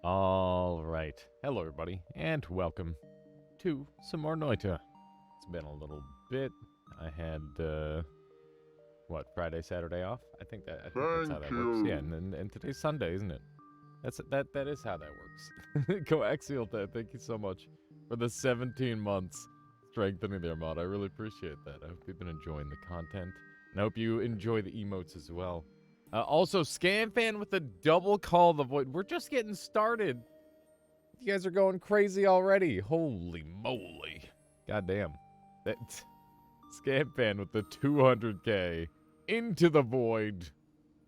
All right. Hello, everybody, and welcome to some more Noita. It's been a little bit. I had, Friday, Saturday off? I think that's how that works. Yeah, and today's Sunday, isn't it? That is how that works. Coaxial, thank you so much for the 17 months strengthening their mod. I really appreciate that. I hope you've been enjoying the content, and I hope you enjoy the emotes as well. Also, ScamFan with the double call the void. We're just getting started. You guys are going crazy already. Holy moly. Goddamn. That ScamFan with the 200k into the void.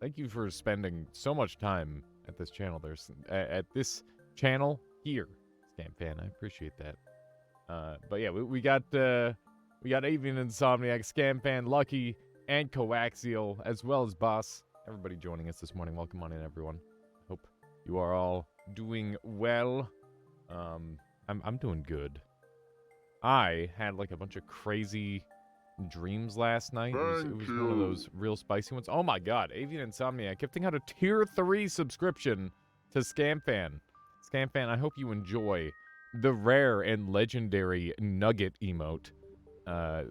Thank you for spending so much time at this channel. At this channel here, ScamFan. I appreciate that. But yeah, we got Avian Insomniac, ScamFan, Lucky, and Coaxial, as well as Boss. Everybody joining us this morning. Welcome on in, everyone. Hope you are all doing well. I'm doing good. I had like a bunch of crazy dreams last night. It was one of those real spicy ones. Oh my god, Avian Insomniac gifting out a tier 3 subscription to ScamFan. ScamFan, I hope you enjoy the rare and legendary Nugget emote.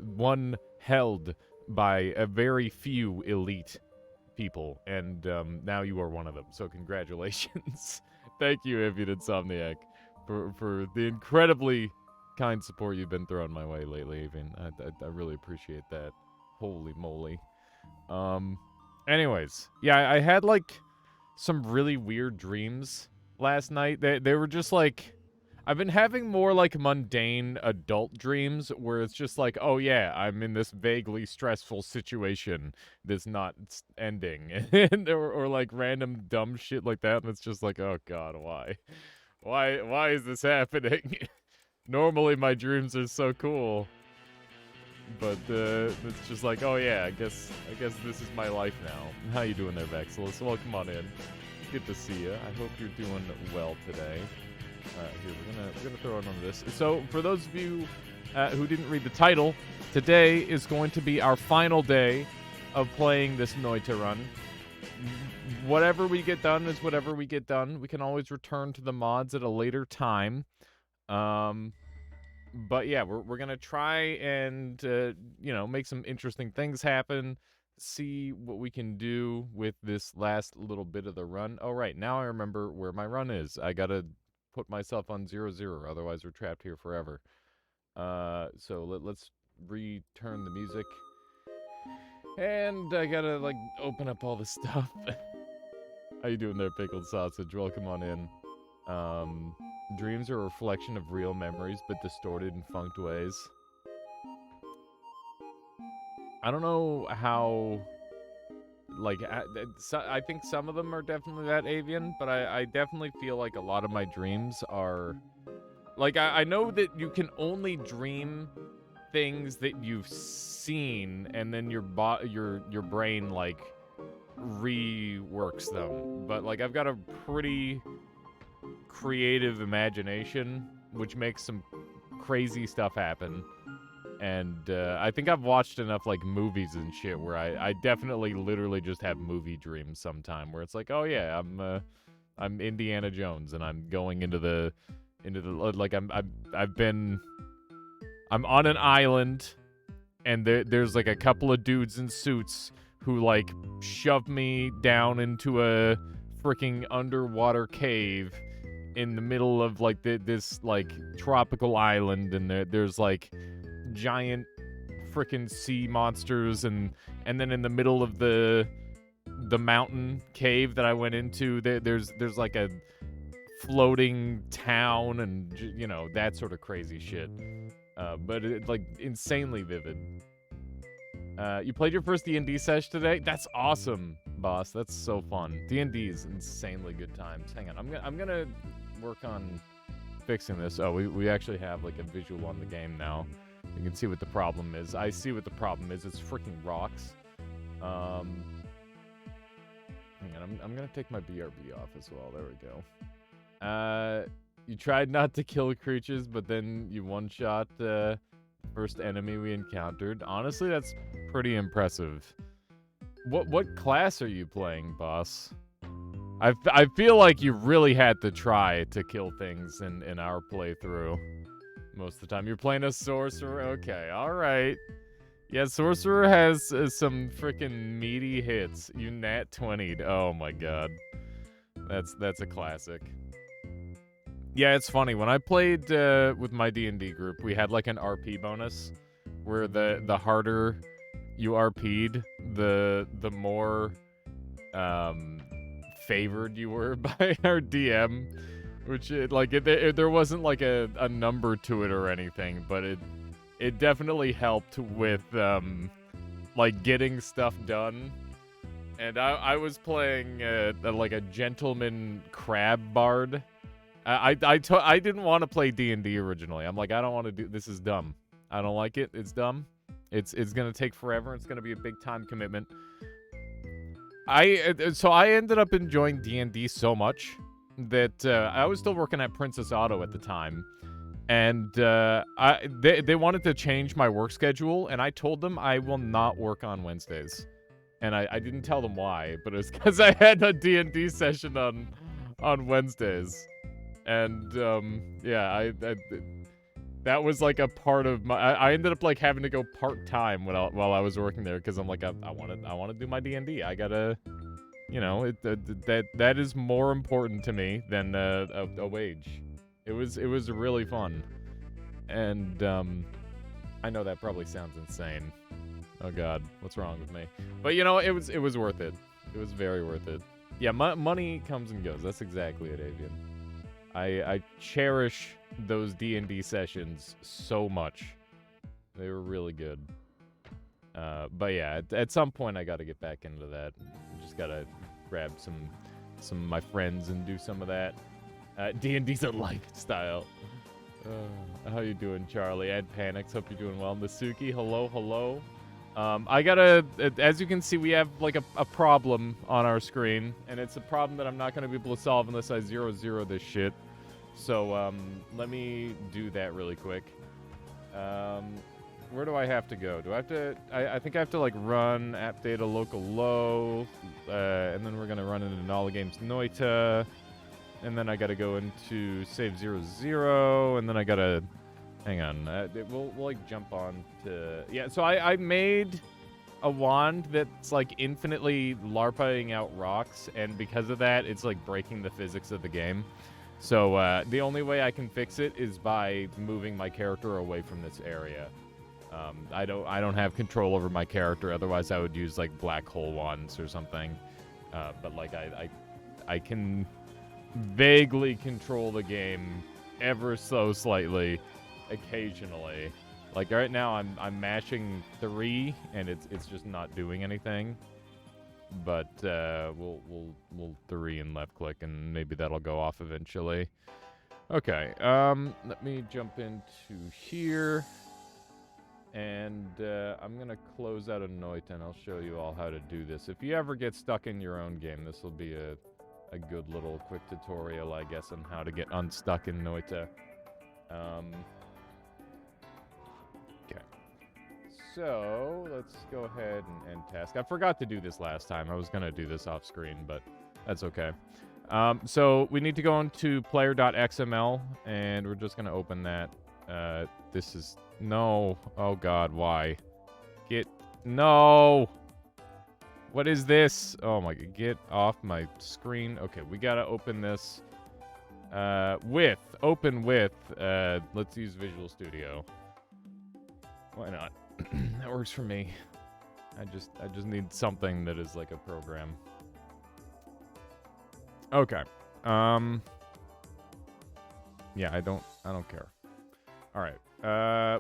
One held by a very few elite people, and now you are one of them, so congratulations. Thank you, Avian Insomniac, for the incredibly kind support you've been throwing my way lately, Avian. I really appreciate that. Holy moly. Anyways, yeah, I had like some really weird dreams last night. They were just like, I've been having more like mundane adult dreams where it's just like, oh yeah, I'm in this vaguely stressful situation that's not ending, and or like random dumb shit like that, and it's just like, oh god, why is this happening? Normally my dreams are so cool, but it's just like, oh yeah, I guess this is my life now. How you doing there, Vexilus? Welcome on in. Good to see you. I hope you're doing well today. Here, we're gonna throw it on this. So, for those of you who didn't read the title, today is going to be our final day of playing this Noita run. Whatever we get done is whatever we get done. We can always return to the mods at a later time. But yeah, we're gonna try and make some interesting things happen. See what we can do with this last little bit of the run. Oh right, now I remember where my run is. I gotta put myself on 0-0, otherwise we're trapped here forever. So let's return the music. And I gotta, like, open up all the stuff. How you doing there, Pickled Sausage? Welcome on in. Dreams are a reflection of real memories, but distorted in funked ways. I don't know how... Like, I think some of them are definitely that avian, but I definitely feel like a lot of my dreams are... Like, I know that you can only dream things that you've seen, and then your brain, like, reworks them, but like I've got a pretty creative imagination, which makes some crazy stuff happen. And I think I've watched enough like movies and shit where I definitely literally just have movie dreams sometime where it's like, oh yeah, I'm Indiana Jones and I'm going into the like I'm on an island and there's like a couple of dudes in suits who like shove me down into a freaking underwater cave in the middle of like this like tropical island, and there's like giant freaking sea monsters, and then in the middle of the mountain cave that I went into, there's like a floating town and you know that sort of crazy shit. But it's like insanely vivid. You played your first D&D sesh today? That's awesome, boss. That's so fun. D&D is insanely good times. Hang on, I'm gonna work on fixing this. Oh, we actually have like a visual on the game now. You can see what the problem is. I see what the problem is. It's freaking rocks. Hang on, I'm gonna take my BRB off as well. There we go. You tried not to kill creatures, but then you one-shot the first enemy we encountered. Honestly, that's pretty impressive. What class are you playing, boss? I feel like you really had to try to kill things in our playthrough. Most of the time. You're playing a sorcerer? Okay, alright. Yeah, sorcerer has some freaking meaty hits. You nat 20'd. Oh my god. That's a classic. Yeah, it's funny. When I played with my D&D group, we had like an RP bonus where the harder you RP'd, the more favored you were by our DM, which there wasn't like a number to it or anything, but it definitely helped with like getting stuff done. And I was playing like a gentleman crab bard. I didn't want to play D&D originally. I'm like, I don't want to do this. Is dumb. I don't like it. It's dumb. It's gonna take forever. It's gonna be a big time commitment. So I ended up enjoying D&D so much that I was still working at Princess Auto at the time, and they wanted to change my work schedule, and I told them I will not work on Wednesdays, and I didn't tell them why, but it was because I had a D&D session on Wednesdays. And yeah, that was like a part of my. I ended up like having to go part-time while I was working there because I'm like I want to do my D&D. I gotta, you know, that is more important to me than a wage. It was really fun, and I know that probably sounds insane. Oh god, what's wrong with me? But you know, it was worth it. It was very worth it. Yeah, money comes and goes. That's exactly it, Avian. I cherish those D&D sessions so much. They were really good. But yeah, at some point I got to get back into that. Just got to grab some of my friends and do some of that. D&D's a lifestyle. How you doing, Charlie? Ed Panics, hope you're doing well. Nasuki, hello. I gotta, as you can see, we have like a problem on our screen, and it's a problem that I'm not gonna be able to solve unless I 0-0 this shit. So, let me do that really quick. Where do I have to go? Do I have to, I think I have to like run app data local low, and then we're gonna run into Nala Games Noita, and then I gotta go into save 0-0, and then I gotta, hang on, we'll like jump on to, yeah, so I made a wand that's like infinitely LARPing out rocks, and because of that, it's like breaking the physics of the game. So the only way I can fix it is by moving my character away from this area. I don't have control over my character, otherwise I would use like black hole wands or something. But like I can vaguely control the game ever so slightly. Occasionally, like right now I'm mashing 3 and it's just not doing anything, but we'll 3 and left click and maybe that'll go off eventually. Okay, let me jump into here. And I'm going to close out a Noita, and I'll show you all how to do this. If you ever get stuck in your own game, this will be a good little quick tutorial, I guess, on how to get unstuck in Noita. Okay. So, let's go ahead and task. I forgot to do this last time. I was going to do this off screen, but that's okay. So, we need to go into player.xml, and we're just going to open that. This is... No. Oh, God, why? No! What is this? Oh, my God. Get off my screen. Okay, we got to open this. Open with. Let's use Visual Studio. Why not? That works for me. I just need something that is like a program. Okay. Yeah, I don't care. All right.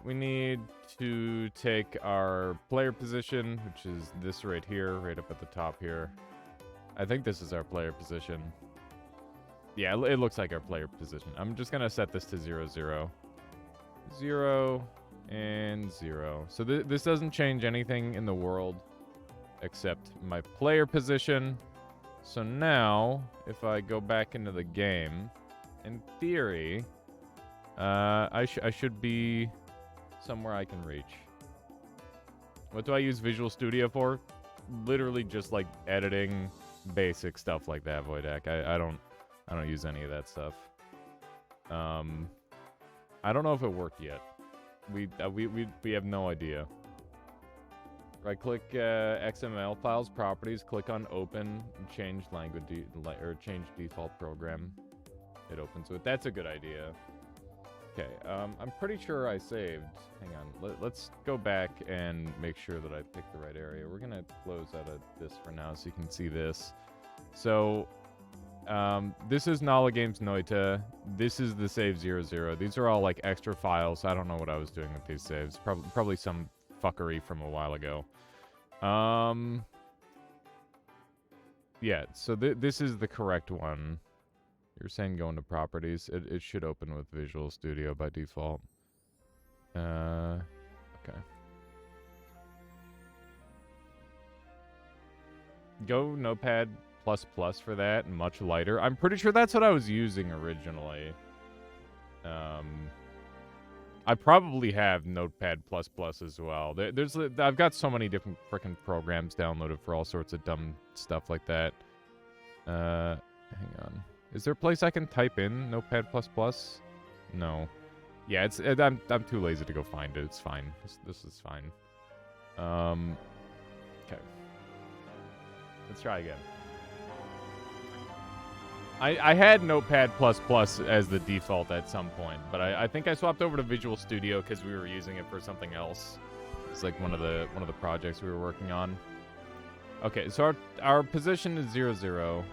We need to take our player position, which is this right here, right up at the top here. I think this is our player position. Yeah, it looks like our player position. I'm just gonna set this to 0, 0. 0 and 0. So this doesn't change anything in the world except my player position. So now, if I go back into the game, in theory, I should be somewhere I can reach. What do I use Visual Studio for? Literally just like editing, basic stuff like that, Voidak. I don't use any of that stuff. I don't know if it worked yet. We have no idea. Right click XML files properties, click on open, and change language or change default program. It opens with. That's a good idea. Okay, I'm pretty sure I saved. Hang on, let's go back and make sure that I picked the right area. We're gonna close out of this for now so you can see this. So, this is Nala Games Noita. This is the save 00. These are all like extra files. I don't know what I was doing with these saves. Probably some fuckery from a while ago. Yeah, so this is the correct one. You're saying go into properties. It should open with Visual Studio by default. Okay. Go Notepad++ for that, and much lighter. I'm pretty sure that's what I was using originally. I probably have Notepad++ as well. I've got so many different frickin' programs downloaded for all sorts of dumb stuff like that. Hang on. Is there a place I can type in Notepad++? No. Yeah, I'm too lazy to go find it. It's fine. This is fine. Okay. Let's try again. I had Notepad++ as the default at some point, but I think I swapped over to Visual Studio because we were using it for something else. It's like one of the projects we were working on. Okay, so our position is 0, 0,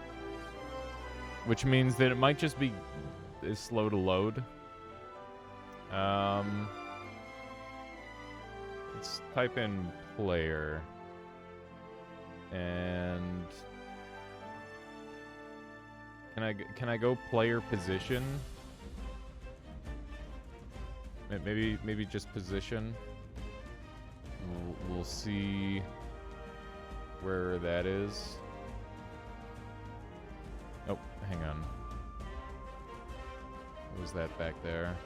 which means that it might just be slow to load. Let's type in player and. Can I go player position? Maybe just position. We'll see where that is. Oh, hang on. What was that back there?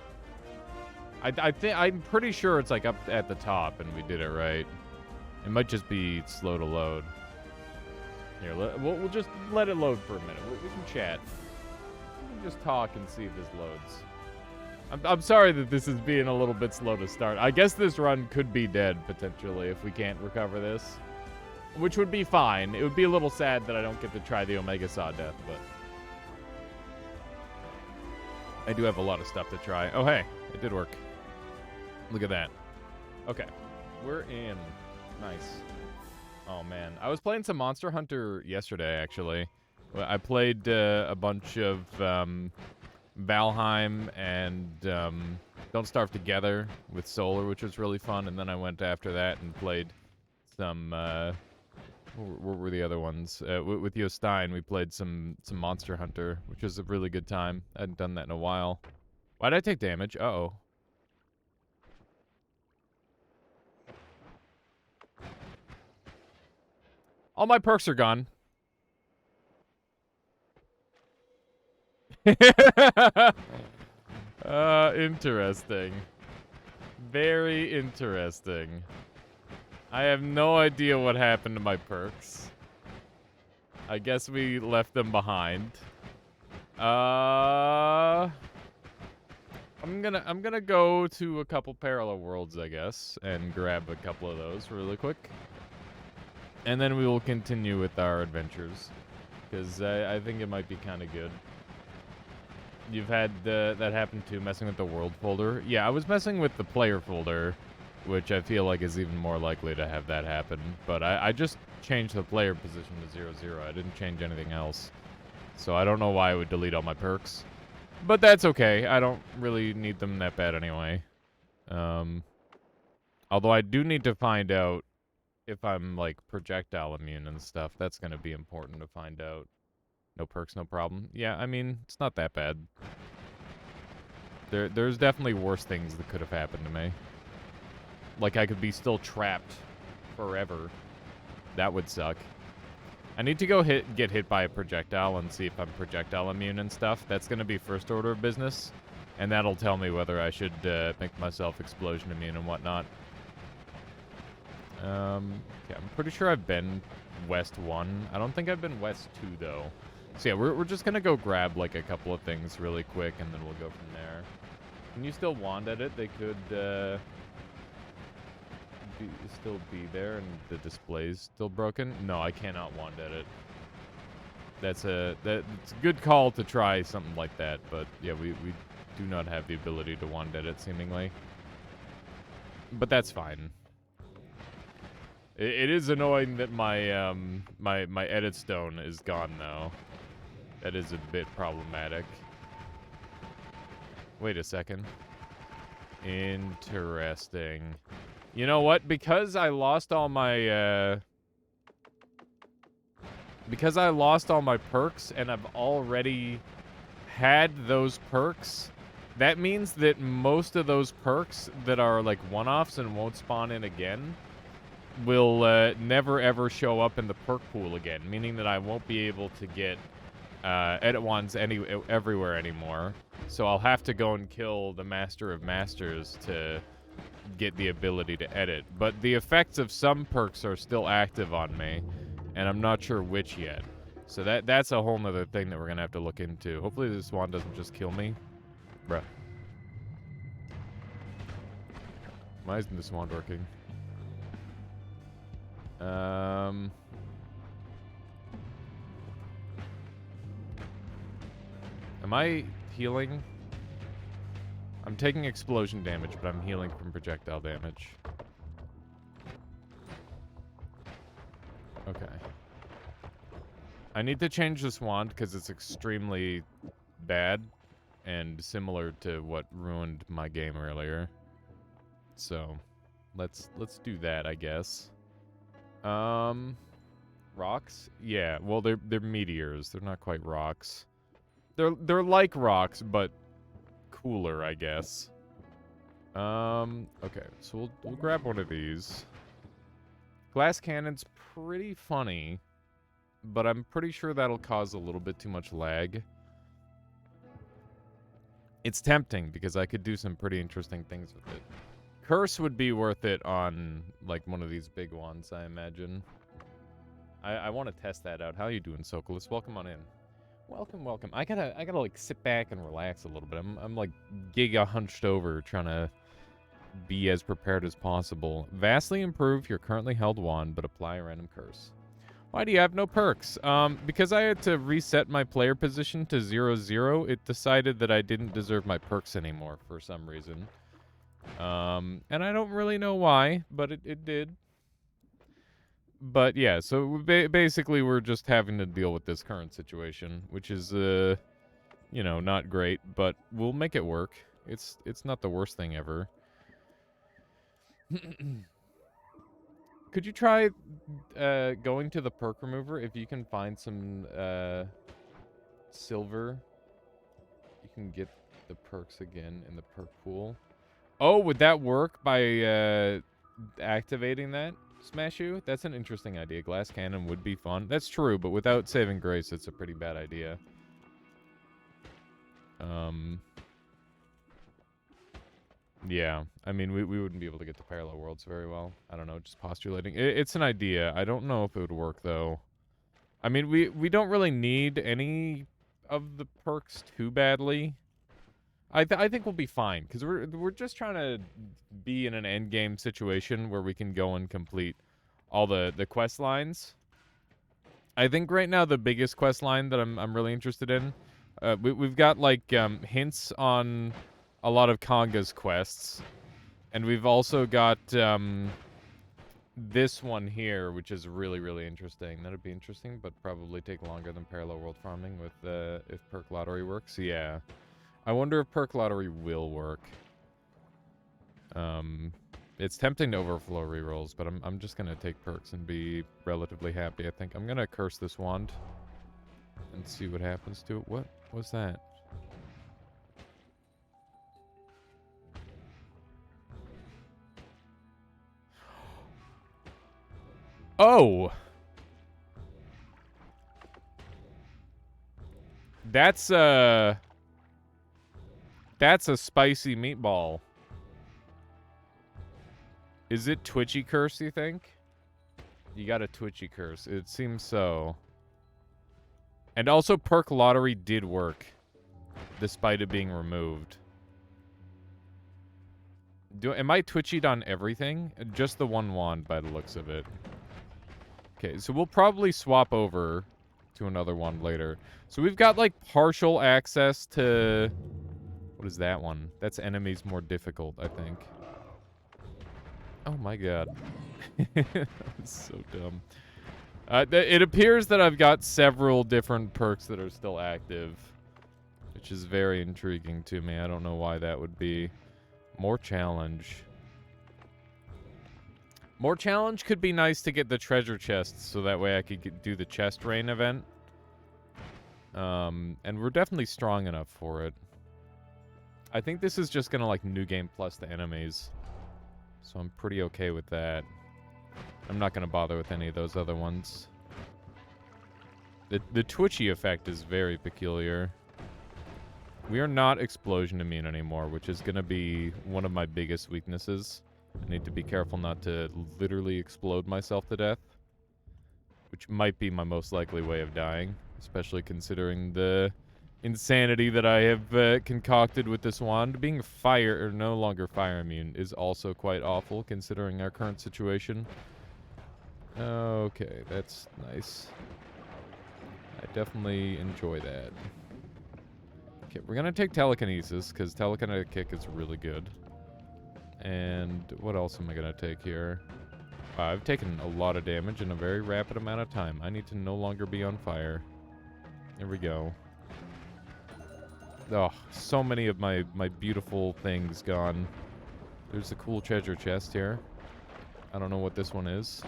I'm pretty sure it's like up at the top, and we did it right. It might just be slow to load. Here, we'll just let it load for a minute. We can chat. We can just talk and see if this loads. I'm sorry that this is being a little bit slow to start. I guess this run could be dead, potentially, if we can't recover this. Which would be fine. It would be a little sad that I don't get to try the Omega Saw death, but... I do have a lot of stuff to try. Oh, hey. It did work. Look at that. Okay. We're in. Nice. Oh, man. I was playing some Monster Hunter yesterday, actually. I played a bunch of Valheim and Don't Starve Together with Solar, which was really fun. And then I went after that and played some... what were the other ones? With Yostein, we played some Monster Hunter, which was a really good time. I hadn't done that in a while. Why did I take damage? Uh-oh. All my perks are gone. Interesting. Very interesting. I have no idea what happened to my perks. I guess we left them behind. I'm gonna go to a couple parallel worlds, I guess, and grab a couple of those really quick. And then we will continue with our adventures. Because I think it might be kind of good. You've had that happen too, messing with the world folder. Yeah, I was messing with the player folder, which I feel like is even more likely to have that happen. But I just changed the player position to 0-0. I didn't change anything else. So I don't know why I would delete all my perks. But that's okay. I don't really need them that bad anyway. Although I do need to find out if I'm, like, projectile immune and stuff. That's going to be important to find out. No perks, no problem. Yeah, I mean, it's not that bad. There's definitely worse things that could have happened to me. Like, I could be still trapped forever. That would suck. I need to go get hit by a projectile and see if I'm projectile immune and stuff. That's going to be first order of business. And that'll tell me whether I should make myself explosion immune and whatnot. Yeah, I'm pretty sure I've been West 1. I don't think I've been West 2, though. So yeah, we're just going to go grab, like, a couple of things really quick, and then we'll go from there. Can you still wand at it? They could still be there, and the display's still broken? No, I cannot wand at it. It's a good call to try something like that, but yeah, we do not have the ability to wand at it, seemingly. But that's fine. It is annoying that my my edit stone is gone, though. That is a bit problematic. Wait a second. Interesting. You know what? Because I lost all my perks and I've already had those perks, that means that most of those perks that are like one-offs and won't spawn in again will never ever show up in the perk pool again, meaning that I won't be able to get edit wands everywhere anymore. So I'll have to go and kill the Master of Masters to get the ability to edit. But the effects of some perks are still active on me, and I'm not sure which yet. So that's a whole nother thing that we're gonna have to look into. Hopefully this wand doesn't just kill me. Bruh. Why isn't this wand working? Am I healing? I'm taking explosion damage, but I'm healing from projectile damage. Okay. I need to change this wand because it's extremely bad and similar to what ruined my game earlier. So, let's do that, I guess. Rocks? Yeah, well, they're meteors. They're not quite rocks. They're like rocks, but cooler, I guess. Okay, so we'll grab one of these. Glass cannon's pretty funny, but I'm pretty sure that'll cause a little bit too much lag. It's tempting because I could do some pretty interesting things with it. Curse would be worth it on, like, one of these big ones, I imagine. I want to test that out. How you doing, Sokolis? Welcome on in. Welcome, welcome. I gotta, like, sit back and relax a little bit. I'm like, giga hunched over, trying to be as prepared as possible. Vastly improve your currently held wand, but apply a random curse. Why do you have no perks? Because I had to reset my player position to 0-0, it decided that I didn't deserve my perks anymore for some reason. And I don't really know why, but it did. But yeah, so basically we're just having to deal with this current situation, which is, you know, not great, but we'll make it work. It's not the worst thing ever. Could you try going to the perk remover if you can find some silver? You can get the perks again in the perk pool. Oh, would that work by activating that? Smash you? That's an interesting idea. Glass cannon would be fun. That's true, but without saving grace, it's a pretty bad idea. Yeah. I mean, we wouldn't be able to get to parallel worlds very well. I don't know, just postulating. It's an idea. I don't know if it would work, though. I mean, we don't really need any of the perks too badly. I think we'll be fine, because we're just trying to be in an end game situation where we can go and complete all the quest lines. I think right now the biggest quest line that I'm really interested in, we've got like hints on a lot of Konga's quests, and we've also got this one here, which is really interesting. That'd be interesting, but probably take longer than parallel world farming with if perk lottery works. Yeah. I wonder if perk lottery will work. It's tempting to overflow rerolls, but I'm just gonna take perks and be relatively happy. I think I'm gonna curse this wand and see what happens to it. What was that? Oh! That's a spicy meatball. Is it Twitchy curse, you think? You got a Twitchy curse. It seems so. And also perk lottery did work, despite it being removed. Am I Twitchied on everything? Just the one wand by the looks of it. Okay, so we'll probably swap over to another one later. So we've got, like, partial access to... What is that one? That's enemies more difficult, I think. Oh my god. That's so dumb. It appears that I've got several different perks that are still active, which is very intriguing to me. I don't know why that would be. More challenge. More challenge could be nice to get the treasure chests, so that way I could do the chest rain event. And we're definitely strong enough for it. I think this is just gonna, like, new game plus the enemies. So I'm pretty okay with that. I'm not gonna bother with any of those other ones. The twitchy effect is very peculiar. We are not explosion immune anymore, which is gonna be one of my biggest weaknesses. I need to be careful not to literally explode myself to death, which might be my most likely way of dying, especially considering the insanity that I have concocted with this wand. Being no longer fire immune is also quite awful, considering our current situation. Okay, that's nice. I definitely enjoy that. Okay, we're gonna take telekinesis, because telekinetic kick is really good. And what else am I gonna take here? I've taken a lot of damage in a very rapid amount of time. I need to no longer be on fire. There we go. Oh, so many of my beautiful things gone. There's a cool treasure chest here. I don't know what this one is.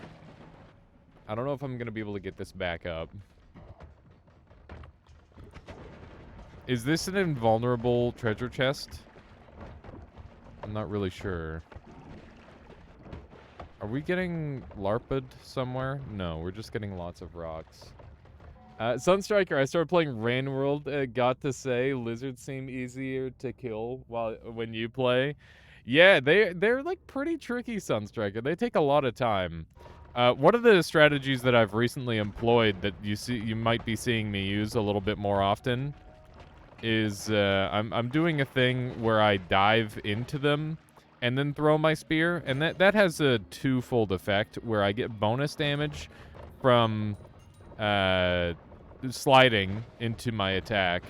I don't know if I'm gonna be able to get this back up. Is this an invulnerable treasure chest? I'm not really sure. Are we getting LARP'd somewhere? No, we're just getting lots of rocks. Sunstriker, I started playing Rain World. Got to say, lizards seem easier to kill when you play. Yeah, they're like pretty tricky, Sunstriker. They take a lot of time. One of the strategies that I've recently employed that you might be seeing me use a little bit more often is I'm doing a thing where I dive into them and then throw my spear, and that has a twofold effect where I get bonus damage from sliding into my attack,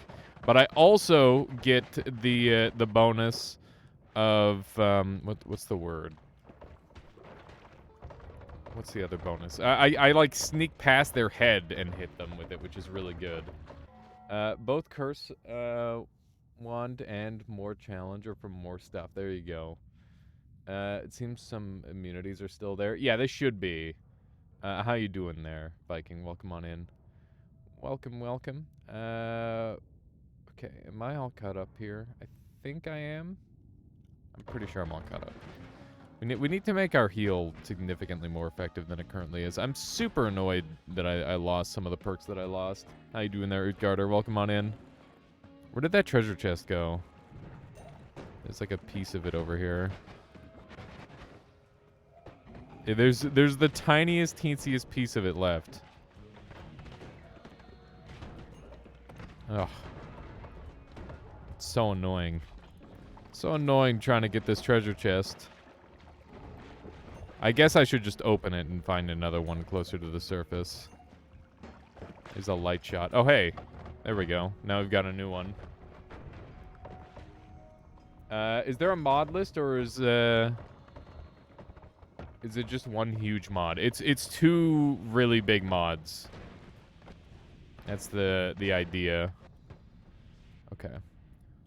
but I also get the bonus of what's the word? What's the other bonus? I like sneak past their head and hit them with it, which is really good. Both curse wand and more challenge are from more stuff. There you go. It seems some immunities are still there. Yeah, they should be. How you doing there, Viking? Welcome on in. Welcome. Okay, am I all caught up here? I think I am. I'm pretty sure I'm all caught up. We need to make our heal significantly more effective than it currently is. I'm super annoyed that I lost some of the perks that I lost. How you doing there, Utgarder? Welcome on in. Where did that treasure chest go? There's like a piece of it over here. Yeah, there's the tiniest, teensiest piece of it left. Ugh. It's so annoying. So annoying trying to get this treasure chest. I guess I should just open it and find another one closer to the surface. There's a light shot. Oh, hey. There we go. Now we've got a new one. Is there a mod list, or is it just one huge mod? It's two really big mods. That's the idea. Okay.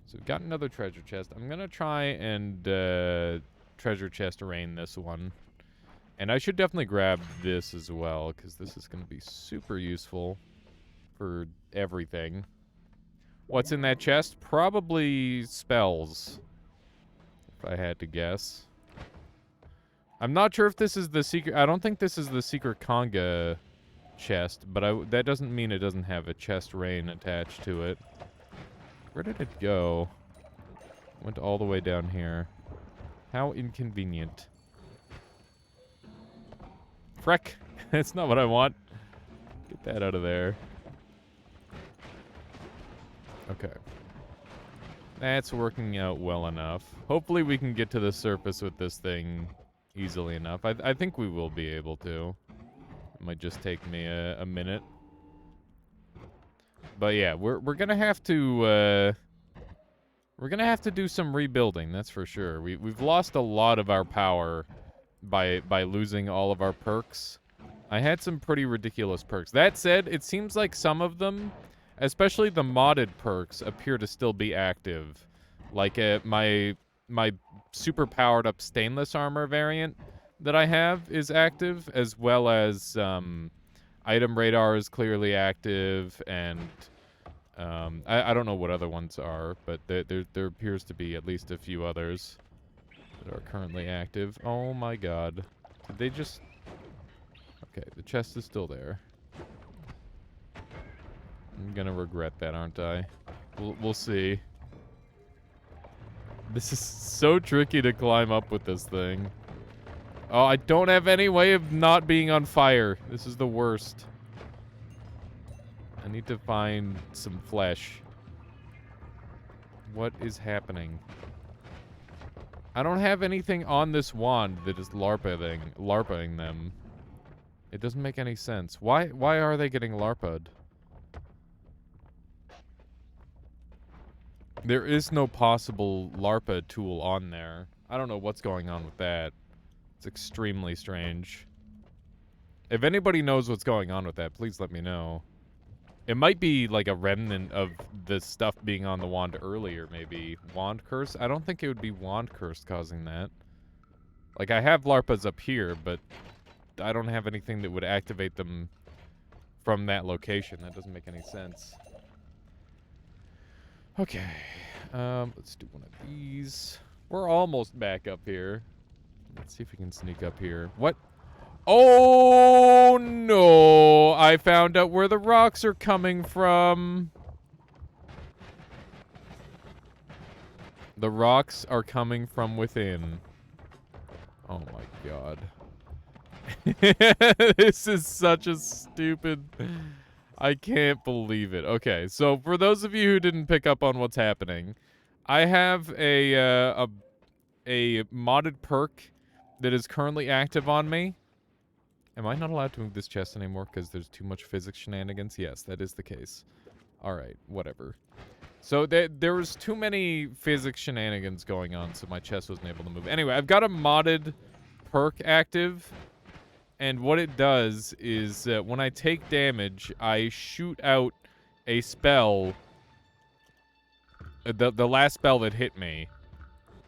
So we've got another treasure chest. I'm gonna try and treasure chest rain this one. And I should definitely grab this as well, because this is going to be super useful for everything. What's in that chest? Probably spells, if I had to guess. I'm not sure if this is the secret... I don't think this is the secret conga chest, but that doesn't mean it doesn't have a chest rain attached to it. Where did it go? Went all the way down here. How inconvenient. Freck. That's not what I want. Get that out of there. Okay. That's working out well enough. Hopefully we can get to the surface with this thing easily enough. I think we will be able to. It might just take me a minute. But yeah, we're gonna have to do some rebuilding, that's for sure. We've lost a lot of our power by losing all of our perks. I had some pretty ridiculous perks. That said, it seems like some of them, especially the modded perks, appear to still be active. Like my super powered up stainless armor variant that I have is active, as well as item radar is clearly active, and I don't know what other ones are, but there appears to be at least a few others that are currently active. Oh my god. Did they just... Okay, the chest is still there. I'm gonna regret that, aren't I? We'll see. This is so tricky to climb up with this thing. Oh, I don't have any way of not being on fire. This is the worst. I need to find some flesh. What is happening? I don't have anything on this wand that is LARPing them. It doesn't make any sense. Why are they getting LARPed? There is no possible LARPA tool on there. I don't know what's going on with that. It's extremely strange. If anybody knows what's going on with that, please let me know. It might be like a remnant of the stuff being on the wand earlier, maybe. Wand curse? I don't think it would be wand curse causing that. Like, I have LARPas up here, but I don't have anything that would activate them from that location. That doesn't make any sense. Okay. Let's do one of these. We're almost back up here. Let's see if we can sneak up here. What? Oh, no. I found out where the rocks are coming from. The rocks are coming from within. Oh, my God. This is such a stupid... I can't believe it. Okay, so for those of you who didn't pick up on what's happening, I have a modded perk that is currently active on me. Am I not allowed to move this chest anymore because there's too much physics shenanigans? Yes, that is the case. Alright, whatever. So there was too many physics shenanigans going on, so my chest wasn't able to move. Anyway, I've got a modded perk active, and what it does is when I take damage, I shoot out a spell, the last spell that hit me,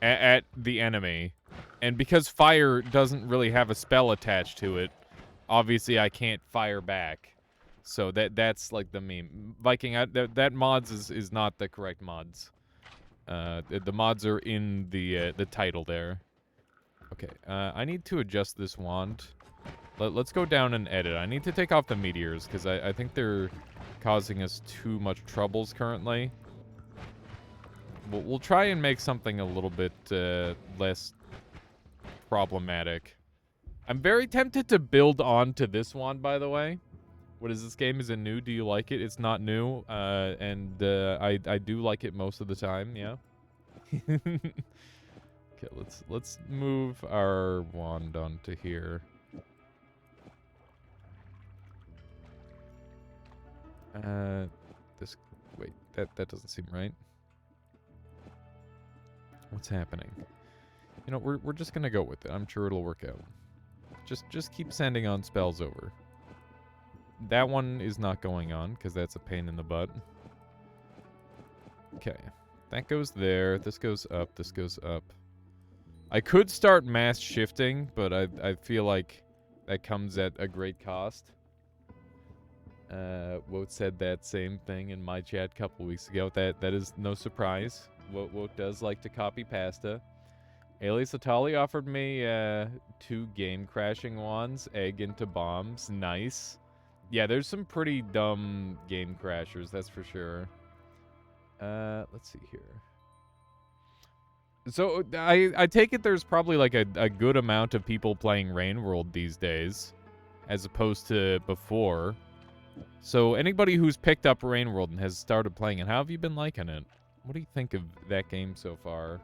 at the enemy. And because fire doesn't really have a spell attached to it, obviously I can't fire back. So that's like the meme. Viking, that mods is not the correct mods. The mods are in the title there. Okay, I need to adjust this wand. Let's go down and edit. I need to take off the meteors, because I think they're causing us too much troubles currently. We'll try and make something a little bit less problematic. I'm very tempted to build onto this wand, by the way. What is this game? Is it new? Do you like it? It's not new, and I do like it most of the time, yeah. Okay, let's move our wand onto here. Wait, that doesn't seem right. What's happening? You know, we're just gonna go with it. I'm sure it'll work out. Just keep sending on spells over. That one is not going on, because that's a pain in the butt. Okay. That goes there. This goes up. This goes up. I could start mass shifting, but I feel like that comes at a great cost. Woat said that same thing in my chat a couple weeks ago. That is no surprise. Woat does like to copy pasta. Aliasarchives offered me 2 game crashing wands, egg into bombs. Nice. Yeah, there's some pretty dumb game crashers, that's for sure. Let's see here. So I take it there's probably like a good amount of people playing Rain World these days, as opposed to before. So anybody who's picked up Rain World and has started playing it, how have you been liking it? What do you think of that game so far?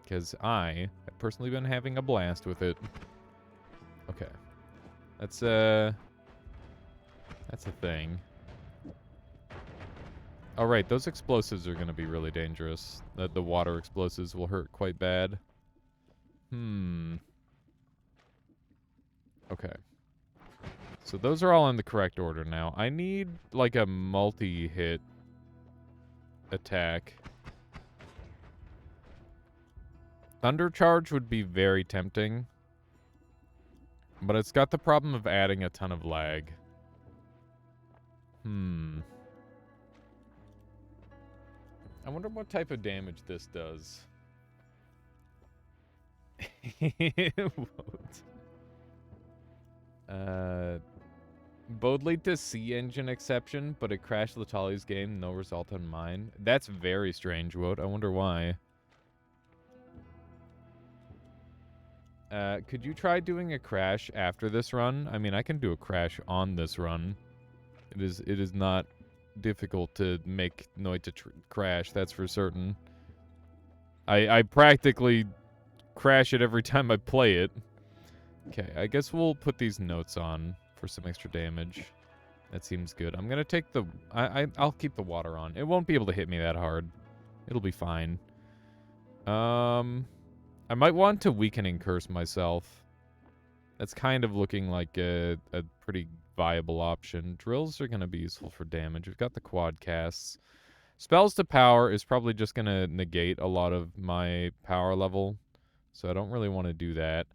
Because I have personally been having a blast with it. Okay. That's a thing. All right, those explosives are going to be really dangerous. The water explosives will hurt quite bad. Okay. So those are all in the correct order now. I need, like, a multi-hit attack. Thunder Charge would be very tempting. But it's got the problem of adding a ton of lag. I wonder what type of damage this does. Both lead to C engine exception, but it crashed Latali's game, no result on mine. That's very strange, Woat. I wonder why. Could you try doing a crash after this run? I mean, I can do a crash on this run. It is not difficult to make Noita crash, that's for certain. I practically crash it every time I play it. Okay, I guess we'll put these notes on for some extra damage. That seems good. I'm gonna take the... I'll keep the water on. It won't be able to hit me that hard. It'll be fine. I might want to Weakening Curse myself. That's kind of looking like a pretty viable option. Drills are gonna be useful for damage. We've got the quad casts. Spells to power is probably just gonna negate a lot of my power level, so I don't really want to do that.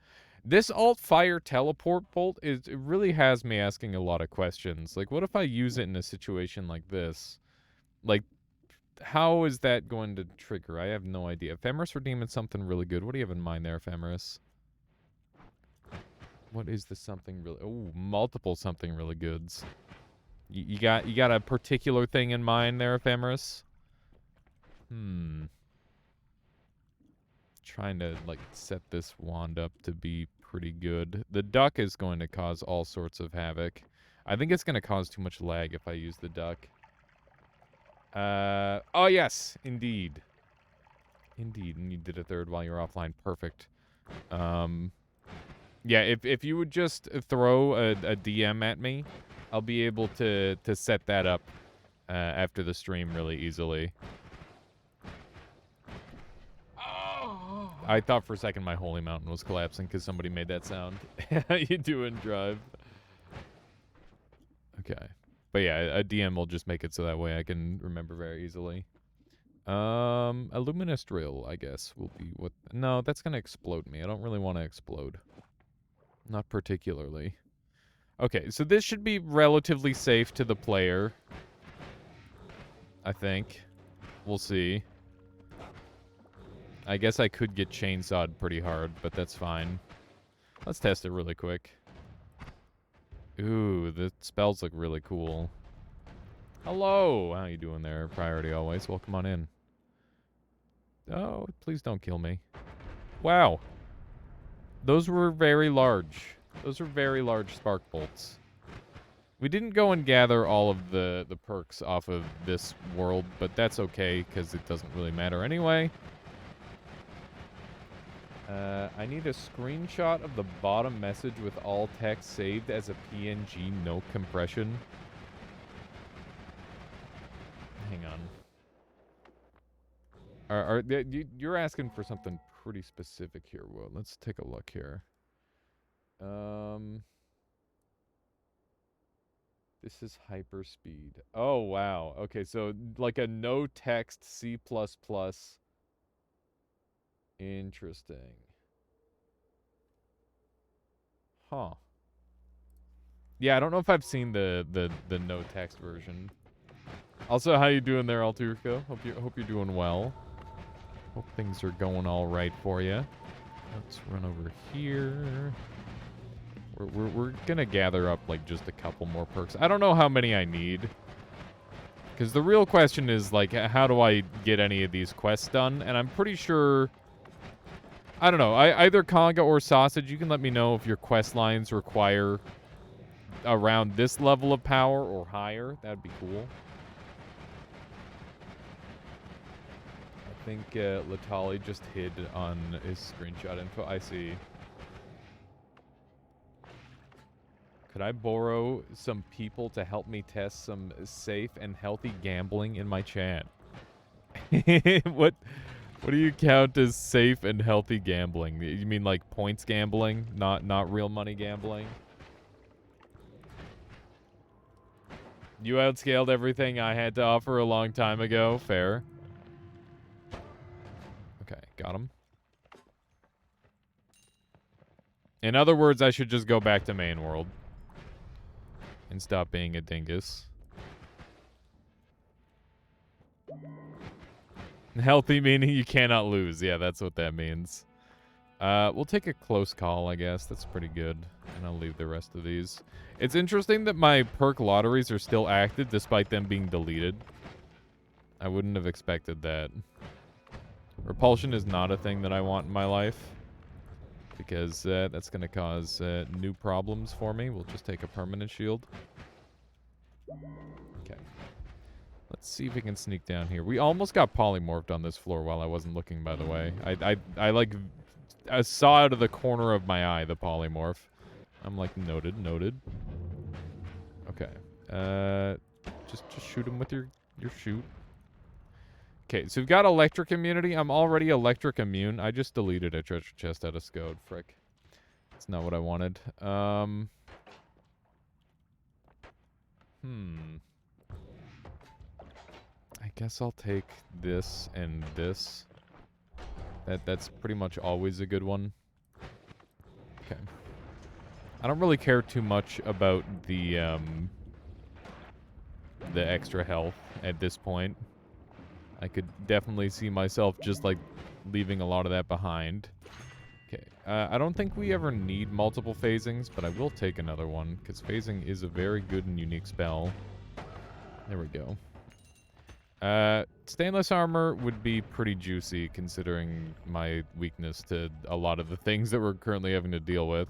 This alt fire teleport bolt it really has me asking a lot of questions. Like, what if I use it in a situation like this? Like, how is that going to trigger? I have no idea. Ephemeris for Demon something really good. What do you have in mind there, Ephemeris? What is the something really... Oh, multiple something really goods. You got a particular thing in mind there, Ephemeris? Trying to, like, set this wand up to be pretty good. The duck is going to cause all sorts of havoc. I think it's going to cause too much lag if I use the duck. Oh, yes, indeed. Indeed, and you did a third while you're offline. Perfect. Yeah, if you would just throw a DM at me, I'll be able to set that up after the stream really easily. I thought for a second my holy mountain was collapsing because somebody made that sound. How you doing, Drive? Okay. But yeah, a DM will just make it so that way I can remember very easily. A luminous drill, I guess, will be what... No, that's going to explode me. I don't really want to explode. Not particularly. Okay, so this should be relatively safe to the player. I think. We'll see. I guess I could get chainsawed pretty hard, but that's fine. Let's test it really quick. Ooh, the spells look really cool. Hello! How you doing there? Priority always. Welcome on in. Oh, please don't kill me. Wow. Those were very large. Those are very large spark bolts. We didn't go and gather all of the perks off of this world, but that's okay, because it doesn't really matter anyway. I need a screenshot of the bottom message with all text saved as a PNG, no compression. Hang on. You're asking for something pretty specific here, Will. Let's take a look here. This is hyperspeed. Oh, wow. Okay, so like a no text C++. Interesting. Huh. Yeah, I don't know if I've seen the no text version. Also, how you doing there, Alturco? Hope you're doing well. Hope things are going all right for you. Let's run over here. We're gonna gather up like just a couple more perks. I don't know how many I need, because the real question is like, how do I get any of these quests done? And I'm pretty sure, I don't know, either Conga or Sausage, you can let me know if your quest lines require around this level of power or higher. That'd be cool. I think Latali just hid on his screenshot info. I see. Could I borrow some people to help me test some safe and healthy gambling in my chat? What do you count as safe and healthy gambling? You mean like points gambling, not real money gambling? You outscaled everything I had to offer a long time ago. Fair. Okay, got him. In other words, I should just go back to main world and stop being a dingus. Healthy meaning you cannot lose. Yeah, that's what that means. We'll take a close call, I guess. That's pretty good. And I'll leave the rest of these. It's interesting that my perk lotteries are still active despite them being deleted. I wouldn't have expected that. Repulsion is not a thing that I want in my life, because that's going to cause new problems for me. We'll just take a permanent shield. Okay. Let's see if we can sneak down here. We almost got polymorphed on this floor while I wasn't looking, by the way. I saw out of the corner of my eye the polymorph. I'm like, noted. Okay. Just shoot him with your shoot. Okay, so we've got electric immunity. I'm already electric immune. I just deleted a treasure chest out of Scode. Frick. That's not what I wanted. I guess I'll take this and this. That's pretty much always a good one. Okay. I don't really care too much about the extra health at this point. I could definitely see myself just, like, leaving a lot of that behind. Okay, I don't think we ever need multiple phasings, but I will take another one, because phasing is a very good and unique spell. There we go. Stainless armor would be pretty juicy, considering my weakness to a lot of the things that we're currently having to deal with.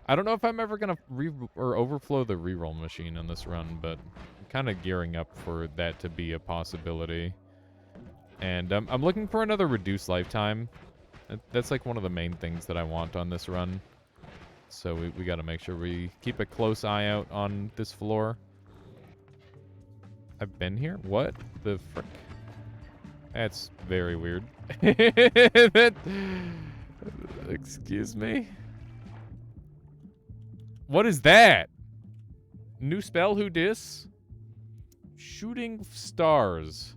I don't know if I'm ever going to overflow the reroll machine on this run, but I'm kind of gearing up for that to be a possibility. And I'm looking for another reduced lifetime. That's like one of the main things that I want on this run. So we got to make sure we keep a close eye out on this floor. I've been here? What the frick? That's very weird. Excuse me? What is that? New spell, who dis? Shooting stars.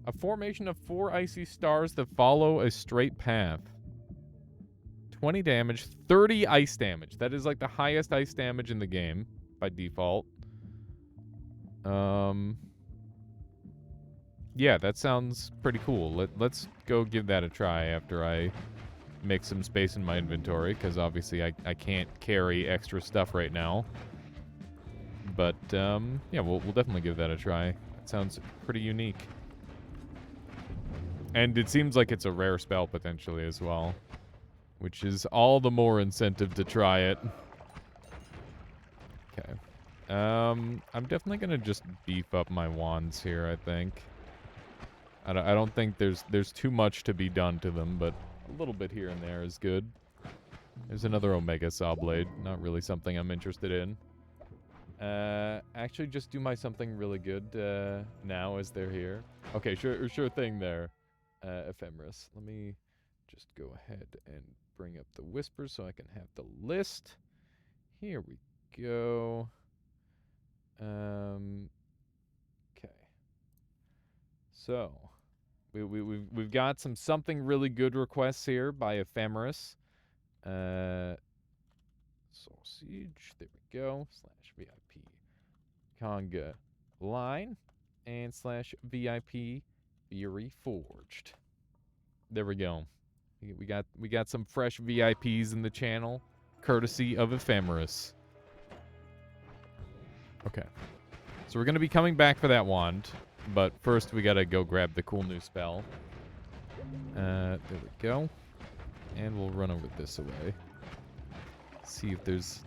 A formation of 4 icy stars that follow a straight path. 20 damage, 30 ice damage. That is like the highest ice damage in the game by default. Yeah, that sounds pretty cool. Let's go give that a try after I make some space in my inventory, because obviously I can't carry extra stuff right now. But, yeah, we'll definitely give that a try. It sounds pretty unique. And it seems like it's a rare spell, potentially, as well. Which is all the more incentive to try it. Okay. I'm definitely gonna just beef up my wands here, I think. I don't think there's too much to be done to them, but a little bit here and there is good. There's another Omega Saw Blade. Not really something I'm interested in. Actually, just do my something really good now as they're here. Okay, sure thing there, Ephemeris. Let me just go ahead and bring up the whispers so I can have the list. Here we go. Okay. So, we've got some something really good requests here by Ephemeris. Sausage. There we go. /VIP Conga line and /VIP Fury Forged. There we go. We got some fresh VIPs in the channel, courtesy of Ephemeris. Okay. So we're going to be coming back for that wand, but first we got to go grab the cool new spell. There we go. And we'll run over this away. See if this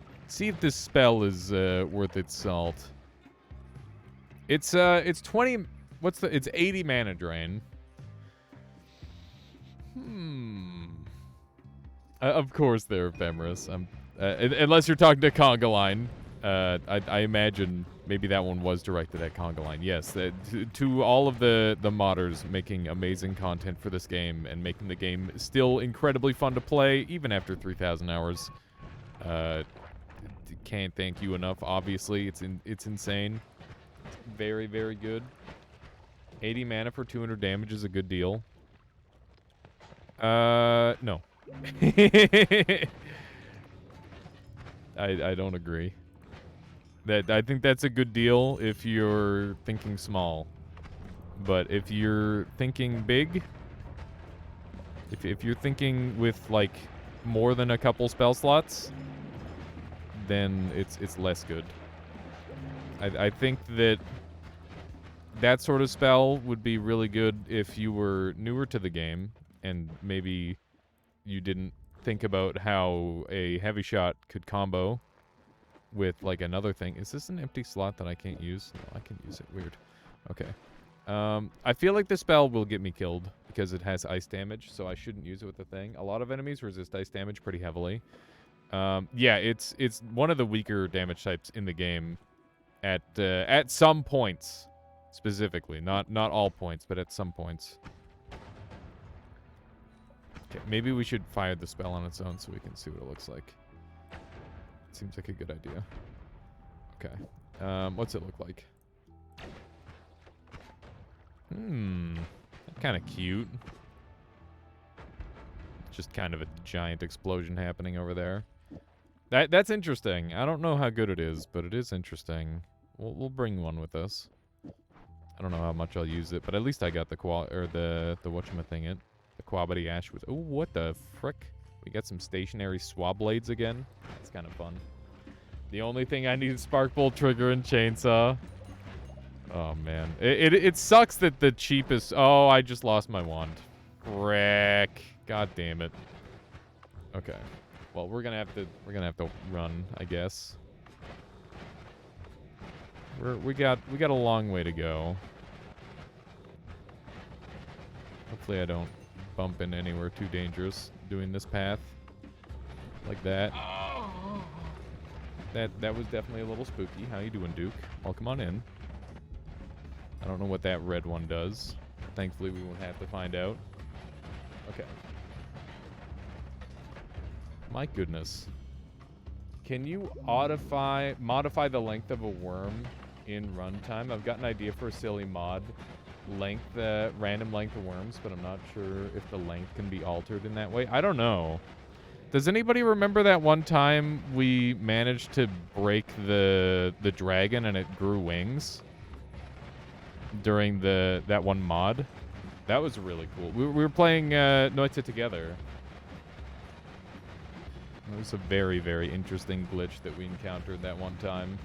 spell is worth its salt. It's 20, it's 80 mana drain. Of course they're Ephemeris. Unless you're talking to Conga Line. I imagine maybe that one was directed at Conga Line. Yes, to all of the modders making amazing content for this game and making the game still incredibly fun to play, even after 3,000 hours. Can't thank you enough. Obviously, it's insane. It's very, very good. 80 mana for 200 damage is a good deal. No. I don't agree. I think that's a good deal if you're thinking small. But if you're thinking big, if you're thinking with like more than a couple spell slots, then it's less good. I think that sort of spell would be really good if you were newer to the game and maybe you didn't think about how a heavy shot could combo with like another thing. Is this an empty slot that I can't use? No, I can use it. Weird. Okay. I feel like the spell will get me killed because it has ice damage, so I shouldn't use it with the thing. A lot of enemies resist ice damage pretty heavily. Yeah, it's one of the weaker damage types in the game at some points specifically. Not all points, but at some points. Okay, maybe we should fire the spell on its own so we can see what it looks like. Seems like a good idea. Okay. What's it look like? Kind of cute. Just kind of a giant explosion happening over there. That's interesting. I don't know how good it is, but it is interesting. We'll bring one with us. I don't know how much I'll use it, but at least I got the whatchamacallit, the Quabity Ash with. Oh, what the frick? We got some stationary swab blades again. That's kind of fun. The only thing I need is Sparkbolt, Trigger, and Chainsaw. Oh, man. It sucks that the cheapest... Oh, I just lost my wand. Frick. God damn it. Okay. Well, we're gonna have to run, I guess. We got a long way to go. Hopefully I don't bump in anywhere too dangerous doing this path like that. That was definitely a little spooky. How you doing, Duke? Welcome on in. I don't know what that red one does. Thankfully, we won't have to find out. Okay. My goodness. Can you modify the length of a worm in runtime? I've got an idea for a silly mod. Random length of worms, but I'm not sure if the length can be altered in that way. I don't know. Does anybody remember that one time we managed to break the dragon and it grew wings? during that one mod. That was really cool. We were playing Noite together. It was a very, very interesting glitch that we encountered that one time.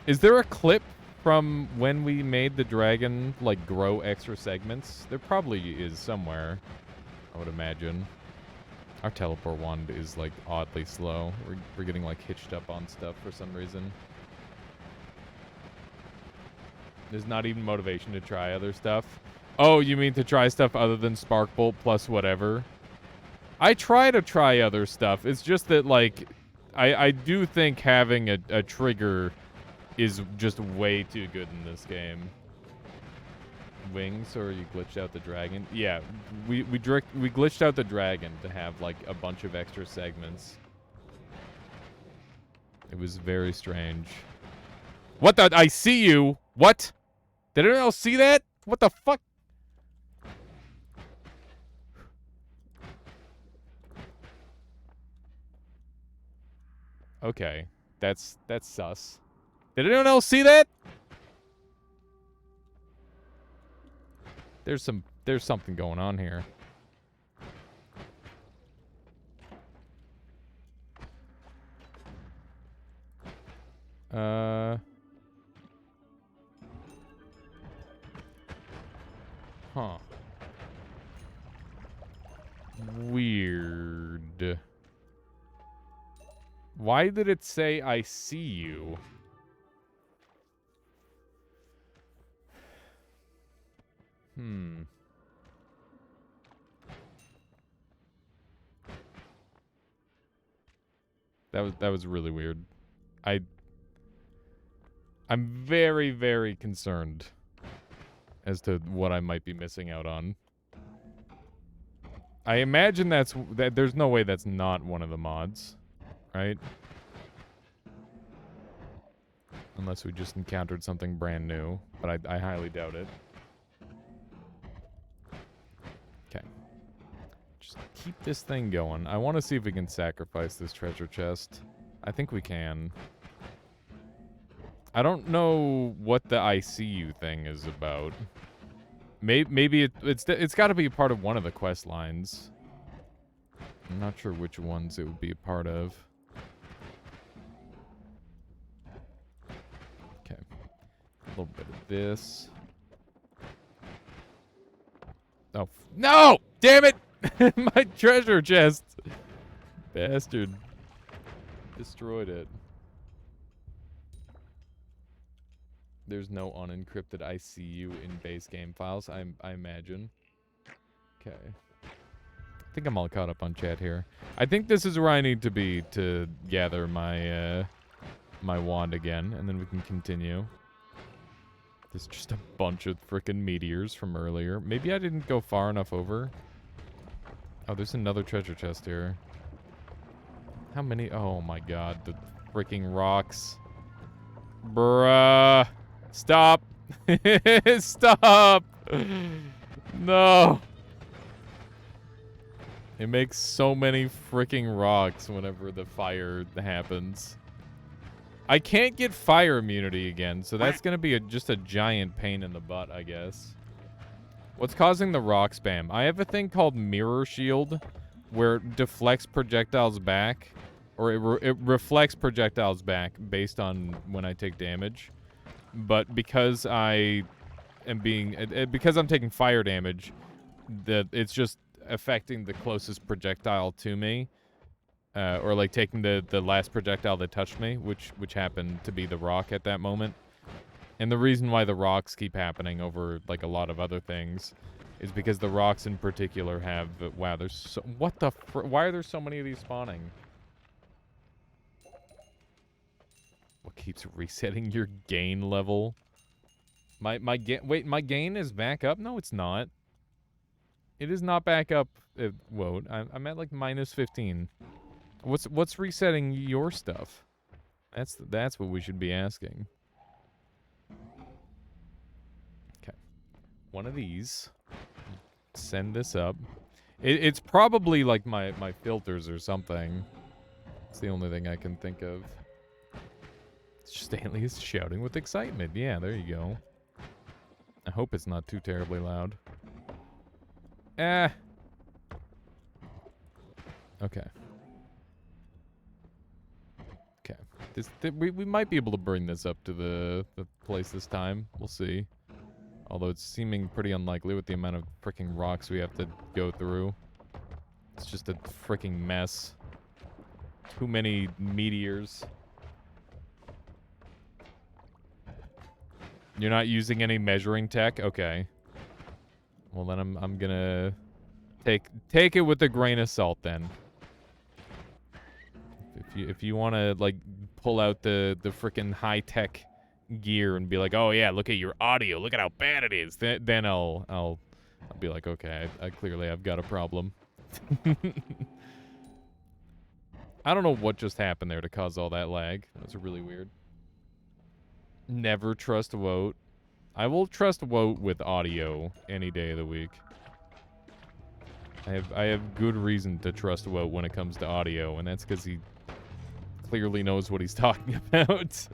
Is there a clip from when we made the dragon, like, grow extra segments? There probably is somewhere, I would imagine. Our teleport wand is, like, oddly slow. We're getting, like, hitched up on stuff for some reason. There's not even motivation to try other stuff. Oh, you mean to try stuff other than Sparkbolt plus whatever? I try to try other stuff. It's just that, like, I do think having a trigger is just way too good in this game. Wings, or you glitched out the dragon? Yeah, we glitched out the dragon to have, like, a bunch of extra segments. It was very strange. What the? I see you! What? Did anyone else see that? What the fuck? Okay, that's sus. Did anyone else see that? There's something going on here. Huh. Weird. Why did it say I see you? That was really weird. I'm very, very concerned as to what I might be missing out on. I imagine that there's no way that's not one of the mods, right? Unless we just encountered something brand new, but I highly doubt it. Okay. Just keep this thing going. I want to see if we can sacrifice this treasure chest. I think we can. I don't know what the ICU thing is about. Maybe it's got to be a part of one of the quest lines. I'm not sure which ones it would be a part of. Okay. A little bit of this. Oh, no! Damn it! My treasure chest! Bastard. Destroyed it. There's no unencrypted ICU in base game files, I imagine. Okay. I think I'm all caught up on chat here. I think this is where I need to be to gather my my wand again, and then we can continue. There's just a bunch of frickin' meteors from earlier. Maybe I didn't go far enough over. Oh, there's another treasure chest here. How many? Oh my god, the freaking rocks. Bruh. Stop. Stop. No. It makes so many freaking rocks whenever the fire happens. I can't get fire immunity again, so that's going to be just a giant pain in the butt, I guess. What's causing the rock spam? I have a thing called Mirror Shield, where it deflects projectiles back, or it reflects projectiles back based on when I take damage. But because I am because I'm taking fire damage, it's just affecting the closest projectile to me. Or like taking the last projectile that touched me, which happened to be the rock at that moment. And the reason why the rocks keep happening over like a lot of other things is because the rocks in particular have, wow, there's so, what the why are there so many of these spawning? What keeps resetting your gain level? My gain is back up? No, it's not. It is not back up. Whoa, I'm at like minus 15. What's resetting your stuff? That's what we should be asking. Okay. One of these. Send this up. It's probably like my filters or something. It's the only thing I can think of. Stanley is shouting with excitement. Yeah, there you go. I hope it's not too terribly loud. Eh. Okay. Okay. We might be able to bring this up to the place this time. We'll see. Although it's seeming pretty unlikely with the amount of freaking rocks we have to go through. It's just a freaking mess. Too many meteors. You're not using any measuring tech? Okay. Well, then I'm gonna take it with a grain of salt then. If you want to like pull out the freaking high-tech gear and be like, "Oh yeah, look at your audio. Look at how bad it is." Then I'll be like, "Okay, I clearly I've got a problem." I don't know what just happened there to cause all that lag. That's really weird. Never trust Woat. I will trust Woat with audio any day of the week. I have good reason to trust Woat when it comes to audio, and that's because he clearly knows what he's talking about.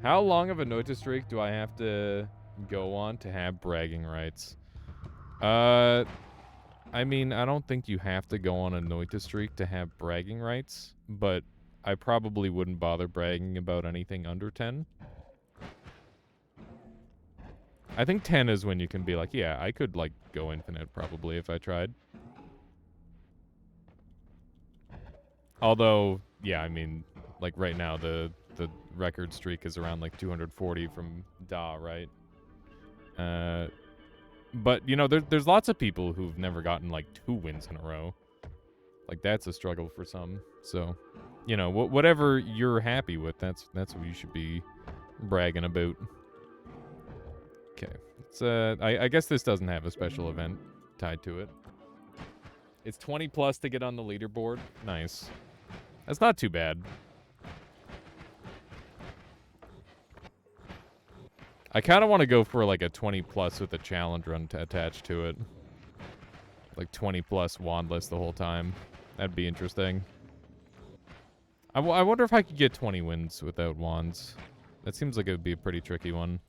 How long of a Noita streak do I have to go on to have bragging rights? I mean, I don't think you have to go on a Noita streak to have bragging rights, but I probably wouldn't bother bragging about anything under 10. I think 10 is when you can be like, yeah, I could, like, go infinite probably if I tried. Although, yeah, I mean, like, right now, the record streak is around, like, 240 from Da, right? But, you know, there's lots of people who've never gotten, like, 2 wins in a row. Like, that's a struggle for some. So, you know, whatever you're happy with, that's what you should be bragging about. Okay. It's, I guess this doesn't have a special event tied to it. It's 20 plus to get on the leaderboard. Nice. That's not too bad. I kind of want to go for like a 20 plus with a challenge run attached to it. Like 20 plus wandless the whole time. That'd be interesting. I wonder if I could get 20 wins without wands. That seems like it would be a pretty tricky one.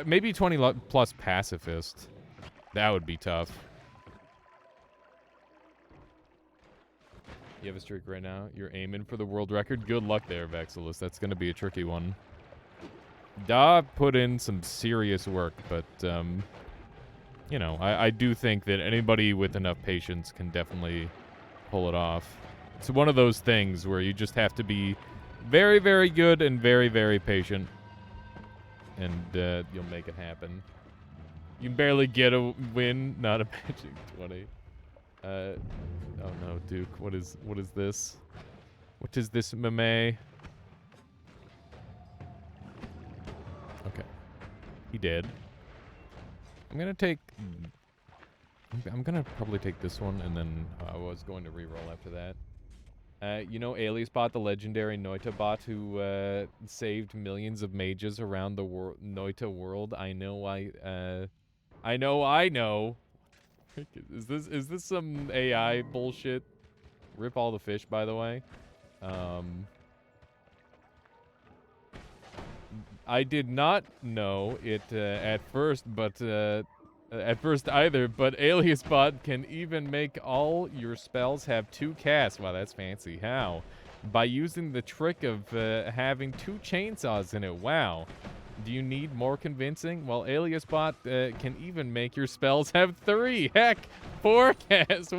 Maybe 20 plus pacifist. That would be tough. You have a streak right now. You're aiming for the world record. Good luck there, Vexilus. That's going to be a tricky one. Da put in some serious work, but, you know, I do think that anybody with enough patience can definitely pull it off. It's one of those things where you just have to be very, very good and very, very patient. And you'll make it happen. You can barely get a win, not a magic 20. Oh no, Duke. What is this? What is this, meme? Okay. He did. I'm gonna probably take this one, and then I was going to reroll after that. You know Aliasbot, the legendary Noita bot who saved millions of mages around the Noita world? I know. Is this some AI bullshit? Rip all the fish, by the way. I did not know it at first either, but Aliasbot can even make all your spells have 2 casts. Wow, that's fancy. How? By using the trick of having 2 chainsaws in it. Wow. Do you need more convincing? Well, Aliasbot can even make your spells have 3. Heck, 4 casts.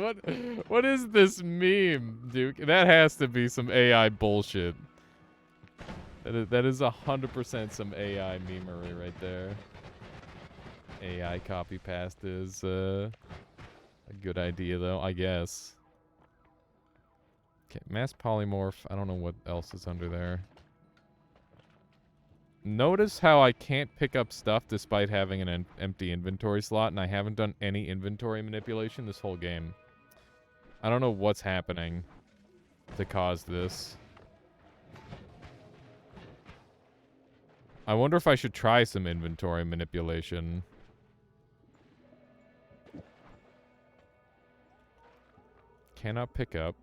What is this meme, Duke? That has to be some AI bullshit. That is 100% some AI memery right there. AI copy past is a good idea, though, I guess. Okay, mass polymorph. I don't know what else is under there. Notice how I can't pick up stuff despite having an empty inventory slot, and I haven't done any inventory manipulation this whole game. I don't know what's happening to cause this. I wonder if I should try some inventory manipulation. Cannot pick up.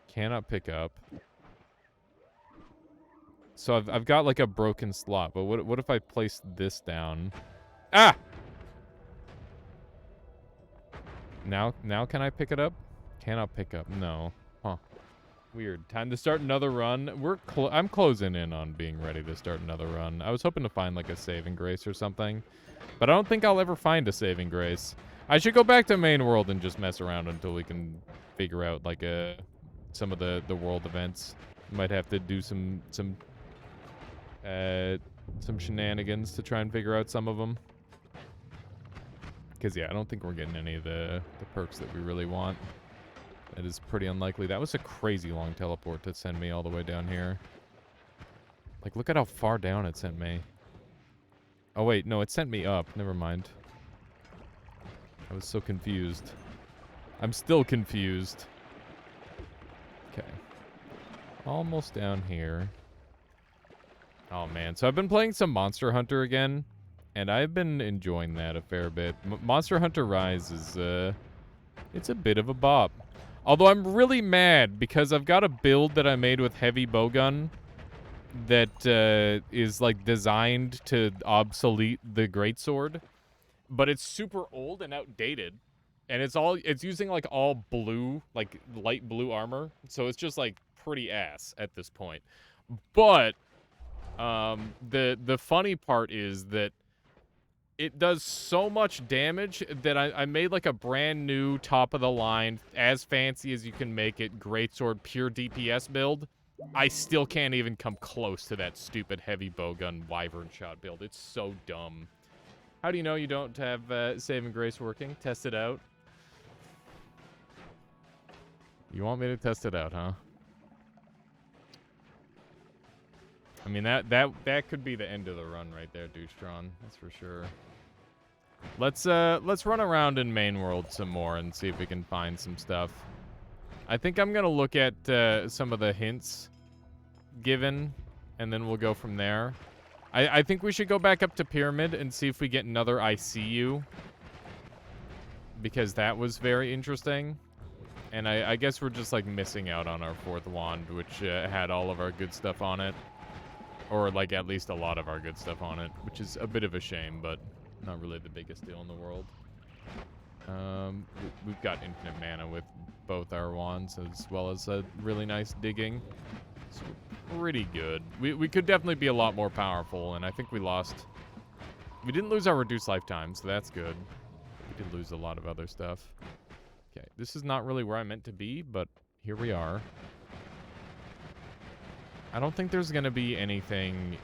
Cannot pick up. So I've got like a broken slot, but what if I place this down? Ah! Now can I pick it up? Cannot pick up. No. Huh. Weird. Time to start another run. I'm closing in on being ready to start another run. I was hoping to find like a saving grace or something, but I don't think I'll ever find a saving grace. I should go back to main world and just mess around until we can figure out like some of the world events. Might have to do some shenanigans to try and figure out some of them. Because, yeah, I don't think we're getting any of the perks that we really want. It is pretty unlikely. That was a crazy long teleport to send me all the way down here. Like, look at how far down it sent me. Oh, wait. No, it sent me up. Never mind. I was so confused. I'm still confused. Okay. Almost down here. Oh, man. So I've been playing some Monster Hunter again, and I've been enjoying that a fair bit. Monster Hunter Rise is, it's a bit of a bop. Although I'm really mad because I've got a build that I made with heavy bowgun that is, like, designed to obsolete the greatsword, but it's super old and outdated. And it's using, like, all blue, like, light blue armor. So it's just, like, pretty ass at this point. But the funny part is that it does so much damage that I made like a brand new top of the line, as fancy as you can make it, greatsword pure DPS build. I still can't even come close to that stupid heavy bowgun wyvern shot build. It's so dumb. How do you know you don't have saving grace working? Test it out. You want me to test it out, huh? I mean, that could be the end of the run right there, Douchtron. That's for sure. Let's run around in main world some more and see if we can find some stuff. I think I'm gonna look at some of the hints given, and then we'll go from there. I think we should go back up to Pyramid and see if we get another I see you, because that was very interesting. And I guess we're just like missing out on our 4th wand, which had all of our good stuff on it. Or, like, at least a lot of our good stuff on it, which is a bit of a shame, but not really the biggest deal in the world. We've got infinite mana with both our wands, as well as a really nice digging. So we're pretty good. We could definitely be a lot more powerful, and I think we lost... We didn't lose our reduced lifetime, so that's good. We did lose a lot of other stuff. Okay, this is not really where I meant to be, but here we are. I don't think there's going to be anything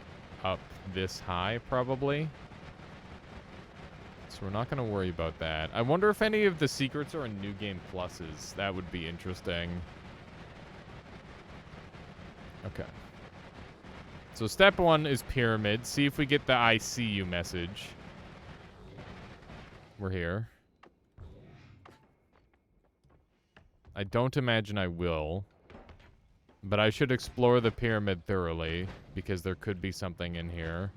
up this high, probably. So we're not going to worry about that. I wonder if any of the secrets are in New Game Pluses. That would be interesting. Okay. So step 1 is Pyramid. See if we get the I see you message. We're here. I don't imagine I will. But I should explore the pyramid thoroughly, because there could be something in here.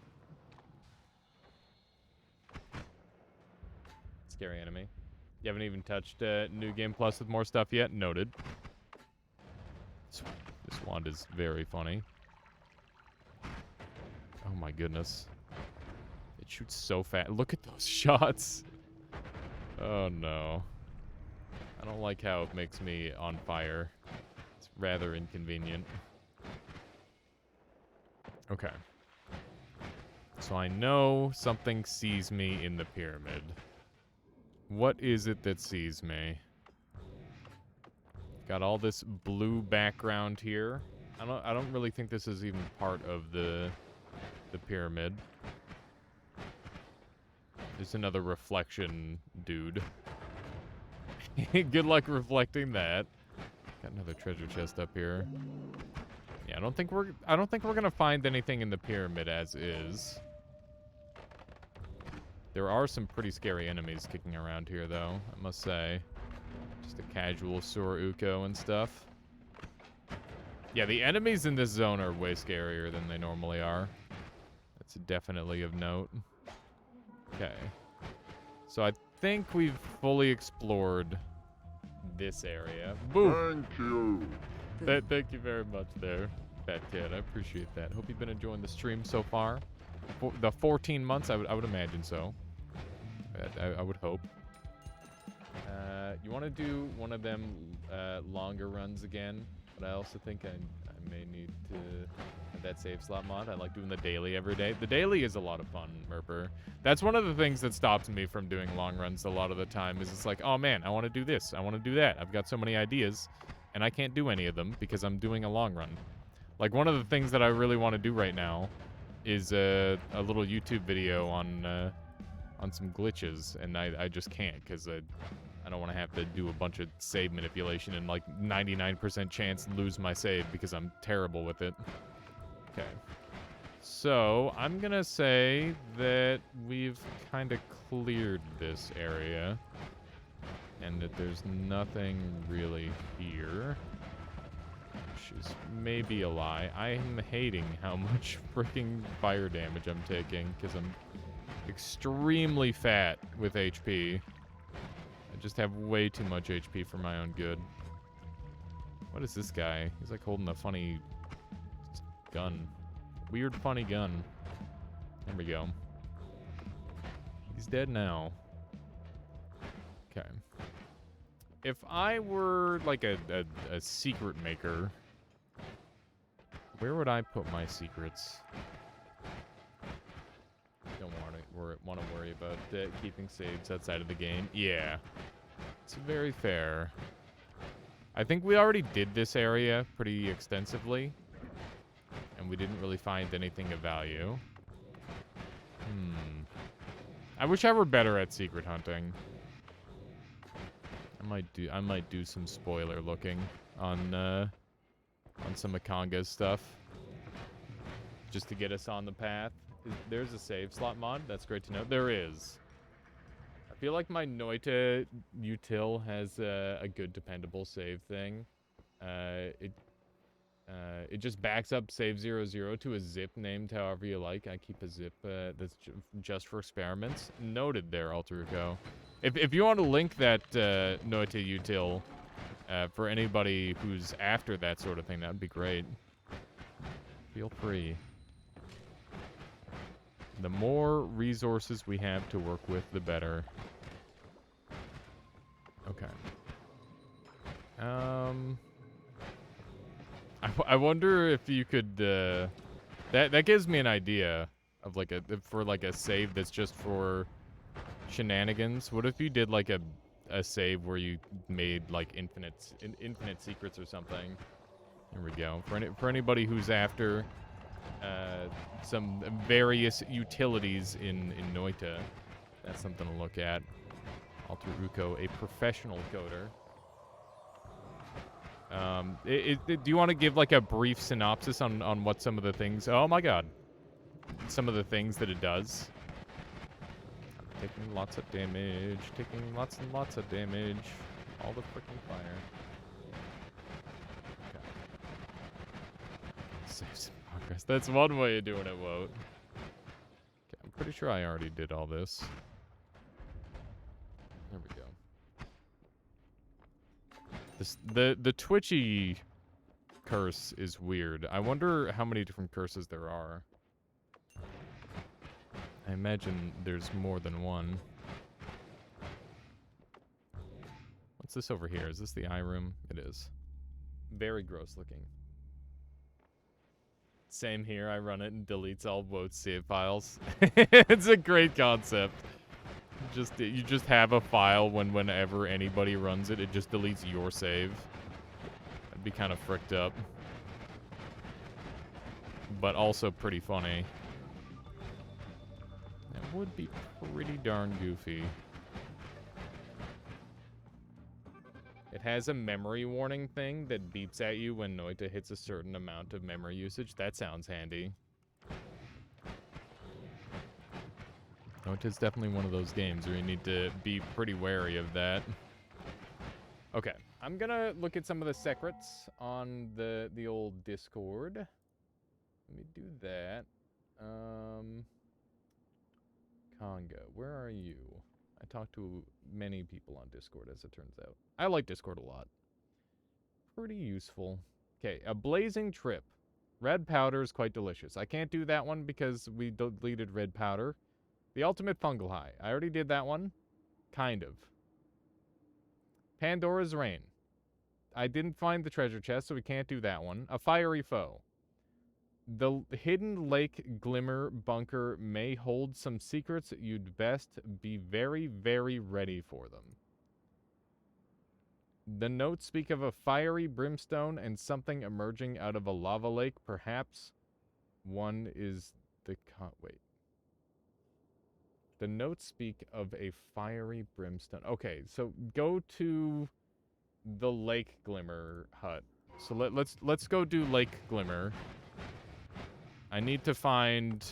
Scary enemy. You haven't even touched New Game Plus with more stuff yet? Noted. This wand is very funny. Oh my goodness. It shoots so fast. Look at those shots. Oh no. I don't like how it makes me on fire. Rather inconvenient. Okay. So I know something sees me in the pyramid. What is it that sees me? Got all this blue background here. I don't really think this is even part of the pyramid. There's another reflection dude. Good luck reflecting that. Got another treasure chest up here. Yeah, I don't think we're gonna find anything in the pyramid as is. There are some pretty scary enemies kicking around here, though, I must say. Just a casual Sur Uko and stuff. Yeah, the enemies in this zone are way scarier than they normally are. That's definitely of note. Okay. So I think we've fully explored this area. Boom. Thank you. Thank you very much there. Fat Cat, I appreciate that. Hope you've been enjoying the stream so far. For the 14 months, I would imagine so. I would hope. You want to do one of them longer runs again, but I also think I may need to have that save slot mod. I like doing the daily every day. The daily is a lot of fun, Merper. That's one of the things that stops me from doing long runs a lot of the time is it's like, oh man, I want to do this. I want to do that. I've got so many ideas, and I can't do any of them because I'm doing a long run. Like, one of the things that I really want to do right now is a little YouTube video on some glitches, and I just can't because I don't want to have to do a bunch of save manipulation and like 99% chance lose my save because I'm terrible with it. Okay. So, I'm gonna say that we've kind of cleared this area and that there's nothing really here. Which is maybe a lie. I am hating how much freaking fire damage I'm taking because I'm extremely fat with HP. I just have way too much HP for my own good. What is this guy? He's like holding a funny gun. Weird funny gun. There we go. He's dead now. Okay. If I were like a secret maker, where would I put my secrets? Don't want to worry about keeping saves outside of the game. Yeah, it's very fair. I think we already did this area pretty extensively, and we didn't really find anything of value. I wish I were better at secret hunting. I might do some spoiler looking on some Akonga's stuff, just to get us on the path. There's a save slot mod. That's great to know. There is. I feel like my Noita util has a good dependable save thing. It just backs up save 00 to a zip named however you like. I keep a zip that's just for experiments. Noted there, Alteruco. If you want to link that Noita util for anybody who's after that sort of thing, that would be great. Feel free. The more resources we have to work with, the better. Okay. I wonder if you could, that gives me an idea of like a save that's just for shenanigans. What if you did like a save where you made like infinite secrets or something? There we go. For anybody who's after some various utilities in Noita, that's something to look at. Alteruco, a professional coder. Do you want to give like a brief synopsis on what some of the things? Oh my god, some of the things that it does. I'm taking lots of damage, taking lots and lots of damage. All the freaking fire. Okay. Saves in progress. That's one way of doing it, Woat. Okay, I'm pretty sure I already did all this. There we go. The twitchy curse is weird. I wonder how many different curses there are. I imagine there's more than one. What's this over here? Is this the eye room? It is. Very gross looking. Same here. I run it and deletes all Woat's save files. It's a great concept. You just have a file whenever anybody runs it, it just deletes your save. That'd be kind of fricked up. But also pretty funny. That would be pretty darn goofy. It has a memory warning thing that beeps at you when Noita hits a certain amount of memory usage. That sounds handy. Noita's definitely one of those games where you need to be pretty wary of that. Okay, I'm gonna look at some of the secrets on the old Discord. Let me do that. Conga, where are you? I talk to many people on Discord, as it turns out. I like Discord a lot. Pretty useful. Okay, a blazing trip. Red powder is quite delicious. I can't do that one because we deleted red powder. The ultimate fungal high. I already did that one. Kind of. Pandora's Rain. I didn't find the treasure chest, so we can't do that one. A fiery foe. The hidden lake glimmer bunker may hold some secrets. You'd best be very, very ready for them. The notes speak of a fiery brimstone and something emerging out of a lava lake. Perhaps one is the... Wait. The notes speak of a fiery brimstone. Okay, so go to the Lake Glimmer hut. So let's go do Lake Glimmer. I need to find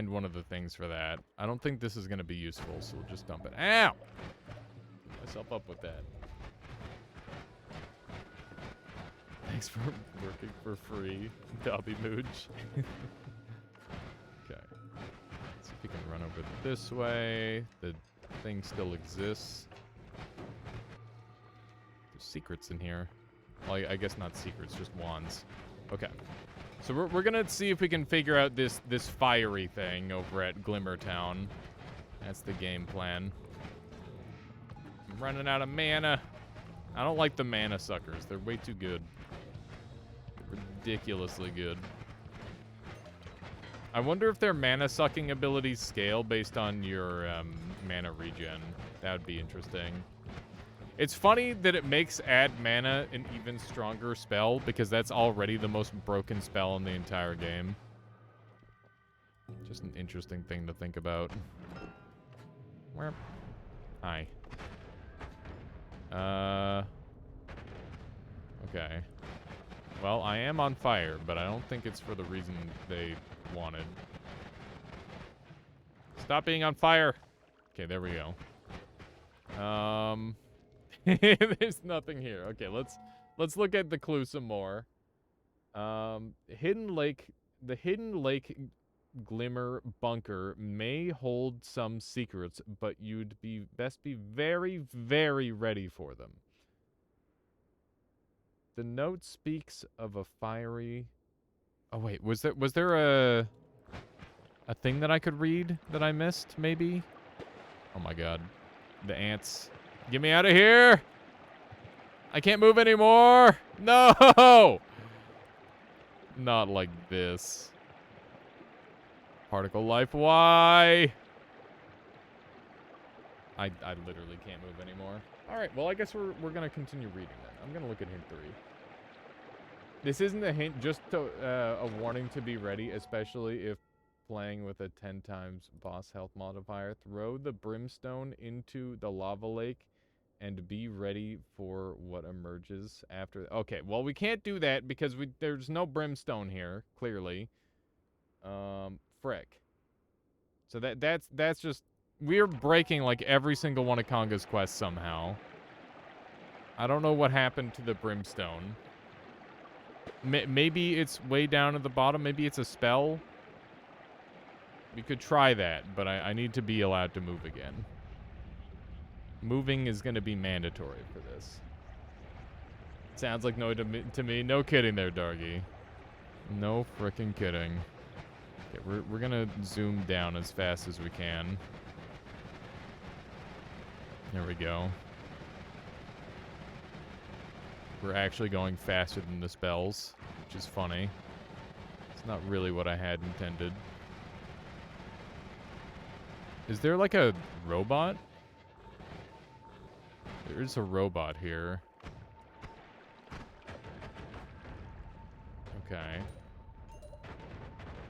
one of the things for that. I don't think this is going to be useful, so we'll just dump it. Ow! Put myself up with that. Thanks for working for free, Dobby Mooch. Okay. Let's see if we can run over this way. The thing still exists. There's secrets in here. Well, I guess not secrets, just wands. Okay. So we're gonna see if we can figure out this fiery thing over at Glimmertown. That's the game plan. I'm running out of mana. I don't like the mana suckers. They're way too good. Ridiculously good. I wonder if their mana sucking abilities scale based on your mana regen. That would be interesting. It's funny that it makes add mana an even stronger spell because that's already the most broken spell in the entire game. Just an interesting thing to think about. Where? Hi. Okay. Well, I am on fire, but I don't think it's for the reason they wanted. Stop being on fire! Okay, there we go. There's nothing here. Okay, let's look at the clue some more. Hidden Lake, the Hidden Lake Glimmer bunker may hold some secrets, but you'd best be very, very ready for them. The note speaks of a fiery... Oh wait, was there a thing that I could read that I missed, maybe? Oh my god. The ants. Get me out of here! I can't move anymore! No! Not like this. Particle life, why? I literally can't move anymore. Alright, well I guess we're gonna continue reading then. I'm gonna look at hint 3. This isn't a hint, just a warning to be ready, especially if playing with a 10 times boss health modifier. Throw the brimstone into the lava lake and be ready for what emerges after. Okay, well we can't do that because there's no brimstone here, clearly. Frick. So that's just, we're breaking like every single one of Conga's quests somehow. I don't know what happened to the brimstone. Maybe it's way down at the bottom. Maybe it's a spell. We could try that, but I need to be allowed to move again. Moving is going to be mandatory for this. Sounds like no to me. No kidding there, Dargy. No frickin' kidding. Okay, we're going to zoom down as fast as we can. There we go. We're actually going faster than the spells, which is funny. It's not really what I had intended. Is there like a robot? There is a robot here. Okay.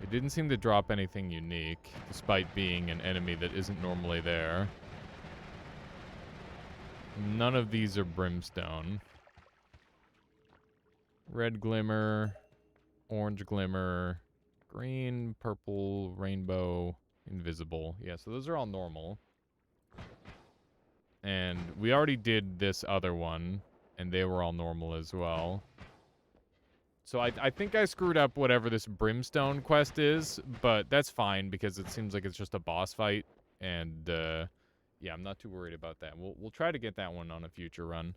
It didn't seem to drop anything unique, despite being an enemy that isn't normally there. None of these are brimstone. Red glimmer, orange glimmer, green, purple, rainbow, invisible. Yeah, so those are all normal. And we already did this other one, and they were all normal as well. So I think I screwed up whatever this brimstone quest is, but that's fine because it seems like it's just a boss fight, and yeah, I'm not too worried about that. We'll try to get that one on a future run.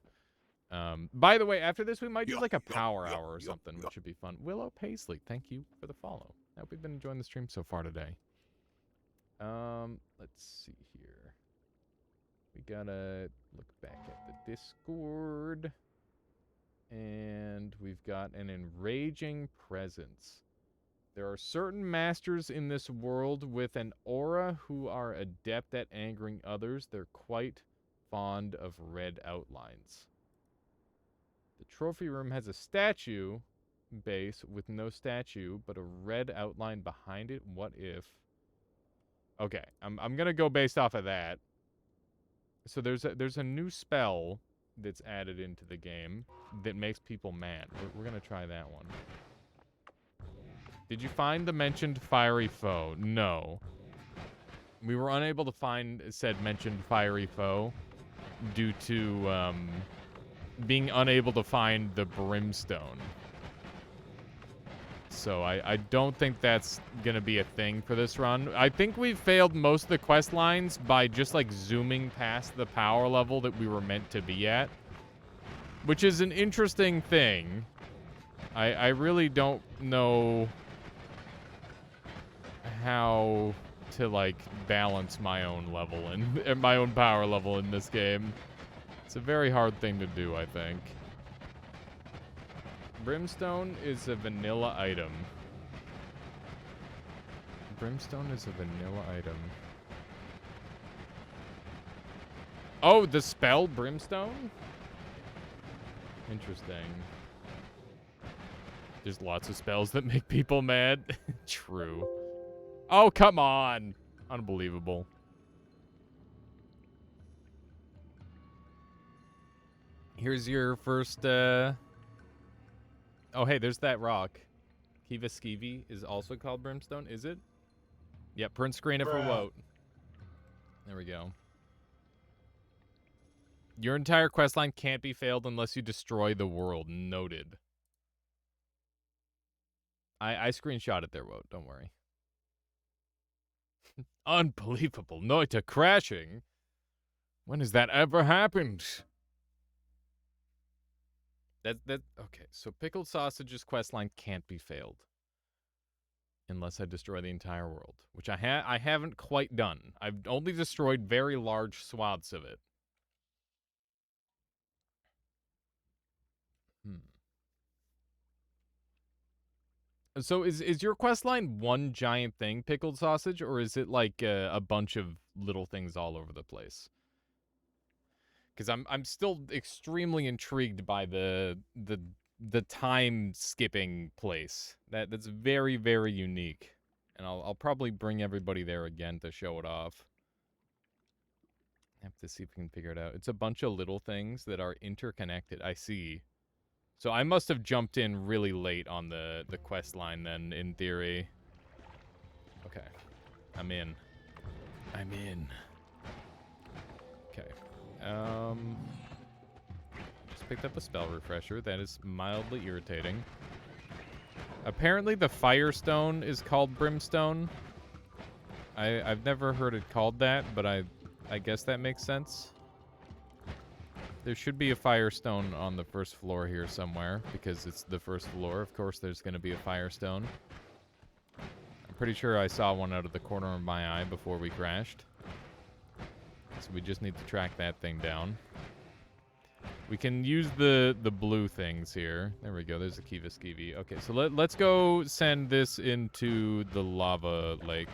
By the way, after this, we might do like a power hour or something, which should be fun. Willow Paisley, thank you for the follow. I hope you've been enjoying the stream so far today. Let's see here. We gotta look back at the Discord. And we've got an enraging presence. There are certain masters in this world with an aura who are adept at angering others. They're quite fond of red outlines. The trophy room has a statue base with no statue, but a red outline behind it. What if... Okay, I'm gonna go based off of that. So there's a new spell that's added into the game that makes people mad. We're gonna try that one. Did you find the mentioned fiery foe? No. We were unable to find said mentioned fiery foe due to being unable to find the brimstone. So I don't think that's gonna be a thing for this run. I think we've failed most of the quest lines by just like zooming past the power level that we were meant to be at, which is an interesting thing. I really don't know how to like balance my own level and my own power level in this game. It's a very hard thing to do, I think. Brimstone is a vanilla item. Brimstone is a vanilla item. Oh, the spell Brimstone? Interesting. There's lots of spells that make people mad. True. Oh, come on. Unbelievable. Here's your first, Oh, hey, there's that rock. Kiva Skeevy is also called Brimstone, is it? Yep, print screen it for Woat. There we go. Your entire questline can't be failed unless you destroy the world. Noted. I screenshot it there, Woat. Don't worry. Unbelievable. Noita crashing. When has that ever happened? Okay, so Pickled Sausage's questline can't be failed. Unless I destroy the entire world. Which I haven't quite done. I've only destroyed very large swaths of it. So is your questline one giant thing, Pickled Sausage, or is it like a bunch of little things all over the place? Because I'm still extremely intrigued by the time skipping place. That's very, very unique, and I'll probably bring everybody there again to show it off. I have to see if we can figure it out. It's a bunch of little things that are interconnected. I see. So I must have jumped in really late on the quest line then, in theory. Okay. I'm in. I'm in. Okay. Just picked up a spell refresher. That is mildly irritating. Apparently the Firestone is called Brimstone. I've never heard it called that, but I guess that makes sense. There should be a Firestone on the first floor here somewhere, because it's the first floor. Of course, there's going to be a Firestone. I'm pretty sure I saw one out of the corner of my eye before we crashed. So we just need to track that thing down. We can use the blue things here. There we go. There's a Kiva Skeevy. Okay, so let's go send this into the lava lake.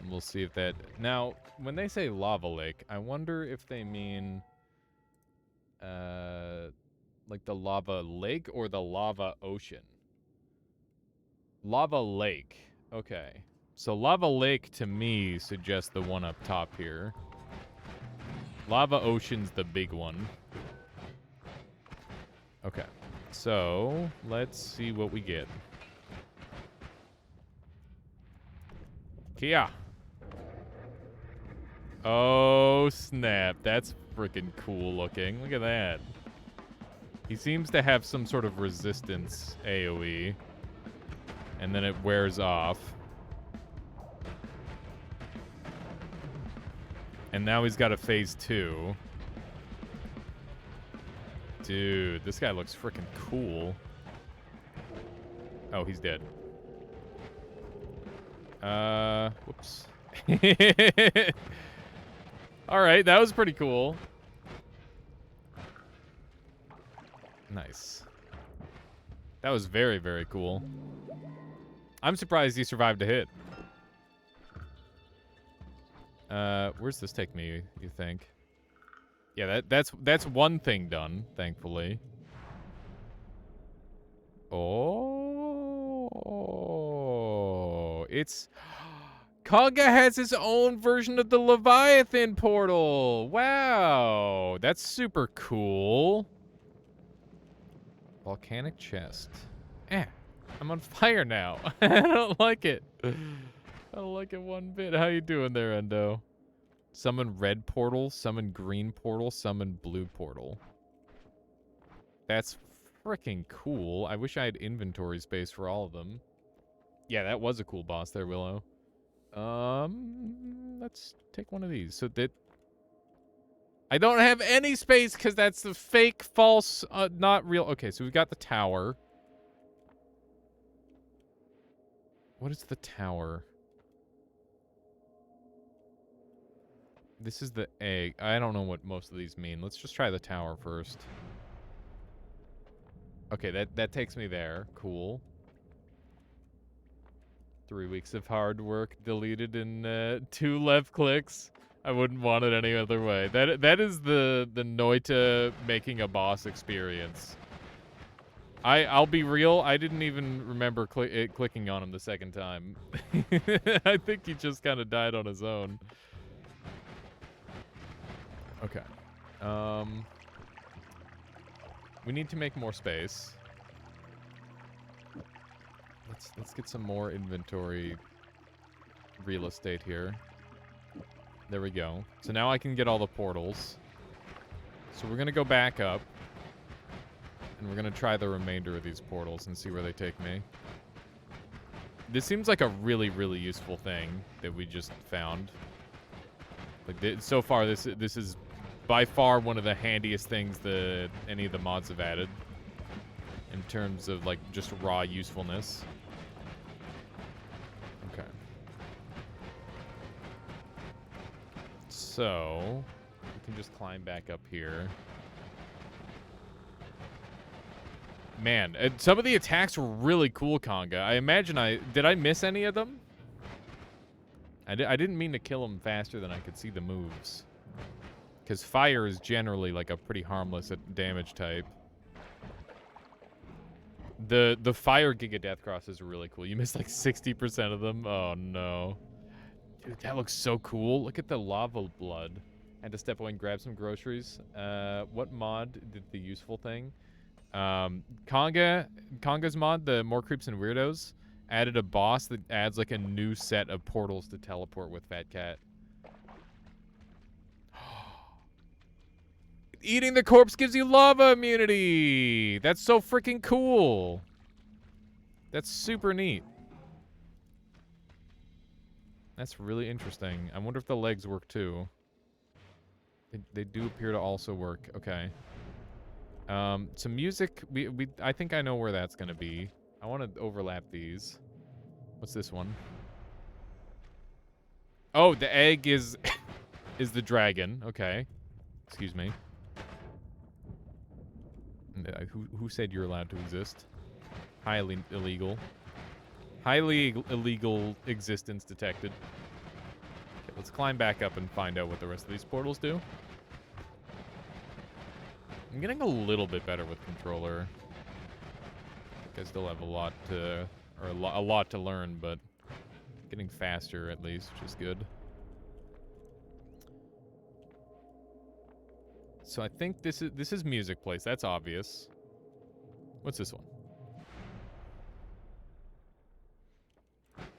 And we'll see if that... Now, when they say lava lake, I wonder if they mean... like the lava lake or the lava ocean? Lava lake. Okay. So lava lake to me suggests the one up top here. Lava ocean's the big one. Okay. So let's see what we get. Kia. Oh, snap. That's freaking cool looking. Look at that. He seems to have some sort of resistance AoE. And then it wears off. And now he's got a phase 2. Dude, this guy looks freaking cool. Oh, he's dead. Whoops. All right, that was pretty cool. Nice. That was very, very cool. I'm surprised he survived a hit. Where's this take me, you think? Yeah, that's one thing done, thankfully. Oh, it's Kaga has his own version of the Leviathan portal. Wow, that's super cool. Volcanic chest. I'm on fire now. I don't like it. I don't like it one bit. How you doing there, Endo? Summon red portal, summon green portal, summon blue portal. That's freaking cool. I wish I had inventory space for all of them. Yeah, that was a cool boss there, Willow. Let's take one of these. So that I don't have any space because that's the fake, false, not real. Okay, so we've got the tower. What is the tower? This is the egg. I don't know what most of these mean. Let's just try the tower first. Okay, that takes me there. Cool. 3 weeks of hard work deleted in 2 left clicks. I wouldn't want it any other way. That is the Noita making a boss experience. I'll be real. I didn't even remember clicking on him the second time. I think he just kind of died on his own. Okay. We need to make more space. Let's get some more inventory real estate here. There we go. So now I can get all the portals. So we're gonna go back up. And we're gonna try the remainder of these portals and see where they take me. This seems like a really, really useful thing that we just found. Like, so far, this is by far one of the handiest things that any of the mods have added. In terms of, like, just raw usefulness. Okay. So, we can just climb back up here. Man, some of the attacks were really cool, Conga. I imagine did I miss any of them? I didn't mean to kill him faster than I could see the moves. Because fire is generally like a pretty harmless damage type. The fire Giga Death Crosses are really cool. You missed like 60% of them. Oh no. Dude, that looks so cool. Look at the lava blood. Had to step away and grab some groceries. What mod did the useful thing? Conga's mod, the More Creeps and Weirdos, added a boss that adds like a new set of portals to teleport with Fat Cat. Eating the corpse gives you lava immunity! That's so freaking cool! That's super neat. That's really interesting. I wonder if the legs work too. They do appear to also work. Okay. Some music. I think I know where that's gonna be. I want to overlap these. What's this one? Oh, the egg is is the dragon. Okay. Excuse me. Who said you're allowed to exist? Highly illegal. Highly illegal existence detected. Okay, let's climb back up and find out what the rest of these portals do. I'm getting a little bit better with controller. I think I still have a lot to learn, but getting faster at least, which is good. So I think this is music place. That's obvious. What's this one?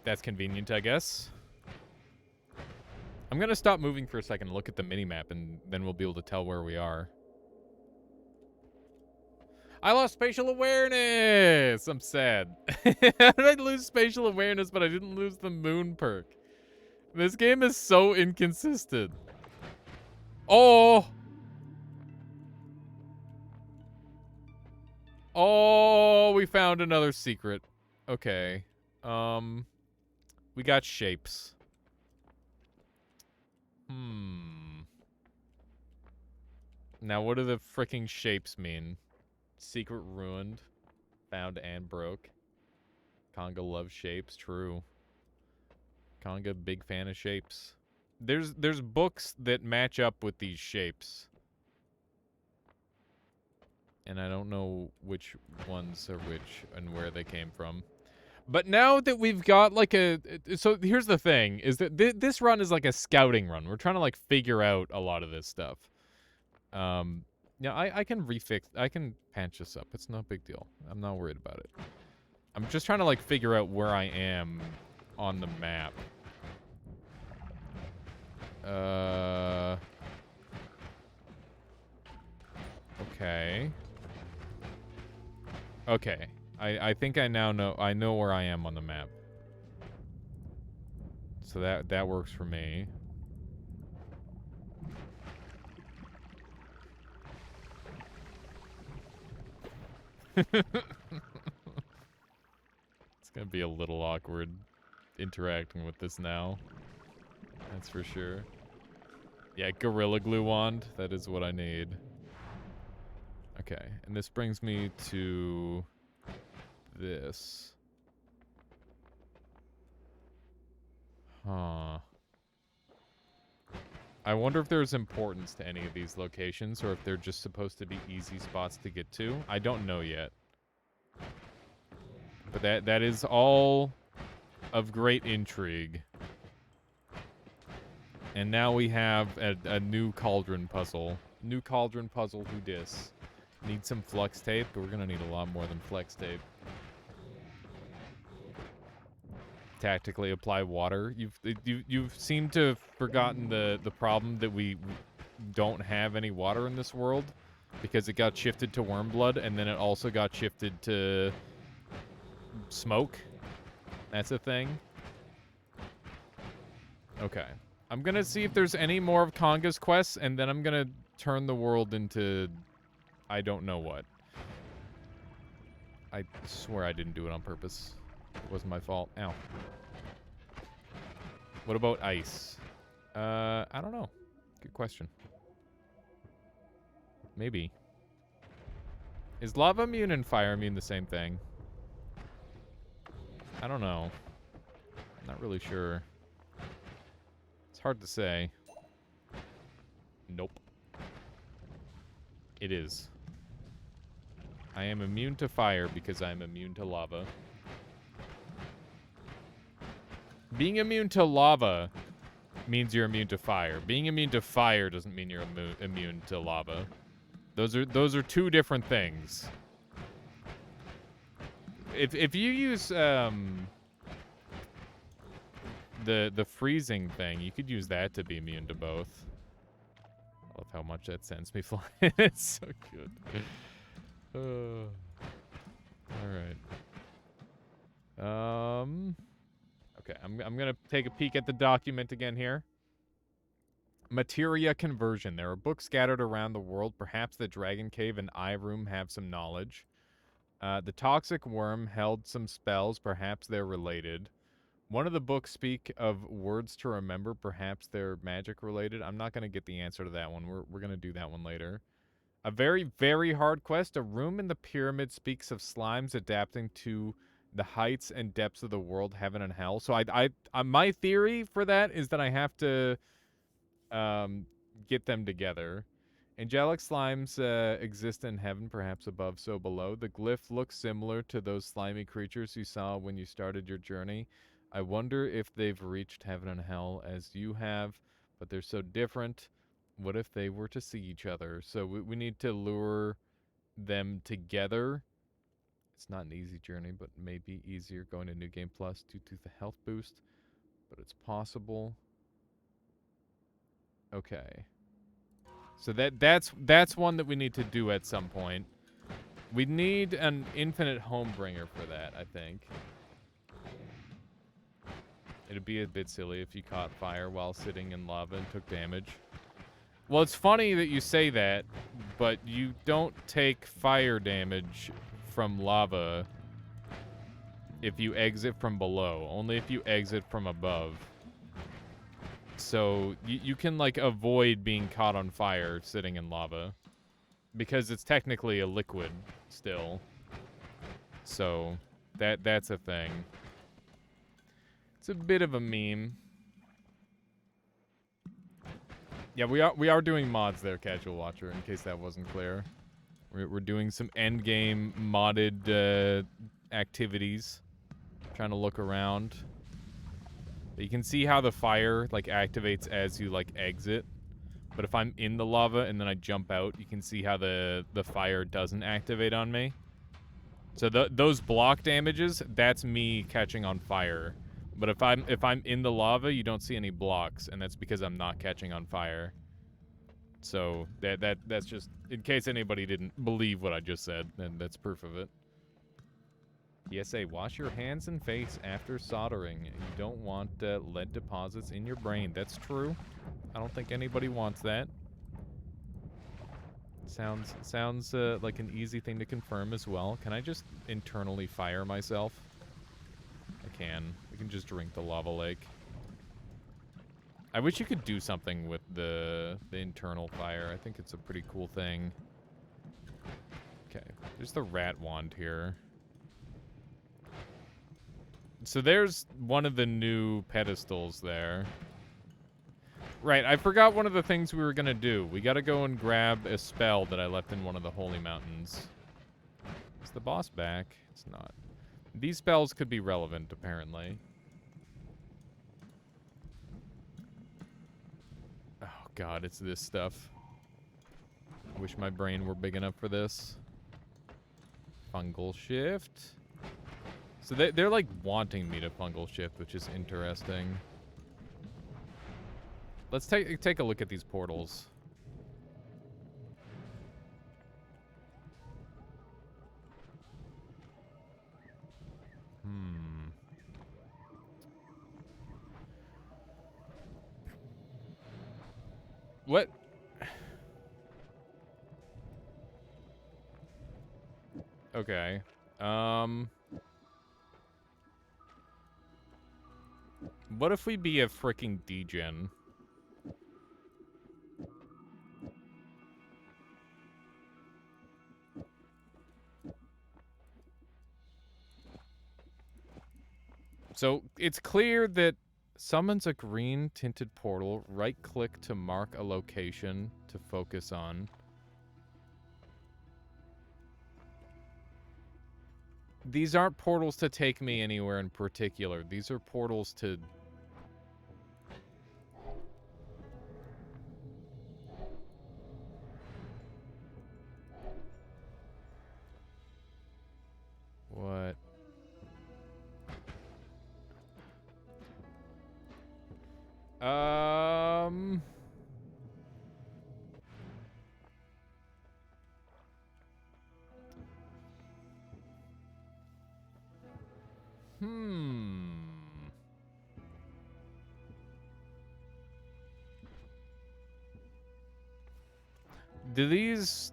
That's convenient, I guess. I'm gonna stop moving for a second and look at the minimap, and then we'll be able to tell where we are. I lost spatial awareness! I'm sad. How did I lose spatial awareness, but I didn't lose the moon perk? This game is so inconsistent. Oh! Oh, we found another secret. Okay. We got shapes. Now, what do the freaking shapes mean? Secret ruined. Found and broke. Conga loves shapes. True. Conga, big fan of shapes. There's books that match up with these shapes. And I don't know which ones are which and where they came from. But now that we've got like so here's the thing, is that this run is like a scouting run. We're trying to like figure out a lot of this stuff. Yeah, I can I can patch this up. It's no big deal. I'm not worried about it. I'm just trying to like figure out where I am on the map. Okay. Okay. I think I now know. I know where I am on the map. So that works for me. It's gonna be a little awkward interacting with this now. That's for sure. Yeah, Gorilla Glue Wand. That is what I need. Okay, and this brings me to this. Huh. I wonder if there's importance to any of these locations, or if they're just supposed to be easy spots to get to. I don't know yet. But that is all of great intrigue. And now we have a new cauldron puzzle. New cauldron puzzle, who dis? Need some flux tape, but we're gonna need a lot more than flex tape. Tactically apply water. You've seemed to have forgotten the problem that we don't have any water in this world, because it got shifted to worm blood, and then it also got shifted to smoke. That's a thing. Okay. I'm gonna see if there's any more of Conga's quests, and then I'm gonna turn the world into I don't know what. I swear I didn't do it on purpose. It wasn't my fault. Ow. What about ice? I don't know. Good question. Maybe. Is lava immune and fire immune the same thing? I don't know. I'm not really sure. It's hard to say. Nope. It is. I am immune to fire because I am immune to lava. Being immune to lava means you're immune to fire. Being immune to fire doesn't mean you're immune to lava. Those are two different things. If you use the freezing thing, you could use that to be immune to both. I love how much that sends me flying. It's so good. All right. Okay, I'm gonna take a peek at the document again here. Materia conversion. There are books scattered around the world. Perhaps the Dragon Cave and Eye Room have some knowledge. The toxic worm held some spells. Perhaps they're related. One of the books speak of words to remember. Perhaps they're magic related. I'm not going to get the answer to that one. We're going to do that one later. A very, very hard quest. A room in the pyramid speaks of slimes adapting to the heights and depths of the world, heaven and hell. So my theory for that is that I have to get them together. Angelic slimes exist in heaven, perhaps above, so below. The glyph looks similar to those slimy creatures you saw when you started your journey. I wonder if they've reached heaven and hell as you have, but they're so different. What if they were to see each other? So we need to lure them together. It's not an easy journey, but maybe easier going to New Game Plus due to the health boost. But it's possible. Okay. So that's one that we need to do at some point. We need an infinite homebringer for that, I think. It'd be a bit silly if you caught fire while sitting in lava and took damage. Well, it's funny that you say that, but you don't take fire damage from lava if you exit from below, only if you exit from above. So you can like avoid being caught on fire sitting in lava because it's technically a liquid still. So that's a thing. It's a bit of a meme. Yeah, we are doing mods there, Casual Watcher, in case that wasn't clear. We're doing some endgame modded activities. Trying to look around. But you can see how the fire like activates as you like exit. But if I'm in the lava and then I jump out, you can see how the fire doesn't activate on me. So those block damages, that's me catching on fire. But if I'm in the lava, you don't see any blocks, and that's because I'm not catching on fire. So that's just in case anybody didn't believe what I just said, then that's proof of it. PSA: wash your hands and face after soldering. You don't want lead deposits in your brain. That's true. I don't think anybody wants that. Sounds like an easy thing to confirm as well. Can I just internally fire myself? I can. We can just drink the lava lake. I wish you could do something with the internal fire. I think it's a pretty cool thing. Okay, there's the rat wand here. So there's one of the new pedestals there. Right, I forgot one of the things we were gonna do. We gotta go and grab a spell that I left in one of the holy mountains. Is the boss back? It's not. These spells could be relevant, apparently. Oh god, it's this stuff. I wish my brain were big enough for this. Fungal shift. So they're like wanting me to fungal shift, which is interesting. Let's take a look at these portals. What? Okay. What if we be a freaking degen? So it's clear that summons a green tinted portal. Right-click to mark a location to focus on. These aren't portals to take me anywhere in particular. These are portals to... What? Do these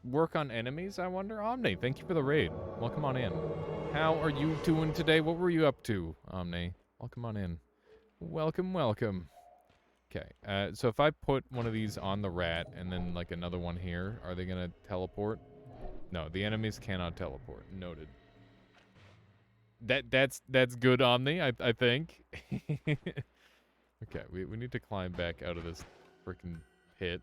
work on enemies, I wonder? Omni, thank you for the raid. Welcome on in. How are you doing today? What were you up to, Omni? Welcome on in. Welcome, welcome. Okay, so if I put one of these on the rat and then like another one here, are they gonna teleport? No, the enemies cannot teleport. Noted. That's good, Omni, I think. Okay, we need to climb back out of this freaking pit.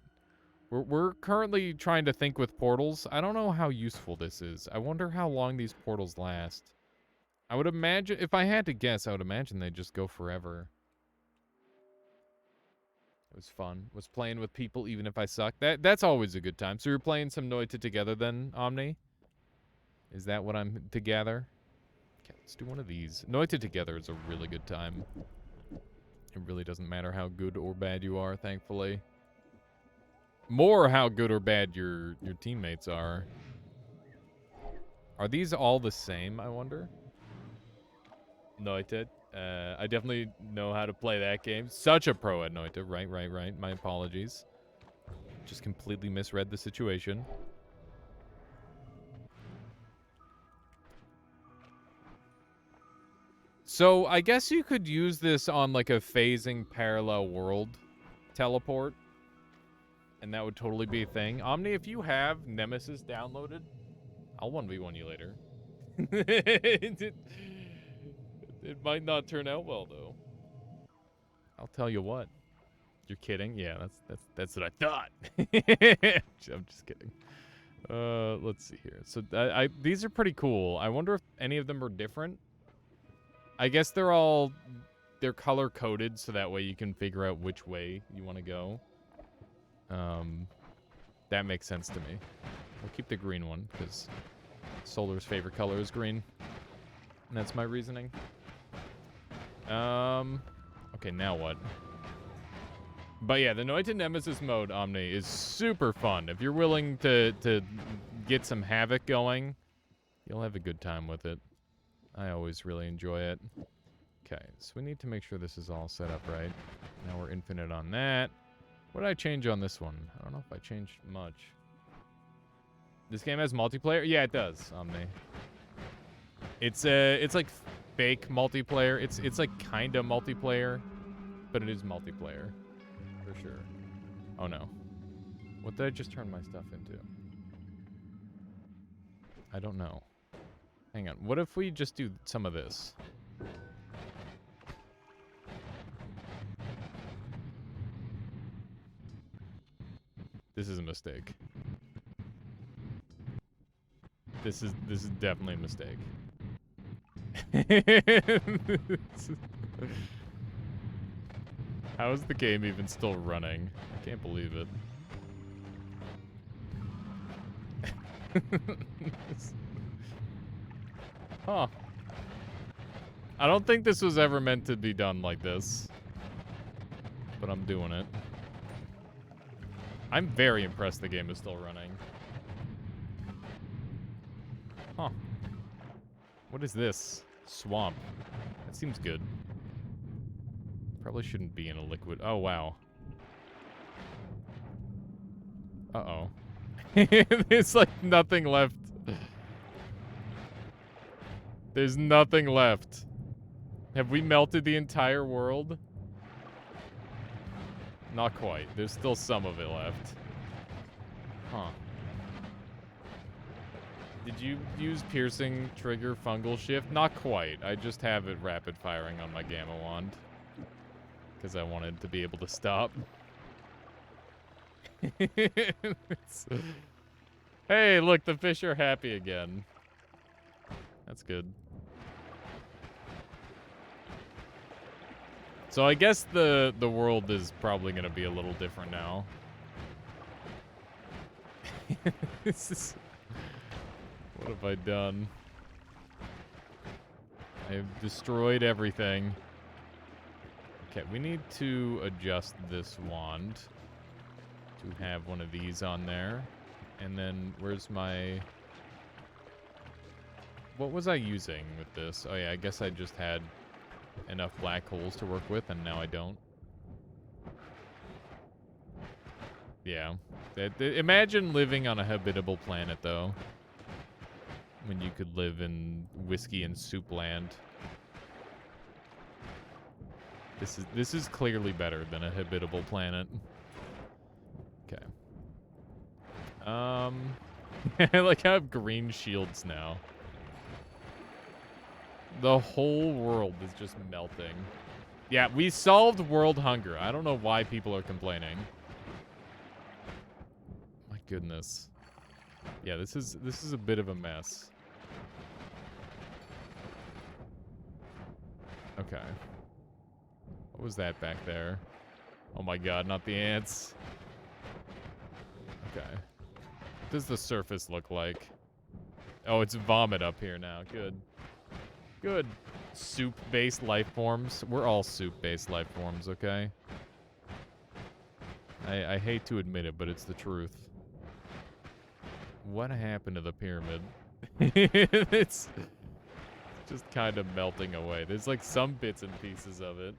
We're currently trying to think with portals. I don't know how useful this is. I wonder how long these portals last. I would imagine, if I had to guess, I would imagine they'd just go forever. It was fun. Was playing with people even if I suck. That's always a good time. So you're playing some Noita together then, Omni? Is that what I'm to gather? Okay, let's do one of these. Noita together is a really good time. It really doesn't matter how good or bad you are, thankfully. More how good or bad your teammates are. Are these all the same, I wonder? Noita. I definitely know how to play that game. Such a pro at Noita. Right. My apologies. Just completely misread the situation. So I guess you could use this on like a phasing parallel world teleport. And that would totally be a thing. Omni, if you have Nemesis downloaded, I'll 1v1 you later. it might not turn out well though. I'll tell you what. You're kidding? Yeah, that's what I thought. I'm just kidding. Let's see here. So these are pretty cool. I wonder if any of them are different. I guess they're color coded so that way you can figure out which way you want to go. That makes sense to me. I'll keep the green one because Solar's favorite color is green. And that's my reasoning. Okay, now what? But yeah, the Anointed Nemesis mode, Omni, is super fun. If you're willing to get some havoc going, you'll have a good time with it. I always really enjoy it. Okay, so we need to make sure this is all set up right. Now we're infinite on that. What did I change on this one? I don't know if I changed much. This game has multiplayer? Yeah, it does, Omni. It's like fake multiplayer. It's like kinda multiplayer, but it is multiplayer. For sure. Oh no. What did I just turn my stuff into? I don't know. Hang on. What if we just do some of this? This is a mistake. This is definitely a mistake. How is the game even still running? I can't believe it. Huh. I don't think this was ever meant to be done like this. But I'm doing it. I'm very impressed the game is still running. Huh. What is this? Swamp. That seems good. Probably shouldn't be in a liquid. Oh, wow. Uh-oh. There's like nothing left. There's nothing left. Have we melted the entire world? Not quite. There's still some of it left. Huh. Did you use piercing trigger fungal shift? Not quite. I just have it rapid firing on my gamma wand. Because I wanted to be able to stop. Hey, look, the fish are happy again. That's good. So I guess the world is probably going to be a little different now. This is... What have I done? I've destroyed everything. Okay, we need to adjust this wand to have one of these on there. And then, where's my... What was I using with this? Oh yeah, I guess I just had enough black holes to work with, and now I don't. Yeah. Imagine living on a habitable planet, though. When you could live in whiskey and soup land. This is clearly better than a habitable planet. Okay. I like how I have green shields now. The whole world is just melting. Yeah, we solved world hunger. I don't know why people are complaining. My goodness. Yeah, this is a bit of a mess. Okay. What was that back there? Oh my god, not the ants. Okay. What does the surface look like? Oh, it's vomit up here now. Good. Good. Soup-based life forms. We're all soup-based life forms, okay? I hate to admit it, but it's the truth. What happened to the pyramid? It's just kind of melting away. There's like some bits and pieces of it.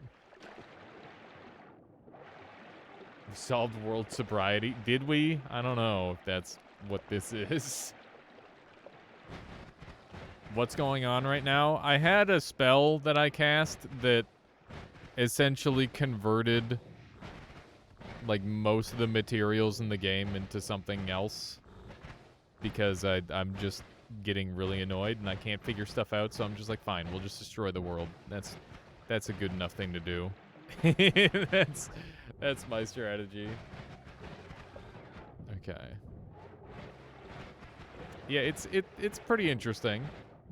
We solved world sobriety. Did we? I don't know if that's what this is. what's going on right now. I had a spell that I cast that essentially converted like most of the materials in the game into something else because I'm just getting really annoyed and I can't figure stuff out, so I'm just like, fine, we'll just destroy the world. That's a good enough thing to do. That's my strategy. Okay. Yeah, it's pretty interesting.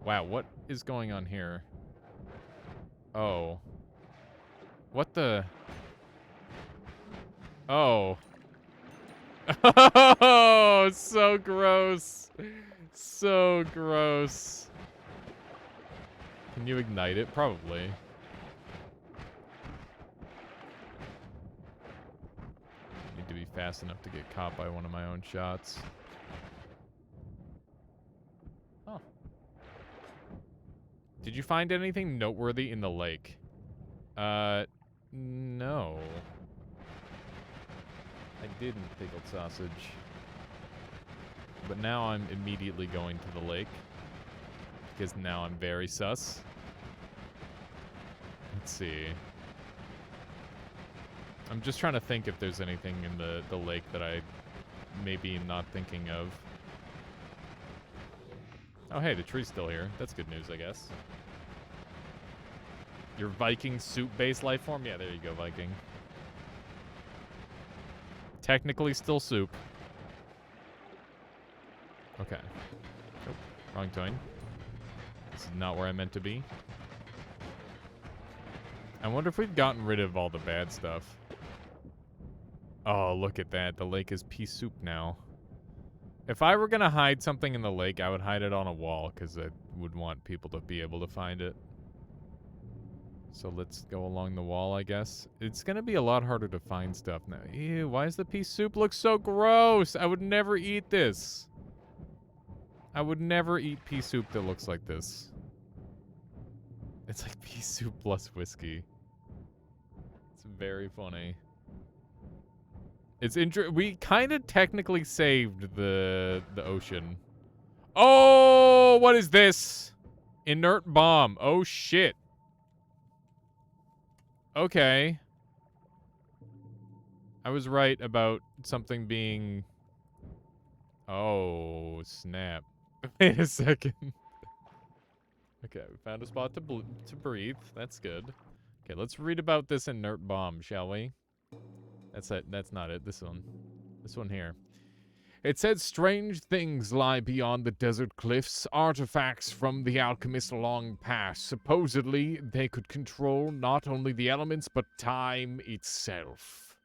Wow, what is going on here? Oh. What the? Oh. Oh, so gross. So gross. Can you ignite it? Probably. Need to be fast enough to get caught by one of my own shots. Oh. Did you find anything noteworthy in the lake? No. I didn't, pickled sausage. But now I'm immediately going to the lake. Because now I'm very sus. Let's see. I'm just trying to think if there's anything in the lake that I maybe not thinking of. Oh, hey, the tree's still here. That's good news, I guess. Your Viking soup-based life form? Yeah, there you go, Viking. Technically still soup. Okay. Oh, wrong tone. This is not where I meant to be. I wonder if we've gotten rid of all the bad stuff. Oh, look at that. The lake is pea soup now. If I were going to hide something in the lake, I would hide it on a wall, because I would want people to be able to find it. So let's go along the wall, I guess. It's going to be a lot harder to find stuff now. Ew, why does the pea soup look so gross? I would never eat this. I would never eat pea soup that looks like this. It's like pea soup plus whiskey. It's very funny. It's we kind of technically saved the ocean. Oh, what is this? Inert bomb. Oh, shit. Okay. I was right about something being... Oh, snap. Wait a second. Okay, we found a spot to breathe. That's good. Okay, let's read about this inert bomb, shall we? That's it. That's not it. This one. This one here. It said strange things lie beyond the desert cliffs, artifacts from the alchemist's long past. Supposedly, they could control not only the elements, but time itself.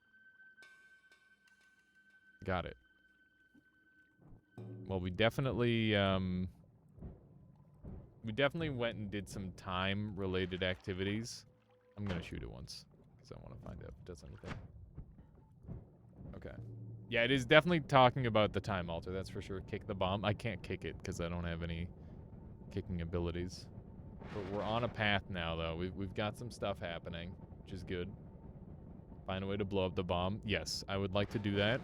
Got it. Well, we definitely went and did some time-related activities. I'm gonna shoot it once, because I want to find out if it does anything. Okay. Yeah, it is definitely talking about the time altar, that's for sure. Kick the bomb. I can't kick it because I don't have any kicking abilities. But we're on a path now, though. We've got some stuff happening, which is good. Find a way to blow up the bomb. Yes, I would like to do that.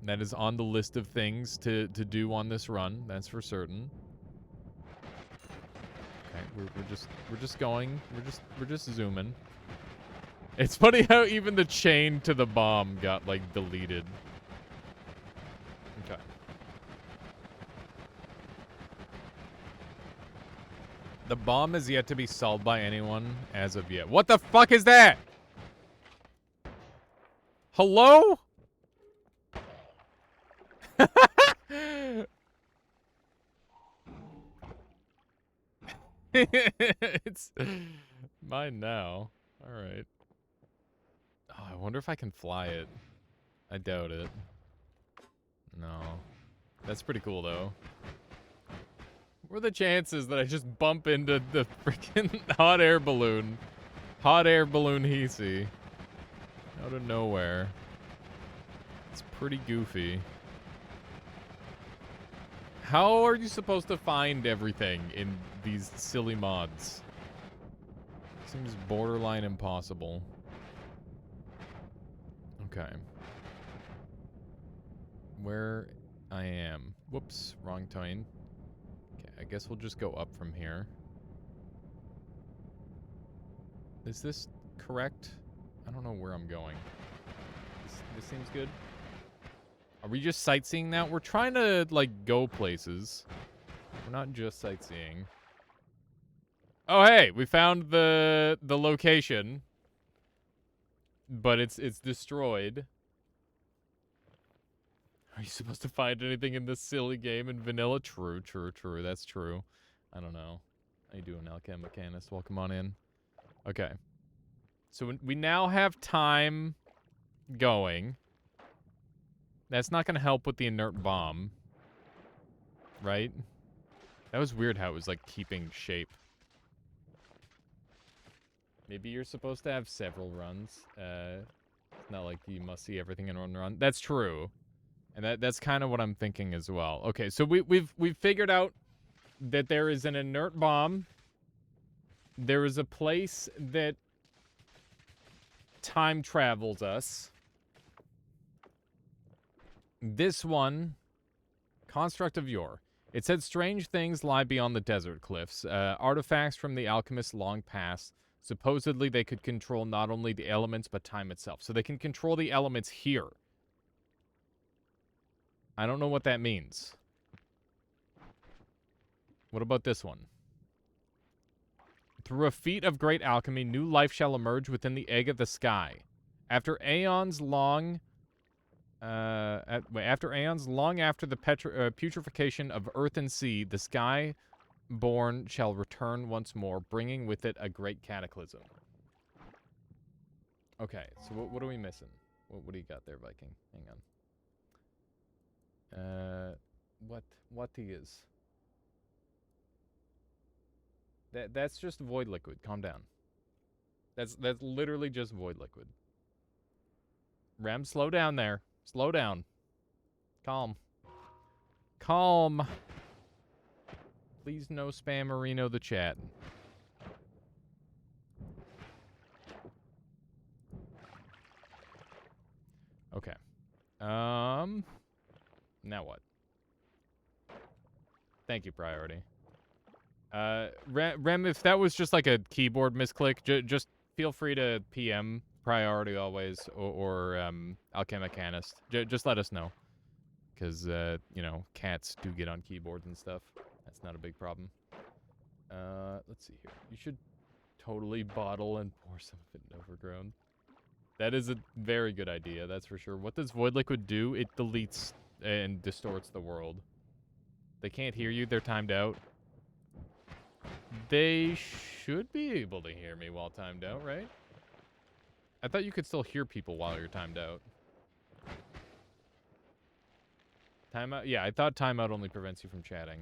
That is on the list of things to do on this run, that's for certain. Okay, we're just going. We're just zooming. It's funny how even the chain to the bomb got, like, deleted. Okay. The bomb is yet to be solved by anyone as of yet. What the fuck is that? Hello? It's mine now. All right. Oh, I wonder if I can fly it. I doubt it. No. That's pretty cool, though. What are the chances that I just bump into the freaking hot air balloon? Hot air balloon Hisi. Out of nowhere. It's pretty goofy. How are you supposed to find everything in these silly mods? Seems borderline impossible. Okay. Where I am. Whoops, wrong tone. Okay, I guess we'll just go up from here. Is this correct? I don't know where I'm going. This seems good. Are we just sightseeing now? We're trying to, like, go places. We're not just sightseeing. Oh, hey, we found the location. But it's destroyed. Are you supposed to find anything in this silly game in vanilla? True. That's true. I don't know. How you doing, Alchem Mechanist? Welcome on in. Okay. So we now have time going. That's not going to help with the inert bomb. Right? That was weird how it was, like, keeping shape. Maybe you're supposed to have several runs. It's not like you must see everything in one run. That's true. And that's kind of what I'm thinking as well. Okay, so we've figured out that there is an inert bomb. There is a place that time travels us. This one, Construct of Yore. It said strange things lie beyond the desert cliffs. Artifacts from the alchemists long past. Supposedly they could control not only the elements but time itself. So they can control the elements here. I don't know what that means. What about this one? Through a feat of great alchemy, new life shall emerge within the egg of the sky. After aeons long after the putrefaction of earth and sea, the sky born shall return once more, bringing with it a great cataclysm. Okay, so what are we missing? What do you got there, Viking? Hang on. What is? That's just void liquid. Calm down. That's literally just void liquid. Rem, slow down there. Slow down. Calm. Calm. Please no spam Marino the chat. Okay. Now what? Thank you, Priority. Rem, if that was just like a keyboard misclick, just feel free to PM Priority always, or Alchemichanist. Just let us know. Because, you know, cats do get on keyboards and stuff. That's not a big problem. Let's see here. You should totally bottle and pour some of it in Overgrown. That is a very good idea, that's for sure. What does Void Liquid do? It deletes and distorts the world. They can't hear you, they're timed out. They should be able to hear me while timed out, right? I thought you could still hear people while you're timed out. Timeout? Yeah, I thought timeout only prevents you from chatting.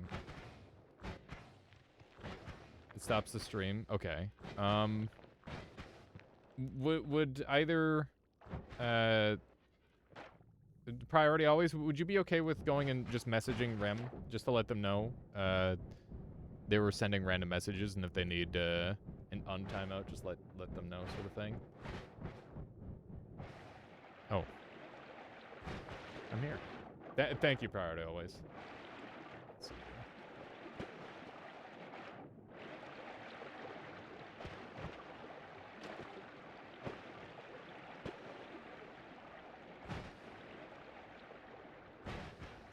It stops the stream? Okay. Would either... Priority always, would you be okay with going and just messaging Rem? Just to let them know they were sending random messages, and if they need an untimeout, just let them know, sort of thing. Oh. I'm here. Thank you, Priority, always.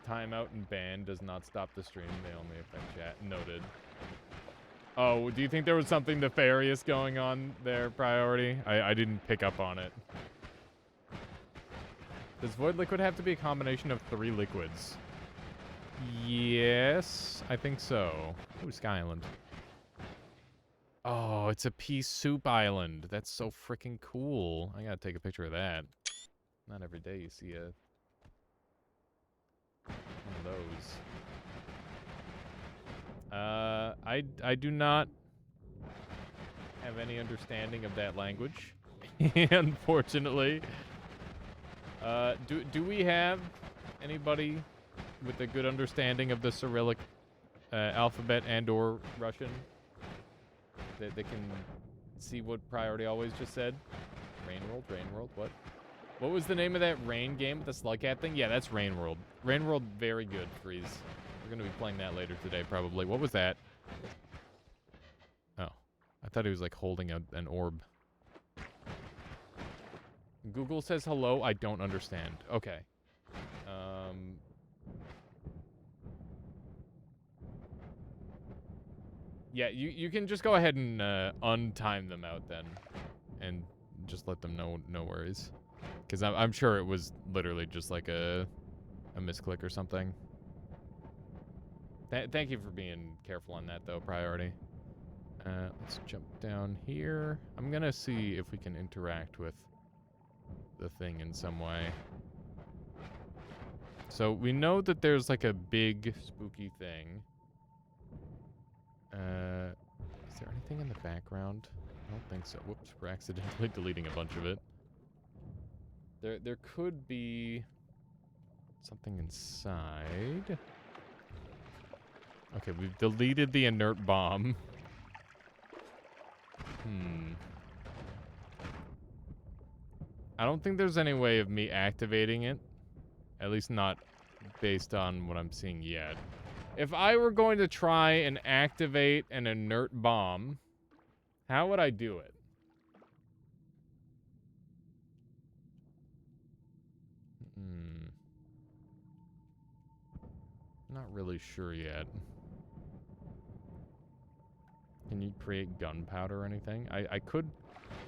Timeout and ban does not stop the stream. They only affect chat. Noted. Oh, do you think there was something nefarious going on there, Priority? I didn't pick up on it. Does Void Liquid have to be a combination of 3 liquids? Yes, I think so. Ooh, Sky Island. Oh, it's a pea soup island. That's so freaking cool. I gotta take a picture of that. Not every day you see one of those. I do not have any understanding of that language, unfortunately. Do we have anybody with a good understanding of the Cyrillic alphabet and/or Russian that can see what Priority always just said? Rain World, what? What was the name of that rain game with the Slugcat thing? Yeah, that's Rain World. Rain World, very good, Freeze. We're gonna be playing that later today, probably. What was that? Oh. I thought he was, like, holding an orb. Google says hello, I don't understand. Okay. Yeah, you can just go ahead and untime them out then. And just let them know, no worries. Because I'm sure it was literally just like a misclick or something. Thank you for being careful on that, though, Priority. Let's jump down here. I'm gonna see if we can interact with the thing in some way. So we know that there's like a big spooky thing. Is there anything in the background? I don't think so. Whoops, we're accidentally deleting a bunch of it. There could be something inside. Okay, we've deleted the inert bomb. I don't think there's any way of me activating it. At least not based on what I'm seeing yet. If I were going to try and activate an inert bomb, how would I do it? Not really sure yet. Can you create gunpowder or anything? I could,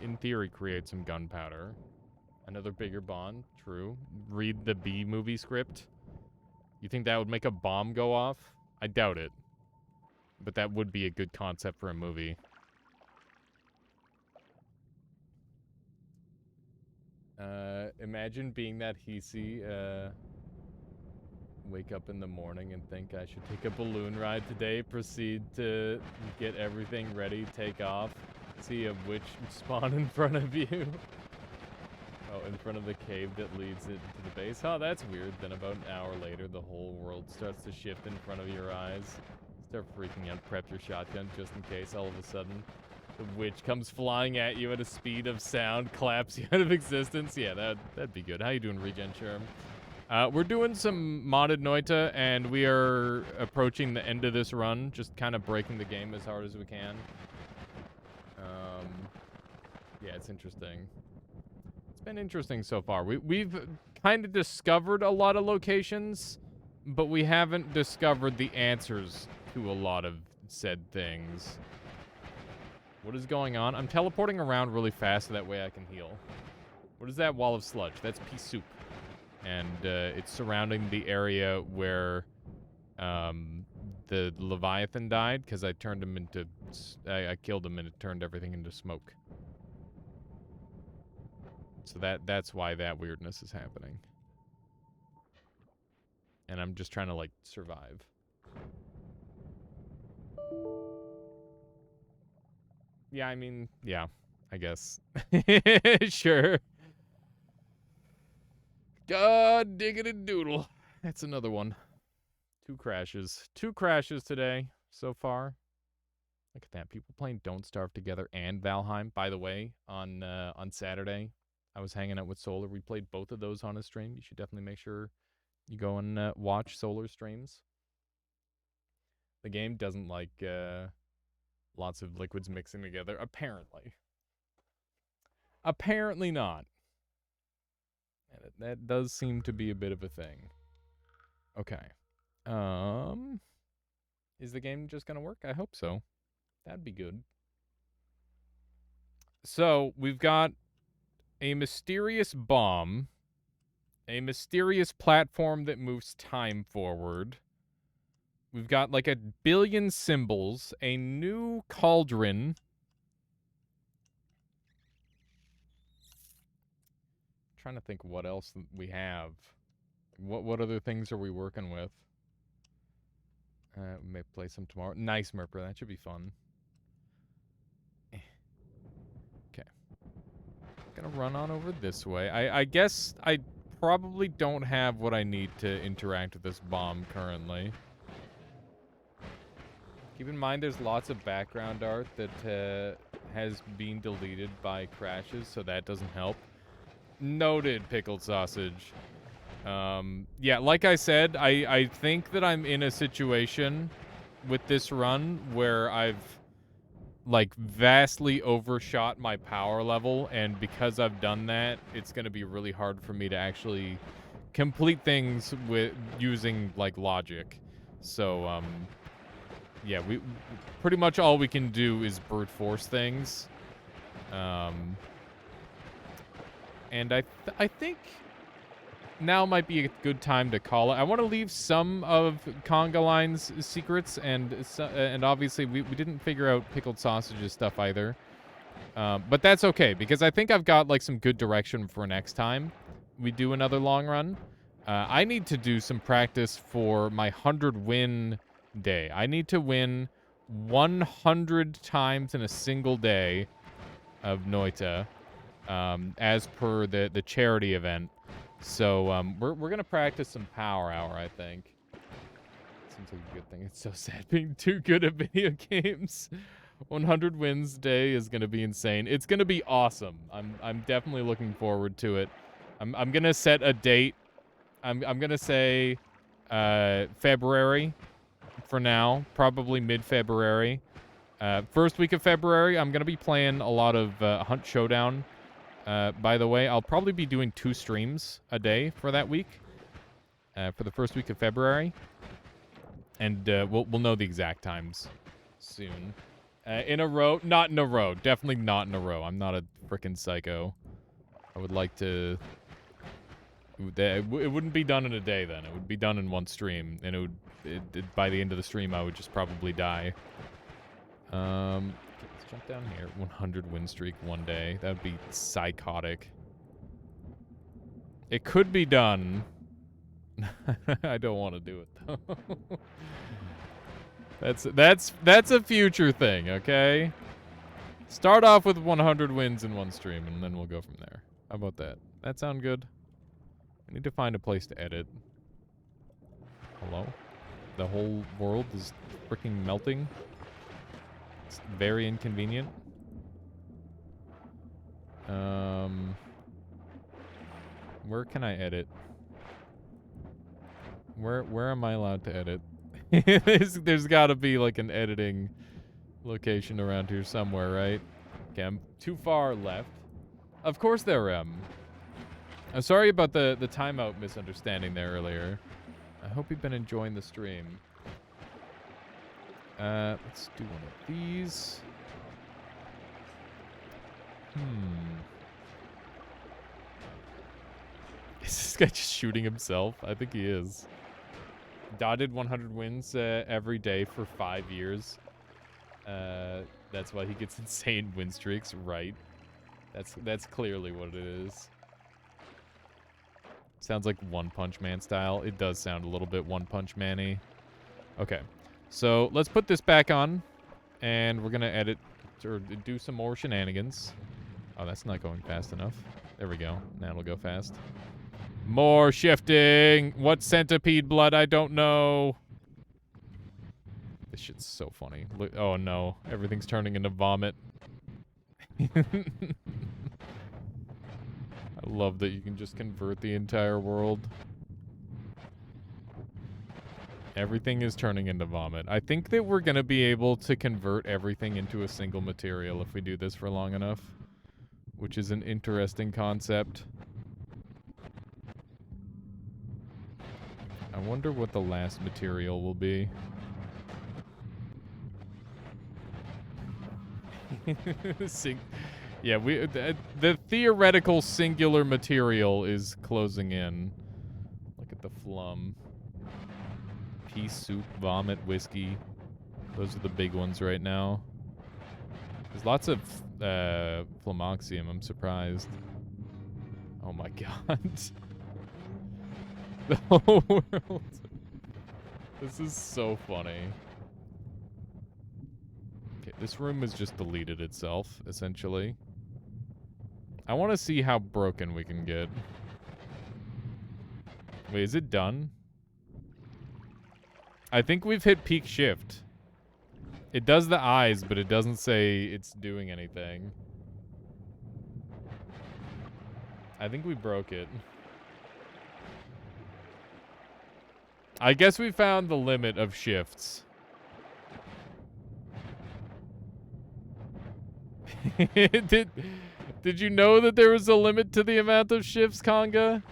in theory, create some gunpowder. Another bigger bomb, true. Read the B movie script. You think that would make a bomb go off? I doubt it. But that would be a good concept for a movie. Imagine being that Hisi, wake up in the morning and think I should take a balloon ride today, proceed to get everything ready, take off, see a witch spawn in front of you. Oh, in front of the cave that leads it to the base. Oh, that's weird. Then about an hour later, the whole world starts to shift in front of your eyes. Start freaking out, prep your shotgun just in case all of a sudden the witch comes flying at you at a speed of sound, claps you out of existence. Yeah, that'd be good. How you doing, Regen Sherm? We're doing some modded Noita, and we are approaching the end of this run, just kind of breaking the game as hard as we can. Yeah, it's interesting. It's been interesting so far. We've kind of discovered a lot of locations, but we haven't discovered the answers to a lot of said things. What is going on? I'm teleporting around really fast so that way I can heal. What is that wall of sludge? That's pea soup. And it's surrounding the area where the Leviathan died, because I turned him into... I killed him and it turned everything into smoke. So that's why that weirdness is happening. And I'm just trying to, like, survive. Yeah, I mean, yeah, I guess. Sure. God diggity doodle. That's another one. 2 crashes. 2 crashes today so far. Look at that. People playing Don't Starve Together and Valheim. By the way, on Saturday, I was hanging out with Solar. We played both of those on a stream. You should definitely make sure you go and watch Solar streams. The game doesn't like lots of liquids mixing together, apparently. Apparently not. And that does seem to be a bit of a thing. Okay. Is the game just gonna work? I hope so. That'd be good. So, we've got a mysterious bomb, a mysterious platform that moves time forward. We've got like 1 billion symbols, a new cauldron. I'm trying to think what else we have. What other things are we working with? We may play some tomorrow. Nice, Merper. That should be fun. Okay. Gonna run on over this way. I guess I probably don't have what I need to interact with this bomb currently. Keep in mind there's lots of background art that has been deleted by crashes, so that doesn't help. Noted, pickled sausage. Yeah, like I said, I think that I'm in a situation with this run where I've like vastly overshot my power level, and because I've done that, it's going to be really hard for me to actually complete things with using like logic. So yeah, we pretty much all we can do is brute force things. And I think now might be a good time to call it. I want to leave some of Conga Line's secrets, and obviously we didn't figure out pickled sausages stuff either. But that's okay, because I think I've got like some good direction for next time we do another long run. I need to do some practice for my 100 win day. I need to win 100 times in a single day of Noita, as per the charity event. So we're gonna practice some power hour, I think. Seems like a good thing. It's so sad being too good at video games. 100 wins day is gonna be insane. It's gonna be awesome. I'm definitely looking forward to it. I'm gonna set a date. I'm gonna say February for now, probably mid-February. First week of February, I'm gonna be playing a lot of Hunt Showdown. By the way, I'll probably be doing 2 streams a day for that week, for the first week of February, and we'll know the exact times soon. In a row, not in a row, definitely not in a row. I'm not a freaking psycho. I would like to. It wouldn't be done in a day then. It would be done in one stream, and it would. By the end of the stream, I would just probably die. Let's jump down here. 100 win streak one day. That would be psychotic. It could be done. I don't want to do it though. That's a future thing, okay? Start off with 100 wins in one stream, and then we'll go from there. How about that? That sound good? I need to find a place to edit. Hello? The whole world is freaking melting. It's very inconvenient. Where can I edit? Where am I allowed to edit? There's got to be like an editing location around here somewhere, right? Okay, I'm too far left. Of course there am. I'm sorry about the timeout misunderstanding there earlier. I hope you've been enjoying the stream. Let's do one of these. Is this guy just shooting himself? I think he is. Dotted 100 wins every day for 5 years. That's why he gets insane win streaks, right? That's clearly what it is. Sounds like One Punch Man style. It does sound a little bit One Punch Man-y. Okay, so let's put this back on, and we're gonna edit or do some more shenanigans. Oh, that's not going fast enough. There we go. Now it'll go fast. More shifting. What centipede blood? I don't know. This shit's so funny. Look, oh no, everything's turning into vomit. I love that you can just convert the entire world. Everything is turning into vomit. I think that we're gonna be able to convert everything into a single material if we do this for long enough, which is an interesting concept. I wonder what the last material will be. Yeah, the theoretical singular material is closing in. Look at the flum. Pea soup, vomit, whiskey. Those are the big ones right now. There's lots of flamoxium. I'm surprised. Oh my god. The whole world. This is so funny. Okay, this room has just deleted itself, essentially. I want to see how broken we can get. Wait, is it done? I think we've hit peak shift. It does the eyes, but it doesn't say it's doing anything. I think we broke it. I guess we found the limit of shifts. Did you know that there was a limit to the amount of shifts, Conga?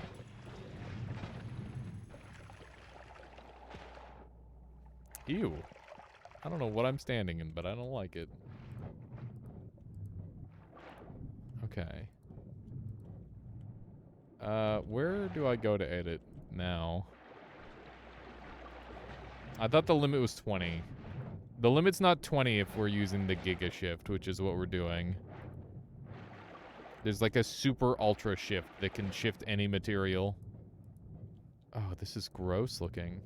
Ew. I don't know what I'm standing in, but I don't like it. Okay. Where do I go to edit now? I thought the limit was 20. The limit's not 20 if we're using the Giga Shift, which is what we're doing. There's like a super ultra shift that can shift any material. Oh, this is gross looking.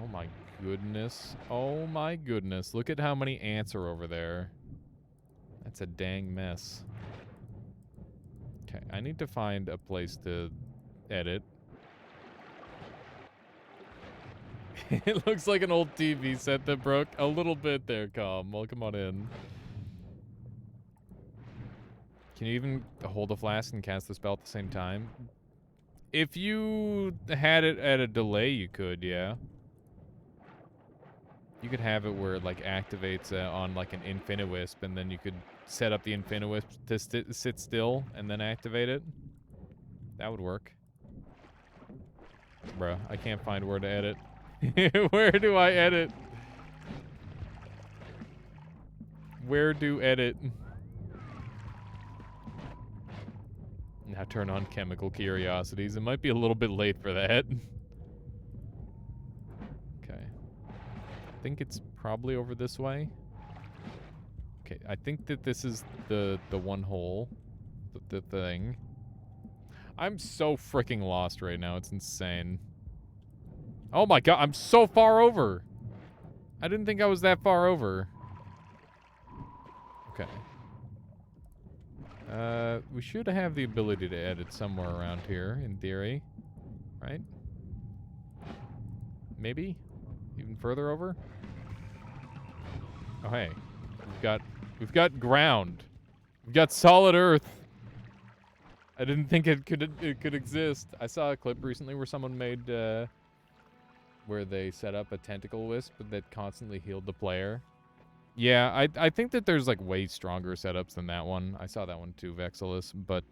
Oh my goodness. Oh my goodness. Look at how many ants are over there. That's a dang mess. Okay, I need to find a place to edit. It looks like an old TV set that broke a little bit there, Calm. Welcome on in. Can you even hold a flask and cast the spell at the same time? If you had it at a delay, you could, yeah. You could have it where it, like, activates on, like, an Infiniwisp, and then you could set up the Infiniwisp to sit still and then activate it. That would work. Bruh, I can't find where to edit. Where do I edit? Where do edit? Now turn on chemical curiosities. It might be a little bit late for that. Okay. I think it's probably over this way. Okay, I think that this is the one hole. The thing. I'm so freaking lost right now. It's insane. Oh my god, I'm so far over. I didn't think I was that far over. Okay. We should have the ability to edit somewhere around here, in theory. Right? Maybe? Even further over? Oh, hey. We've got ground. We've got solid earth. I didn't think it could exist. I saw a clip recently where someone made, where they set up a tentacle wisp that constantly healed the player. Yeah, I think that there's, like, way stronger setups than that one. I saw that one too, Vexilus, but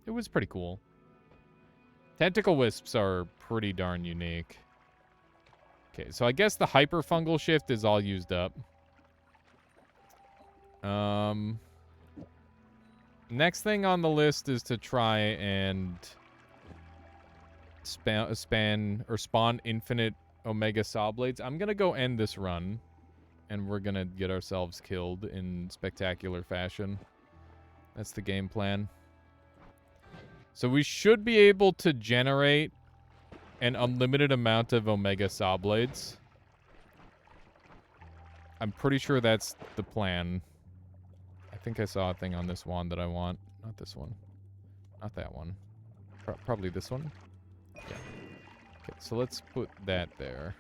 it was pretty cool. Tentacle wisps are pretty darn unique. Okay, so I guess the hyperfungal shift is all used up. Next thing on the list is to try and spawn infinite Omega Saw Blades. I'm gonna go end this run, and we're gonna get ourselves killed in spectacular fashion. That's the game plan. So we should be able to generate an unlimited amount of Omega Saw Blades. I'm pretty sure that's the plan. I think I saw a thing on this wand that I want. Not this one. Not that one. Probably this one. Yeah. Okay, so let's put that there.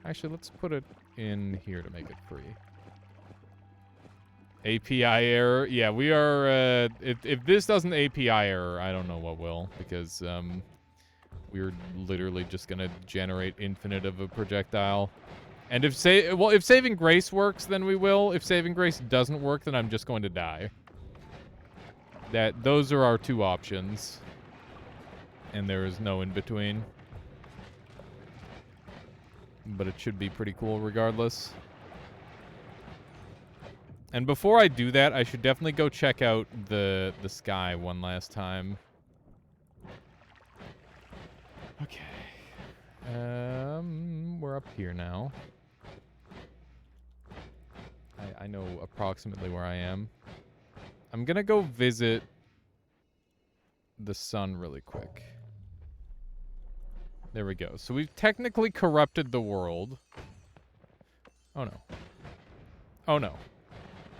Actually, let's put it in here to make it free. API error. Yeah, we are, if this doesn't API error, I don't know what will, because, we're literally just gonna generate infinite of a projectile. And if Saving Grace works, then we will. If Saving Grace doesn't work, then I'm just going to die. Those are our two options. And there is no in between. But it should be pretty cool regardless. And before I do that, I should definitely go check out the sky one last time. Okay. We're up here now. I know approximately where I am. I'm gonna go visit the sun really quick. There we go. So we've technically corrupted the world. Oh no. Oh no.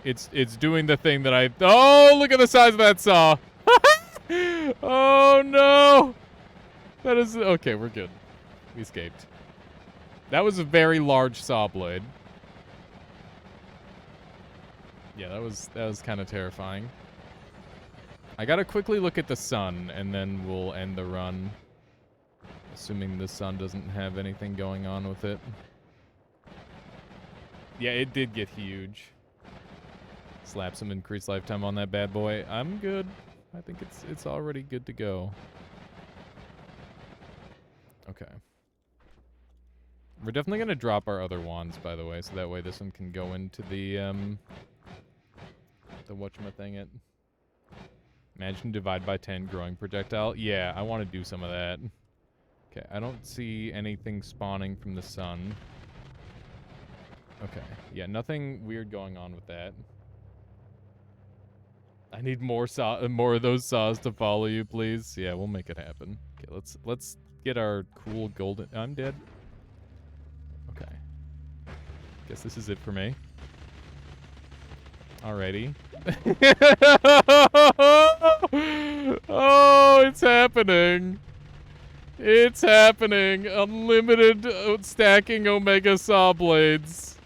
It's doing the thing that I... Oh, look at the size of that saw. Oh no. That is... Okay, we're good. We escaped. That was a very large saw blade. Yeah, that was kind of terrifying. I gotta quickly look at the sun, and then we'll end the run. Assuming the sun doesn't have anything going on with it. Yeah, it did get huge. Slap some increased lifetime on that bad boy. I'm good. I think it's already good to go. Okay. We're definitely gonna drop our other wands, by the way, so that way this one can go into the whatchamathingit. Imagine divide by 10 growing projectile. Yeah, I want to do some of that. Okay, I don't see anything spawning from the sun. Okay, yeah, nothing weird going on with that. I need more of those saws to follow you, please. Yeah, we'll make it happen. Okay, let's get our cool golden. I'm dead. Okay. Guess this is it for me. Alrighty. Oh, it's happening. It's happening. Unlimited stacking Omega Saw Blades.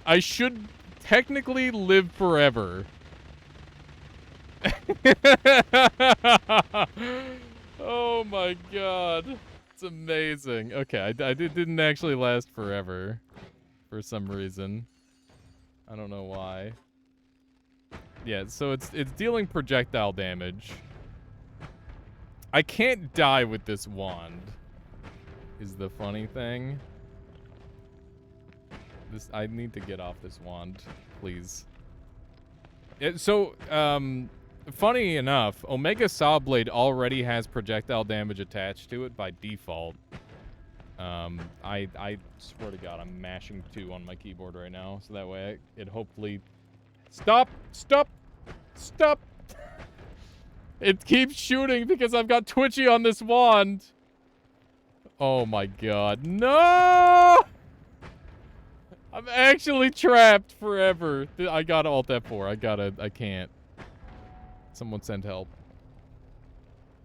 I should technically live forever. Oh my god. It's amazing. Okay, I didn't actually last forever. For some reason. I don't know why. Yeah, so it's dealing projectile damage. I can't die with this wand. Is the funny thing. I need to get off this wand, please. Funny enough, Omega Saw Blade already has projectile damage attached to it by default. I swear to God, I'm mashing 2 on my keyboard right now, so that way it hopefully... Stop! Stop! Stop! It keeps shooting because I've got Twitchy on this wand. Oh my god. No! I'm actually trapped forever. I gotta Alt F4. I can't. Someone send help.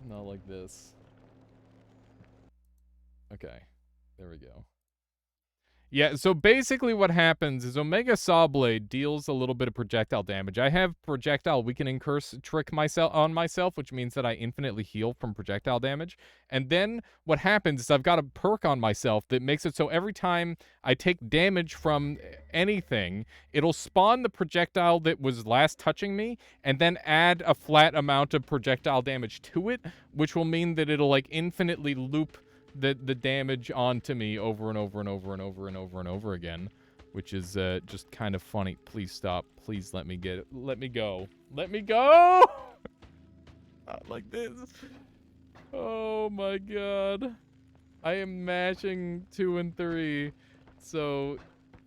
Not like this. Okay. There we go. Yeah, so basically what happens is Omega Saw Blade deals a little bit of projectile damage. I have projectile weakening curse trick on myself, which means that I infinitely heal from projectile damage. And then what happens is I've got a perk on myself that makes it so every time I take damage from anything, it'll spawn the projectile that was last touching me and then add a flat amount of projectile damage to it, which will mean that it'll like infinitely loop the damage onto me over and over and over and over and over and over again, which is just kind of funny. Please stop. Please let me get it. Let me go. Let me go! Not like this. Oh my god. I am mashing 2 and 3. So,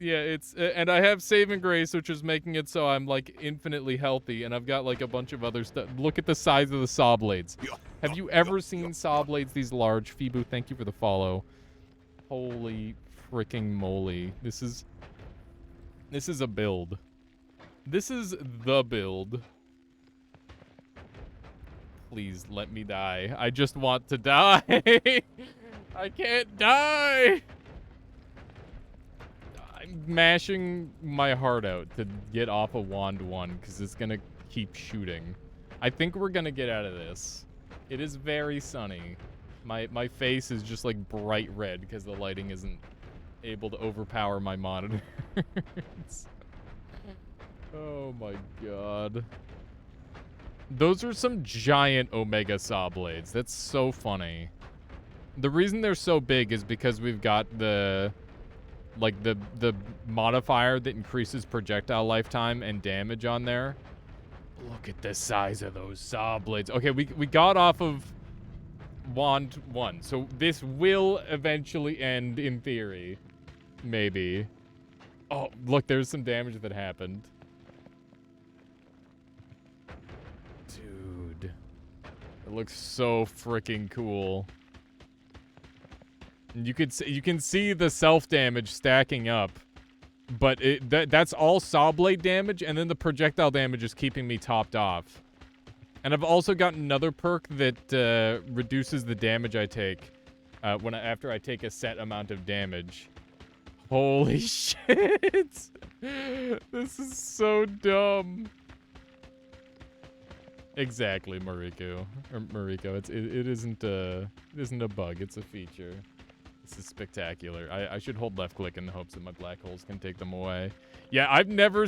yeah, it's... and I have Saving Grace, which is making it so I'm, like, infinitely healthy, and I've got, like, a bunch of other stuff. Look at the size of the saw blades. Have you ever seen saw blades this large? Fibu, thank you for the follow. Holy freaking moly. This is a build. This is the build. Please let me die. I just want to die. I can't die. I'm mashing my heart out to get off of Wand 1 because it's going to keep shooting. I think we're going to get out of this. It is very sunny. My face is just like bright red because the lighting isn't able to overpower my monitor. Oh my god. Those are some giant Omega Saw Blades. That's so funny. The reason they're so big is because we've got the modifier that increases projectile lifetime and damage on there. Look at the size of those saw blades. Okay, we got off of Wand 1, so this will eventually end in theory. Maybe. Oh, look, there's some damage that happened. Dude. It looks so freaking cool. And you can see the self-damage stacking up. But that's all saw blade damage, and then the projectile damage is keeping me topped off. And I've also got another perk that reduces the damage I take after I take a set amount of damage. Holy shit! This is so dumb. Exactly, Mariko. Or Mariko. It isn't a bug. It's a feature. This is spectacular. I should hold left click in the hopes that my black holes can take them away. Yeah, I've never.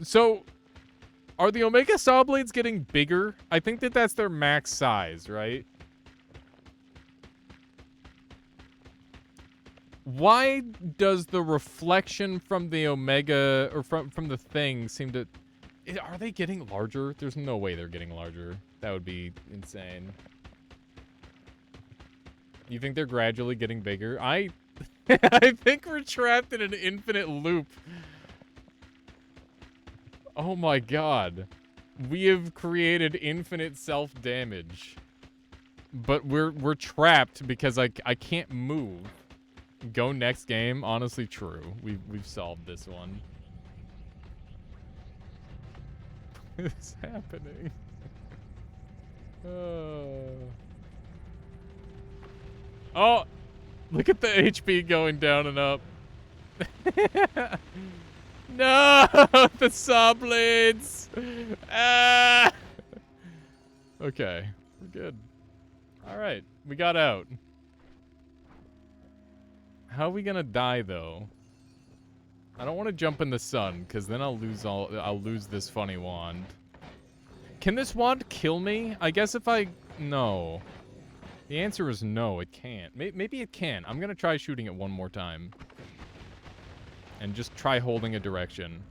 So, are the Omega Saw Blades getting bigger? I think that's their max size, right? Why does the reflection from the Omega, or from the thing, seem to... Are they getting larger? There's no way they're getting larger. That would be insane. You think they're gradually getting bigger? I think we're trapped in an infinite loop. Oh my god. We have created infinite self-damage. But we're trapped because I can't move. Go next game. Honestly, true. We've solved this one. What is happening? Oh, look at the HP going down and up. No, the saw blades. Ah. Okay, we're good. All right, we got out. How are we gonna die though? I don't want to jump in the sun because then I'll lose this funny wand. Can this wand kill me? I guess if no. The answer is no, it can't. Maybe it can. I'm gonna try shooting it one more time. And just try holding a direction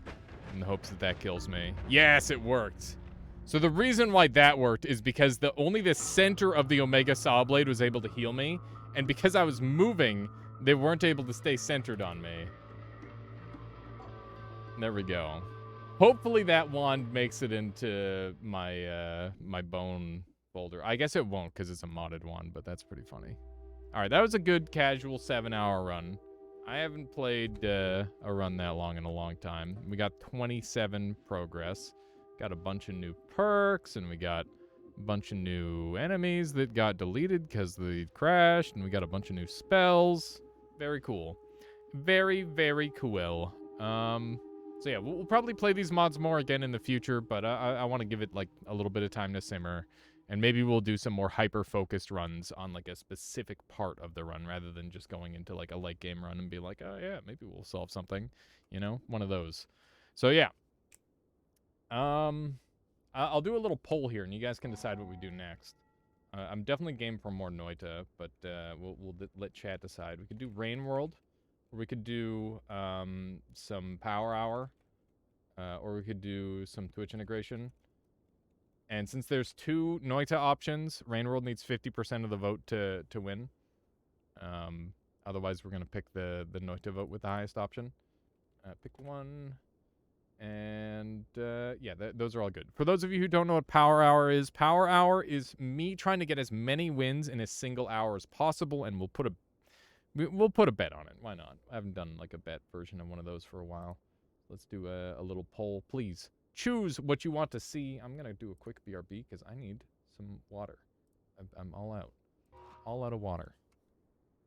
in the hopes that that kills me. Yes, it worked. So the reason why that worked is because only the center of the Omega Saw Blade was able to heal me. And because I was moving, they weren't able to stay centered on me. There we go. Hopefully that wand makes it into my my bone folder. I guess it won't because it's a modded one, but that's pretty funny. All right, that was a good casual 7-hour run. I haven't played a run that long in a long time. We got 27 progress. Got a bunch of new perks, and we got a bunch of new enemies that got deleted because they crashed, and we got a bunch of new spells. Very cool. Very, very cool. So yeah, we'll probably play these mods more again in the future, but I want to give it like a little bit of time to simmer. And maybe we'll do some more hyper-focused runs on like a specific part of the run rather than just going into like a late game run and be like, oh yeah, maybe we'll solve something. You know, one of those. So yeah. I'll do a little poll here and you guys can decide what we do next. I'm definitely game for more Noita, but we'll let chat decide. We could do Rain World, or we could do some Power Hour, or we could do some Twitch integration. And since there's 2 Noita options, Rain World needs 50% of the vote to win. Otherwise, we're going to pick the Noita vote with the highest option. Pick one. And, yeah, those are all good. For those of you who don't know what Power Hour is me trying to get as many wins in a single hour as possible, and we'll put a bet on it. Why not? I haven't done, like, a bet version of one of those for a while. Let's do a little poll, please. Choose what you want to see. I'm going to do a quick BRB because I need some water. I'm all out. All out of water.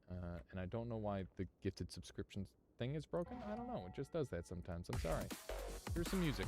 And I don't know why the gifted subscriptions thing is broken. I don't know. It just does that sometimes. I'm sorry. Here's some music.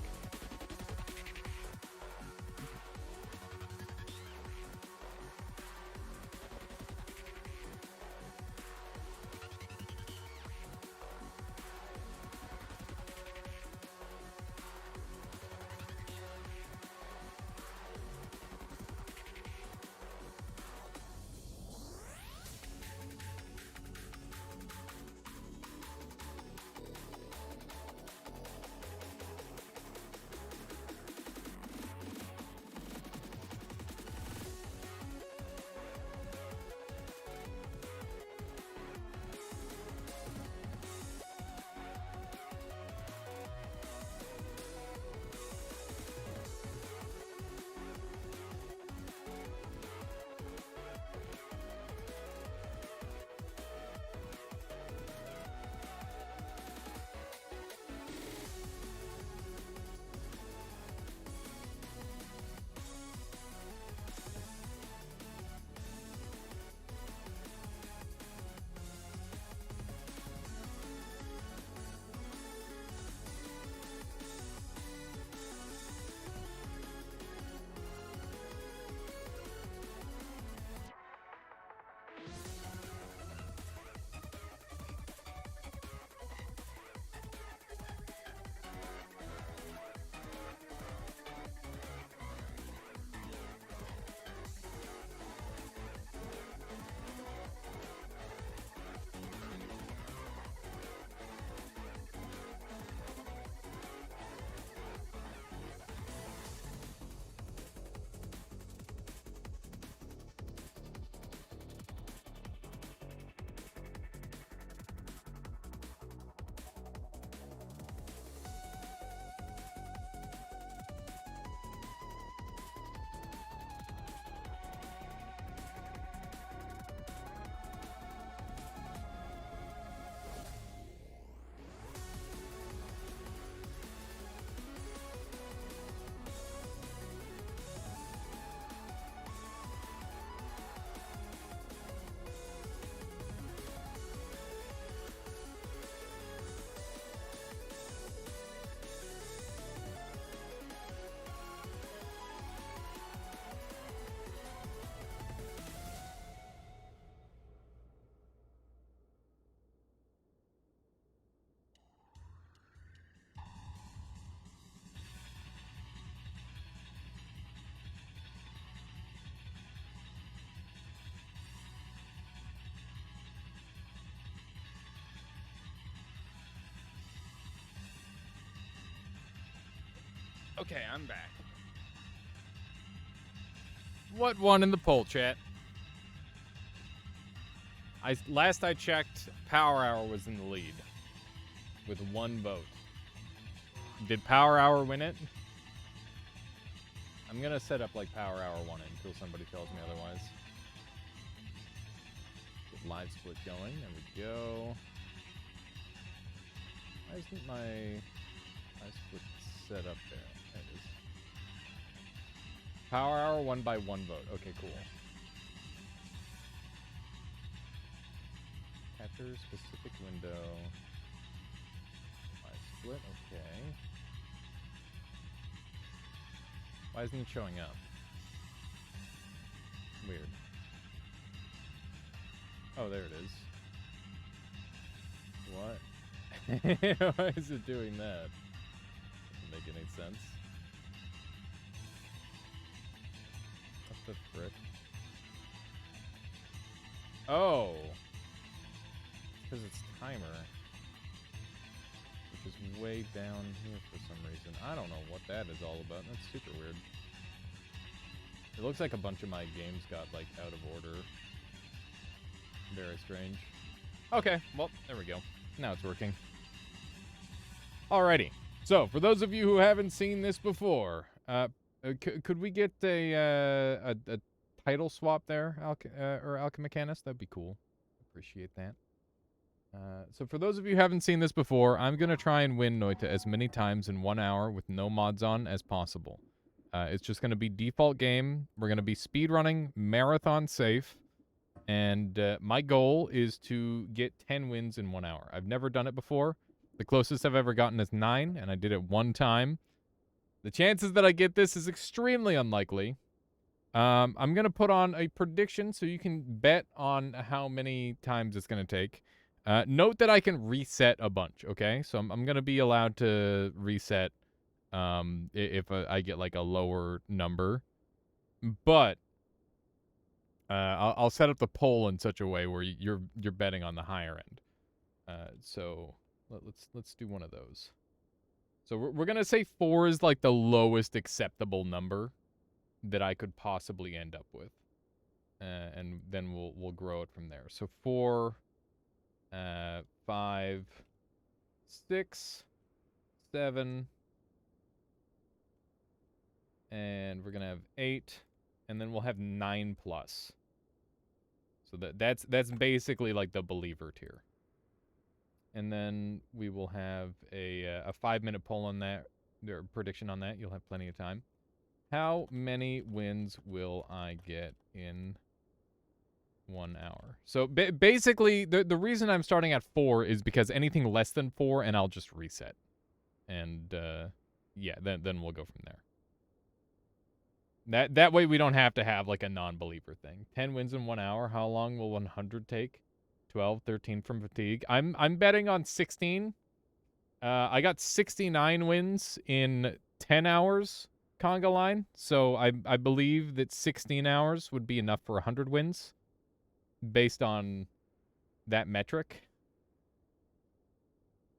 Okay, I'm back. What won in the poll, chat? Last I checked, Power Hour was in the lead with 1 vote. Did Power Hour win it? I'm gonna set up like Power Hour won it until somebody tells me otherwise. Get live split going. There we go. Why isn't my live split set up there? There it is. Power Hour won by 1 vote. Okay, cool. Catcher specific window. Live split. Okay. Why isn't it showing up? Weird. Oh, there it is. What? Why is it doing that? Doesn't make any sense. What the frick? Oh! Because it's timer. Which is way down here for some reason. I don't know what that is all about. That's super weird. It looks like a bunch of my games got, like, out of order. Very strange. Okay, well, there we go. Now it's working. Alrighty. So, for those of you who haven't seen this before, could we get a title swap there, or Alchemechanist? That'd be cool. Appreciate that. So for those of you who haven't seen this before, I'm going to try and win Noita as many times in 1 hour with no mods on as possible. It's just going to be default game. We're going to be speedrunning, marathon safe, and my goal is to get 10 wins in 1 hour. I've never done it before. The closest I've ever gotten is 9, and I did it 1 time. The chances that I get this is extremely unlikely. I'm going to put on a prediction so you can bet on how many times it's going to take. Note that I can reset a bunch, okay? So I'm going to be allowed to reset if I get like a lower number. But I'll set up the poll in such a way where you're betting on the higher end. So let's do one of those. So we're going to say 4 is like the lowest acceptable number that I could possibly end up with. And then we'll grow it from there. So 4, 5, 6, 7, and we're gonna have 8, and then we'll have 9 plus. So that's basically like the believer tier. And then we will have a 5-minute poll on that, or prediction on that. You'll have plenty of time. How many wins will I get in 1 hour? So basically, the reason I'm starting at 4 is because anything less than 4, and I'll just reset. And yeah, then we'll go from there. That way we don't have to have like a non-believer thing. 10 wins in 1 hour. How long will 100 take? 12, 13 from fatigue. I'm betting on 16. I got 69 wins in 10 hours conga line. So I believe that 16 hours would be enough for 100 wins based on that metric.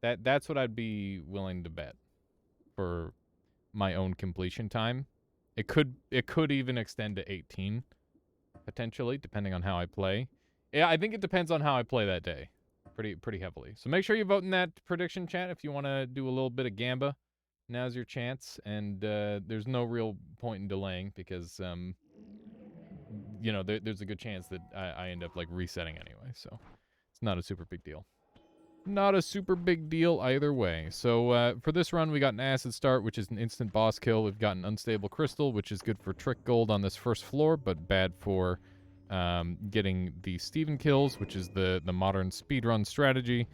That's what I'd be willing to bet for my own completion time. It could even extend to 18 potentially, depending on how I play. Yeah, I think it depends on how I play that day, pretty heavily. So make sure you vote in that prediction chat if you want to do a little bit of gamba. Now's your chance, and there's no real point in delaying because you know there's a good chance that I end up like resetting anyway. So it's not a super big deal. Not a super big deal either way. So for this run, we got an acid start, which is an instant boss kill. We've got an unstable crystal, which is good for trick gold on this first floor, but bad for getting the Steven kills, which is the modern speedrun strategy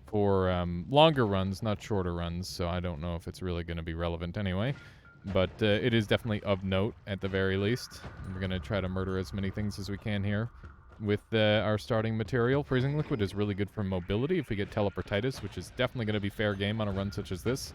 for longer runs, not shorter runs. So I don't know if it's really going to be relevant anyway. But it is definitely of note at the very least. We're going to try to murder as many things as we can here. With our starting material, Freezing Liquid is really good for mobility if we get Teleportitis, which is definitely going to be fair game on a run such as this.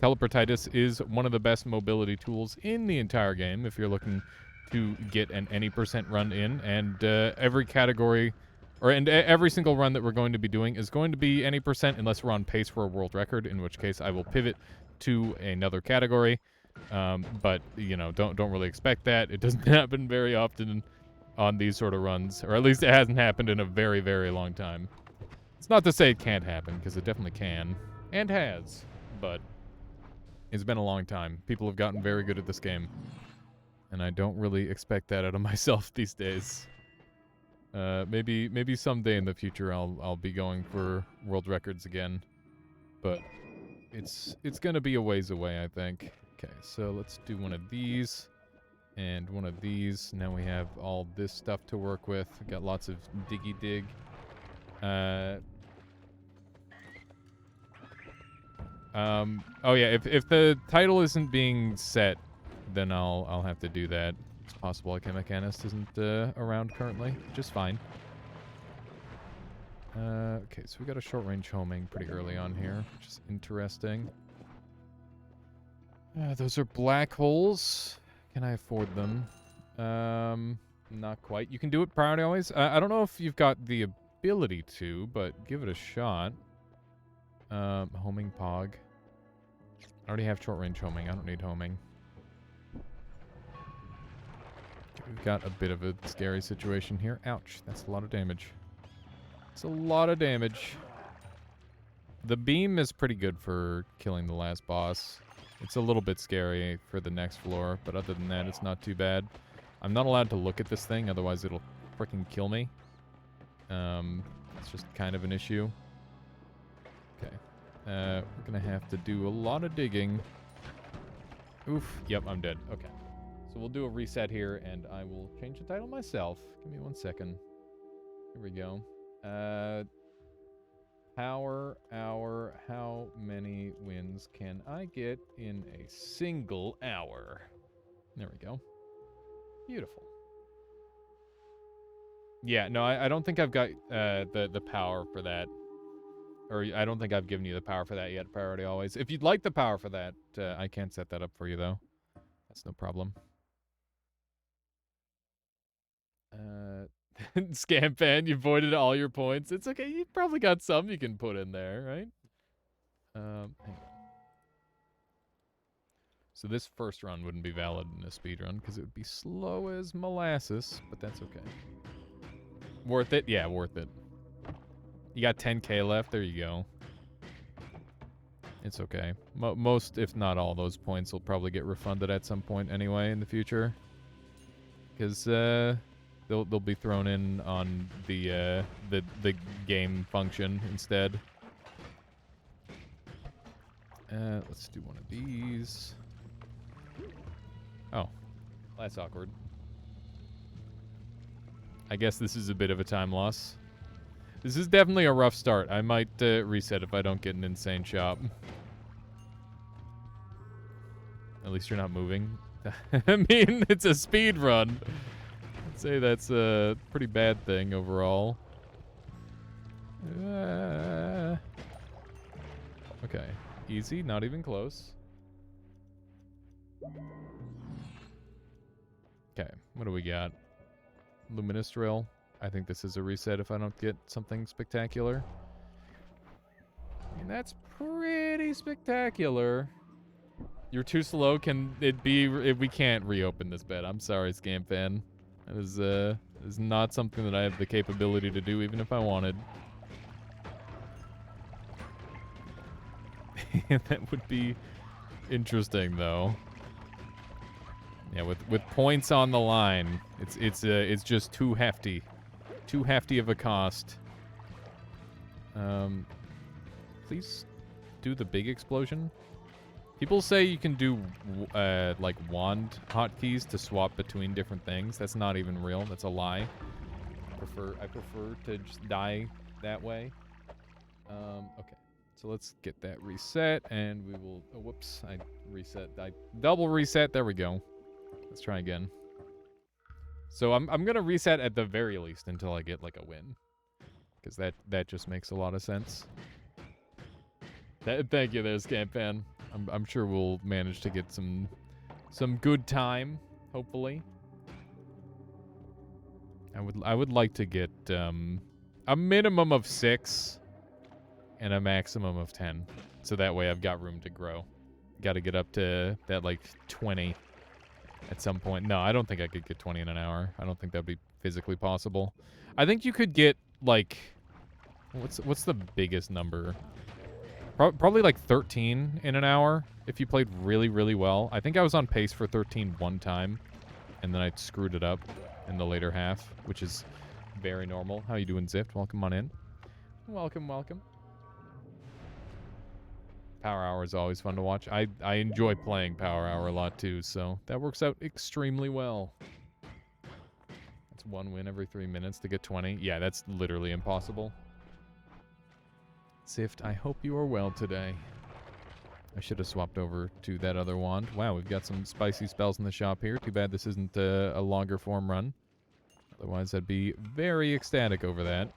Teleportitis is one of the best mobility tools in the entire game if you're looking to get an any % run in. And every category, and every single run that we're going to be doing is going to be any % unless we're on pace for a world record, in which case I will pivot to another category. But you know, don't really expect that. It doesn't happen very often on these sort of runs, or at least it hasn't happened in a very, very long time. It's not to say it can't happen, because it definitely can, and has, but it's been a long time. People have gotten very good at this game, and I don't really expect that out of myself these days. Maybe someday in the future I'll be going for world records again, but it's gonna be a ways away, I think. Okay, so let's do one of these and one of these. Now we have all this stuff to work with. We've got lots of diggy dig. Oh yeah, if the title isn't being set, then I'll have to do that. It's possible a Mechanist isn't around currently, which is fine. Okay, so we got a short-range homing pretty early on here, which is interesting. Those are black holes. Can I afford them? Not quite. You can do it priority always. I don't know if you've got the ability to, but give it a shot. Homing pog. I already have short-range homing. I don't need homing. We've got a bit of a scary situation here. Ouch, that's a lot of damage. It's a lot of damage. The beam is pretty good for killing the last boss. It's a little bit scary for the next floor, but other than that, it's not too bad. I'm not allowed to look at this thing, otherwise it'll freaking kill me. It's just kind of an issue. Okay. We're gonna have to do a lot of digging. Oof. Yep, I'm dead. Okay. So we'll do a reset here, and I will change the title myself. Give me 1 second. Here we go. Power hour. How many wins can I get in a single hour? There we go. Beautiful. Yeah, no, I don't think I've got the power for that. Or I don't think I've given you the power for that yet, priority always. If you'd like the power for that, I can set that up for you, though. That's no problem. Scam fan, you voided all your points. It's okay, you probably got some you can put in there, right? Hang on. So this first run wouldn't be valid in a speed run because it would be slow as molasses, but that's okay. Worth it? Yeah, worth it. You got 10k left, there you go. It's okay. Most, if not all, those points will probably get refunded at some point anyway in the future. Because, they'll be thrown in on the game function instead. Let's do one of these. Oh, that's awkward. I guess this is a bit of a time loss. This is definitely a rough start. I might reset if I don't get an insane shop. At least you're not moving. I mean, it's a speed run. I'd say that's a pretty bad thing overall. Okay. Easy, not even close. Okay, what do we got? Luminous drill. I think this is a reset if I don't get something spectacular. I mean, that's pretty spectacular. You're too slow. Can it be? We can't reopen this bed. I'm sorry, Scam Fan. That is not something that I have the capability to do, even if I wanted. That would be interesting, though. Yeah, with points on the line, it's just too hefty. Too hefty of a cost. Please do the big explosion. People say you can do like wand hotkeys to swap between different things. That's not even real. That's a lie. I prefer to just die that way. Okay. So let's get that reset, and we will. Oh, whoops! I double reset. There we go. Let's try again. So I'm gonna reset at the very least until I get like a win, because that just makes a lot of sense. Thank you, there, Scam Fan. I'm sure we'll manage to get some good time, hopefully. I would like to get a minimum of 6 and a maximum of 10, so that way I've got room to grow. got to get up to that, like, 20 at some point. No, I don't think I could get 20 in an hour. I don't think that'd be physically possible. I think you could get, like, what's the biggest number? Probably like 13 in an hour if you played really, really well. I think I was on pace for 13 one time, and then I screwed it up in the later half, which is very normal. How you doing, Zift? Welcome on in. Welcome, welcome. Power Hour is always fun to watch. I enjoy playing Power Hour a lot too, so that works out extremely well. That's 1 win every 3 minutes to get 20. Yeah, that's literally impossible. Zift, I hope you are well today. I should have swapped over to that other wand. Wow, we've got some spicy spells in the shop here. Too bad this isn't a longer form run. Otherwise, I'd be very ecstatic over that.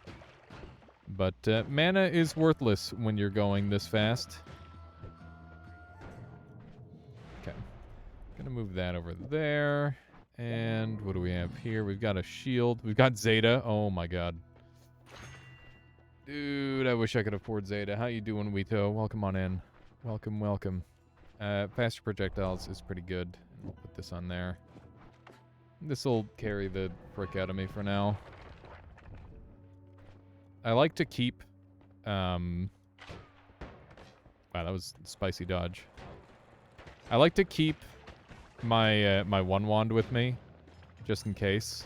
But mana is worthless when you're going this fast. Okay. Gonna move that over there. And what do we have here? We've got a shield. We've got Zeta. Oh my god. Dude, I wish I could afford Zeta. How you doing, Wito? Welcome on in. Welcome, welcome. Faster projectiles is pretty good. We'll put this on there. This'll carry the frick out of me for now. I like to keep... Wow, that was spicy dodge. I like to keep my my one wand with me, just in case.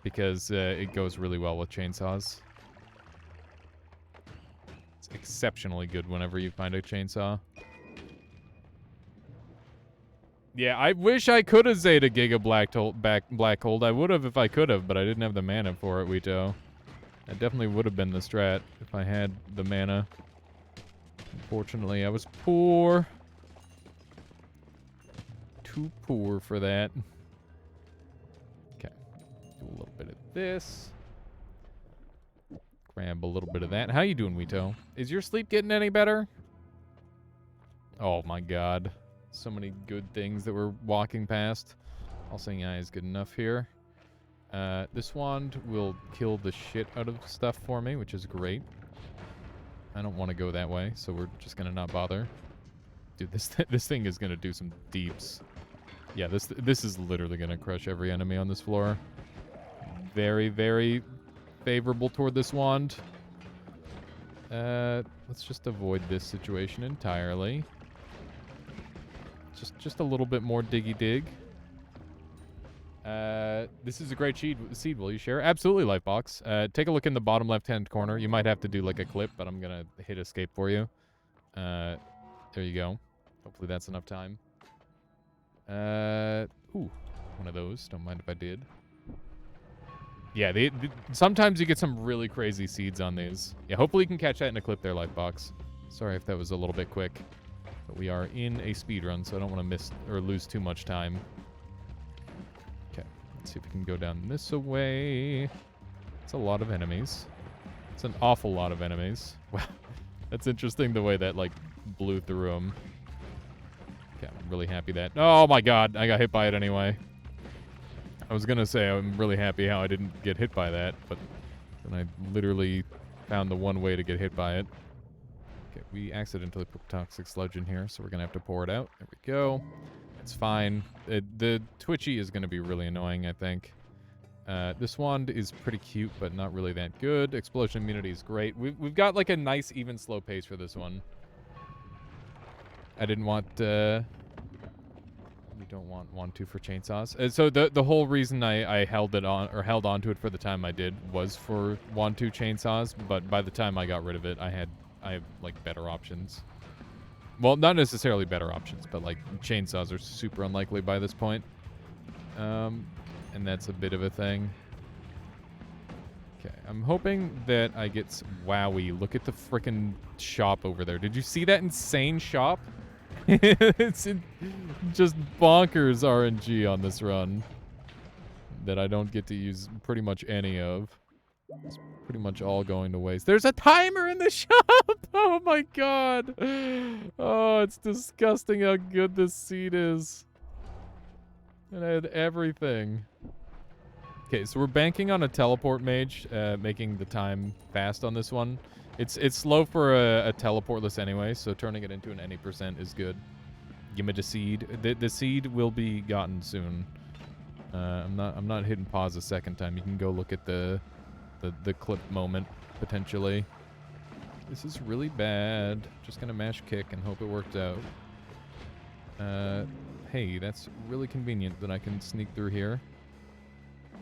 Because it goes really well with chainsaws. It's exceptionally good whenever you find a chainsaw. Yeah, I wish I could have Zeta Giga Black Hold. I would have if I could have, but I didn't have the mana for it, Wito. That definitely would have been the strat if I had the mana. Unfortunately, I was poor. Too poor for that. Okay. Do a little bit of this. Grab a little bit of that. How you doing, Wito? Is your sleep getting any better? Oh my god. So many good things that we're walking past. Pulsing Eye is good enough here. This wand will kill the shit out of stuff for me, which is great. I don't want to go that way, so we're just gonna not bother. Dude, this thing is gonna do some deeps. Yeah, this is literally gonna crush every enemy on this floor. Very, very favorable toward this wand. Let's just avoid this situation entirely. Just a little bit more diggy dig. This is a great seed. Will you share? Absolutely, Lightbox. Take a look in the bottom left-hand corner. You might have to do like a clip, but I'm gonna hit escape for you. There you go. Hopefully that's enough time. Ooh, one of those. Don't mind if I did. Yeah, sometimes you get some really crazy seeds on these. Yeah, hopefully you can catch that in a clip there, Lightbox. Sorry if that was a little bit quick. But we are in a speed run, so I don't want to miss or lose too much time. Okay, let's see if we can go down this way. It's a lot of enemies. It's an awful lot of enemies. Wow, that's interesting the way that, like, blew through them. Okay, I'm really happy that... Oh my god, I got hit by it anyway. I was gonna say I'm really happy how I didn't get hit by that, but then I literally found the one way to get hit by it. Okay, we accidentally put toxic sludge in here, so we're gonna have to pour it out. There we go. It's fine. The twitchy is gonna be really annoying, I think. This wand is pretty cute, but not really that good. Explosion immunity is great. We've got like a nice, even, slow pace for this one. I didn't want... we don't want wand 2 for chainsaws. So the whole reason I held on to it for the time I did was for wand 2 chainsaws, but by the time I got rid of it, I have like better options. Well, not necessarily better options, but like chainsaws are super unlikely by this point. And that's a bit of a thing. Okay, I'm hoping that I get... Wowie, look at the frickin' shop over there. Did you see that insane shop? It's just bonkers RNG on this run that I don't get to use pretty much any of. It's pretty much all going to waste. There's a timer in the shop! Oh my god! Oh, it's disgusting how good this seed is. And I had everything. Okay, so we're banking on a teleport mage, making the time fast on this one. It's slow for a teleportless anyway, so turning it into an any % is good. Give me the seed. The seed will be gotten soon. I'm not hitting pause a second time. You can go look at the clip moment potentially. This is really bad. Just gonna mash kick and hope it worked out. Hey, that's really convenient that I can sneak through here.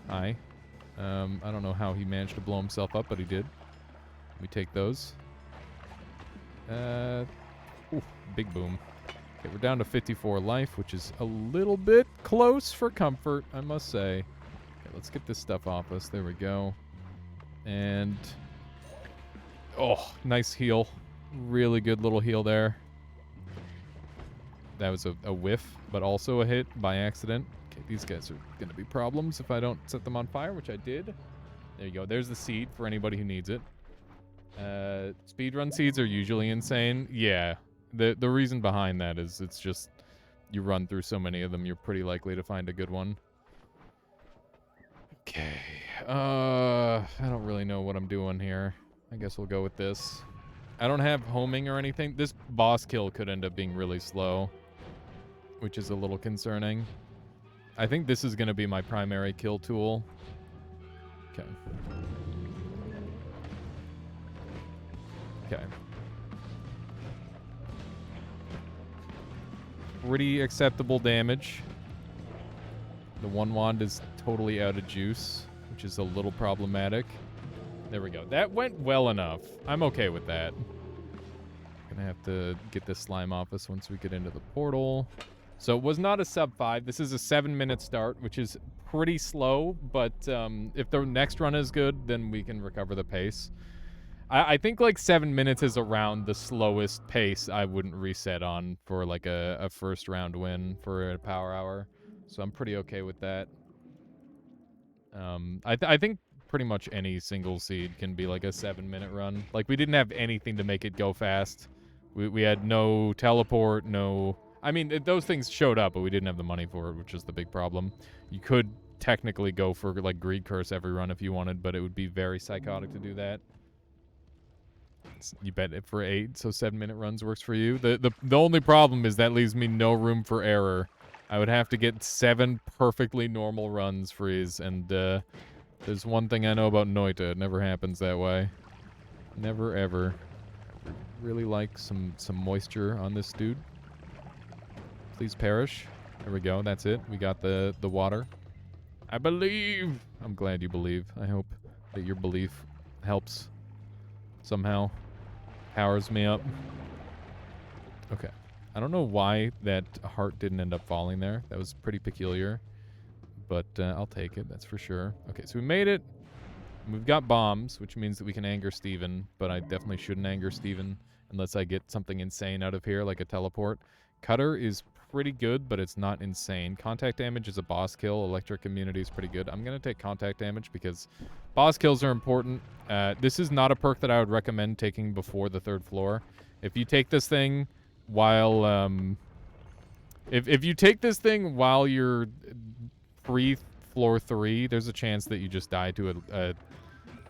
Hi. I don't know how he managed to blow himself up, but he did. We take those. Big boom. Okay, we're down to 54 life, which is a little bit close for comfort, I must say. Okay, let's get this stuff off us. There we go. And... oh, nice heal. Really good little heal there. That was a whiff, but also a hit by accident. Okay, these guys are going to be problems if I don't set them on fire, which I did. There you go. There's the seed for anybody who needs it. Speedrun seeds are usually insane. Yeah. The reason behind that is it's just you run through so many of them, you're pretty likely to find a good one. Okay. I don't really know what I'm doing here. I guess we'll go with this. I don't have homing or anything. This boss kill could end up being really slow, which is a little concerning. I think this is going to be my primary kill tool. Okay. Okay. Pretty acceptable damage. The one wand is totally out of juice, which is a little problematic. There we go. That went well enough. I'm okay with that. Gonna have to get this slime off us once we get into the portal. So it was not a sub 5. This is a 7-minute start, which is pretty slow, but if the next run is good, then we can recover the pace. I think like 7 minutes is around the slowest pace I wouldn't reset on for like a first round win for a power hour. So I'm pretty okay with that. I think pretty much any single seed can be like a 7-minute run. Like we didn't have anything to make it go fast. We had no teleport, no... I mean, those things showed up, but we didn't have the money for it, which is the big problem. You could technically go for like Greed Curse every run if you wanted, but it would be very psychotic to do that. You bet it for 8, so 7-minute runs works for you. The only problem is that leaves me no room for error. I would have to get 7 perfectly normal runs freeze, and there's one thing I know about Noita. It never happens that way. Never, ever. Really like some moisture on this dude. Please perish. There we go. That's it. We got the water. I believe. I'm glad you believe. I hope that your belief helps somehow. Powers me up. Okay. I don't know why that heart didn't end up falling there. That was pretty peculiar. But I'll take it. That's for sure. Okay, so we made it. We've got bombs, which means that we can anger Steven. But I definitely shouldn't anger Steven unless I get something insane out of here, like a teleport. Cutter is pretty good, but it's not insane. Contact damage is a boss kill. Electric immunity is pretty good. I'm going to take contact damage because boss kills are important. This is not a perk that I would recommend taking before the 3rd floor. If you take this thing while... If you take this thing while you're pre-floor 3, there's a chance that you just die to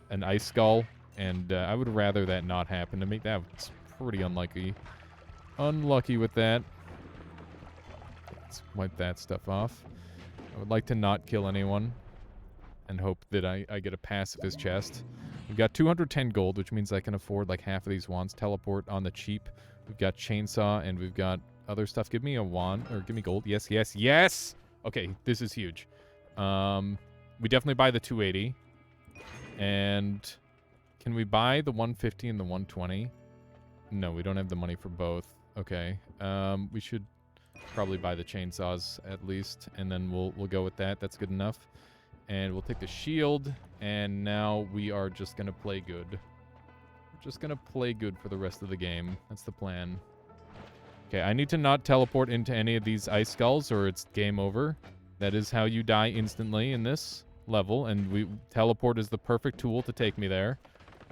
an ice skull. And I would rather that not happen to me. That's pretty unlucky. Unlucky with that. Let's wipe that stuff off. I would like to not kill anyone and hope that I get a pacifist chest. We've got 210 gold, which means I can afford like half of these wands. Teleport on the cheap. We've got chainsaw and we've got other stuff. Give me a wand or give me gold. Yes, yes, yes. Okay, this is huge. We definitely buy the 280. And can we buy the 150 and the 120? No, we don't have the money for both. Okay. We should probably buy the chainsaws at least, and then we'll go with that. That's good enough. And we'll take the shield, and now we are just gonna play good. We're just gonna play good for the rest of the game. That's the plan. Okay, I need to not teleport into any of these ice skulls, or it's game over. That is how you die instantly in this level, and teleport is the perfect tool to take me there.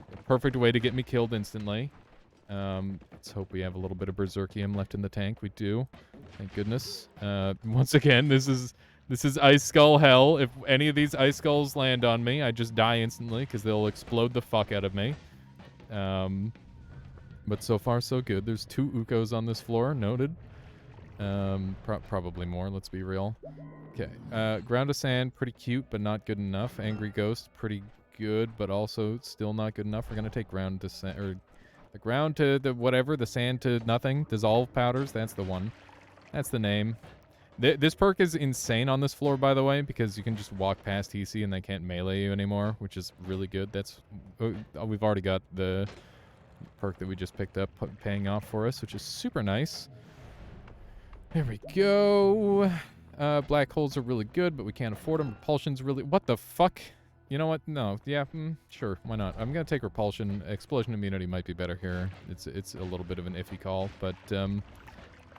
The perfect way to get me killed instantly. Let's hope we have a little bit of Berserkium left in the tank. We do. Thank goodness. Once again, this is Ice Skull hell. If any of these Ice Skulls land on me, I just die instantly because they'll explode the fuck out of me. But so far, so good. There's 2 Ukos on this floor, noted. Probably more, let's be real. Okay, Ground to Sand, pretty cute, but not good enough. Angry Ghost, pretty good, but also still not good enough. We're going to take Ground to Sand, or the Ground to the whatever, the Sand to nothing. Dissolve Powders, that's the one. That's the name. This perk is insane on this floor, by the way, because you can just walk past TC and they can't melee you anymore, which is really good. That's we've already got the perk that we just picked up paying off for us, which is super nice. There we go. Black holes are really good, but we can't afford them. Repulsion's really... What the fuck? You know what? No. Yeah, sure. Why not? I'm going to take Repulsion. Explosion immunity might be better here. It's a little bit of an iffy call, but...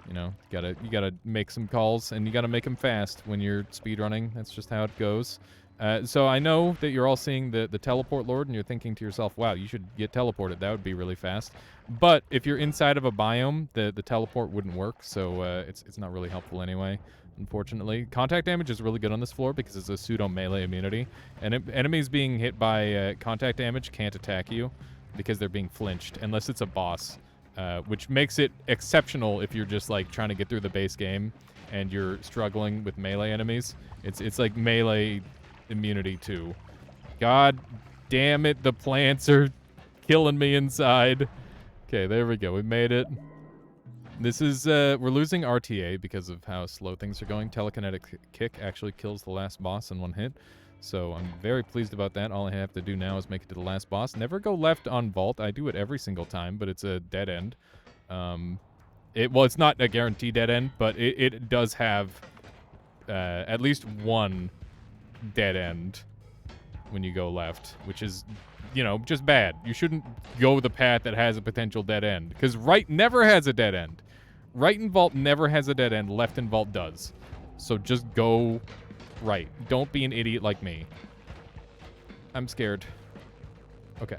you know, you gotta make some calls, and you gotta make them fast when you're speedrunning. That's just how it goes. So I know that you're all seeing the teleport lord, and you're thinking to yourself, wow, you should get teleported. That would be really fast. But if you're inside of a biome, the teleport wouldn't work, so it's not really helpful anyway, unfortunately. Contact damage is really good on this floor because it's a pseudo-melee immunity. And enemies being hit by contact damage can't attack you because they're being flinched, unless it's a boss. Which makes it exceptional if you're just like trying to get through the base game and you're struggling with melee enemies. It's like melee immunity too. God damn it, the plants are killing me inside. Okay, there we go. We made it. This is we're losing RTA because of how slow things are going. Telekinetic kick actually kills the last boss in 1 hit. So I'm very pleased about that. All I have to do now is make it to the last boss. Never go left on vault. I do it every single time, but it's a dead end. Well, it's not a guaranteed dead end, but it does have at least one dead end when you go left, which is, you know, just bad. You shouldn't go the path that has a potential dead end, because right never has a dead end. Right in vault never has a dead end. Left in vault does. So just go... right. Don't be an idiot like me. I'm scared. Okay.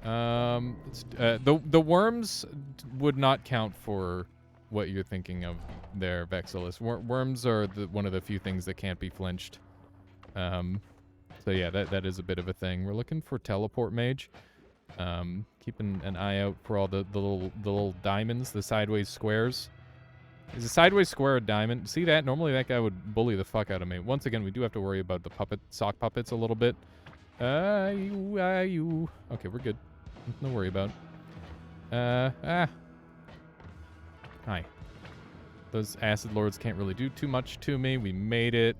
The worms would not count for what you're thinking of there, Vexilus. Worms are one of the few things that can't be flinched. So yeah, that is a bit of a thing. We're looking for teleport mage. Keeping an eye out for all the little diamonds, the sideways squares. Is a sideways square a diamond? See that? Normally that guy would bully the fuck out of me. Once again, we do have to worry about the sock puppets a little bit. Okay, we're good. Nothing to worry about. Hi. Those acid lords can't really do too much to me. We made it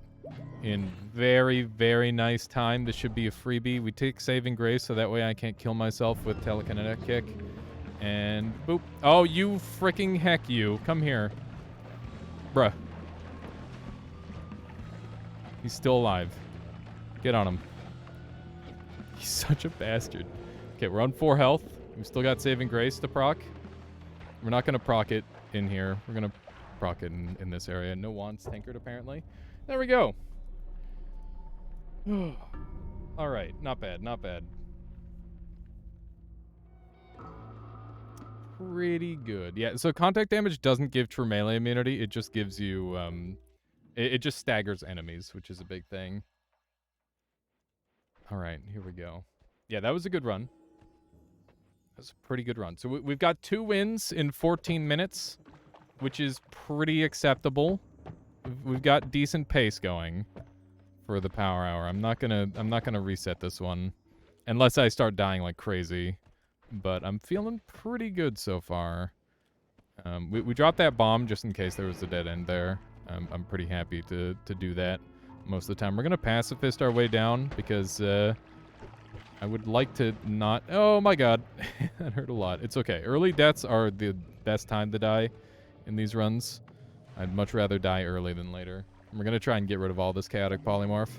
in very, very nice time. This should be a freebie. We take saving grace so that way I can't kill myself with telekinetic kick. And boop. Oh, you freaking heck you. Come here. Bruh. He's still alive. Get on him. He's such a bastard. Okay, we're on 4 health. We've still got saving grace to proc. We're not going to proc it in here. We're going to proc it in this area. No wands tinkered, apparently. There we go. All right. Not bad. Not bad. Pretty good. Yeah, so contact damage doesn't give true melee immunity. It just gives you, it just staggers enemies, which is a big thing. All right, here we go. Yeah, that was a good run. That was a pretty good run. So we've got 2 wins in 14 minutes, which is pretty acceptable. We've got decent pace going for the power hour. I'm not gonna reset this one unless I start dying like crazy. But I'm feeling pretty good so far. We dropped that bomb just in case there was a dead end there. I'm pretty happy to do that most of the time. We're going to pacifist our way down because I would like to not... Oh my god. That hurt a lot. It's okay. Early deaths are the best time to die in these runs. I'd much rather die early than later. And we're going to try and get rid of all this chaotic polymorph.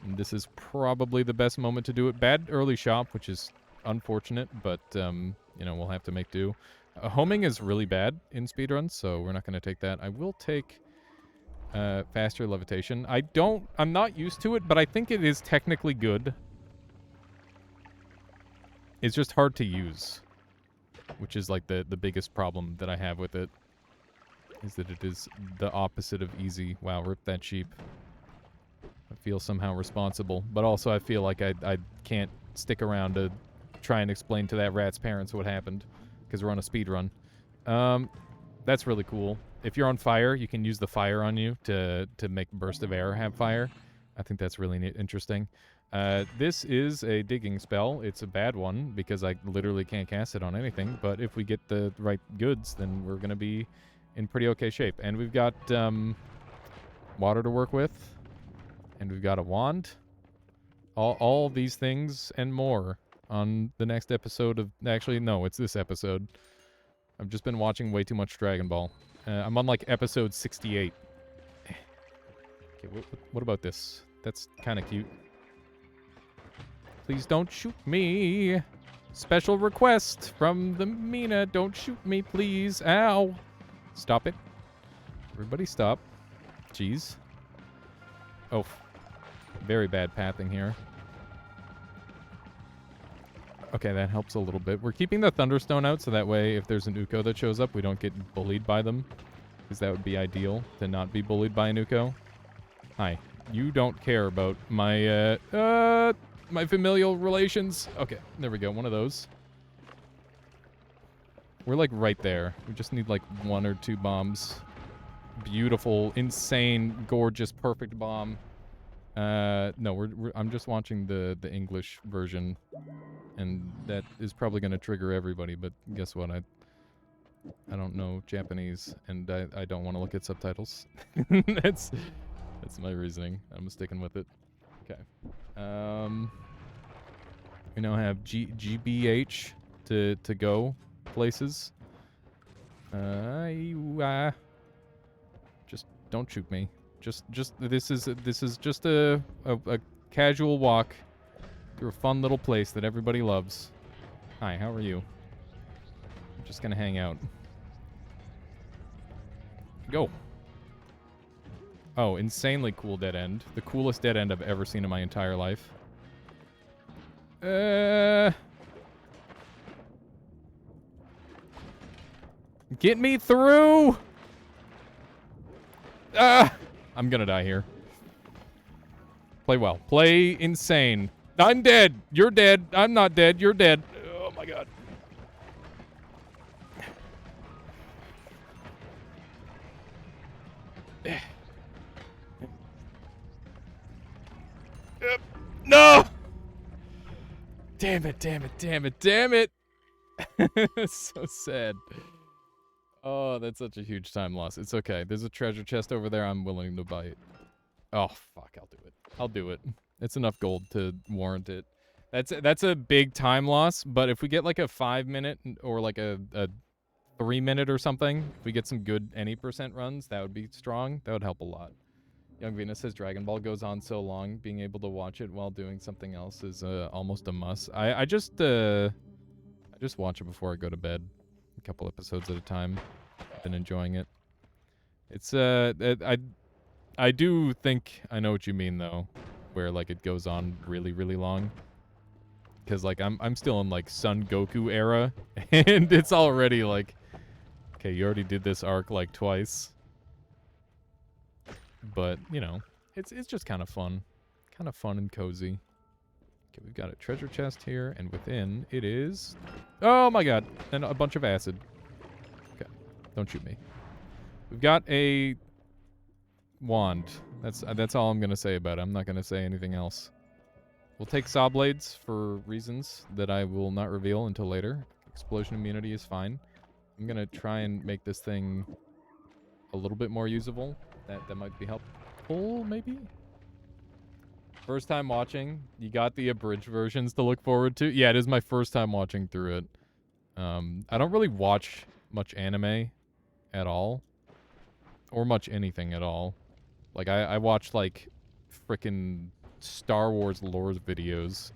And this is probably the best moment to do it. Bad early shop, which is... unfortunate, but you know, we'll have to make do. Homing is really bad in speedruns, so we're not going to take that. I will take faster levitation. I'm not used to it, but I think it is technically good. It's just hard to use, which is like the biggest problem that I have with it, is that it is the opposite of easy. Wow, rip that sheep. I feel somehow responsible, but also I feel like I can't stick around to try and explain to that rat's parents what happened, because we're on a speed run. That's really cool. If you're on fire, you can use the fire on you to make a burst of air have fire. I think that's really interesting. This is a digging spell. It's a bad one because I literally can't cast it on anything. But if we get the right goods, then we're going to be in pretty okay shape. And we've got water to work with. And we've got a wand. All these things and more on the next episode of... Actually, no, it's this episode. I've just been watching way too much Dragon Ball. I'm on, like, episode 68. Okay, what about this? That's kind of cute. Please don't shoot me. Special request from the Mina. Don't shoot me, please. Ow. Stop it. Everybody stop. Jeez. Oh. Very bad pathing here. Okay, that helps a little bit. We're keeping the Thunderstone out so that way if there's an Uko that shows up, we don't get bullied by them. Because that would be ideal, to not be bullied by an Uko. Hi. You don't care about my, my familial relations. Okay, there we go. One of those. We're, like, right there. We just need, like, 1 or 2 bombs. Beautiful, insane, gorgeous, perfect bomb. No, I'm just watching the English version. And that is probably going to trigger everybody, but guess what? I don't know Japanese, and I don't want to look at subtitles. That's my reasoning. I'm sticking with it. Okay. We now have GBH to go places. Just don't shoot me. Just this is just a casual walk through a fun little place that everybody loves. Hi, how are you? I'm just gonna hang out. Go. Oh, insanely cool dead end. The coolest dead end I've ever seen in my entire life. Get me through! I'm gonna die here. Play well. Play insane. I'm dead. You're dead. I'm not dead. You're dead. Oh my god. No! Damn it, damn it, damn it, damn it! So sad. Oh, that's such a huge time loss. It's okay. There's a treasure chest over there. I'm willing to buy it. Oh, fuck. I'll do it. I'll do it. It's enough gold to warrant it. That's a big time loss, but if we get like a 5-minute or like a 3-minute or something, if we get some good any % runs, that would be strong. That would help a lot. Young Venus says Dragon Ball goes on so long, being able to watch it while doing something else is almost a must. I just watch it before I go to bed, a couple episodes at a time. Been enjoying it. It's I do think I know what you mean though, where like it goes on really really long. Cause like I'm still in like Son Goku era, and it's already like, okay, you already did this arc like twice. But, you know, it's just kind of fun. Kind of fun and cozy. Okay, we've got a treasure chest here, and within it is... Oh my god! And a bunch of acid. Okay, don't shoot me. We've got a wand. That's all I'm gonna say about it. I'm not gonna say anything else. We'll take saw blades for reasons that I will not reveal until later. Explosion immunity is fine. I'm gonna try and make this thing a little bit more usable. That might be helpful, maybe? First time watching. You got the abridged versions to look forward to. Yeah, it is my first time watching through it. I don't really watch much anime at all. Or much anything at all. Like, I watch, like, frickin' Star Wars lore videos.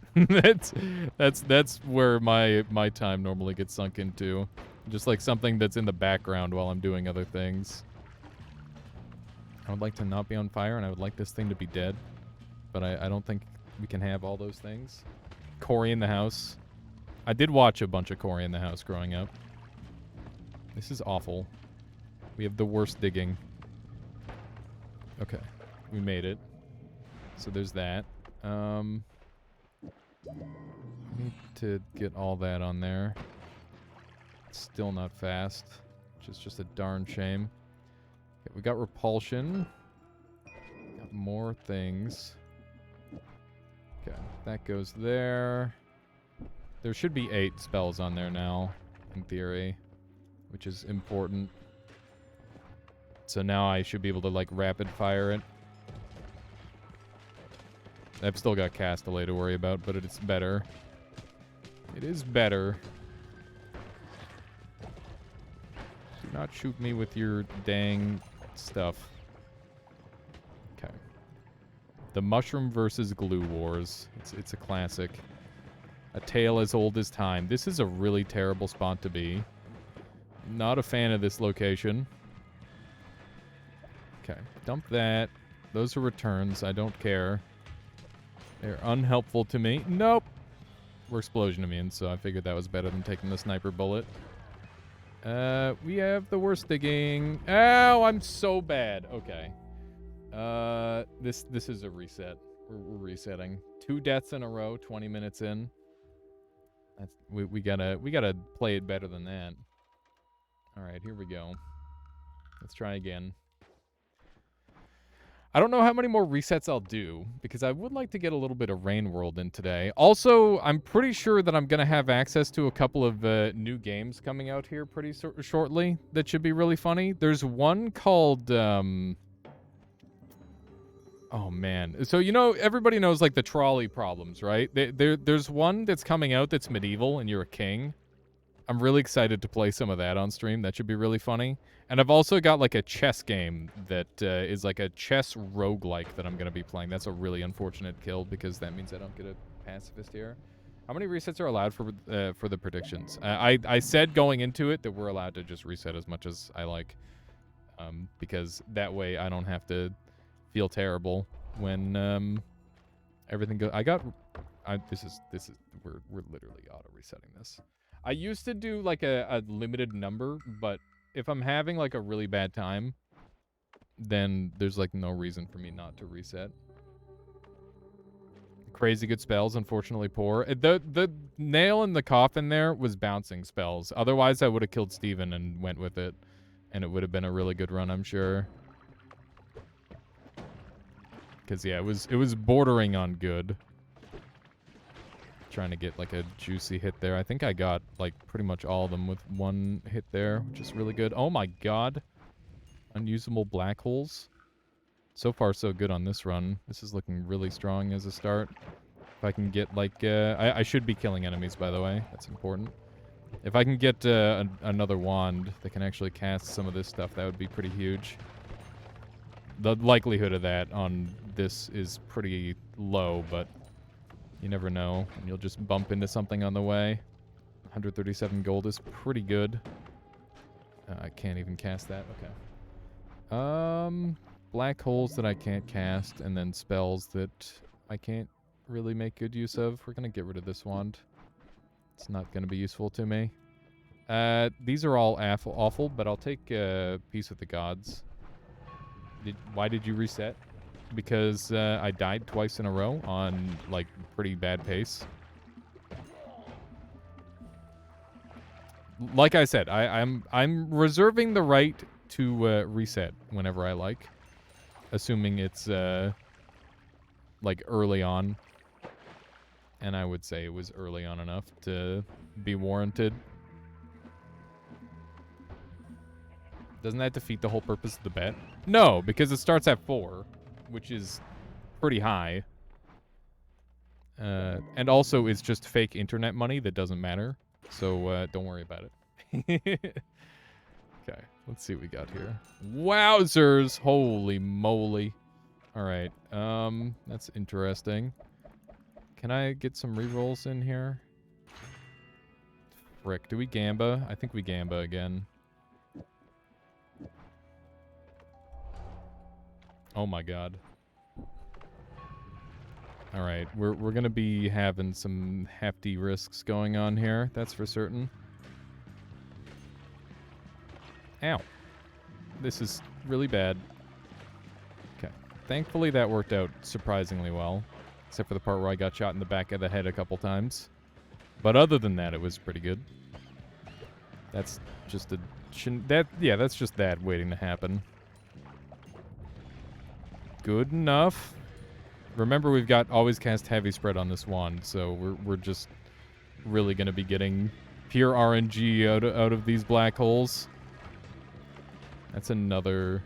that's where my time normally gets sunk into. Just, like, something that's in the background while I'm doing other things. I would like to not be on fire, and I would like this thing to be dead. But I don't think we can have all those things. Cory in the House. I did watch a bunch of Cory in the House growing up. This is awful. We have the worst digging. Okay. We made it. So there's that. Need to get all that on there. Still not fast, which is just a darn shame. Okay, we got repulsion. Got more things. Okay, that goes there. There should be 8 spells on there now, in theory, which is important. So now I should be able to, like, rapid fire it. I've still got cast delay to worry about, but it's better. It is better. Do not shoot me with your dang stuff. Okay. The Mushroom versus Glue Wars. It's a classic. A tale as old as time. This is a really terrible spot to be. Not a fan of this location. Okay. Dump that. Those are returns. I don't care. They're unhelpful to me. Nope. We're explosion immune, so I figured that was better than taking the sniper bullet. We have the worst digging. Ow, I'm so bad. Okay. This is a reset. We're resetting. 2 deaths in a row, 20 minutes in. That's we gotta play it better than that. All right, here we go. Let's try again. I don't know how many more resets I'll do, because I would like to get a little bit of Rain World in today. Also, I'm pretty sure that I'm going to have access to a couple of new games coming out here pretty shortly that should be really funny. There's one called... oh, man. So, you know, everybody knows, like, the trolley problems, right? There's one that's coming out that's medieval, and you're a king. I'm really excited to play some of that on stream. That should be really funny. And I've also got, like, a chess game that is like a chess roguelike that I'm going to be playing. That's a really unfortunate kill because that means I don't get a pacifist here. How many resets are allowed for the predictions? I said going into it that we're allowed to just reset as much as I like, because that way I don't have to feel terrible when everything goes. This is we're literally auto resetting this. I used to do like a limited number, but if I'm having like a really bad time, then there's like no reason for me not to reset. Crazy good spells, unfortunately poor. The nail in the coffin there was bouncing spells. Otherwise, I would have killed Steven and went with it, and it would have been a really good run, I'm sure. Because yeah, it was bordering on good. Trying to get like a juicy hit there. I think I got like pretty much all of them with one hit there, which is really good. Oh my god. Unusable black holes. So far so good on this run. This is looking really strong as a start. If I can get like I should be killing enemies, by the way. That's important. If I can get another wand that can actually cast some of this stuff, that would be pretty huge. The likelihood of that on this is pretty low, but you never know. You'll just bump into something on the way. 137 gold is pretty good. I can't even cast that. Okay. Black holes that I can't cast, and then spells that I can't really make good use of. We're gonna get rid of this wand. It's not gonna be useful to me. These are all awful, but I'll take Peace with the Gods. Why did you reset? Because I died twice in a row on like pretty bad pace. Like I said, I'm reserving the right to reset whenever I like, assuming it's like early on, and I would say it was early on enough to be warranted. Doesn't that defeat the whole purpose of the bet? No, because it starts at 4. Which is pretty high. And also it's just fake internet money that doesn't matter. So don't worry about it. Okay, let's see what we got here. Wowzers! Holy moly. Alright, that's interesting. Can I get some rerolls in here? Frick, do we Gamba? I think we Gamba again. Oh my god. Alright, we're gonna be having some hefty risks going on here, that's for certain. Ow. This is really bad. Okay. Thankfully that worked out surprisingly well. Except for the part where I got shot in the back of the head a couple times. But other than that, it was pretty good. That's just a... that's just that waiting to happen. Good enough. Remember, we've got always cast heavy spread on this wand, so we're just really going to be getting pure RNG out of these black holes. That's another...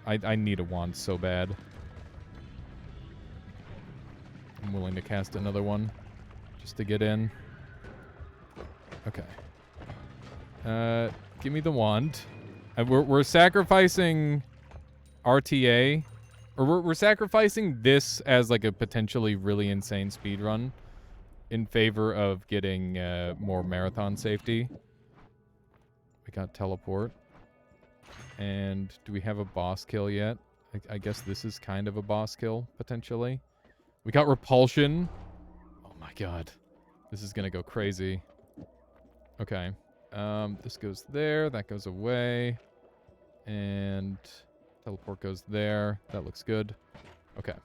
I need a wand so bad. I'm willing to cast another one just to get in. Okay. Give me the wand. We're sacrificing RTA, or we're sacrificing this as like a potentially really insane speed run in favor of getting more marathon safety. We got teleport. And do we have a boss kill yet? I guess this is kind of a boss kill, potentially. We got repulsion. Oh my god. This is gonna go crazy. Okay. This goes there. That goes away. And teleport goes there. That looks good. Okay.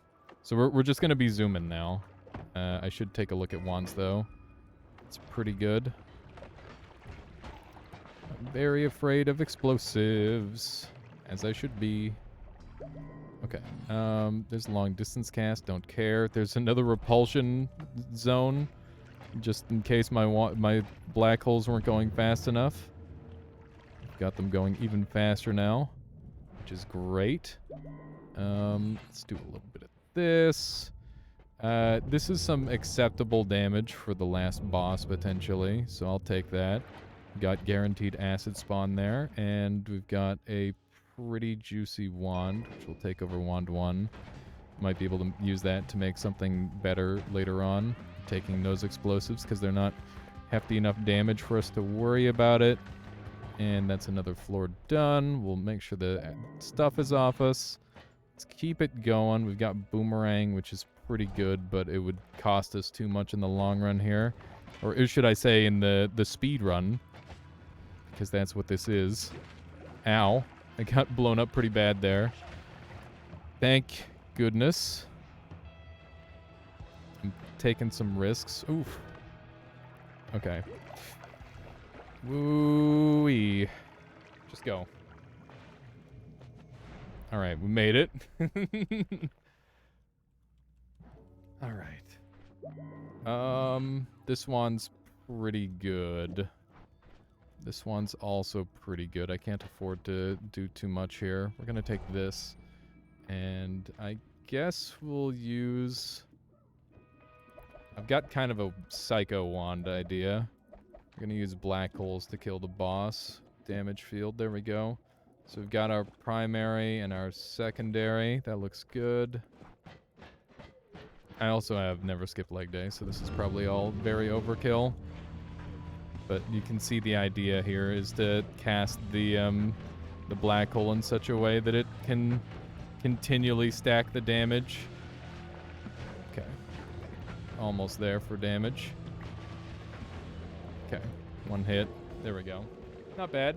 So we're just gonna be zooming now. I should take a look at wands, though. It's pretty good. I'm very afraid of explosives, as I should be. Okay. There's a long distance cast. Don't care. There's another repulsion zone, just in case my black holes weren't going fast enough. Got them going even faster now, which is great. Let's do a little bit of this. This is some acceptable damage for the last boss, potentially, so I'll take that. Got guaranteed acid spawn there, and we've got a pretty juicy wand, which will take over wand 1. Might be able to use that to make something better later on, taking those explosives, because they're not hefty enough damage for us to worry about it. And that's another floor done. We'll make sure the stuff is off us. Let's keep it going. We've got boomerang, which is pretty good, but it would cost us too much in the long run here. Or should I say in the speed run, because that's what this is. Ow. I got blown up pretty bad there. Thank goodness. I'm taking some risks. Oof. Okay. Woo-wee. Just go. Alright, we made it. Alright. This one's pretty good. This one's also pretty good. I can't afford to do too much here. We're gonna take this. And I guess we'll use... I've got kind of a psycho wand idea. We're gonna use black holes to kill the boss. Damage field, there we go. So we've got our primary and our secondary. That looks good. I also have never skipped leg day, so this is probably all very overkill. But you can see the idea here is to cast the black hole in such a way that it can continually stack the damage. Okay. Almost there for damage. Okay. One hit. There we go. Not bad.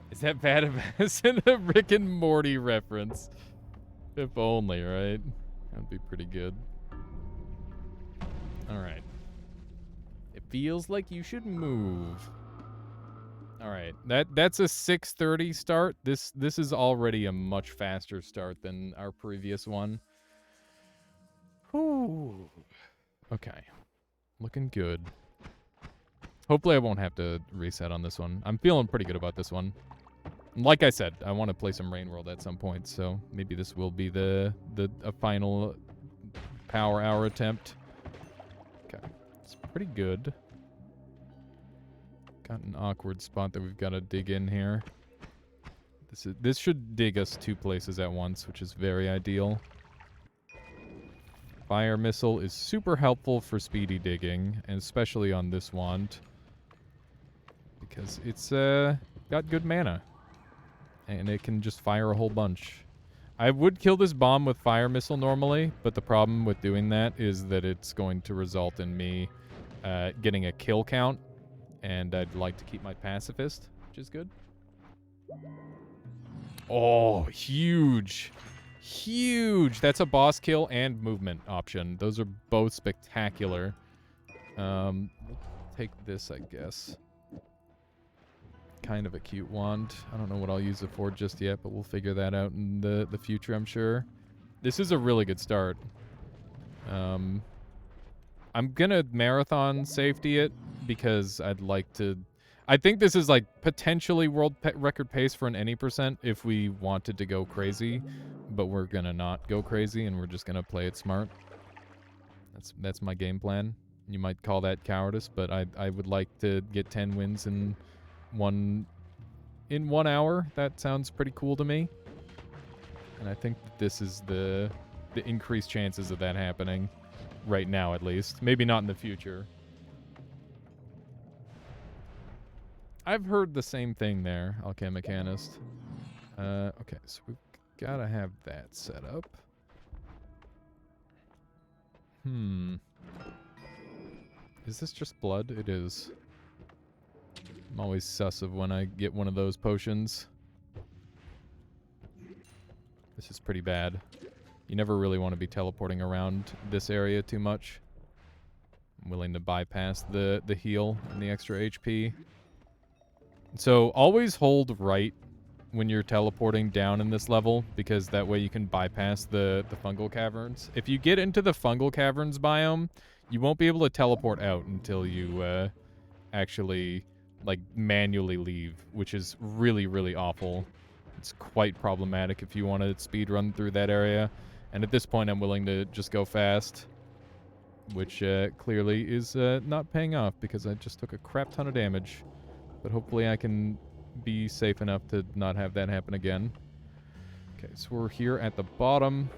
Is that bad if it's in a Rick and Morty reference? If only, right? That'd be pretty good. Alright. It feels like you should move. Alright. That's a 6:30 start. This is already a much faster start than our previous one. Whew. Okay. Looking good. Hopefully I won't have to reset on this one. I'm feeling pretty good about this one. Like I said, I want to play some Rain World at some point, so maybe this will be a final power hour attempt. Okay. It's pretty good. Got an awkward spot that we've got to dig in here. This should dig us 2 places at once, which is very ideal. Fire missile is super helpful for speedy digging, and especially on this wand, because it's got good mana, and it can just fire a whole bunch. I would kill this bomb with fire missile normally, but the problem with doing that is that it's going to result in me getting a kill count, and I'd like to keep my pacifist, which is good. Oh, huge Huge. That's a boss kill and movement option. Those are both spectacular. Take this, I guess. Kind of a cute wand. I don't know what I'll use it for just yet, but we'll figure that out in the future, I'm sure. This is a really good start. I'm gonna marathon safety it because I'd like to... I think this is like potentially world record pace for an any percent if we wanted to go crazy, but we're gonna not go crazy and we're just gonna play it smart. That's my game plan. You might call that cowardice, but I would like to get 10 wins in 1 hour. That sounds pretty cool to me. And I think that this is the increased chances of that happening right now, at least. Maybe not in the future. I've heard the same thing there, Alchemichanist. Okay, so we've gotta have that set up. Is this just blood? It is. I'm always sus of when I get one of those potions. This is pretty bad. You never really want to be teleporting around this area too much. I'm willing to bypass the heal and the extra HP. So always hold right when you're teleporting down in this level, because that way you can bypass the fungal caverns. If you get into the fungal caverns biome, you won't be able to teleport out until you actually like manually leave, which is really, really awful. It's quite problematic if you want to speed run through that area. And at this point, I'm willing to just go fast, which clearly is not paying off because I just took a crap ton of damage. But hopefully I can be safe enough to not have that happen again. Okay, so we're here at the bottom.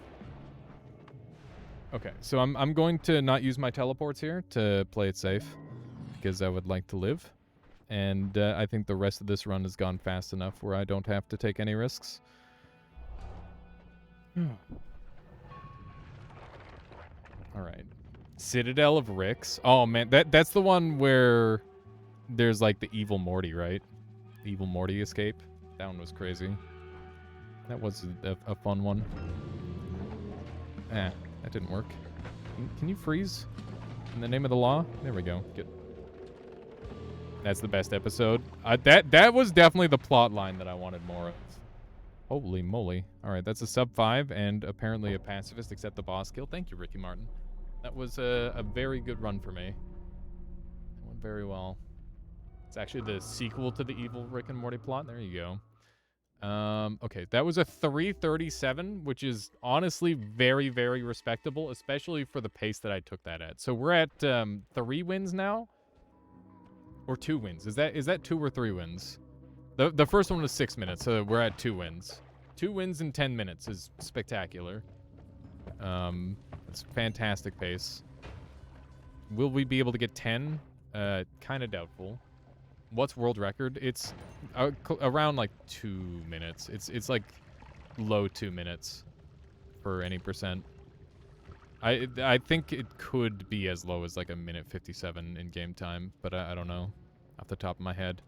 Okay, so I'm going to not use my teleports here to play it safe because I would like to live. And I think the rest of this run has gone fast enough where I don't have to take any risks. All right. Citadel of Ricks. Oh, man. That's the one where there's, like, the Evil Morty, right? Evil Morty escape. That one was crazy. That was a fun one. That didn't work. Can you freeze? In the name of the law? There we go. Good. That's the best episode. That was definitely the plot line that I wanted more of. Holy moly. All right, that's a sub 5 and apparently a pacifist except the boss kill. Thank you, Ricky Martin. That was a very good run for me. It went very well. It's actually the sequel to the evil Rick and Morty plot. There you go. Okay, that was a 337, which is honestly very, very respectable, especially for the pace that I took that at. So we're at 3 wins now. Or 2 wins. Is that 2 or 3 wins? The first one was 6 minutes, so we're at 2 wins. 2 wins in 10 minutes is spectacular. It's fantastic pace. Will we be able to get 10? Kind of doubtful. What's world record? It's around like 2 minutes. It's like low 2 minutes for any percent. I think it could be as low as like 1:57 in game time, but I don't know off the top of my head.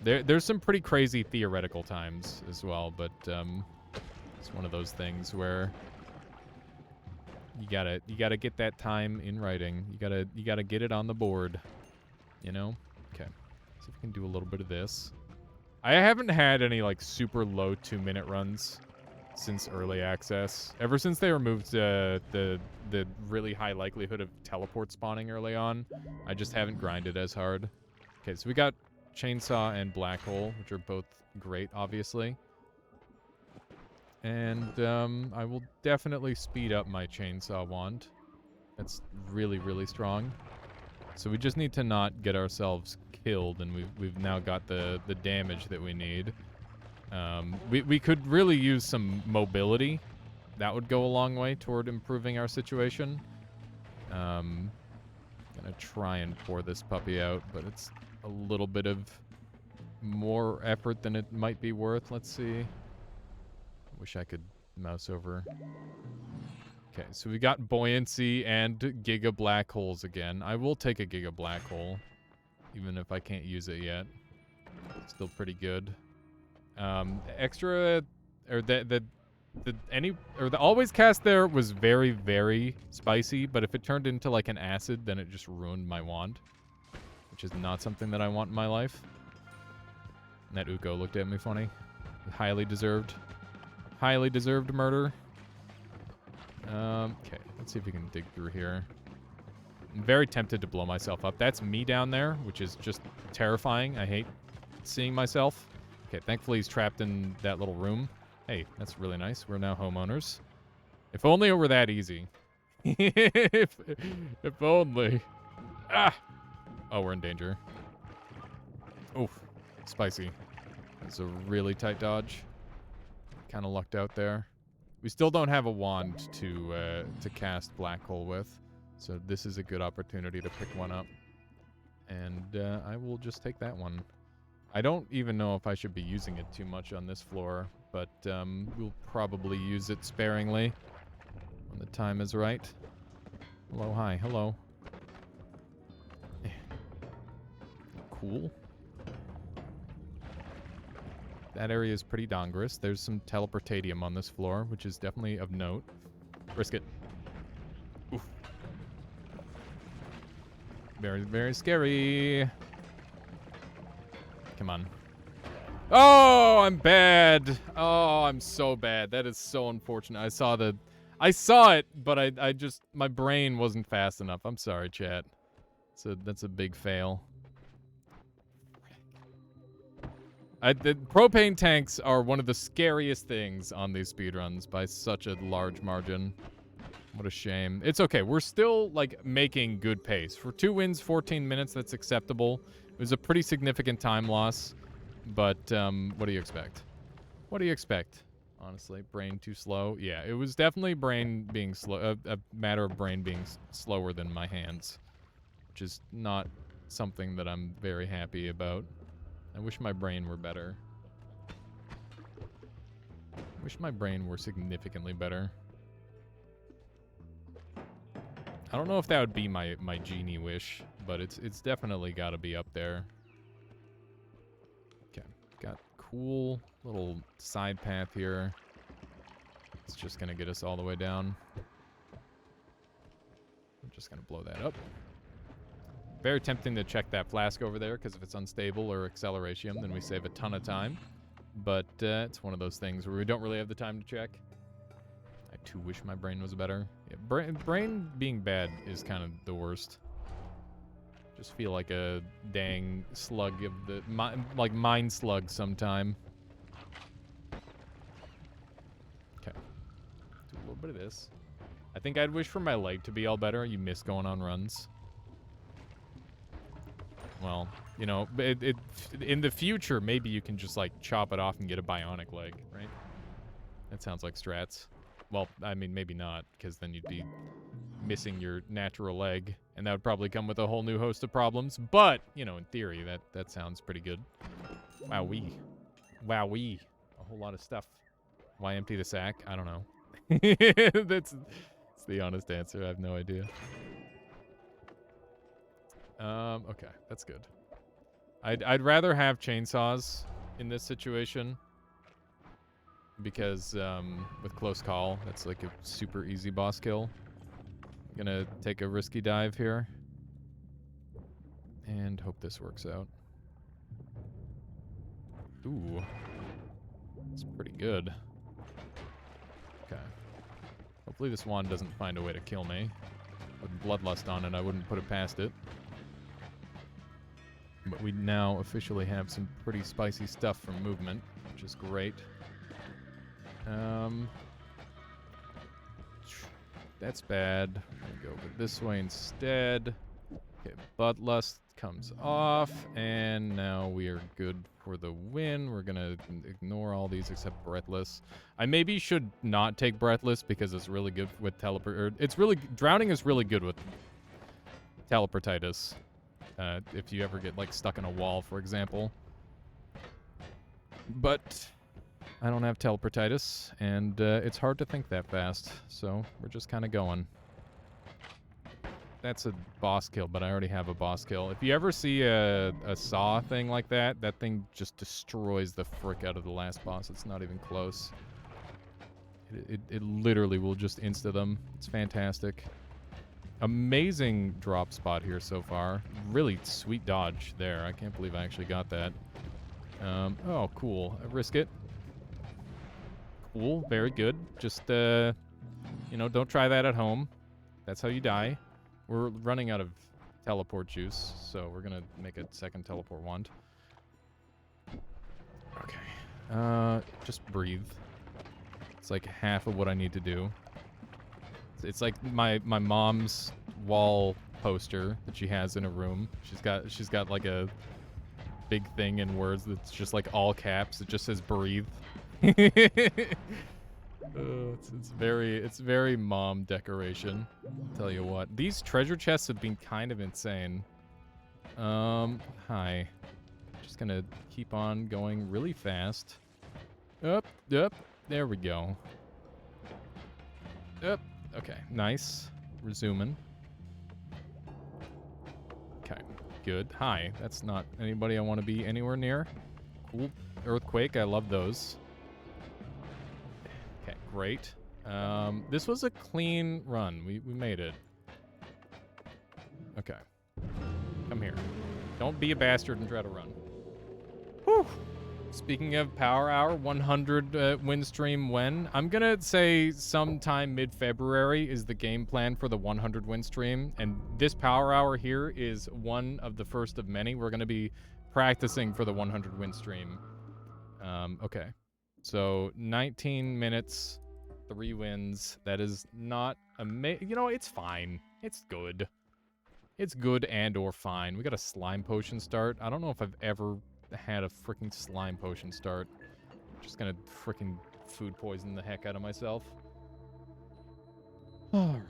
There's some pretty crazy theoretical times as well, but it's one of those things where you gotta get that time in writing. You gotta get it on the board, you know? Okay, see if we can do a little bit of this. I haven't had any like super low 2-minute runs since early access. Ever since they removed the really high likelihood of teleport spawning early on, I just haven't grinded as hard. Okay, so we got Chainsaw and Black Hole, which are both great, obviously. And I will definitely speed up my Chainsaw wand. That's really, really strong. So we just need to not get ourselves killed, and we've now got the damage that we need. We could really use some mobility. That would go a long way toward improving our situation. Gonna try and pour this puppy out, but it's a little bit of more effort than it might be worth. Let's see. Wish I could mouse over. Okay, so we got Buoyancy and Giga Black Holes again. I will take a Giga Black Hole, even if I can't use it yet. It's still pretty good. Extra, or the the always cast there was very, very spicy, but if it turned into like an acid, then it just ruined my wand, which is not something that I want in my life. And that Uko looked at me funny. Highly deserved murder. Okay, let's see if we can dig through here. I'm very tempted to blow myself up. That's me down there, which is just terrifying. I hate seeing myself. Okay, thankfully he's trapped in that little room. Hey, that's really nice. We're now homeowners. If only it were that easy. if only. Ah! Oh, we're in danger. Oof. Spicy. That's a really tight dodge. Kind of lucked out there. We still don't have a wand to cast Black Hole with, so this is a good opportunity to pick one up. And I will just take that one. I don't even know if I should be using it too much on this floor, but we'll probably use it sparingly when the time is right. Hello, hi, hello. Cool. That area is pretty dangerous. There's some teleportatium on this floor, which is definitely of note. Risk it. Oof. Very, very scary. Come on. Oh, I'm bad. Oh, I'm so bad. That is so unfortunate. I saw it, but I just, my brain wasn't fast enough. I'm sorry, chat. So that's a big fail. The propane tanks are one of the scariest things on these speedruns by such a large margin. What a shame. It's okay. We're still, like, making good pace. For 2 wins, 14 minutes, that's acceptable. It was a pretty significant time loss, but what do you expect? What do you expect? Honestly, brain too slow? Yeah, it was definitely brain being slow. A matter of brain being slower than my hands, which is not something that I'm very happy about. I wish my brain were better. I wish my brain were significantly better. I don't know if that would be my genie wish, but it's definitely got to be up there. Okay, got cool little side path here. It's just gonna get us all the way down. I'm just gonna blow that up. Very tempting to check that flask over there, because if it's unstable or acceleration, then we save a ton of time. But it's one of those things where we don't really have the time to check. I too wish my brain was better. Yeah, brain being bad is kind of the worst. Just feel like a dang slug of the, like mind slug sometime. Okay, do a little bit of this. I think I'd wish for my leg to be all better. You miss going on runs. Well, you know, in the future, maybe you can just, like, chop it off and get a bionic leg, right? That sounds like strats. Well, I mean, maybe not, because then you'd be missing your natural leg, and that would probably come with a whole new host of problems. But, you know, in theory, that sounds pretty good. Wowee. Wowee. A whole lot of stuff. Why empty the sack? I don't know. That's the honest answer. I have no idea. Okay, that's good. I'd rather have chainsaws in this situation, because with close call, that's like a super easy boss kill. I'm gonna take a risky dive here and hope this works out. Ooh, it's pretty good. Okay, hopefully this wand doesn't find a way to kill me. With bloodlust on it, I wouldn't put it past it. But we now officially have some pretty spicy stuff from movement, which is great. That's bad. I'm gonna go over this way instead. Okay, bloodlust comes off, and now we are good for the win. We're gonna ignore all these except breathless. I maybe should not take breathless because it's really good with drowning is really good with teleportitis. If you ever get, like, stuck in a wall, for example. But I don't have teleportitis, and it's hard to think that fast, so we're just kind of going. That's a boss kill, but I already have a boss kill. If you ever see a saw thing like that, that thing just destroys the frick out of the last boss. It's not even close. It literally will just insta them. It's fantastic. Amazing drop spot here so far. Really sweet dodge there. I can't believe I actually got that. Oh, cool. I risk it. Cool. Very good. Just, you know, don't try that at home. That's how you die. We're running out of teleport juice, so we're gonna make a second teleport wand. Okay. Just breathe. It's like half of what I need to do. It's like my mom's wall poster that she has in a room. She's got like a big thing in words that's just like all caps. It just says breathe. It's very mom decoration. I'll tell you what. These treasure chests have been kind of insane. Hi. Just gonna keep on going really fast. Up. There we go. Up. Okay, nice. Resuming. Okay, good. Hi. That's not anybody I want to be anywhere near. Cool. Earthquake, I love those. Okay, great. This was a clean run. We made it. Okay. Come here. Don't be a bastard and try to run. Whew. Speaking of Power Hour, 100 win stream when? I'm gonna say sometime mid-February is the game plan for the 100 win stream, and this Power Hour here is one of the first of many. We're gonna be practicing for the 100 win stream. Okay. So 19 minutes, 3 wins. That is not amazing. You know, it's fine. It's good. It's good and or fine. We got a slime potion start. I don't know if I've ever had a freaking slime potion start. I'm just gonna freaking food poison the heck out of myself. Alright.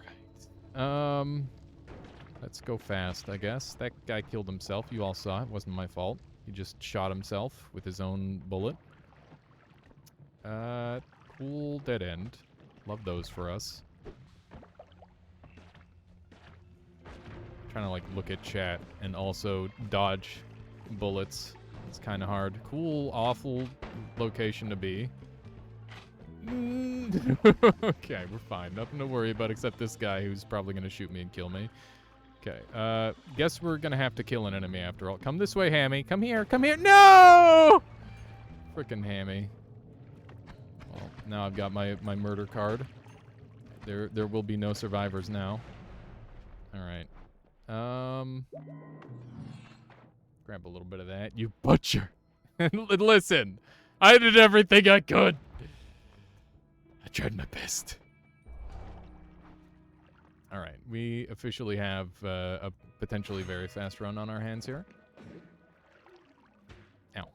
Let's go fast, I guess. That guy killed himself. You all saw it. It wasn't my fault. He just shot himself with his own bullet. Cool dead end. Love those for us. Trying to like look at chat and also dodge bullets. It's kind of hard. Cool, awful location to be. Okay, we're fine. Nothing to worry about except this guy who's probably going to shoot me and kill me. Okay, guess we're going to have to kill an enemy after all. Come this way, Hammy. Come here, come here. No! Frickin' Hammy. Well, now I've got my murder card. There will be no survivors now. Alright. Grab a little bit of that. You butcher. Listen, I did everything I could. I tried my best. Alright, we officially have a potentially very fast run on our hands here. Ow.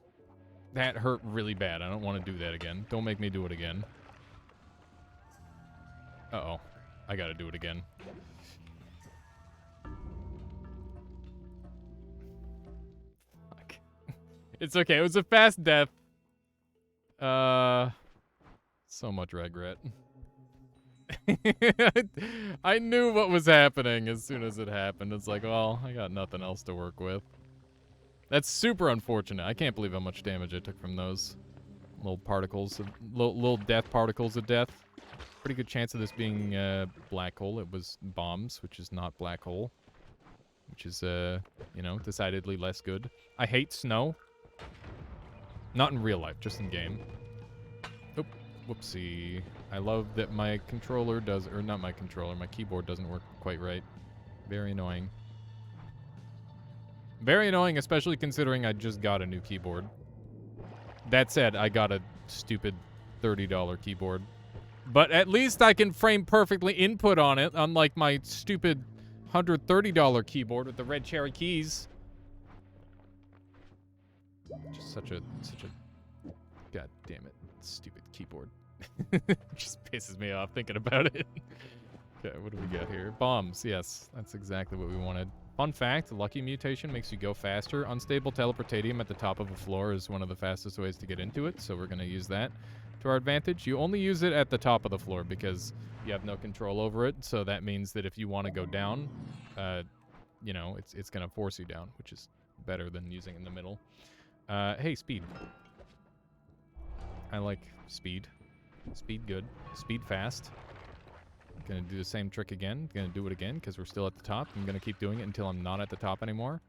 That hurt really bad. I don't want to do that again. Don't make me do it again. Uh-oh. I gotta do it again. Fuck. It's okay. It was a fast death. So much regret. I knew what was happening as soon as it happened. It's like, well, I got nothing else to work with. That's super unfortunate. I can't believe how much damage I took from those little particles, little death particles of death. Pretty good chance of this being black hole. It was bombs, which is not black hole, which is you know, decidedly less good. I hate snow. Not in real life, just in game. Oop, whoopsie. I love that my controller does, or not my controller, my keyboard doesn't work quite right. Very annoying. Very annoying, especially considering I just got a new keyboard. That said, I got a stupid $30 keyboard. But at least I can frame perfectly input on it, unlike my stupid $130 keyboard with the red cherry keys. Just such a god damn it, stupid keyboard. Just pisses me off thinking about it. Okay, what do we got here? Bombs, yes, that's exactly what we wanted. Fun fact, lucky mutation makes you go faster. Unstable teleportatium at the top of a floor is one of the fastest ways to get into it, so we're going to use that to our advantage. You only use it at the top of the floor because you have no control over it, so that means that if you want to go down, you know, it's going to force you down, which is better than using in the middle. Hey, speed. I like speed. Speed good. Speed fast. Gonna do the same trick again. Gonna do it again because we're still at the top. I'm gonna keep doing it until I'm not at the top anymore.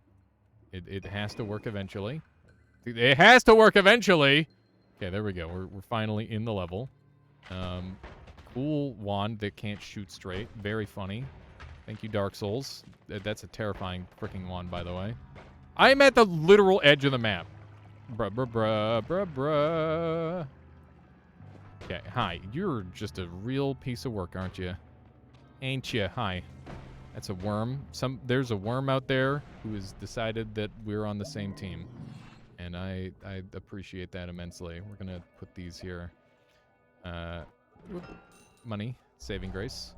It has to work eventually. It has to work eventually! Okay, there we go. We're finally in the level. Cool wand that can't shoot straight. Very funny. Thank you, Dark Souls. That's a terrifying freaking wand, by the way. I am at the literal edge of the map. Bruh, bruh, bruh, bruh, bruh. Okay, hi. You're just a real piece of work, aren't you? Ain't you? Hi. That's a worm. There's a worm out there who has decided that we're on the same team. And I appreciate that immensely. We're gonna put these here. Money. Saving grace.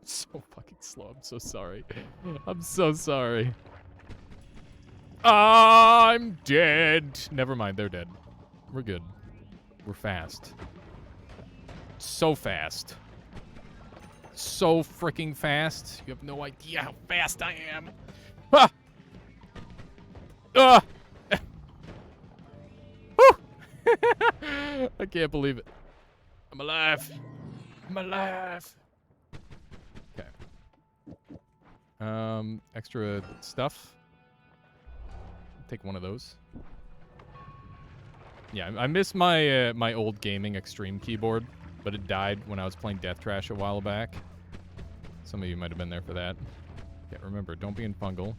So fucking slow. I'm so sorry. I'm so sorry. I'm dead. Never mind. They're dead. We're good. We're fast. So fast. So freaking fast. You have no idea how fast I am. Ah! Ah! I can't believe it. I'm alive. I'm alive. Okay. Extra stuff. Take one of those. Yeah, I miss my my old gaming extreme keyboard, but it died when I was playing Death Trash a while back. Some of you might have been there for that. Okay, remember, don't be in fungal.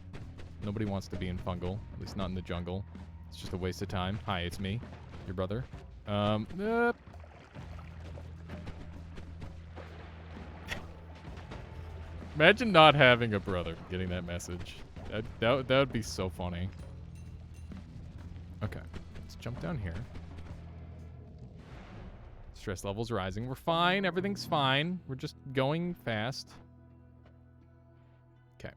Nobody wants to be in fungal, at least not in the jungle. It's just a waste of time. Hi, it's me, your brother. Imagine not having a brother getting that message. That would be so funny. Okay, let's jump down here. Stress levels rising. We're fine. Everything's fine. We're just going fast. Okay.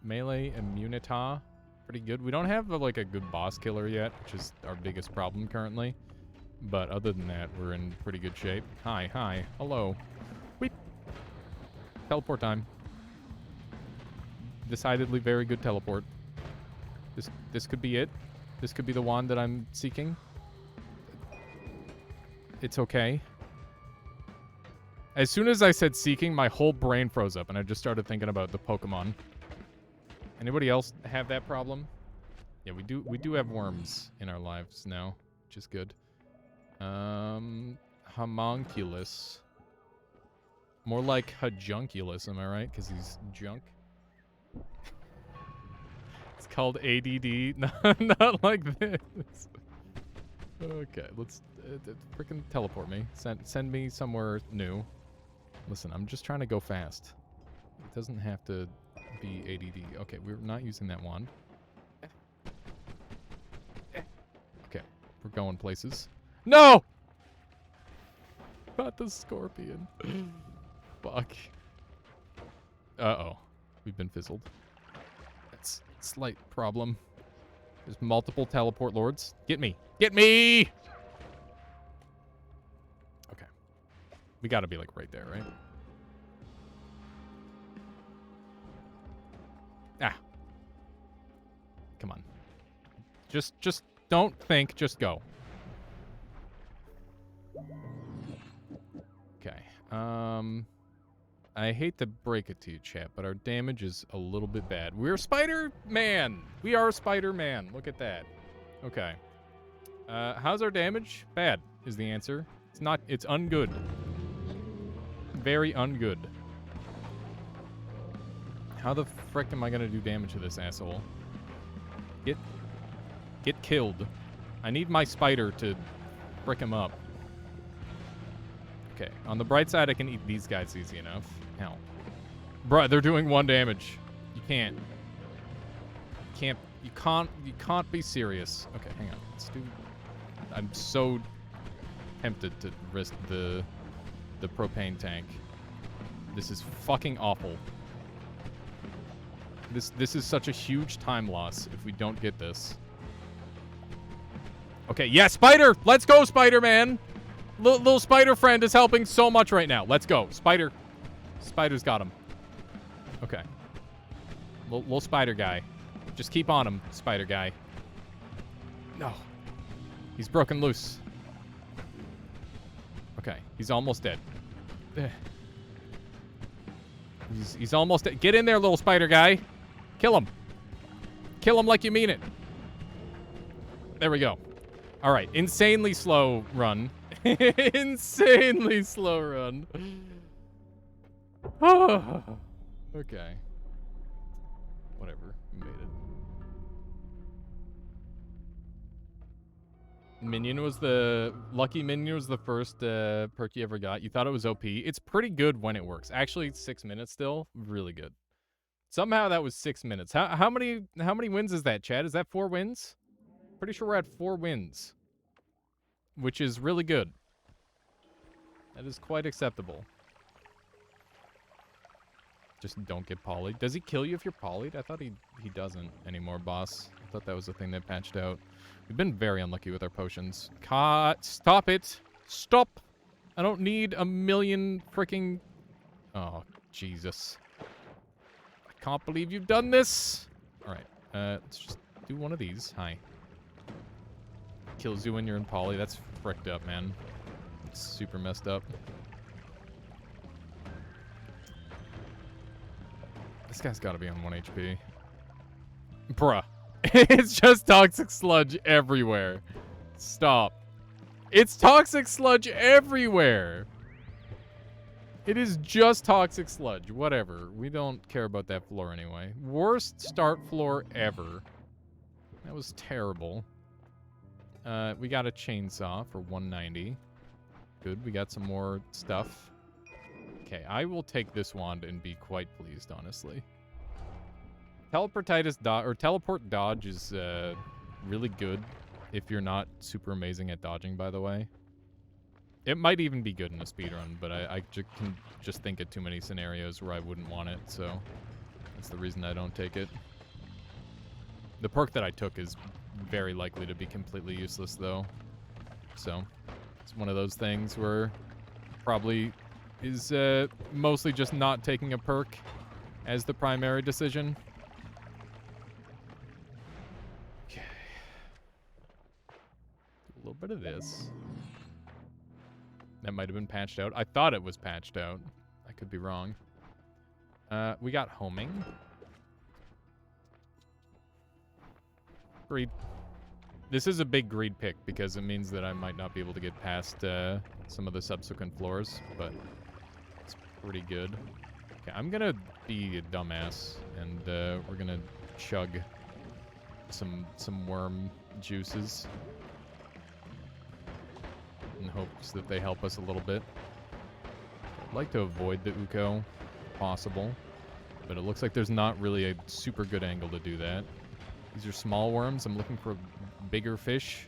Melee immunita. Pretty good. We don't have like a good boss killer yet, which is our biggest problem currently. But other than that, we're in pretty good shape. Hi, hi. Hello. Weep. Teleport time. Decidedly very good teleport. This could be it. This could be the wand that I'm seeking. It's okay. As soon as I said seeking, my whole brain froze up and I just started thinking about the Pokemon. Anybody else have that problem? Yeah, we do have worms in our lives now, which is good. Homunculus. More like Hajunculus, am I right? Because he's junk. It's called ADD. Not like this. Okay, let's freaking teleport me. Send me somewhere new. Listen, I'm just trying to go fast. It doesn't have to be ADD. Okay, we're not using that wand. Okay, we're going places. No! Not the scorpion. Fuck. Uh-oh. We've been fizzled. That's a slight problem. There's multiple teleport lords. Get me! Get me! Okay. We gotta be, like, right there, right? Ah. Come on. Just don't think, just go. Okay. I hate to break it to you, chat, but our damage is a little bit bad. We're Spider-Man! We are Spider-Man. Look at that. Okay. How's our damage? Bad is the answer. It's ungood. Very ungood. How the frick am I gonna do damage to this asshole? Get killed. I need my spider to frick him up. Okay, on the bright side, I can eat these guys easy enough. Hell. Bruh, they're doing 1 damage. You can't. You can't be serious. Okay, hang on. Let's do... I'm so tempted to risk the propane tank. This is fucking awful. This is such a huge time loss if we don't get this. Okay, yeah, Spider! Let's go, Spider-Man! Little Spider friend is helping so much right now. Let's go. Spider's got him. Okay. Little Spider guy. Just keep on him, Spider guy. No. He's broken loose. Okay, he's almost dead. He's almost dead. Get in there, little spider guy. Kill him. Kill him like you mean it. There we go. All right, insanely slow run. Insanely slow run. Okay. Whatever. We made it. Lucky Minion was the first perk you ever got. You thought it was OP. It's pretty good when it works. Actually, it's 6 minutes still. Really good. Somehow that was 6 minutes. How many wins is that, Chad? Is that 4 wins? Pretty sure we're at 4 wins. Which is really good. That is quite acceptable. Just don't get polyed. Does he kill you if you're polyed? I thought he doesn't anymore, boss. I thought that was the thing they patched out. We've been very unlucky with our potions. Stop it. Stop. I don't need a million freaking... Oh, Jesus. I can't believe you've done this. All right. Let's just do one of these. Hi. Kills you when you're in poly. That's fricked up, man. It's super messed up. This guy's got to be on 1 HP. Bruh. It's just toxic sludge everywhere. Stop. It's toxic sludge everywhere. It is just toxic sludge. Whatever. We don't care about that floor anyway. Worst start floor ever. That was terrible. We got a chainsaw for 190. Good. We got some more stuff. Okay, I will take this wand and be quite pleased, honestly. Teleport dodge is really good if you're not super amazing at dodging, by the way. It might even be good in a speedrun, but I can just think of too many scenarios where I wouldn't want it, so that's the reason I don't take it. The perk that I took is very likely to be completely useless, though. So it's one of those things where probably is mostly just not taking a perk as the primary decision. Okay. A little bit of this. That might have been patched out. I thought it was patched out. I could be wrong. We got homing. Greed. This is a big greed pick because it means that I might not be able to get past some of the subsequent floors, but it's pretty good. Okay, I'm gonna be a dumbass, and we're gonna chug some worm juices in hopes that they help us a little bit. I'd like to avoid the Uko, if possible, but it looks like there's not really a super good angle to do that. These are small worms. I'm looking for bigger fish.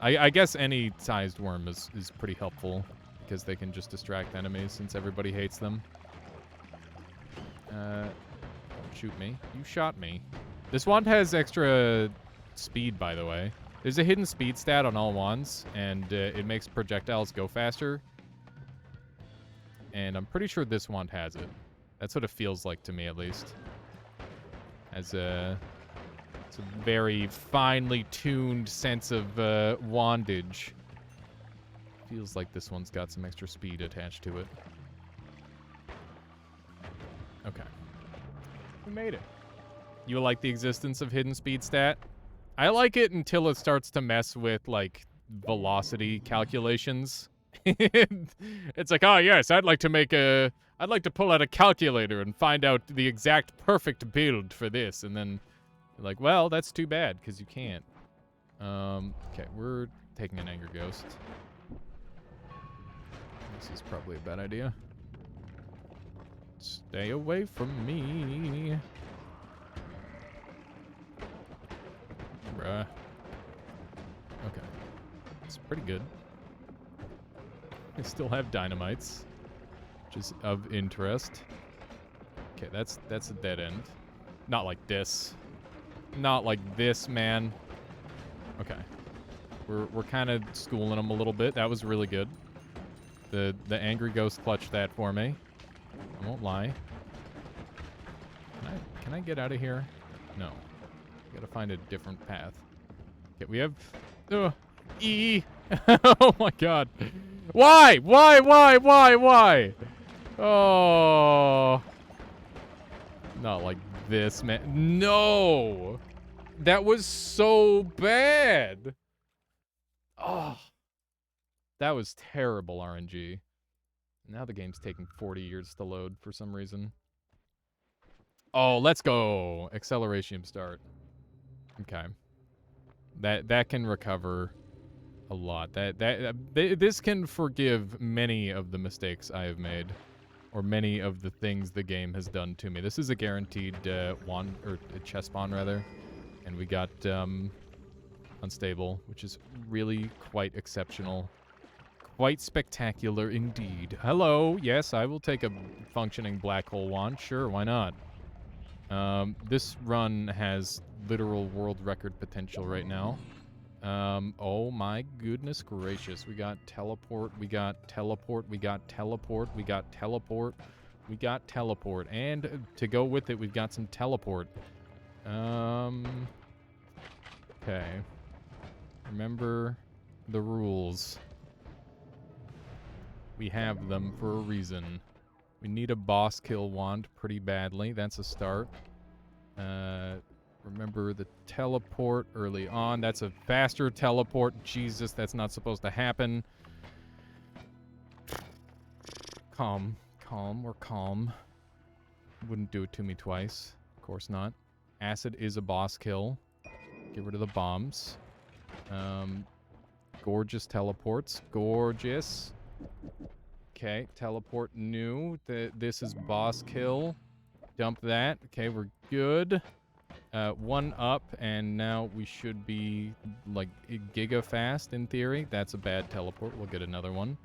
I guess any sized worm is pretty helpful because they can just distract enemies since everybody hates them. Don't shoot me. You shot me. This wand has extra speed, by the way. There's a hidden speed stat on all wands, and it makes projectiles go faster. And I'm pretty sure this wand has it. That's what it feels like to me, at least. It's a very finely tuned sense of wandage. Feels like this one's got some extra speed attached to it. Okay. We made it. You like the existence of hidden speed stat? I like it until it starts to mess with, like, velocity calculations. It's like, oh, yes, I'd like to pull out a calculator and find out the exact perfect build for this. And then you're like, well, that's too bad, because you can't. Okay, we're taking an Anger Ghost. This is probably a bad idea. Stay away from me. Bruh. Okay. It's pretty good. I still have dynamites, which is of interest. Okay, that's a dead end. Not like this. Not like this, man. Okay. We're kind of schooling them a little bit. That was really good. The Angry Ghost clutched that for me. I won't lie. Can I get out of here? No. Gotta find a different path. Okay, we have... E. Oh my god. Why? Why? Oh. Not like this, man. No. That was so bad. Oh. That was terrible RNG. Now the game's taking 40 years to load for some reason. Oh, let's go. Acceleration start. Okay. That can recover a lot. This can forgive many of the mistakes I have made, or many of the things the game has done to me. This is a guaranteed wand, or a chest spawn rather, and we got unstable, which is really quite exceptional, quite spectacular indeed. Hello, yes, I will take a functioning black hole wand. Sure, why not? This run has literal world record potential right now. Oh my goodness gracious. We got teleport, we got teleport, we got teleport, we got teleport, we got teleport. And to go with it, we've got some teleport. Okay. Remember the rules. We have them for a reason. We need a boss kill wand pretty badly. That's a start. Remember the teleport early on. That's a faster teleport. Jesus, that's not supposed to happen. Calm. We're calm. Wouldn't do it to me twice. Of course not. Acid is a boss kill. Get rid of the bombs. Gorgeous teleports. Gorgeous. Okay, teleport new. This is boss kill. Dump that. Okay, we're good. One up, and now we should be, like, giga fast in theory. That's a bad teleport. We'll get another one.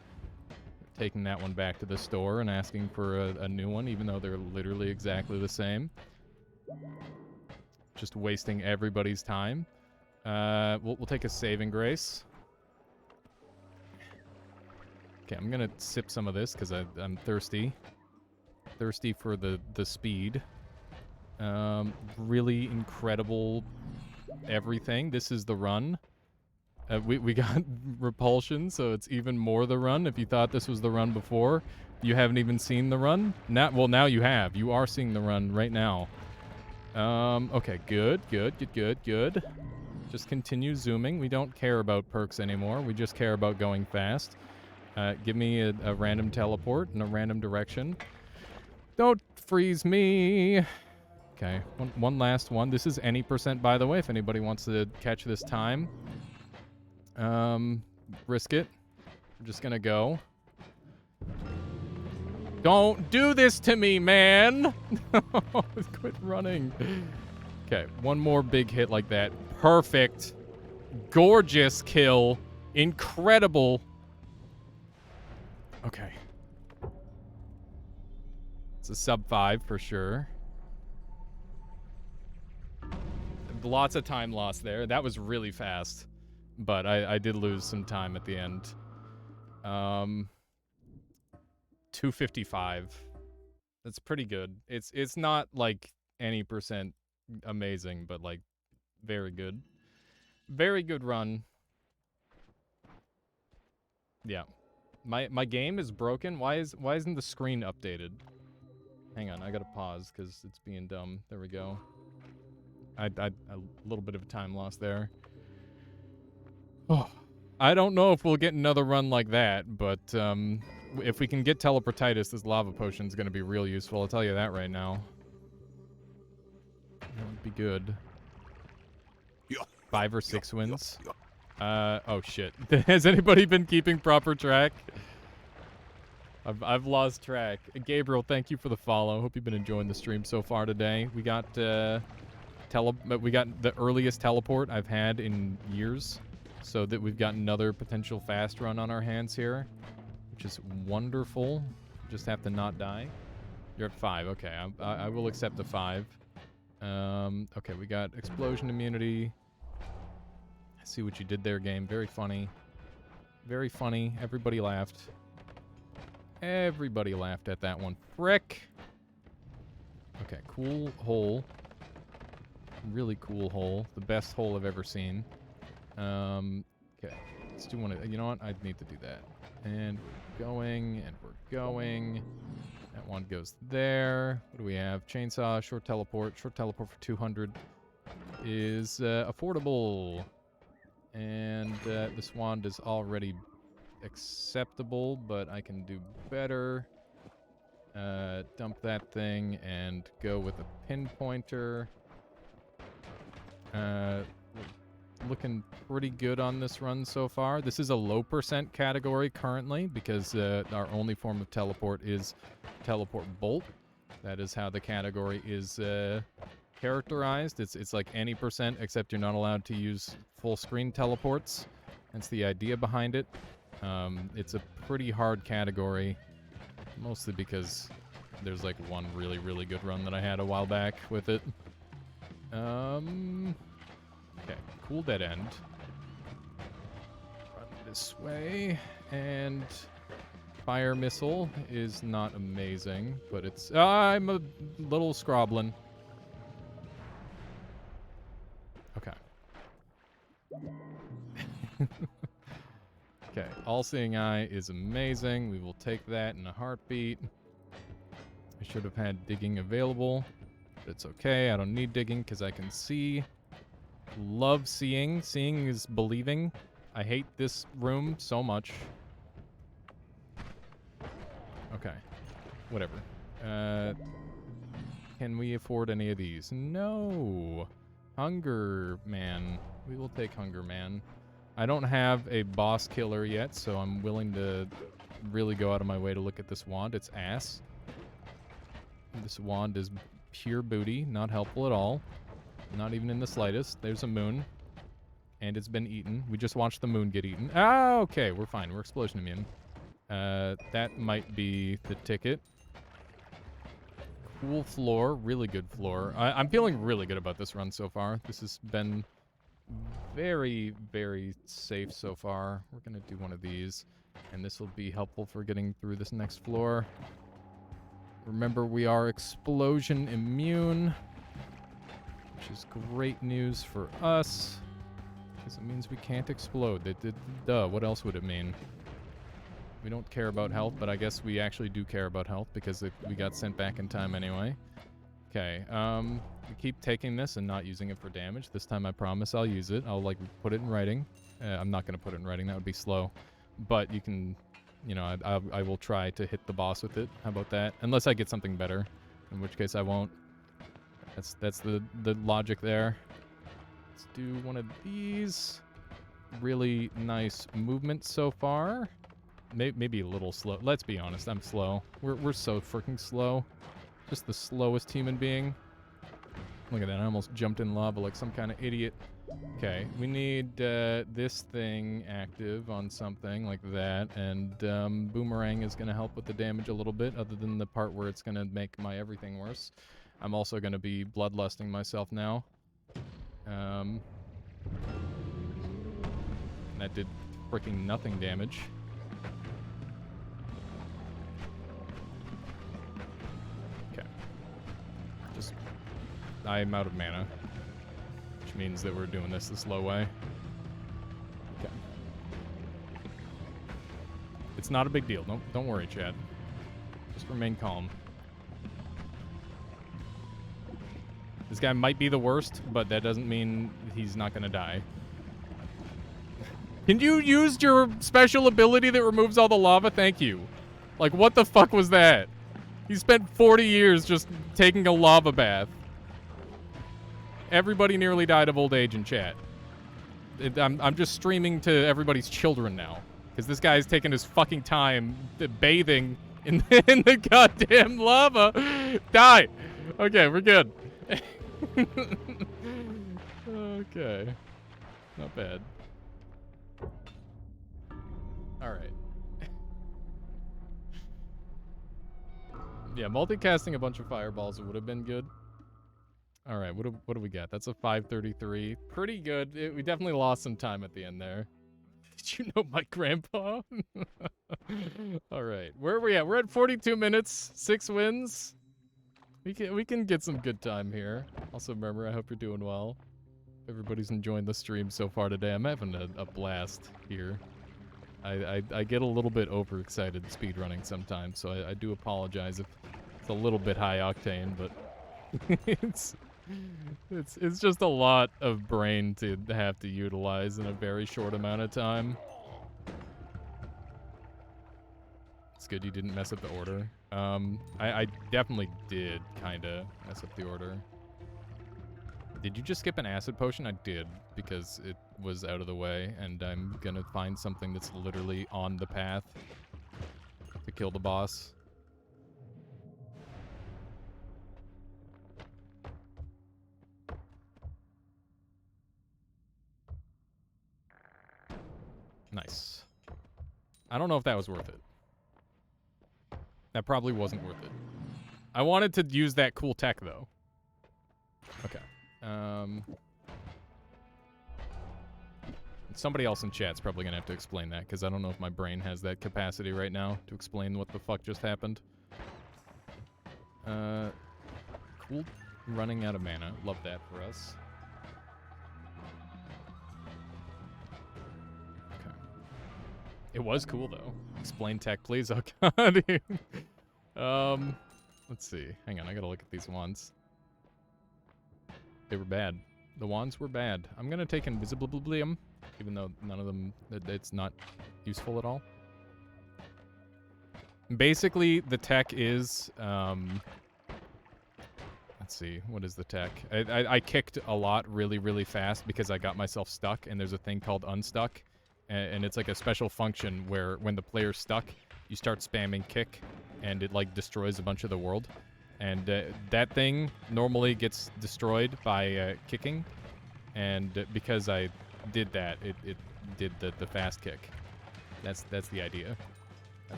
Taking that one back to the store and asking for a new one, even though they're literally exactly the same. Just wasting everybody's time. We'll take a saving grace. Okay, I'm gonna sip some of this because I'm thirsty. Thirsty for the speed. Really incredible everything. This is the run. We got repulsion, so it's even more the run. If you thought this was the run before, you haven't even seen the run. Now you have. You are seeing the run right now. Okay, good. Just continue zooming. We don't care about perks anymore. We just care about going fast. Give me a random teleport in a random direction. Don't freeze me. Okay, one last one. This is any percent, by the way, if anybody wants to catch this time. Risk it. I'm just gonna go. Don't do this to me, man! Quit running. Okay, one more big hit like that. Perfect. Gorgeous kill. Incredible. Okay. It's a sub 5 for sure. Lots of time lost there. That was really fast. But I did lose some time at the end. 255. That's pretty good. It's not like any percent amazing, but like very good. Very good run. Yeah. My game is broken. Why isn't the screen updated? Hang on, I gotta pause because it's being dumb. There we go. A little bit of time lost there. Oh, I don't know if we'll get another run like that, but if we can get teleportitis, this lava potion is going to be real useful. I'll tell you that right now. That would be good. 5 or 6 wins. Oh shit. Has anybody been keeping proper track? I've lost track. Gabriel, thank you for the follow. Hope you've been enjoying the stream so far today. We got the earliest teleport I've had in years, so that we've got another potential fast run on our hands here, which is wonderful. Just have to not die. You're at 5. Okay, I will accept the 5. Okay, we got explosion immunity. I see what you did there, game. Very funny. Very funny. Everybody laughed. Everybody laughed at that one. Frick! Okay, cool hole. Really cool hole. The best hole I've ever seen. Okay. Let's do one of... You know what? I need to do that. And going, and we're going. That one goes there. What do we have? Chainsaw, short teleport. Short teleport for 200 is affordable. And this wand is already acceptable, but I can do better. Dump that thing and go with a pinpointer. Looking pretty good on this run so far. This is a low % category currently because our only form of teleport is teleport bolt. That is how the category is characterized. It's like any % except you're not allowed to use full screen teleports. That's the idea behind it. It's a pretty hard category, mostly because there's like one really, really good run that I had a while back with it. Okay, cool dead end. Run this way, and fire missile is not amazing, but it's... I'm a little scrobbling. Okay. Okay, all-seeing eye is amazing. We will take that in a heartbeat. I should have had digging available, but it's okay. I don't need digging because I can see. Love seeing. Seeing is believing. I hate this room so much. Okay. Whatever. Can we afford any of these? No. Hunger Man. We will take Hunger Man. I don't have a boss killer yet, so I'm willing to really go out of my way to look at this wand. It's ass. This wand is pure booty. Not helpful at all. Not even in the slightest. There's a moon. And it's been eaten. We just watched the moon get eaten. Ah, okay. We're fine. We're explosion immune. That might be the ticket. Cool floor. Really good floor. I'm feeling really good about this run so far. This has been very, very safe so far. We're going to do one of these. And this will be helpful for getting through this next floor. Remember, we are explosion immune. Which is great news for us, because it means we can't explode. Duh, what else would it mean? We don't care about health, but I guess we actually do care about health, because we got sent back in time anyway. Okay, we keep taking this and not using it for damage. This time I promise I'll use it. I'll, like, put it in writing. I'm not going to put it in writing. That would be slow. But you can, you know, I will try to hit the boss with it. How about that? Unless I get something better, in which case I won't. That's the logic there. Let's do one of these. Really nice movement so far. Maybe a little slow. Let's be honest, I'm slow. We're so freaking slow. Just the slowest human being. Look at that, I almost jumped in lava like some kind of idiot. Okay, we need this thing active on something like that, and Boomerang is going to help with the damage a little bit, other than the part where it's going to make my everything worse. I'm also going to be bloodlusting myself now. That did freaking nothing damage. Okay. Just... I'm out of mana. Which means that we're doing this the slow way. Okay. It's not a big deal. Don't worry, Chad. Just remain calm. This guy might be the worst, but that doesn't mean he's not gonna die. Can you use your special ability that removes all the lava? Thank you. Like, what the fuck was that? He spent 40 years just taking a lava bath. Everybody nearly died of old age in chat. I'm just streaming to everybody's children now. Because this guy's taking his fucking time bathing in the goddamn lava. Die! Okay, we're good. Okay. Not bad. Alright. Yeah, multicasting a bunch of fireballs would have been good. Alright, what do we got? That's a 533. Pretty good. We definitely lost some time at the end there. Did you know my grandpa? Alright, where are we at? We're at 42 minutes, 6 wins. We can get some good time here. Also, remember, I hope you're doing well. everybody's enjoying the stream so far today. I'm having a blast here. I get a little bit overexcited speedrunning sometimes, so I do apologize if it's a little bit high octane, but it's just a lot of brain to have to utilize in a very short amount of time. It's good you didn't mess up the order. I definitely did kind of mess up the order. Did you just skip an acid potion? I did, because it was out of the way, and I'm gonna find something that's literally on the path to kill the boss. Nice. I don't know if that was worth it. That probably wasn't worth it. I wanted to use that cool tech, though. Okay. Somebody else in chat's probably gonna have to explain that, because I don't know if my brain has that capacity right now to explain what the fuck just happened. Cool. Running out of mana. Love that for us. Okay. It was cool, though. Explain tech, please. Oh, God. Let's see. Hang on, I gotta look at these wands. They were bad. The wands were bad. I'm gonna take Invisibilium, even though none of them, it's not useful at all. Basically, the tech is, let's see, what is the tech? I kicked a lot really fast because I got myself stuck, and there's a thing called unstuck, and it's like a special function where when the player's stuck, you start spamming kick, and it like destroys a bunch of the world. And that thing normally gets destroyed by kicking, and because I did that, it did the fast kick. That's the idea.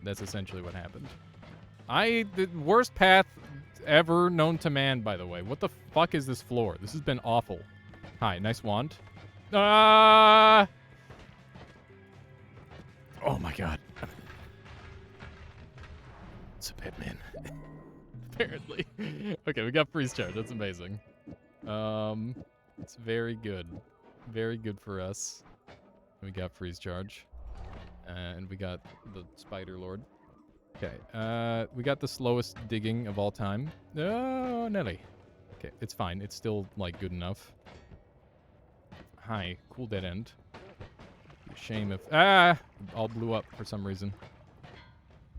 That's essentially what happened. The worst path ever known to man, by the way. What the fuck is this floor? This has been awful. Hi, nice wand. Ah! Oh my god. It's a Batman. Apparently. Okay, we got freeze charge. That's amazing. It's very good. Very good for us. We got freeze charge. And we got the Spider Lord. Okay, we got the slowest digging of all time. Oh, Nelly. Okay, it's fine. It's still, like, good enough. Hi, cool dead end. Shame if... Ah! All blew up for some reason.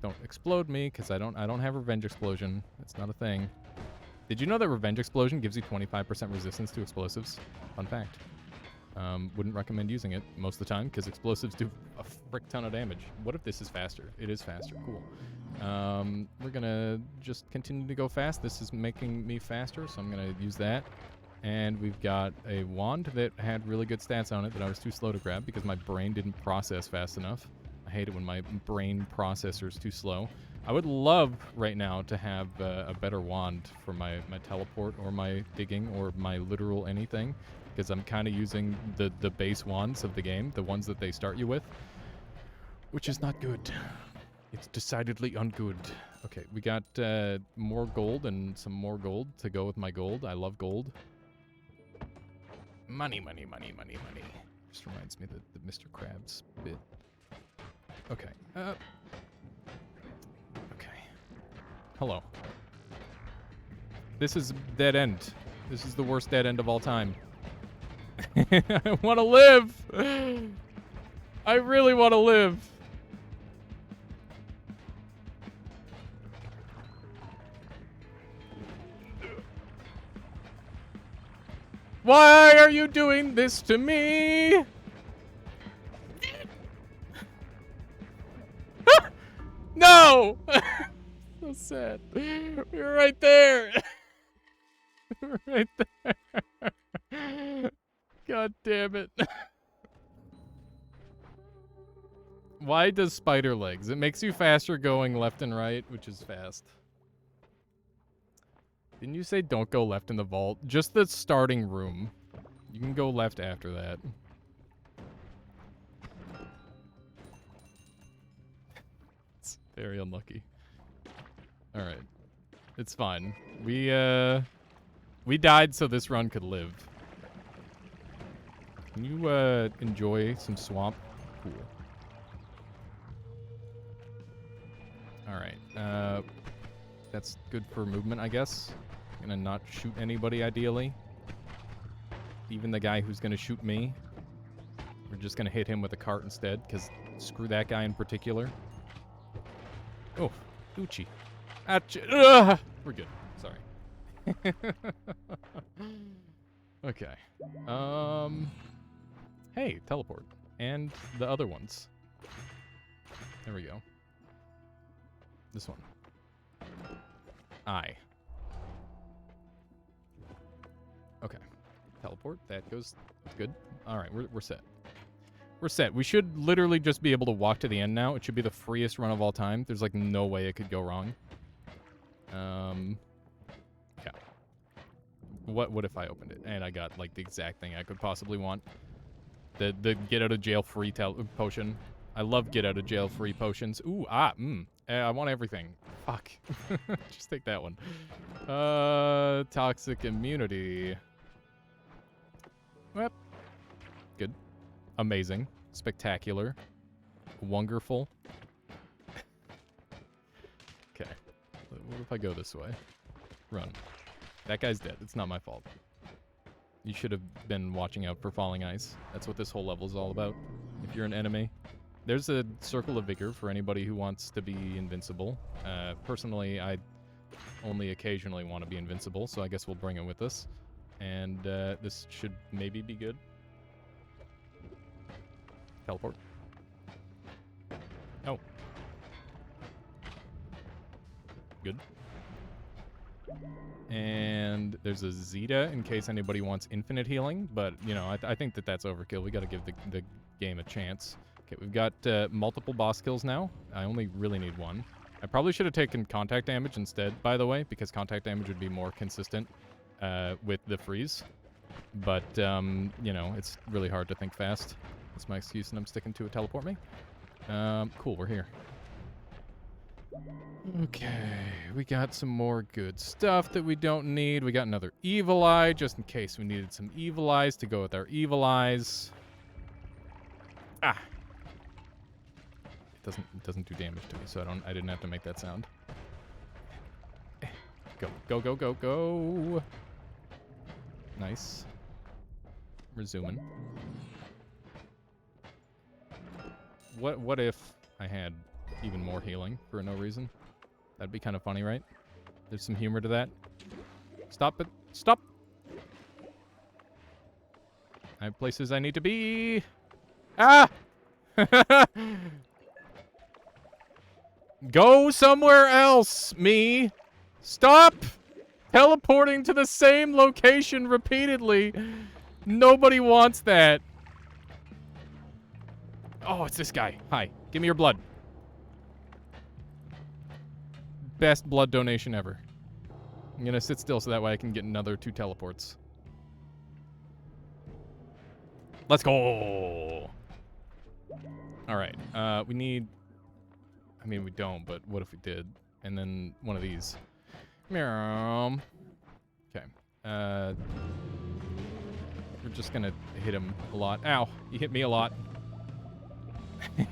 Don't explode me, because I don't have Revenge Explosion. It's not a thing. Did you know that Revenge Explosion gives you 25% resistance to explosives? Fun fact. Wouldn't recommend using it most of the time, because explosives do a frick ton of damage. What if this is faster? It is faster. Cool. We're gonna just continue to go fast. This is making me faster, so I'm gonna use that. And we've got a wand that had really good stats on it that I was too slow to grab because my brain didn't process fast enough. I hate it when my brain processor's too slow. I would love right now to have a better wand for my teleport or my digging or my literal anything, because I'm kind of using the base wands of the game, the ones that they start you with, which is not good. It's decidedly ungood. Okay, we got more gold and some more gold to go with my gold. I love gold. Money, money, money, money, money. Just reminds me of the Mr. Krabs bit. Okay. Okay. Hello. This is dead end. This is the worst dead end of all time. I want to live! I really want to live! Why are you doing this to me? No! So sad. We were right there. We were right there. God damn it. Why does spider legs? It makes you faster going left and right, which is fast. Didn't you say don't go left in the vault? Just the starting room. You can go left after that. It's very unlucky. Alright. It's fine. We died so this run could live. Can you enjoy some swamp? Cool. Alright. That's good for movement, I guess. Gonna not shoot anybody, ideally. Even the guy who's gonna shoot me. We're just gonna hit him with a cart instead, because screw that guy in particular. Oh, Gucci. Ugh! We're good. Sorry. Okay. Hey, teleport. And the other ones. There we go. This one. I. Okay. Teleport. That goes good. Alright, we're set. We're set. We should literally just be able to walk to the end now. It should be the freest run of all time. There's like no way it could go wrong. Yeah. What if I opened it and I got like the exact thing I could possibly want? The get out of jail free potion. I love get out of jail free potions. Ooh, I want everything. Fuck. Just take that one. Toxic immunity. Well, good. Amazing. Spectacular. Wonderful. Okay. What if I go this way? Run. That guy's dead. It's not my fault. You should have been watching out for falling ice. That's what this whole level is all about. If you're an enemy. There's a circle of vigor for anybody who wants to be invincible. Personally, I only occasionally want to be invincible, so I guess we'll bring it with us. And this should maybe be good. Teleport. Oh. Good. And there's a Zeta in case anybody wants infinite healing, but, you know, I think that that's overkill. We got to give the game a chance. Okay, we've got multiple boss kills now. I only really need one. I probably should have taken contact damage instead, by the way, because contact damage would be more consistent with the freeze. But, you know, it's really hard to think fast. That's my excuse, and I'm sticking to it. Teleport me. Cool, we're here. Okay, we got some more good stuff that we don't need. We got another evil eye, just in case we needed some evil eyes to go with our evil eyes. Ah! It doesn't do damage to me, so I didn't have to make that sound. Go, go, go, go, go! Nice. Resuming. What if I had even more healing for no reason? That'd be kind of funny, right? There's some humor to that. Stop it. Stop! I have places I need to be. Ah! Go somewhere else, me. Stop teleporting to the same location repeatedly. Nobody wants that. Oh, it's this guy. Hi. Give me your blood. Best blood donation ever. I'm gonna sit still so that way I can get another 2 teleports. Let's go! Alright, we need... I mean, we don't, but what if we did? And then one of these. Meow. Okay. We're just gonna hit him a lot. Ow, you hit me a lot.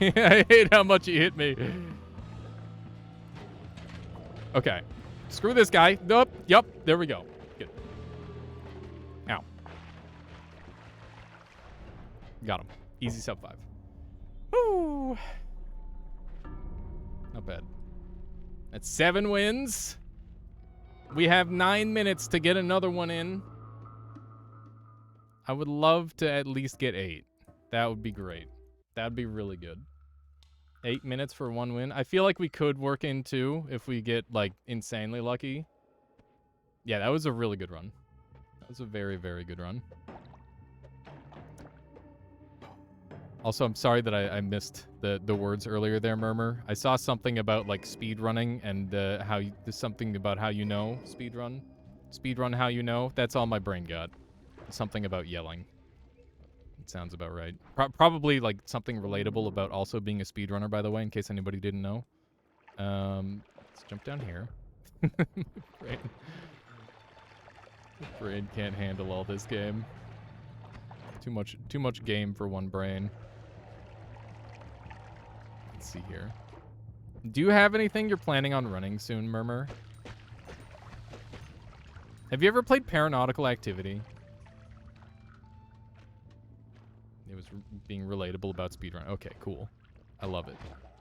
I hate how much you hit me. Okay. Screw this guy. Nope. Yep. There we go. Good. Ow. Got him. Easy sub 5. Woo. Not bad. That's 7 wins. We have 9 minutes to get another one in. I would love to at least get 8. That would be great. That would be really good. 8 minutes for 1 win. I feel like we could work in 2 if we get, like, insanely lucky. Yeah, that was a really good run. That was a very, very good run. Also, I'm sorry that I missed the words earlier there, Murmur. I saw something about, like, speed running and there's something about how you know speed run. Speed run how you know. That's all my brain got. Something about yelling. Sounds about right. Probably like something relatable about also being a speedrunner, by the way, in case anybody didn't know. Let's jump down here. Brain can't handle all this game. Too much game for one brain. Let's see here. Do you have anything you're planning on running soon, Murmur? Have you ever played Paranautical Activity? It was being relatable about speedrun. Okay, cool. I love it.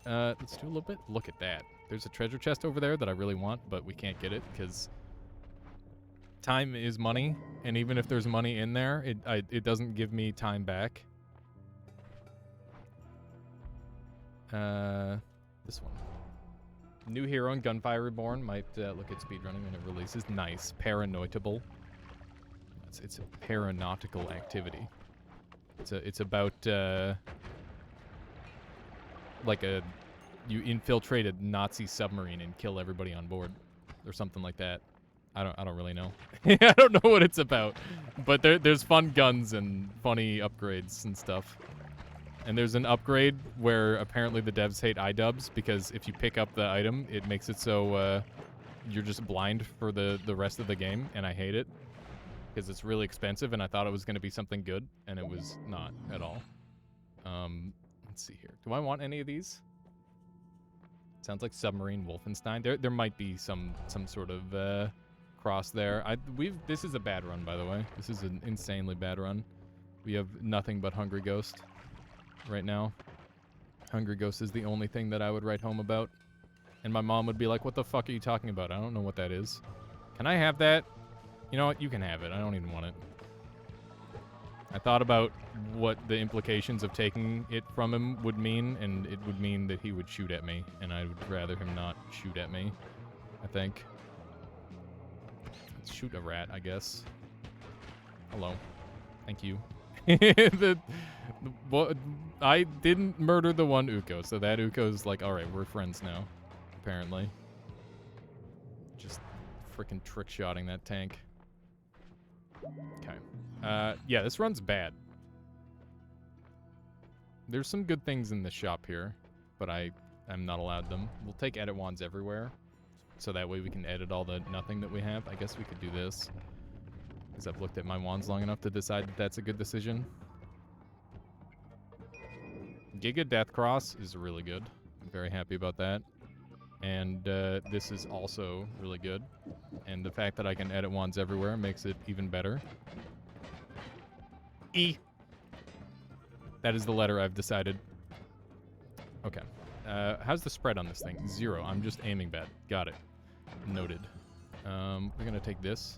Let's do a little bit. Look at that. There's a treasure chest over there that I really want, but we can't get it because time is money, and even if there's money in there, it doesn't give me time back. This one. New hero in Gunfire Reborn. Might look at speedrunning when it releases. Nice. Paranoitable. It's a paranautical activity. It's about like you infiltrate a Nazi submarine and kill everybody on board, or something like that. I don't really know. I don't know what it's about, but there's fun guns and funny upgrades and stuff. And there's an upgrade where apparently the devs hate iDubbbz because if you pick up the item, it makes it so you're just blind for the rest of the game, and I hate it because it's really expensive, and I thought it was going to be something good, and it was not at all. Let's see here. Do I want any of these? Sounds like Submarine Wolfenstein. There might be some sort of cross there. This is a bad run, by the way. This is an insanely bad run. We have nothing but Hungry Ghost right now. Hungry Ghost is the only thing that I would write home about. And my mom would be like, what the fuck are you talking about? I don't know what that is. Can I have that? You know what? You can have it. I don't even want it. I thought about what the implications of taking it from him would mean, and it would mean that he would shoot at me, and I would rather him not shoot at me, I think. Let's shoot a rat, I guess. Hello. Thank you. I didn't murder the one Uko, so that Uko's like, alright, we're friends now, apparently. Just freaking trick-shotting that tank. Okay. Yeah, this run's bad. There's some good things in the shop here, but I'm not allowed them. We'll take edit wands everywhere, so that way we can edit all the nothing that we have. I guess we could do this, because I've looked at my wands long enough to decide that that's a good decision. Giga Deathcross is really good. I'm very happy about that. And this is also really good. And the fact that I can edit wands everywhere makes it even better. E. That is the letter I've decided. Okay. How's the spread on this thing? 0. I'm just aiming bad. Got it. Noted. We're going to take this.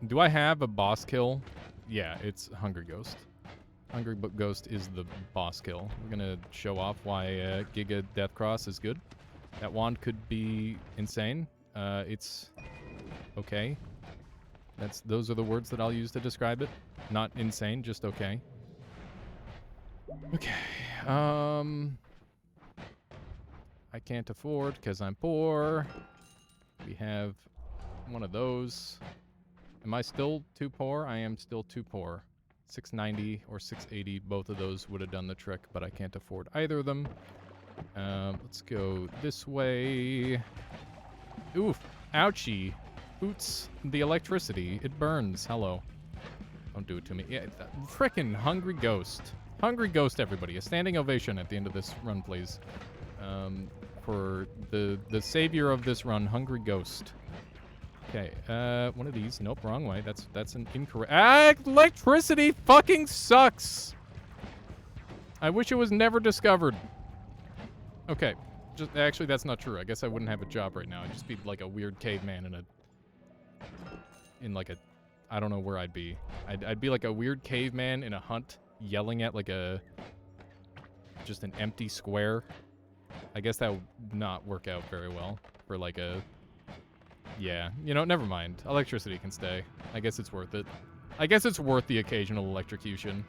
Do I have a boss kill? Yeah, it's Hungry Ghost. Hungry Ghost is the boss kill. We're going to show off why Giga Deathcross is good. That wand could be insane. It's okay. Those are the words that I'll use to describe it. Not insane, just okay. Okay. I can't afford because I'm poor. We have one of those. Am I still too poor? I am still too poor. 690 or 680, both of those would have done the trick, but I can't afford either of them. Let's go this way. Oof. Ouchie. Oots. The electricity. It burns. Hello. Don't do it to me. Yeah, frickin' Hungry Ghost. Hungry Ghost, everybody. A standing ovation at the end of this run, please. For the savior of this run, Hungry Ghost. Okay, one of these. Nope, wrong way. That's an incorrect... Ah, electricity fucking sucks! I wish it was never discovered. Okay, actually, that's not true. I guess I wouldn't have a job right now. I'd just be like a weird caveman in like a... I don't know where I'd be. I'd be like a weird caveman in a hunt, yelling at like just an empty square. I guess that would not work out very well for like a... Yeah, you know, never mind. Electricity can stay. I guess it's worth it. I guess it's worth the occasional electrocution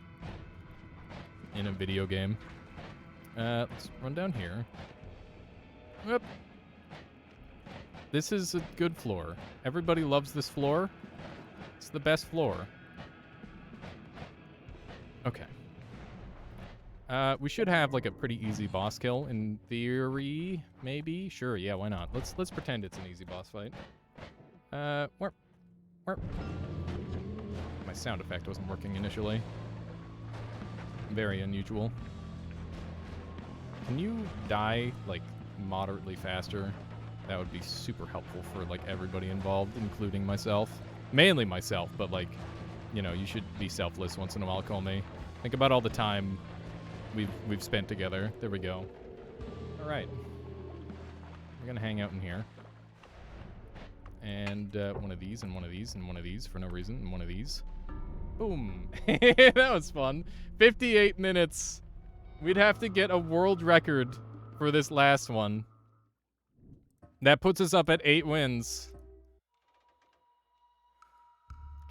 in a video game. Let's run down here. Whoop. This is a good floor. Everybody loves this floor. It's the best floor. Okay. We should have like a pretty easy boss kill in theory, maybe. Sure, yeah, why not? Let's pretend it's an easy boss fight. Where? Am my sound effect wasn't working initially. Very unusual. Can you die, like, moderately faster? That would be super helpful for, like, everybody involved, including myself. Mainly myself, but, like, you know, you should be selfless once in a while, call me. Think about all the time we've spent together. There we go. All right. We're gonna hang out in here. And one of these, and one of these, and one of these for no reason, and one of these. Boom. That was fun. 58 minutes. We'd have to get a world record for this last one. That puts us up at 8 wins.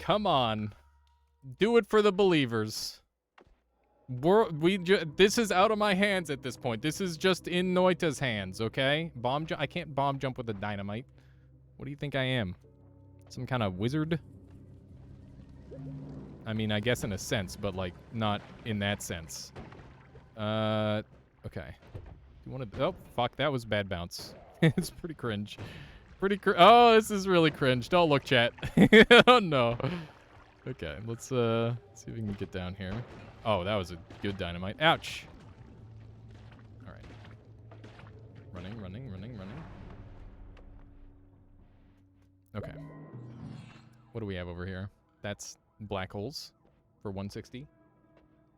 Come on. Do it for the believers. This is out of my hands at this point. This is just in Noita's hands, okay? I can't bomb jump with a dynamite. What do you think I am? Some kind of wizard? I mean, I guess in a sense, but, like, not in that sense. Okay. You want to... Oh, fuck. That was bad bounce. It's pretty cringe. Oh, this is really cringe. Don't look, chat. Oh, no. Okay, let's see if we can get down here. Oh, that was a good dynamite. Ouch. All right. Running. Okay. What do we have over here? That's black holes for 160.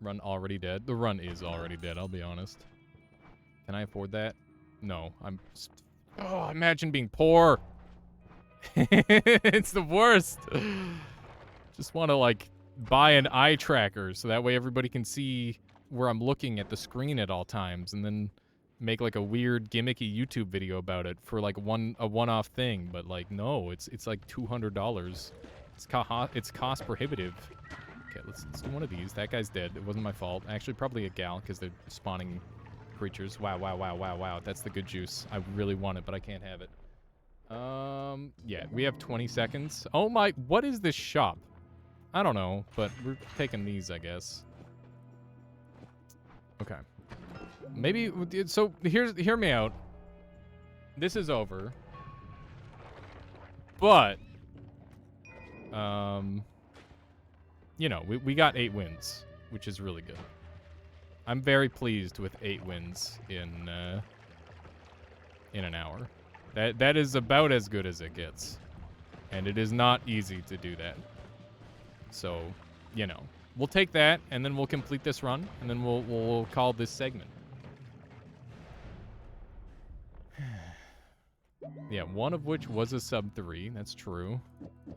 Run already dead. The run is already dead, I'll be honest. Can I afford that? No, oh, imagine being poor. It's the worst. Just want to, like, buy an eye tracker so that way everybody can see where I'm looking at the screen at all times, and then make, like, a weird gimmicky YouTube video about it for, like, a one-off thing. But, like, no, it's like $200. It's cost prohibitive. Okay, let's do one of these. That guy's dead. It wasn't my fault. Actually, probably a gal, because they're spawning creatures. Wow. That's the good juice. I really want it, but I can't have it. Yeah, we have 20 seconds. Oh my, what is this shop? I don't know, but we're taking these, I guess. Okay. Maybe, so hear me out. This is over. But, you know, we got 8 wins, which is really good. I'm very pleased with 8 wins in an hour. That is about as good as it gets. And it is not easy to do that. So, you know, we'll take that, and then we'll complete this run, and then we'll call this segment. Yeah, one of which was a sub 3. That's true.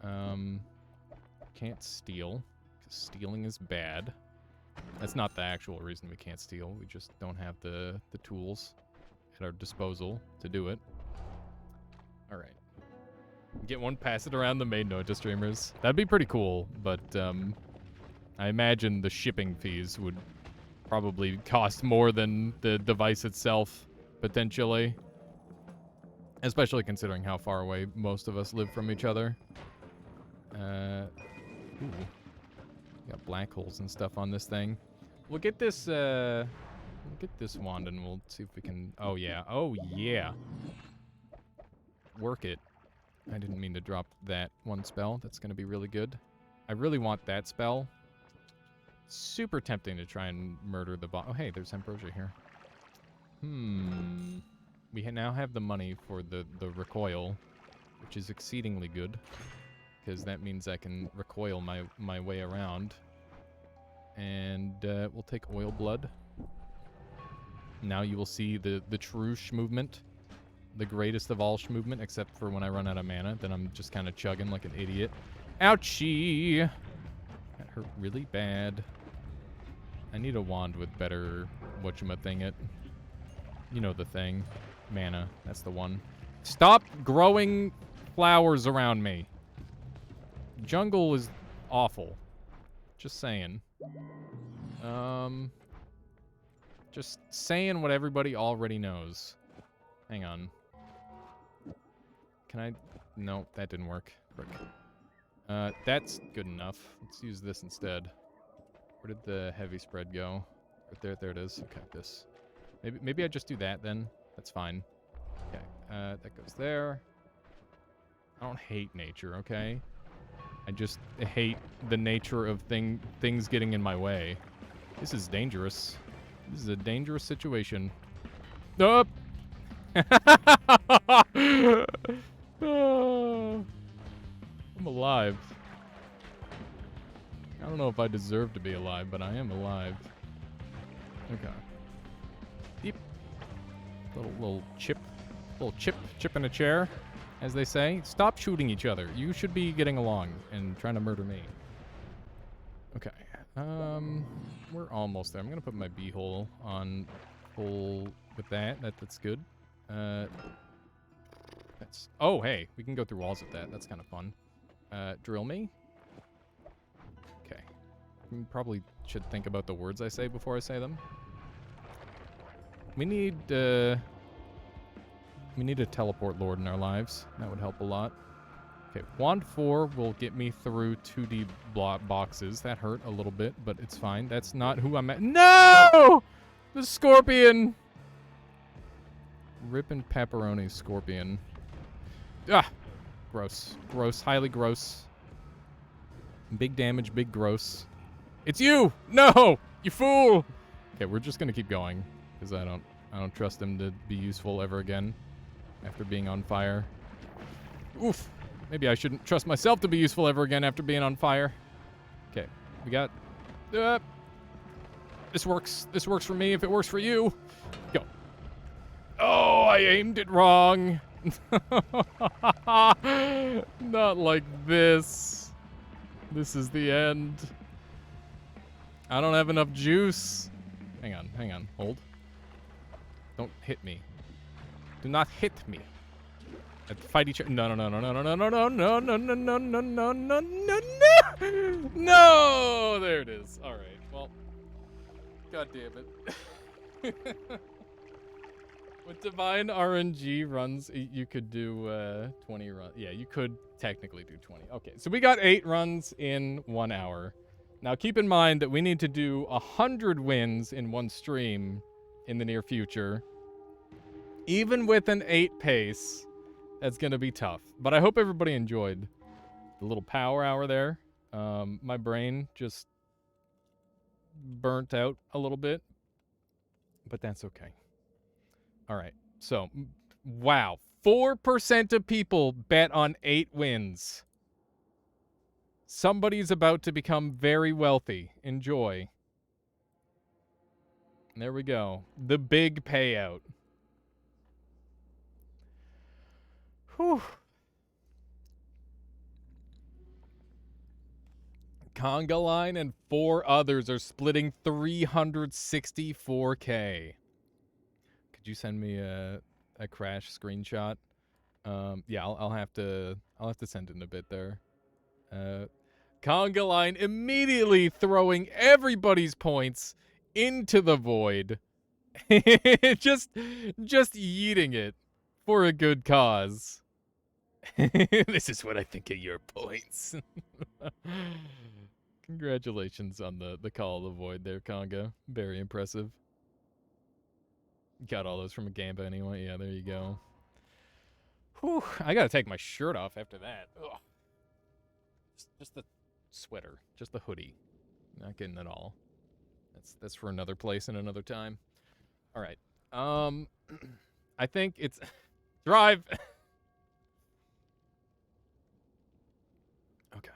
Can't steal, 'cause stealing is bad. That's not the actual reason we can't steal. We just don't have the tools at our disposal to do it. All right. Get one, pass it around the main node to streamers. That'd be pretty cool, but I imagine the shipping fees would probably cost more than the device itself, potentially. Especially considering how far away most of us live from each other. Ooh. Got black holes and stuff on this thing. We'll get this wand and we'll see if we can... Oh, yeah. Oh, yeah. Work it. I didn't mean to drop that one spell. That's going to be really good. I really want that spell. Super tempting to try and murder the boss. Oh, hey, there's Ambrosia here. We now have the money for the recoil, which is exceedingly good, because that means I can recoil my way around. And we'll take oil blood. Now you will see the true movement. The greatest of all movement, except for when I run out of mana. Then I'm just kind of chugging like an idiot. Ouchie! That hurt really bad. I need a wand with better whatchamacallit. You know the thing. Mana. That's the one. Stop growing flowers around me. Jungle is awful. Just saying. Just saying what everybody already knows. Hang on. Can I... No, that didn't work. Frick. That's good enough. Let's use this instead. Where did the heavy spread go? Right there it is. Okay, this. Maybe I just do that then. That's fine. Okay, that goes there. I don't hate nature, okay? I just hate the nature of things getting in my way. This is dangerous. This is a dangerous situation. Up. Oh, I'm alive. I don't know if I deserve to be alive, but I am alive. Okay. Deep. Little chip in a chair, as they say. Stop shooting each other. You should be getting along and trying to murder me. Okay. We're almost there. I'm gonna put my beehole on full with that. That's good. That's. Oh, hey, we can go through walls with that. That's kind of fun. Drill me. Okay. Probably should think about the words I say before I say them. We need a teleport lord in our lives. That would help a lot. Okay, wand 4 will get me through 2D boxes. That hurt a little bit, but it's fine. That's not who I'm at. No! The scorpion! Rippin' pepperoni scorpion. Ah! Gross. Gross. Highly gross. Big damage, big gross. It's you! No! You fool! Okay, we're just gonna keep going. Because I don't trust him to be useful ever again. After being on fire. Oof! Maybe I shouldn't trust myself to be useful ever again after being on fire. Okay, we got... this works. This works for me if it works for you. Go. Oh, I aimed it wrong. Not like this. This is the end. I don't have enough juice. Hang on, hold. Don't hit me. Do not hit me. Fight each other. No. No! There it is. All right. Well, God damn it. With divine RNG runs, you could do 20 runs. Yeah, you could technically do 20. Okay, so we got 8 runs in 1 hour. Now, keep in mind that we need to do 100 wins in one stream in the near future. Even with an 8 pace, that's going to be tough. But I hope everybody enjoyed the little power hour there. My brain just burnt out a little bit, but that's okay. All right. So, wow. 4% of people bet on 8 wins. Somebody's about to become very wealthy. Enjoy. There we go. The big payout. Whew. Conga Line and 4 others are splitting 364K. Could you send me a crash screenshot? Yeah, I'll have to send it in a bit there. Conga Line immediately throwing everybody's points into the void. just yeeting it for a good cause. This is what I think of your points. Congratulations on the call of the void there, Conga. Very impressive. Got all those from a Gamba anyway. Yeah, there you go. Whew, I gotta take my shirt off after that. Ugh. Just the sweater, just the hoodie. Not getting it all. That's for another place and another time. All right. I think it's drive. Okay.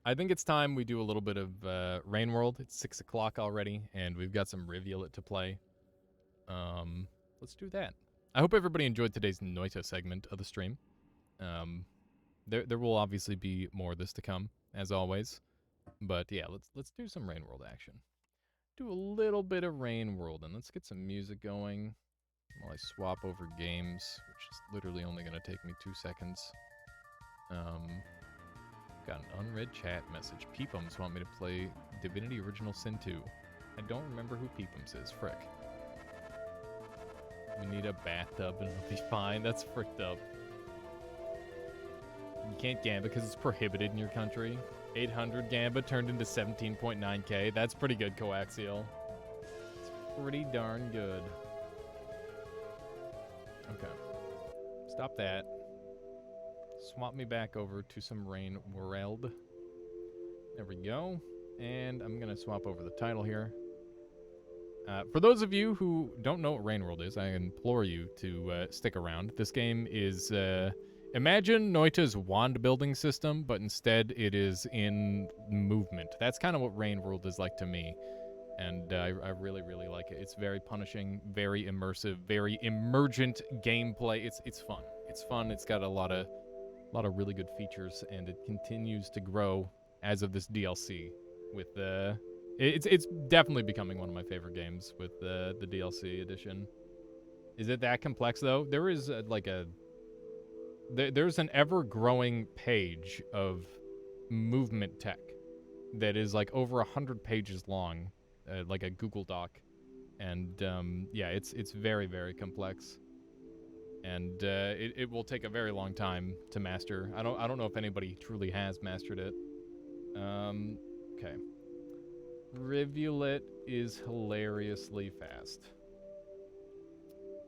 I think it's time we do a little bit of Rain World. It's 6 o'clock already, and we've got some Rivulet to play. Let's do that. I hope everybody enjoyed today's Noita segment of the stream. There will obviously be more of this to come, as always. But yeah, let's do some Rain World action. Do a little bit of Rain World, and let's get some music going while I swap over games, which is literally only going to take me 2 seconds. Got an unread chat message. Peepums want me to play Divinity Original Sin 2. I don't remember who Peepums is. Frick. We need a bathtub and it'll be fine. That's fricked up. You can't Gamba because it's prohibited in your country. 800 Gamba turned into 17.9k. That's pretty good, Coaxial. It's pretty darn good. Okay. Stop that. Swap me back over to some Rain World. There we go. And I'm going to swap over the title here. For those of you who don't know what Rain World is, I implore you to stick around. This game is, imagine Noita's wand building system, but instead it is in movement. That's kind of what Rain World is like to me. And I really, really like it. It's very punishing, very immersive, very emergent gameplay. It's fun. It's fun. It's got a lot of really good features, and it continues to grow as of this DLC. With it's definitely becoming one of my favorite games with the DLC edition. Is it that complex though? There is there's an ever-growing page of movement tech that is like over 100 pages long. Like a Google Doc, and yeah, it's very, very complex, and it will take a very long time to master. I don't know if anybody truly has mastered it. Okay. Rivulet is hilariously fast.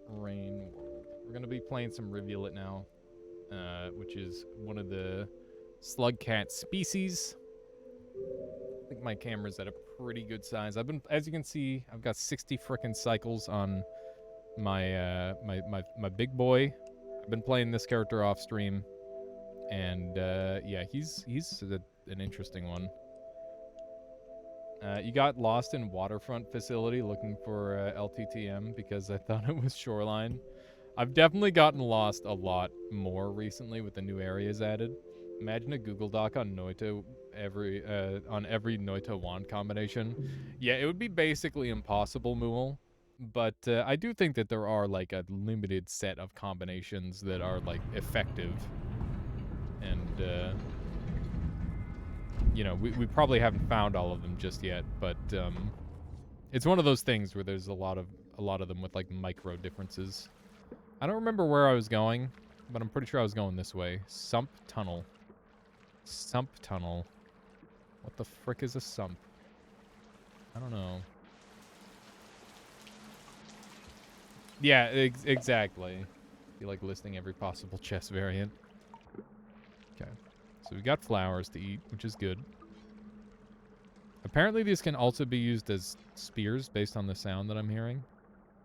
Rain World. We're gonna be playing some Rivulet now, which is one of the slug cat species. I think my camera's at a pretty good size. As you can see, I've got 60 frickin' cycles on my my big boy. I've been playing this character off stream, and yeah, he's an interesting one. You got lost in waterfront facility looking for LTTM because I thought it was shoreline. I've definitely gotten lost a lot more recently with the new areas added. Imagine a Google Doc on Noita on every Noita wand combination. Yeah, it would be basically impossible, Mool. But I do think that there are like a limited set of combinations that are like effective, and you know, we probably haven't found all of them just yet. But it's one of those things where there's a lot of them with like micro differences. I don't remember where I was going, but I'm pretty sure I was going this way. Sump Tunnel. Sump Tunnel. What the frick is a sump? I don't know. Yeah, exactly. I feel like listing every possible chess variant. Okay. So we got flowers to eat, which is good. Apparently these can also be used as spears based on the sound that I'm hearing.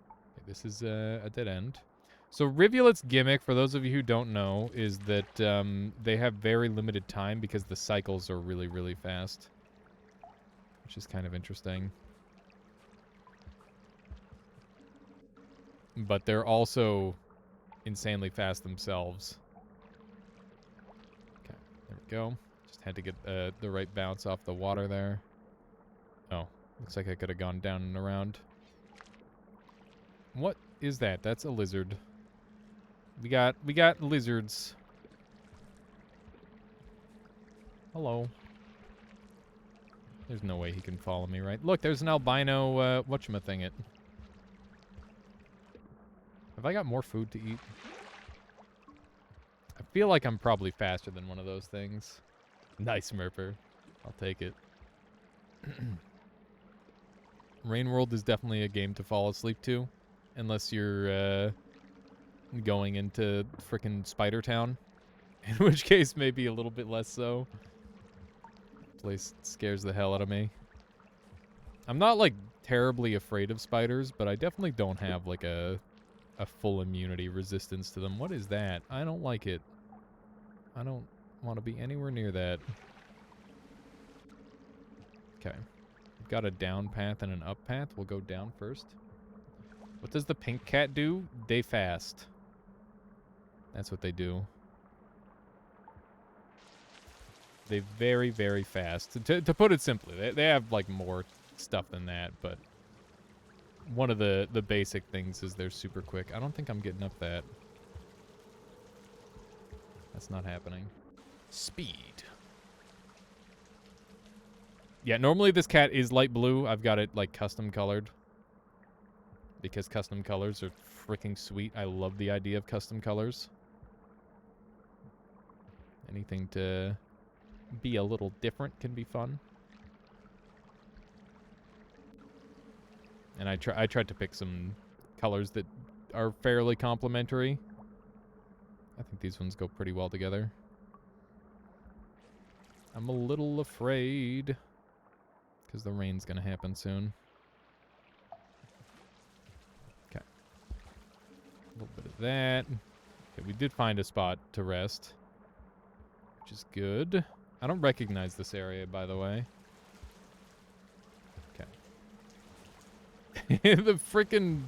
Okay, this is a dead end. So Rivulet's gimmick, for those of you who don't know, is that they have very limited time because the cycles are really, really fast. Which is kind of interesting. But they're also insanely fast themselves. Okay, there we go. Just had to get the right bounce off the water there. Oh, looks like I could have gone down and around. What is that? That's a lizard. We got lizards. Hello. There's no way he can follow me, right? Look, there's an albino, whatchamacallit. Have I got more food to eat? I feel like I'm probably faster than one of those things. Nice, Murpher. I'll take it. Rain World is definitely a game to fall asleep to. Unless you're, going into frickin' Spider Town. In which case, maybe a little bit less so. Place scares the hell out of me. I'm not, like, terribly afraid of spiders, but I definitely don't have, like, a full immunity resistance to them. What is that? I don't like it. I don't want to be anywhere near that. Okay. We've got a down path and an up path. We'll go down first. What does the pink cat do? They fast. That's what they do. They very, very fast. To put it simply, they have, like, more stuff than that, but one of the basic things is they're super quick. I don't think I'm getting up that. That's not happening. Speed. Yeah, normally this cat is light blue. I've got it, like, custom colored. Because custom colors are freaking sweet. I love the idea of custom colors. Anything to be a little different can be fun. And I tried to pick some colors that are fairly complementary. I think these ones go pretty well together. I'm a little afraid. Because the rain's going to happen soon. Okay. A little bit of that. Okay, we did find a spot to rest. Which is good. I don't recognize this area, by the way. Okay. The freaking...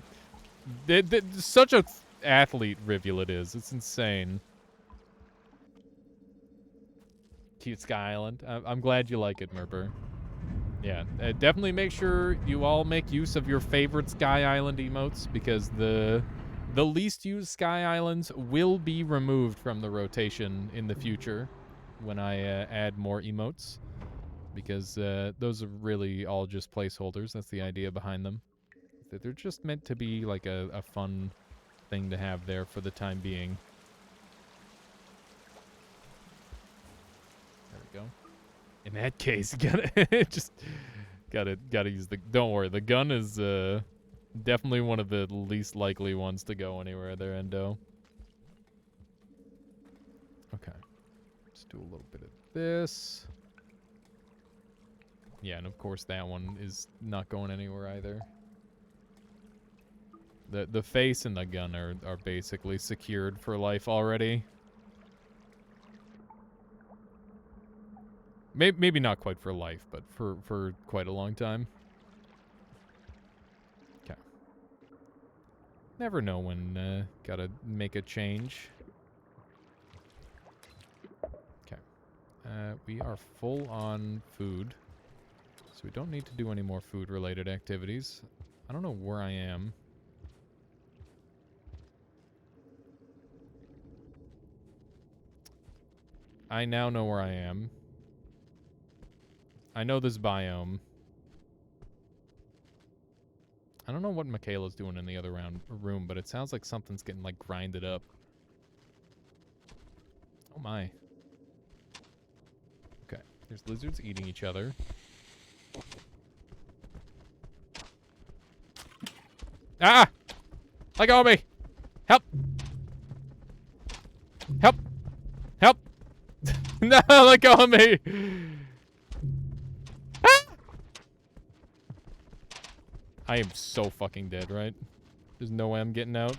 such a athlete rivulet is. It's insane. Cute Sky Island. I'm glad you like it, Merper. Yeah, definitely make sure you all make use of your favorite Sky Island emotes, because the least used Sky Islands will be removed from the rotation in the future when I add more emotes, because those are really all just placeholders. That's the idea behind them. They're just meant to be like a fun thing to have there for the time being. There we go. In that case, gotta use the. Don't worry, the gun is definitely one of the least likely ones to go anywhere there, Endo. Okay, let's do a little bit of this. Yeah, and of course that one is not going anywhere either. The face and the gun are basically secured for life already. Maybe not quite for life, but for quite a long time. Okay. Never know when gotta make a change. Okay. We are full on food, so we don't need to do any more food-related activities. I don't know where I am. I now know where I am. I know this biome. I don't know what Michaela's doing in the other room, but it sounds like something's getting, like, grinded up. Oh, my. Okay. There's lizards eating each other. Ah! Let go of me! Help! Help! Help! No, let go of me! I am so fucking dead, right? There's no way I'm getting out.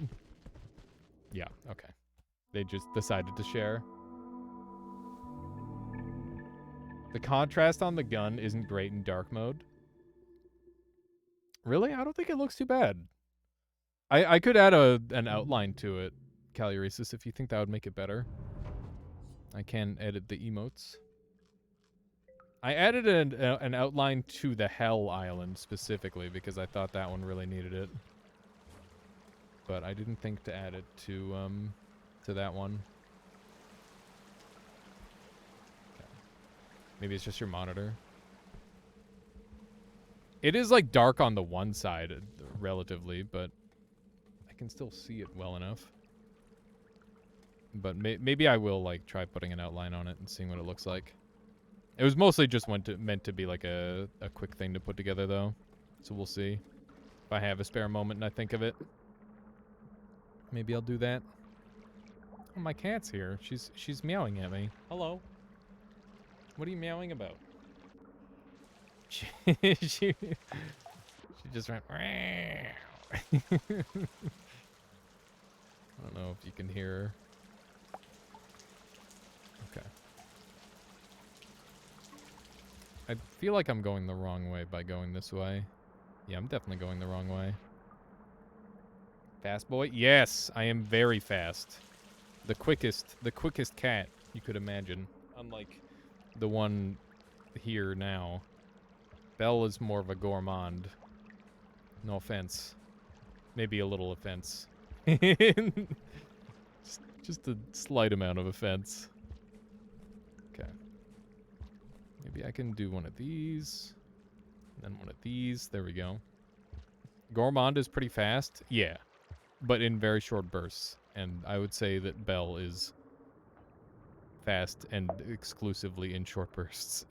Yeah, okay. They just decided to share. The contrast on the gun isn't great in dark mode. Really? I don't think it looks too bad. I could add an outline to it, Caluresis, if you think that would make it better. I can edit the emotes. I added an outline to the Hell Island specifically because I thought that one really needed it. But I didn't think to add it to that one. Okay. Maybe it's just your monitor. It is like dark on the one side relatively, but I can still see it well enough. But maybe I will like try putting an outline on it and seeing what it looks like. It was mostly just meant to be like a quick thing to put together, though. So we'll see. If I have a spare moment and I think of it, maybe I'll do that. Oh, my cat's here. She's meowing at me. Hello. What are you meowing about? She just went. I don't know if you can hear her. Okay. I feel like I'm going the wrong way by going this way. Yeah, I'm definitely going the wrong way. Fast boy? Yes, I am very fast. The quickest cat you could imagine. Unlike the one here now. Belle is more of a gourmand. No offense. Maybe a little offense. just a slight amount of offense. Okay. Maybe I can do one of these. And then one of these. There we go. Gourmand is pretty fast. Yeah. But in very short bursts. And I would say that Belle is fast and exclusively in short bursts.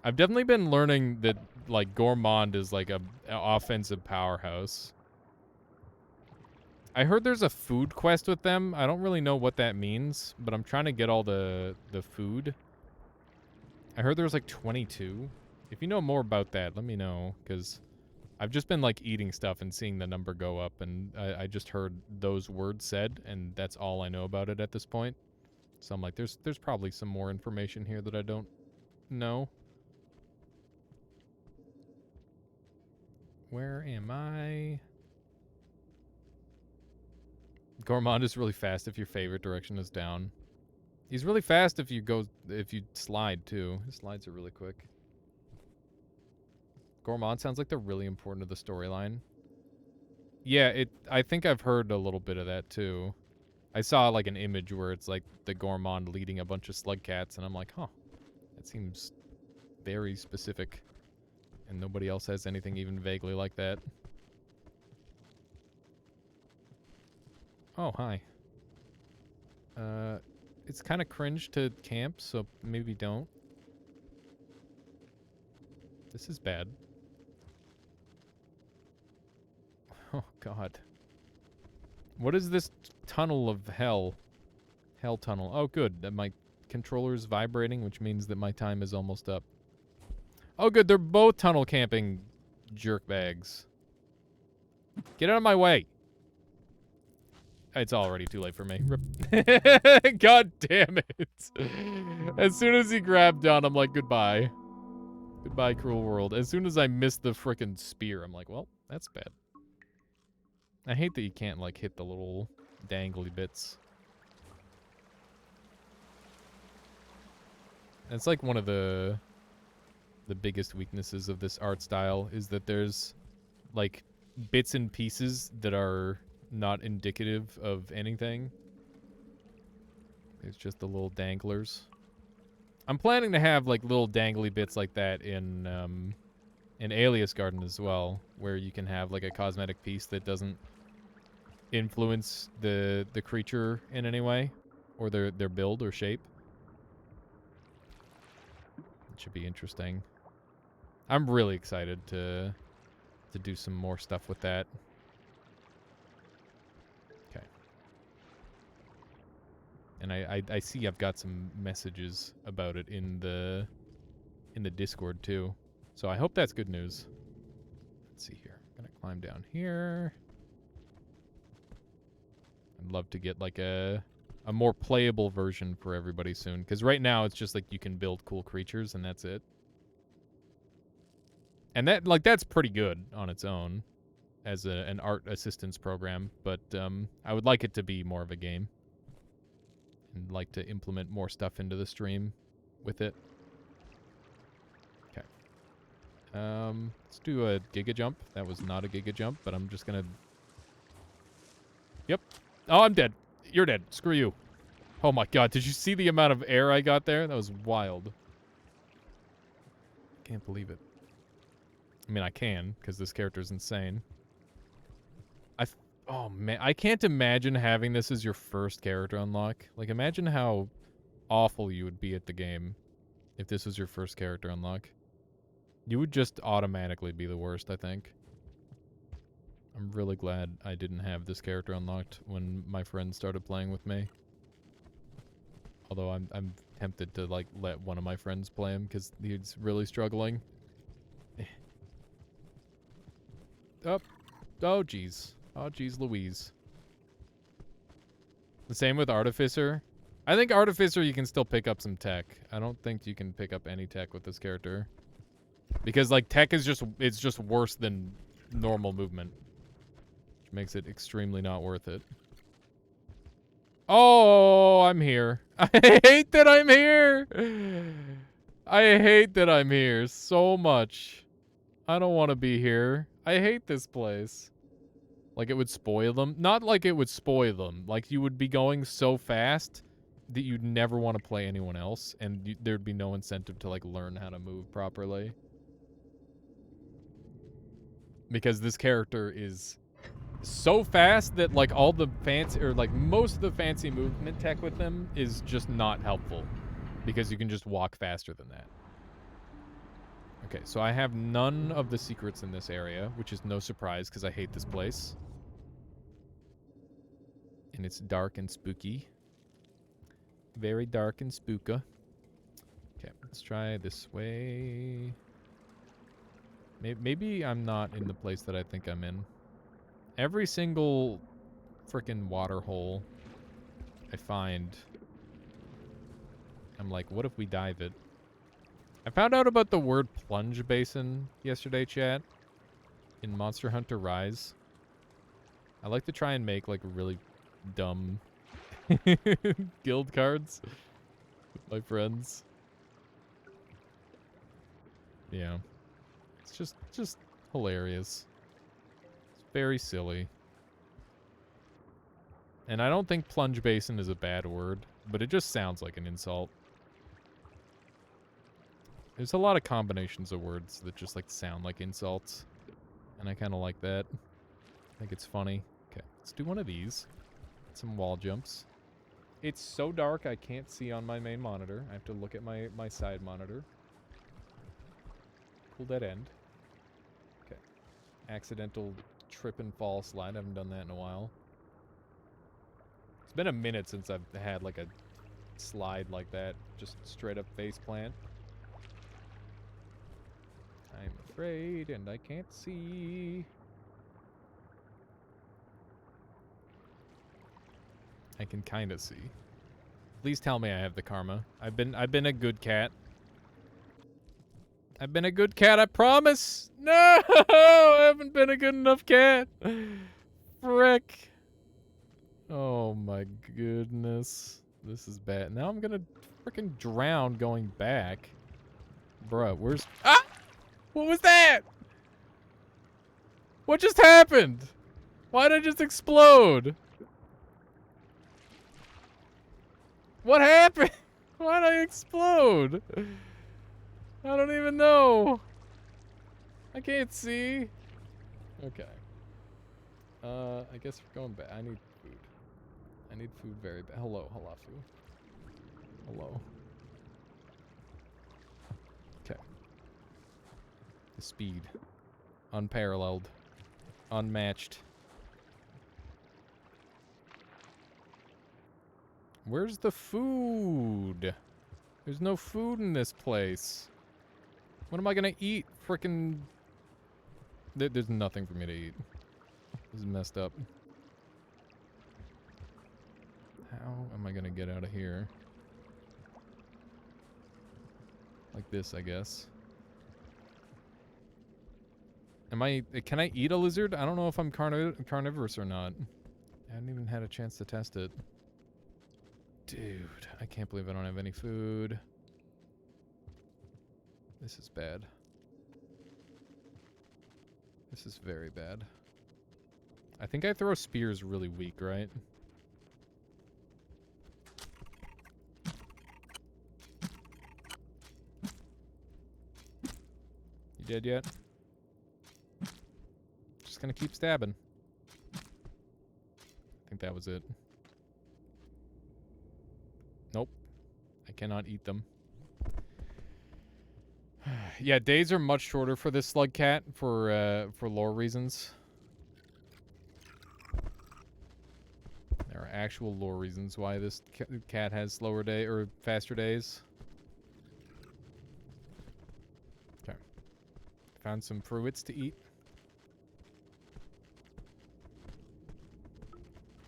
I've definitely been learning that, like, Gourmand is like a offensive powerhouse. I heard there's a food quest with them. I don't really know what that means, but I'm trying to get all the food. I heard there's like 22. If you know more about that, let me know, because I've just been like eating stuff and seeing the number go up, and I just heard those words said, and that's all I know about it at this point. So I'm like, there's probably some more information here that I don't know. Where am I? Gourmand is really fast if your favorite direction is down. He's really fast if you slide too. His slides are really quick. Gourmand sounds like they're really important to the storyline. Yeah, I think I've heard a little bit of that too. I saw like an image where it's like the Gourmand leading a bunch of slug cats, and I'm like, huh, that seems very specific. And nobody else has anything even vaguely like that. Oh, hi. It's kind of cringe to camp, so maybe don't. This is bad. Oh, God. What is this tunnel of hell? Hell tunnel. Oh, good. My controller's vibrating, which means that my time is almost up. Oh, good. They're both tunnel camping jerkbags. Get out of my way. It's already too late for me. Rip. God damn it. As soon as he grabbed down, I'm like, goodbye. Goodbye, cruel world. As soon as I missed the frickin' spear, I'm like, well, that's bad. I hate that you can't, like, hit the little dangly bits. It's like one of the biggest weaknesses of this art style is that there's, like, bits and pieces that are not indicative of anything. It's just the little danglers. I'm planning to have, like, little dangly bits like that in Alias Garden as well, where you can have, like, a cosmetic piece that doesn't influence the creature in any way, or their build or shape. It should be interesting. I'm really excited to do some more stuff with that. Okay. And I see I've got some messages about it in the Discord too. So I hope that's good news. Let's see here. I'm gonna climb down here. I'd love to get like a more playable version for everybody soon, because right now it's just like you can build cool creatures and that's it. And that's pretty good on its own as an art assistance program, but I would like it to be more of a game and like to implement more stuff into the stream with it. Okay. Let's do a Giga Jump. That was not a Giga Jump, but I'm just gonna... Yep. Oh, I'm dead. You're dead. Screw you. Oh my God, did you see the amount of air I got there? That was wild. Can't believe it. I mean, I can, because this character's insane. Oh, man. I can't imagine having this as your first character unlock. Like, imagine how awful you would be at the game if this was your first character unlock. You would just automatically be the worst, I think. I'm really glad I didn't have this character unlocked when my friends started playing with me. Although I'm tempted to, like, let one of my friends play him, because he's really struggling. Oh, jeez. Oh, jeez Louise. The same with Artificer. I think Artificer you can still pick up some tech. I don't think you can pick up any tech with this character. Because, like, tech is it's just worse than normal movement. Which makes it extremely not worth it. Oh, I'm here. I hate that I'm here. I hate that I'm here so much. I don't want to be here. I hate this place. Like, it would spoil them. Not like it would spoil them. Like, you would be going so fast that you'd never want to play anyone else, and there'd be no incentive to, like, learn how to move properly. Because this character is so fast that, like, all the fancy, or, like, most of the fancy movement tech with them is just not helpful. Because you can just walk faster than that. Okay, so I have none of the secrets in this area, which is no surprise because I hate this place. And it's dark and spooky. Very dark and spooka. Okay, let's try this way. Maybe I'm not in the place that I think I'm in. Every single frickin' water hole I find, I'm like, what if we dive it? I found out about the word plunge basin yesterday, chat, in Monster Hunter Rise. I like to try and make like really dumb guild cards with my friends. Yeah. It's just hilarious. It's very silly. And I don't think plunge basin is a bad word, but it just sounds like an insult. There's a lot of combinations of words that just like sound like insults. And I kind of like that. I think it's funny. Okay, let's do one of these. Some wall jumps. It's so dark I can't see on my main monitor. I have to look at my side monitor. Pull that end. Okay. Accidental trip and fall slide. I haven't done that in a while. It's been a minute since I've had like a slide like that. Just straight up face plant. I'm afraid and I can't see. I can kind of see. Please tell me I have the karma. I've been a good cat. I've been a good cat, I promise. No, I haven't been a good enough cat. Frick. Oh my goodness. This is bad. Now I'm gonna freaking drown going back. Bruh, where's... Ah! What was that? What just happened? Why did I just explode? What happened? Why did I explode? I don't even know. I can't see. Okay. I guess we're going back. I need food. I need food very bad. Hello, Halafu. Hello. Okay. The speed. Unparalleled. Unmatched. Where's the food? There's no food in this place. What am I gonna eat? Frickin'... There's nothing for me to eat. This is messed up. How am I gonna get out of here? Like this, I guess. Can I eat a lizard? I don't know if I'm carnivorous or not. I haven't even had a chance to test it. Dude, I can't believe I don't have any food. This is bad. This is very bad. I think I throw spears really weak, right? You dead yet? Just gonna keep stabbing. I think that was it. Nope. I cannot eat them. Yeah, days are much shorter for this slug cat for lore reasons. There are actual lore reasons why this cat has slower day or faster days. Okay. Found some fruits to eat.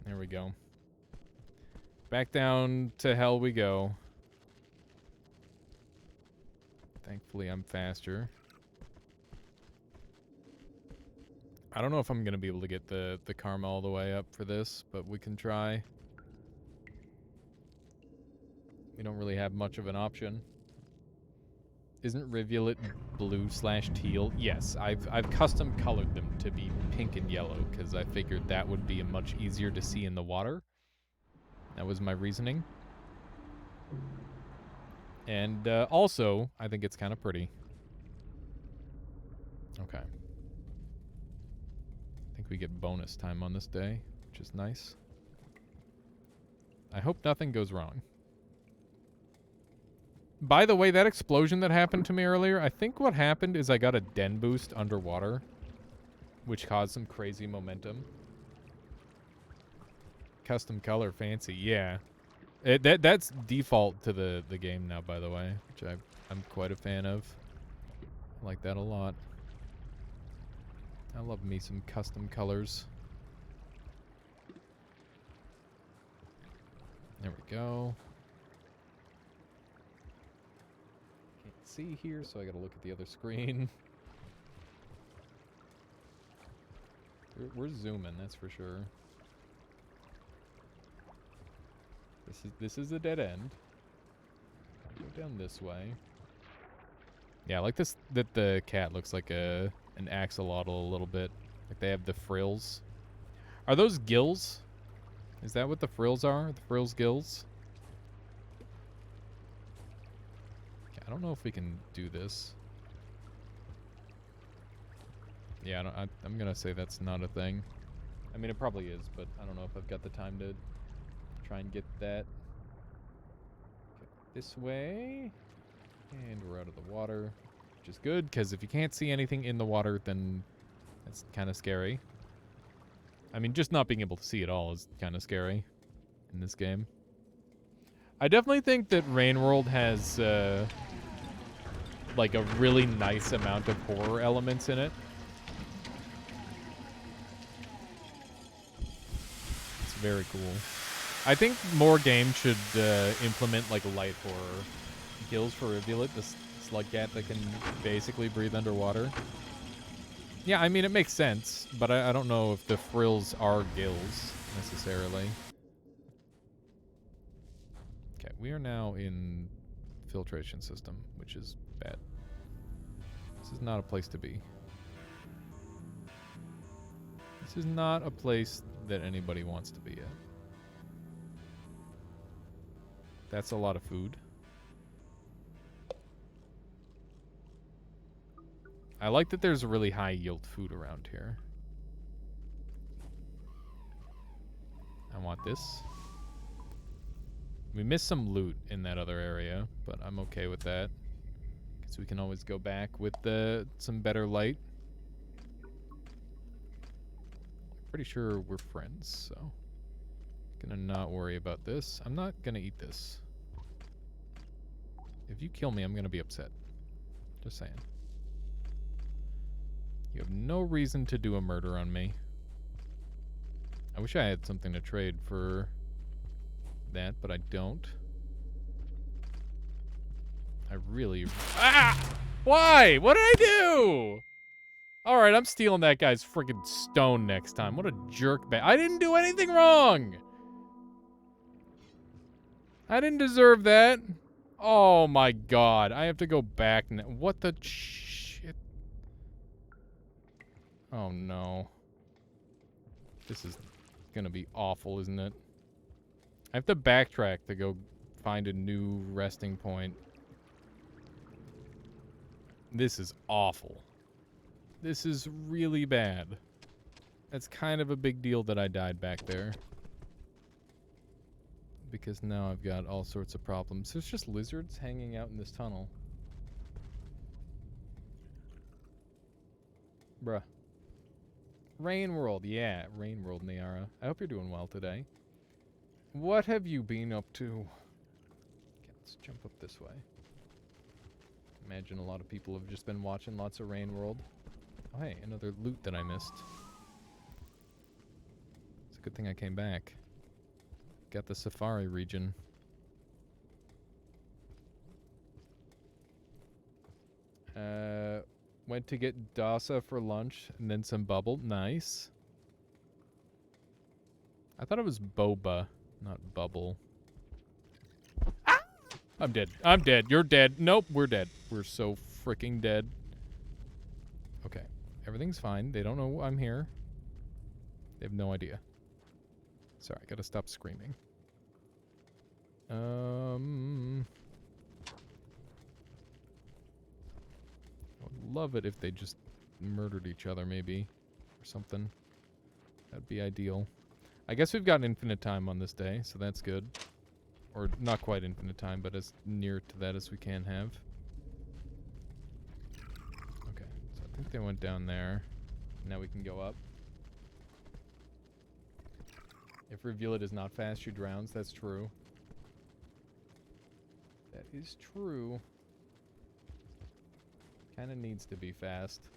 There we go. Back down to hell we go. Thankfully, I'm faster. I don't know if I'm going to be able to get the karma all the way up for this, but we can try. We don't really have much of an option. Isn't Rivulet blue/teal? Yes, I've custom colored them to be pink and yellow because I figured that would be much easier to see in the water. That was my reasoning. And also, I think it's kind of pretty. Okay. I think we get bonus time on this day, which is nice. I hope nothing goes wrong. By the way, that explosion that happened to me earlier, I think what happened is I got a den boost underwater, which caused some crazy momentum. custom color, fancy. Yeah. That's default to the game now, by the way, which I'm quite a fan of. I like that a lot. I love me some custom colors. There we go. Can't see here, so I gotta look at the other screen. We're zooming, that's for sure. This is a dead end. Go down this way. Yeah, I like this that the cat looks like an axolotl a little bit. Like they have the frills. Are those gills? Is that what the frills are? The frills gills? Okay, I don't know if we can do this. Yeah, I'm gonna say that's not a thing. I mean, it probably is, but I don't know if I've got the time to try and get that. Okay, this way. And we're out of the water, which is good, because if you can't see anything in the water, then that's kind of scary. I mean, just not being able to see at all is kind of scary in this game. I definitely think that Rain World has, like, a really nice amount of horror elements in it. It's very cool. I think more games should implement, like, light horror. Gills for Rivulet, the slug cat that can basically breathe underwater. Yeah, I mean, it makes sense, but I don't know if the frills are gills, necessarily. Okay, we are now in filtration system, which is bad. This is not a place to be. This is not a place that anybody wants to be at. That's a lot of food. I like that there's really high yield food around here. I want this. We missed some loot in that other area, but I'm okay with that. Because we can always go back with some better light. Pretty sure we're friends, so... Gonna not worry about this. I'm not gonna eat this. If you kill me, I'm gonna be upset. Just saying. You have no reason to do a murder on me. I wish I had something to trade for that, but I don't. I really... Ah! Why? What did I do? Alright, I'm stealing that guy's freaking stone next time. What a jerkbag. I didn't do anything wrong! I didn't deserve that. Oh my god. I have to go back now. What the shit? Oh no. This is gonna be awful, isn't it? I have to backtrack to go find a new resting point. This is awful. This is really bad. That's kind of a big deal that I died back there. Because now I've got all sorts of problems. There's just lizards hanging out in this tunnel. Bruh. Rain World, yeah. Rain World, Niara. I hope you're doing well today. What have you been up to? Okay, let's jump up this way. Imagine a lot of people have just been watching lots of Rain World. Oh, hey, another loot that I missed. It's a good thing I came back. Got the safari region. Went to get Dasa for lunch and then some bubble. Nice. I thought it was boba, not bubble. Ah! I'm dead. I'm dead. You're dead. Nope, we're dead. We're so freaking dead. Okay. Everything's fine. They don't know I'm here. They have no idea. Sorry, I gotta stop screaming. I would love it if they just murdered each other, maybe. Or something. That'd be ideal. I guess we've got infinite time on this day, so that's good. Or not quite infinite time, but as near to that as we can have. Okay, so I think they went down there. Now we can go up. If reveal it is not fast, she drowns. That's true. That is true. Kind of needs to be fast.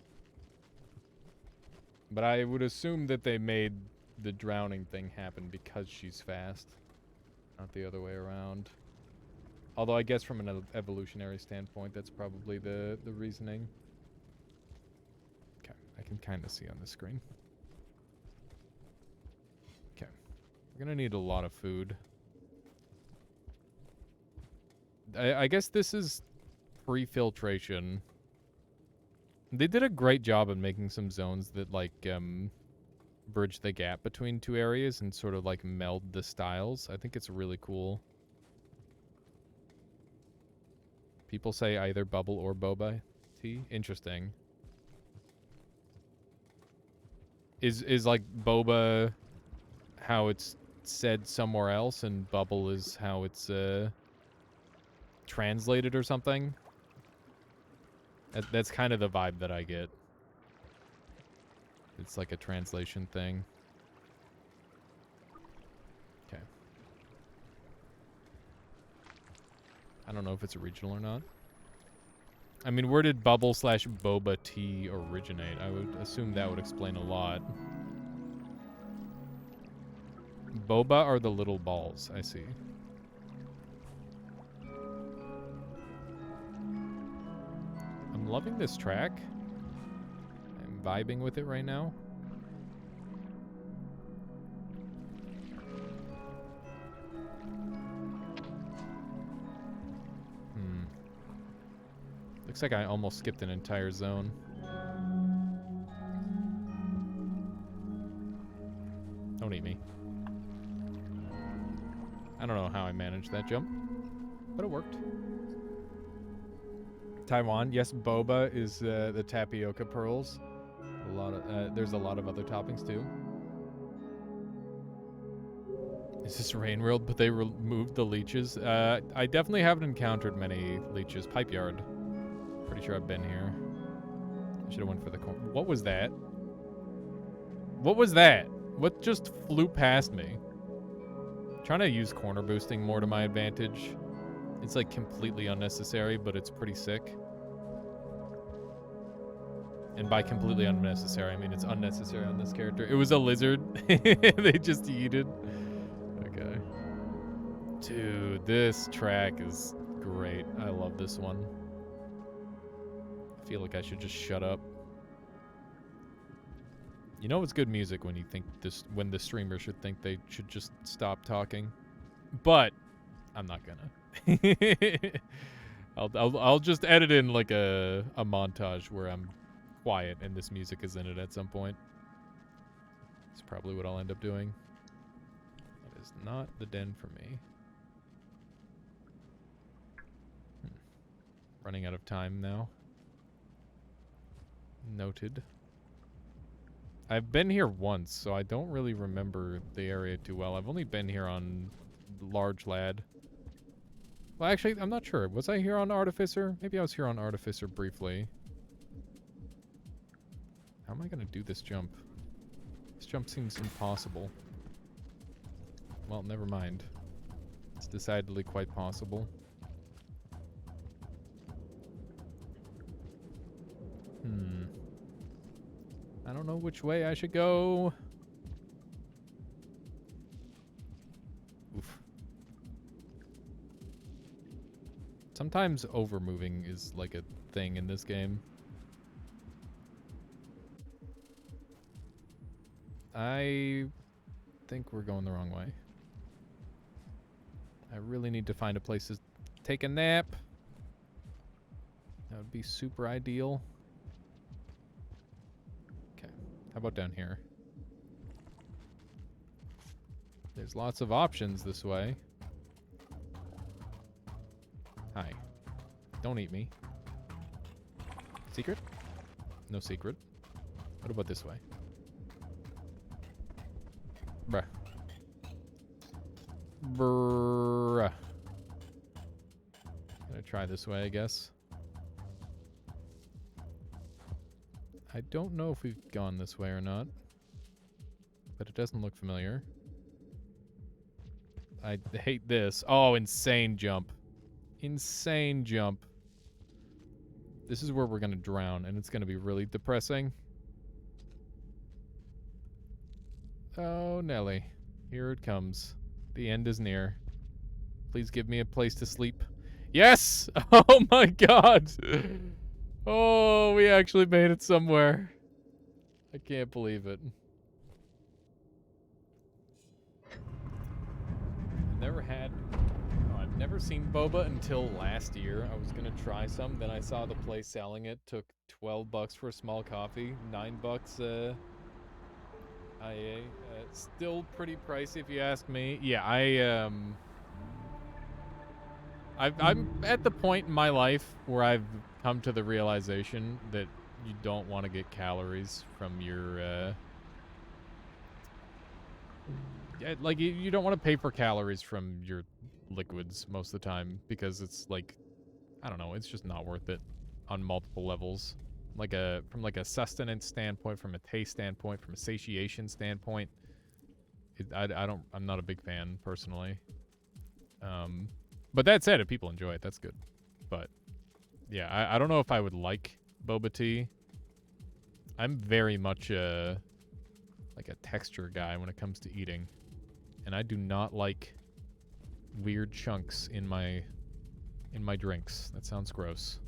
But I would assume that they made the drowning thing happen because she's fast. Not the other way around. Although I guess from an evolutionary standpoint, that's probably the reasoning. Okay, I can kind of see on the screen. Okay. We're gonna need a lot of food. I guess this is pre-filtration. They did a great job in making some zones that, like, bridge the gap between two areas and sort of, like, meld the styles. I think it's really cool. People say either bubble or boba tea. Interesting. Is like boba how it's said somewhere else, and bubble is how it's translated or something? That's kind of the vibe that I get. It's like a translation thing. Okay. I don't know if it's original or not. I mean, where did bubble / boba tea originate? I would assume that would explain a lot. Boba are the little balls, I see. I'm loving this track. I'm vibing with it right now. Looks like I almost skipped an entire zone. Don't eat me. I don't know how I managed that jump, but it worked. Taiwan, yes, boba is the tapioca pearls. A lot of there's a lot of other toppings too. Is this Rain World? But they removed the leeches. I definitely haven't encountered many leeches. Pipe Yard. Pretty sure I've been here. I should have went for the corner. What was that? What was that? What just flew past me? I'm trying to use corner boosting more to my advantage. It's like completely unnecessary, but it's pretty sick. And by completely unnecessary, I mean it's unnecessary on this character. It was a lizard. They just yeeted. Okay. Dude, this track is great. I love this one. I feel like I should just shut up. You know it's good music when you think this, when the streamer should think they should just stop talking. But I'm not gonna. I'll just edit in like a montage where I'm quiet and this music is in it at some point. That's probably what I'll end up doing. That is not the den for me. Running out of time now. Noted. I've been here once, so I don't really remember the area too well. I've only been here on Large Lad. Well, actually, I'm not sure. Was I here on Artificer? Maybe I was here on Artificer briefly. How am I going to do this jump? This jump seems impossible. Well, never mind. It's decidedly quite possible. I don't know which way I should go. Oof. Sometimes overmoving is like a thing in this game. I think we're going the wrong way. I really need to find a place to take a nap. That would be super ideal. Okay, how about down here? There's lots of options this way. Hi. Don't eat me. Secret? No secret. What about this way? Bruh. Bruh. Gonna try this way, I guess. I don't know if we've gone this way or not, but it doesn't look familiar. I hate this. Oh, insane jump. Insane jump. This is where we're gonna drown, and it's gonna be really depressing. Oh, Nelly. Here it comes. The end is near. Please give me a place to sleep. Yes! Oh my god! Oh, we actually made it somewhere. I can't believe it. I've never seen boba until last year. I was gonna try some, then I saw the place selling it. Took $12 for a small coffee, $9 IA. Still pretty pricey if you ask me. Yeah, I'm at the point in my life where I've come to the realization that you don't want to get calories from your like you don't want to pay for calories from your liquids most of the time, because it's like, I don't know, it's just not worth it on multiple levels. From a sustenance standpoint, from a taste standpoint, from a satiation standpoint, I'm not a big fan personally. But that said, if people enjoy it, that's good. But yeah, I don't know if I would like boba tea. I'm very much like a texture guy when it comes to eating, and I do not like weird chunks in my drinks. That sounds gross.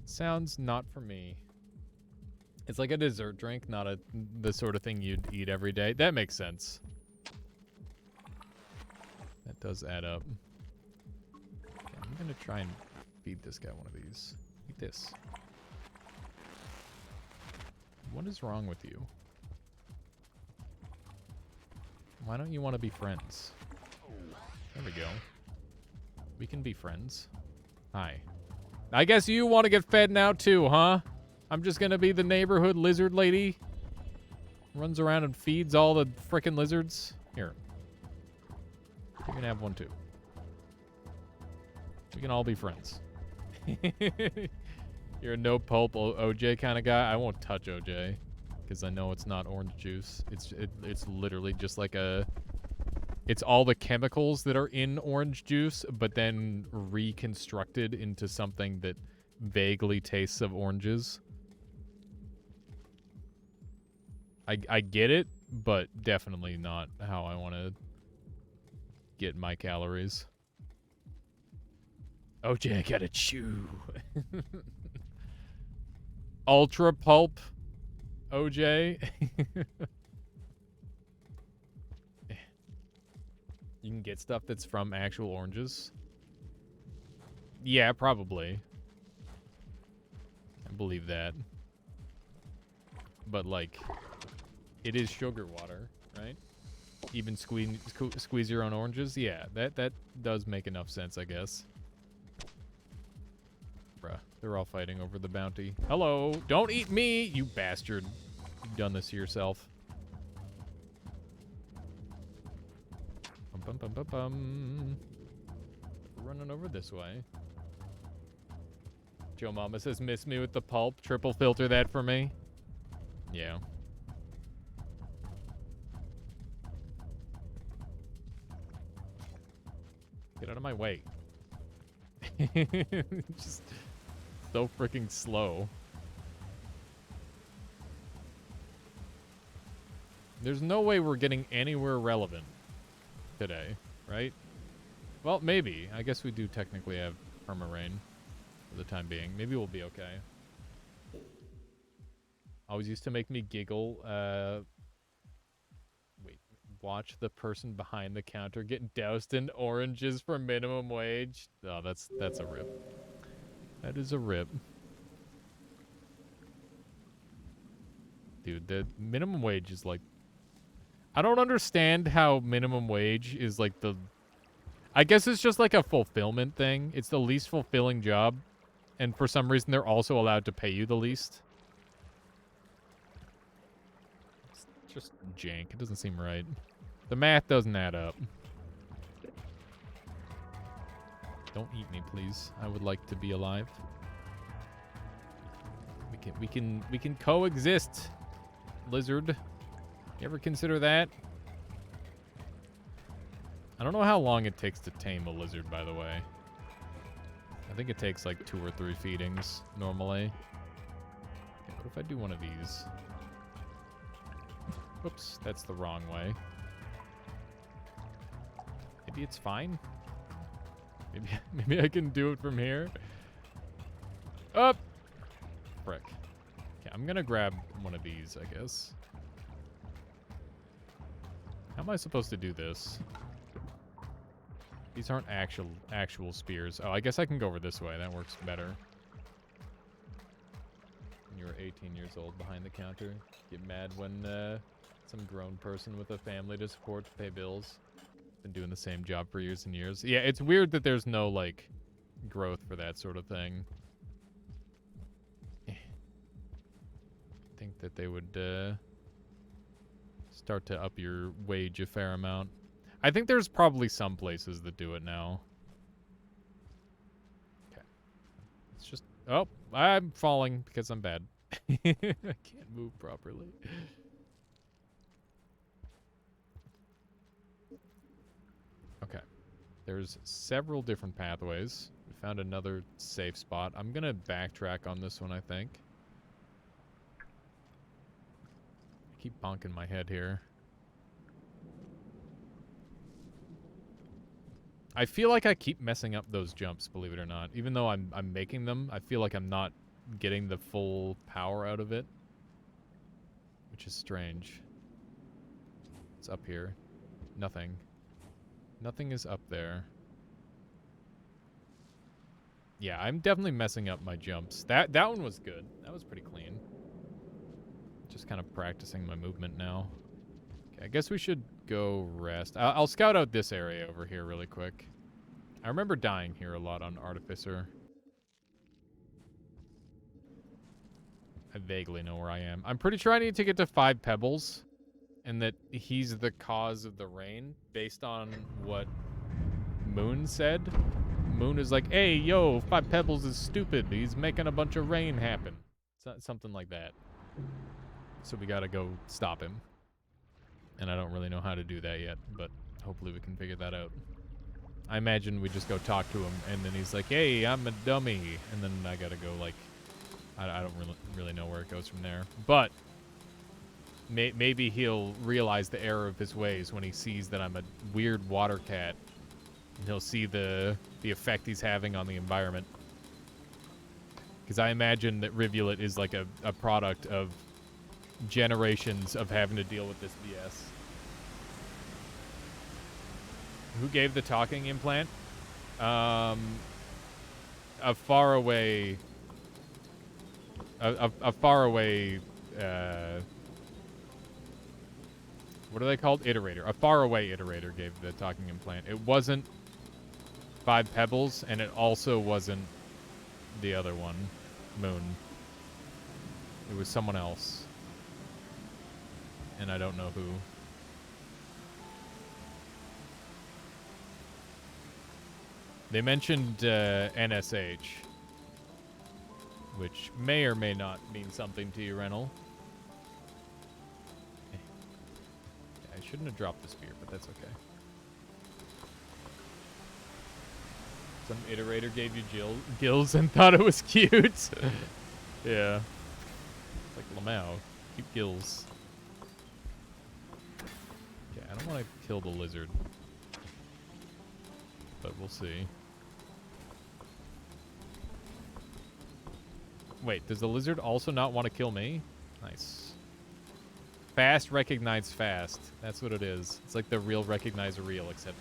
Sounds not for me. It's like a dessert drink, not the sort of thing you'd eat every day. That makes sense. That does add up. Okay, I'm gonna try and feed this guy one of these. Eat this. What is wrong with you? Why don't you want to be friends? There we go. We can be friends. Hi. I guess you want to get fed now too, huh? I'm just gonna be the neighborhood lizard lady. Runs around and feeds all the frickin' lizards. Here. You can have one too. We can all be friends. You're a no pulp OJ kind of guy. I won't touch OJ because I know it's not orange juice. It's literally just like it's all the chemicals that are in orange juice, but then reconstructed into something that vaguely tastes of oranges. I get it, but definitely not how I want to get my calories. OJ, I gotta chew. Ultra pulp OJ. You can get stuff that's from actual oranges. Yeah, probably. I believe that. But like, it is sugar water, right? Even squeeze your own oranges? Yeah, that does make enough sense, I guess. Bruh, they're all fighting over the bounty. Hello, don't eat me, you bastard. You've done this to yourself. Bum, bum, bum, bum. Running over this way. Joe Mama says, miss me with the pulp. Triple filter that for me. Yeah. Get out of my way. Just so freaking slow. There's no way we're getting anywhere relevant today, right? Well, maybe. I guess we do technically have perma-rain for the time being. Maybe we'll be okay. Always used to make me giggle. Wait, watch the person behind the counter get doused in oranges for minimum wage. Oh, that's a rip. That is a rip. Dude, the minimum wage is like, I don't understand how minimum wage is like I guess it's just like a fulfillment thing. It's the least fulfilling job, and for some reason they're also allowed to pay you the least. It's just jank. It doesn't seem right. The math doesn't add up. Don't eat me, please. I would like to be alive. We can coexist, lizard. You ever consider that? I don't know how long it takes to tame a lizard, by the way. I think it takes like 2 or 3 feedings normally. Okay, what if I do one of these? Oops, that's the wrong way. Maybe it's fine. Maybe I can do it from here. Up! Frick. Okay, I'm gonna grab one of these, I guess. How am I supposed to do this? These aren't actual spears. Oh, I guess I can go over this way. That works better. You were 18 years old behind the counter. Get mad when some grown person with a family to support to pay bills. Been doing the same job for years and years. Yeah, it's weird that there's no, like, growth for that sort of thing. I think that they would start to up your wage a fair amount. I think there's probably some places that do it now. Okay. It's just... Oh, I'm falling because I'm bad. I can't move properly. Okay. There's several different pathways. We found another safe spot. I'm going to backtrack on this one, I think. I keep bonking my head here. I feel like I keep messing up those jumps, believe it or not. Even though I'm making them, I feel like I'm not getting the full power out of it. Which is strange. It's up here. Nothing. Nothing is up there. Yeah, I'm definitely messing up my jumps. That one was good. That was pretty clean. Just kind of practicing my movement now. Okay, I guess we should go rest. I'll scout out this area over here really quick. I remember dying here a lot on Artificer. I vaguely know where I am. I'm pretty sure I need to get to 5 pebbles. And that he's the cause of the rain, based on what Moon said. Moon is like, hey, yo, 5 pebbles is stupid. He's making a bunch of rain happen. Something like that. So we gotta go stop him. And I don't really know how to do that yet, but hopefully we can figure that out. I imagine we just go talk to him, and then he's like, hey, I'm a dummy. And then I gotta go, like, I don't really know where it goes from there. But maybe he'll realize the error of his ways when he sees that I'm a weird water cat. And he'll see the effect he's having on the environment. Because I imagine that Rivulet is like a product of generations of having to deal with this BS. Who gave the talking implant? A faraway... A faraway... what are they called? Iterator. A faraway iterator gave the talking implant. It wasn't 5 pebbles, and it also wasn't the other one, Moon. It was someone else. And I don't know who. They mentioned NSH, which may or may not mean something to you, Rennell. I shouldn't have dropped the spear, but that's okay. Some iterator gave you gills and thought it was cute. Yeah. Like Lamau. Cute gills. Okay, I don't want to kill the lizard. But we'll see. Wait, does the lizard also not want to kill me? Nice. Fast recognize fast. That's what it is. It's like the real recognize real, except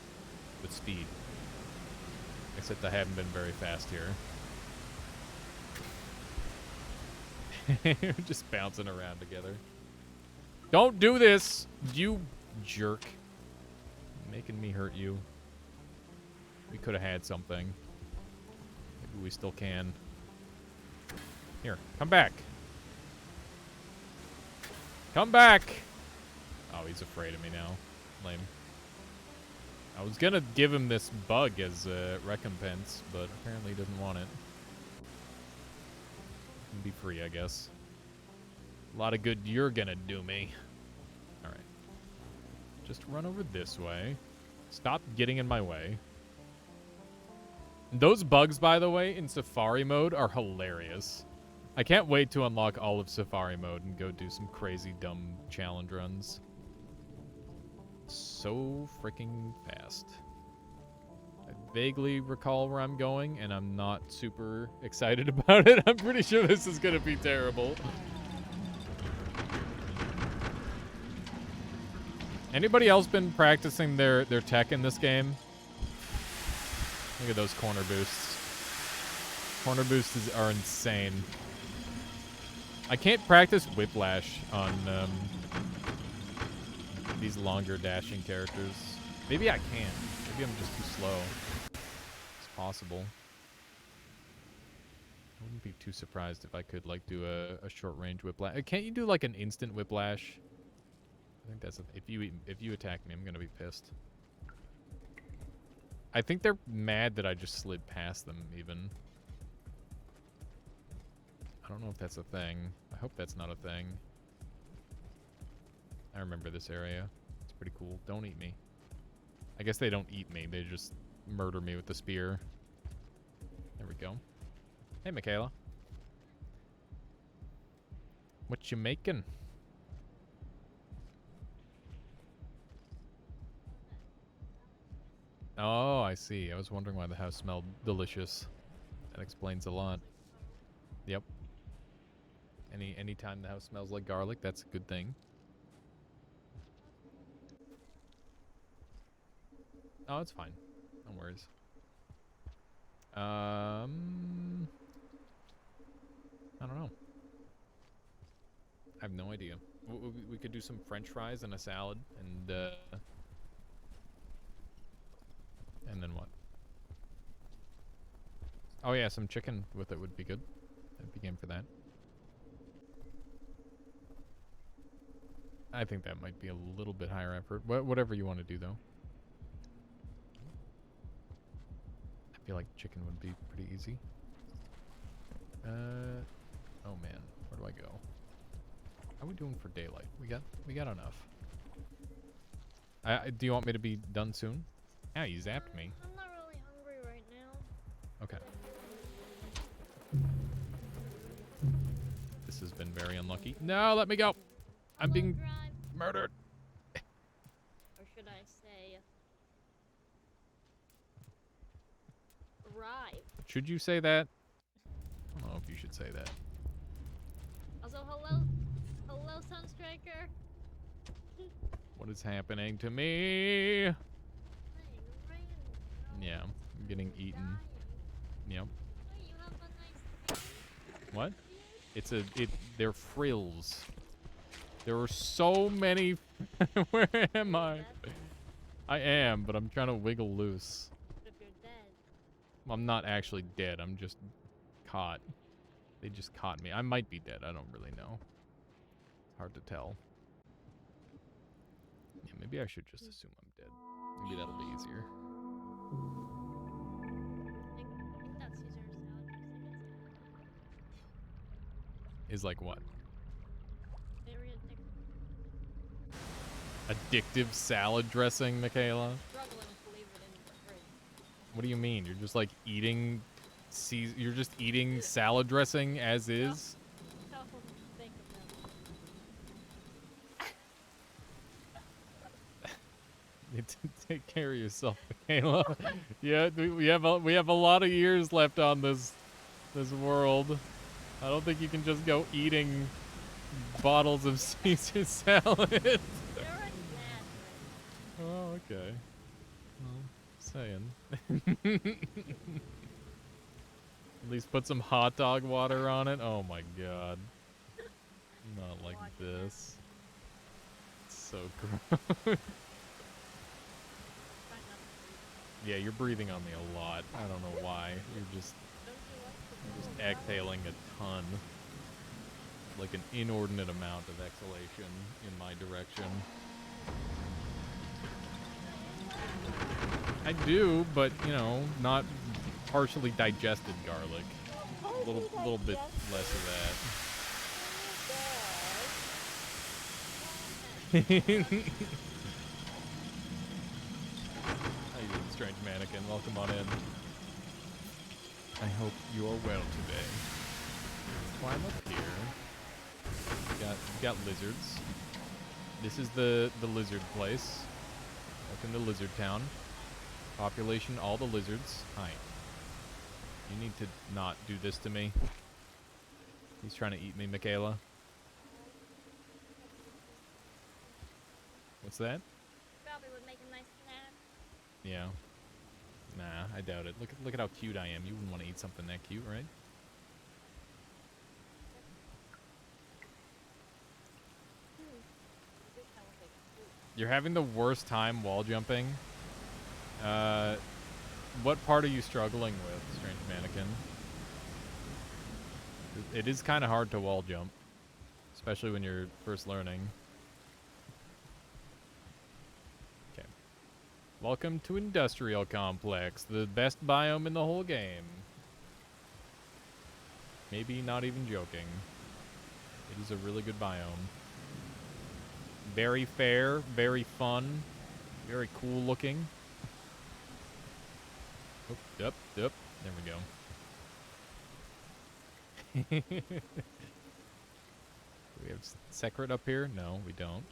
with speed. Except I haven't been very fast here. We're just bouncing around together. Don't do this, you jerk. Making me hurt you. We could have had something. Maybe we still can. Here, come back. Come back! Oh, he's afraid of me now. Lame. I was gonna give him this bug as a recompense, but apparently he doesn't want it. Can be free, I guess. A lot of good you're gonna do me. Alright. Just run over this way. Stop getting in my way. Those bugs, by the way, in Safari mode are hilarious. I can't wait to unlock all of Safari mode and go do some crazy, dumb challenge runs. So freaking fast. I vaguely recall where I'm going, and I'm not super excited about it. I'm pretty sure this is gonna be terrible. Anybody else been practicing their tech in this game? Look at those corner boosts. Corner boosts are insane. I can't practice whiplash on these longer dashing characters. Maybe I can. Maybe I'm just too slow. It's possible. I wouldn't be too surprised if I could like do a short range whiplash. Can't you do like an instant whiplash? I think that's if you attack me, I'm gonna be pissed. I think they're mad that I just slid past them even. I don't know if that's a thing. I hope that's not a thing. I remember this area. It's pretty cool. Don't eat me. I guess they don't eat me. They just murder me with the spear. There we go. Hey, Michaela. What you making? Oh, I see. I was wondering why the house smelled delicious. That explains a lot. Yep. Anytime the house smells like garlic, that's a good thing. Oh, it's fine. No worries. I don't know. I have no idea. We could do some French fries and a salad, and then what? Oh yeah, some chicken with it would be good. I'd be game for that. I think that might be a little bit higher effort. Whatever you want to do, though. I feel like chicken would be pretty easy. Oh man, where do I go? How are we doing for daylight? We got enough. Do you want me to be done soon? Yeah, you zapped me. I'm not really hungry right now. Okay. This has been very unlucky. No, let me go. I'm being murdered. Or should I say arrive? Should you say that? I don't know if you should say that. Also, hello, Sunstriker. What is happening to me? Yeah, I'm getting eaten. Yep. You have a nice What? They're frills. There are so many. Where am I? I am, but I'm trying to wiggle loose. if you're dead. I'm not actually dead. I'm just caught. They just caught me. I might be dead. I don't really know. It's hard to tell. Yeah, maybe I should just assume I'm dead. Maybe that'll be easier. I think that's Caesar salad. Is like what? Very addictive. Addictive salad dressing, Michaela? Struggling to leave it in the fridge. What do you mean? You're just like eating you're just eating salad dressing as is? Don't think of them. Take care of yourself, Michaela. Yeah, we have a lot of years left on this world. I don't think you can just go eating bottles of Caesar salad. You're a gnat. Oh, okay. Well, saying. At least put some hot dog water on it. Oh my god. Not like this. It's so gross. Yeah, you're breathing on me a lot. I don't know why. You're just exhaling a ton. Like an inordinate amount of exhalation in my direction. I do, but you know, not partially digested garlic. A little bit less of that. Strange Mannequin. Welcome on in. I hope you are well today. Let's climb up here. We got lizards. This is the lizard place. Welcome to Lizard Town. Population, all the lizards. Hi. You need to not do this to me. He's trying to eat me, Michaela. What's that? Probably would make a nice snack. Yeah. Nah, I doubt it. Look at how cute I am. You wouldn't want to eat something that cute, right? You're having the worst time wall jumping. What part are you struggling with, Strange Mannequin? It is kind of hard to wall jump, especially when you're first learning. Okay. Welcome to Industrial Complex, the best biome in the whole game. Maybe not even joking. It is a really good biome. Very fair, very fun, very cool looking. Oh, up. There we go. Do we have secret up here? No, we don't.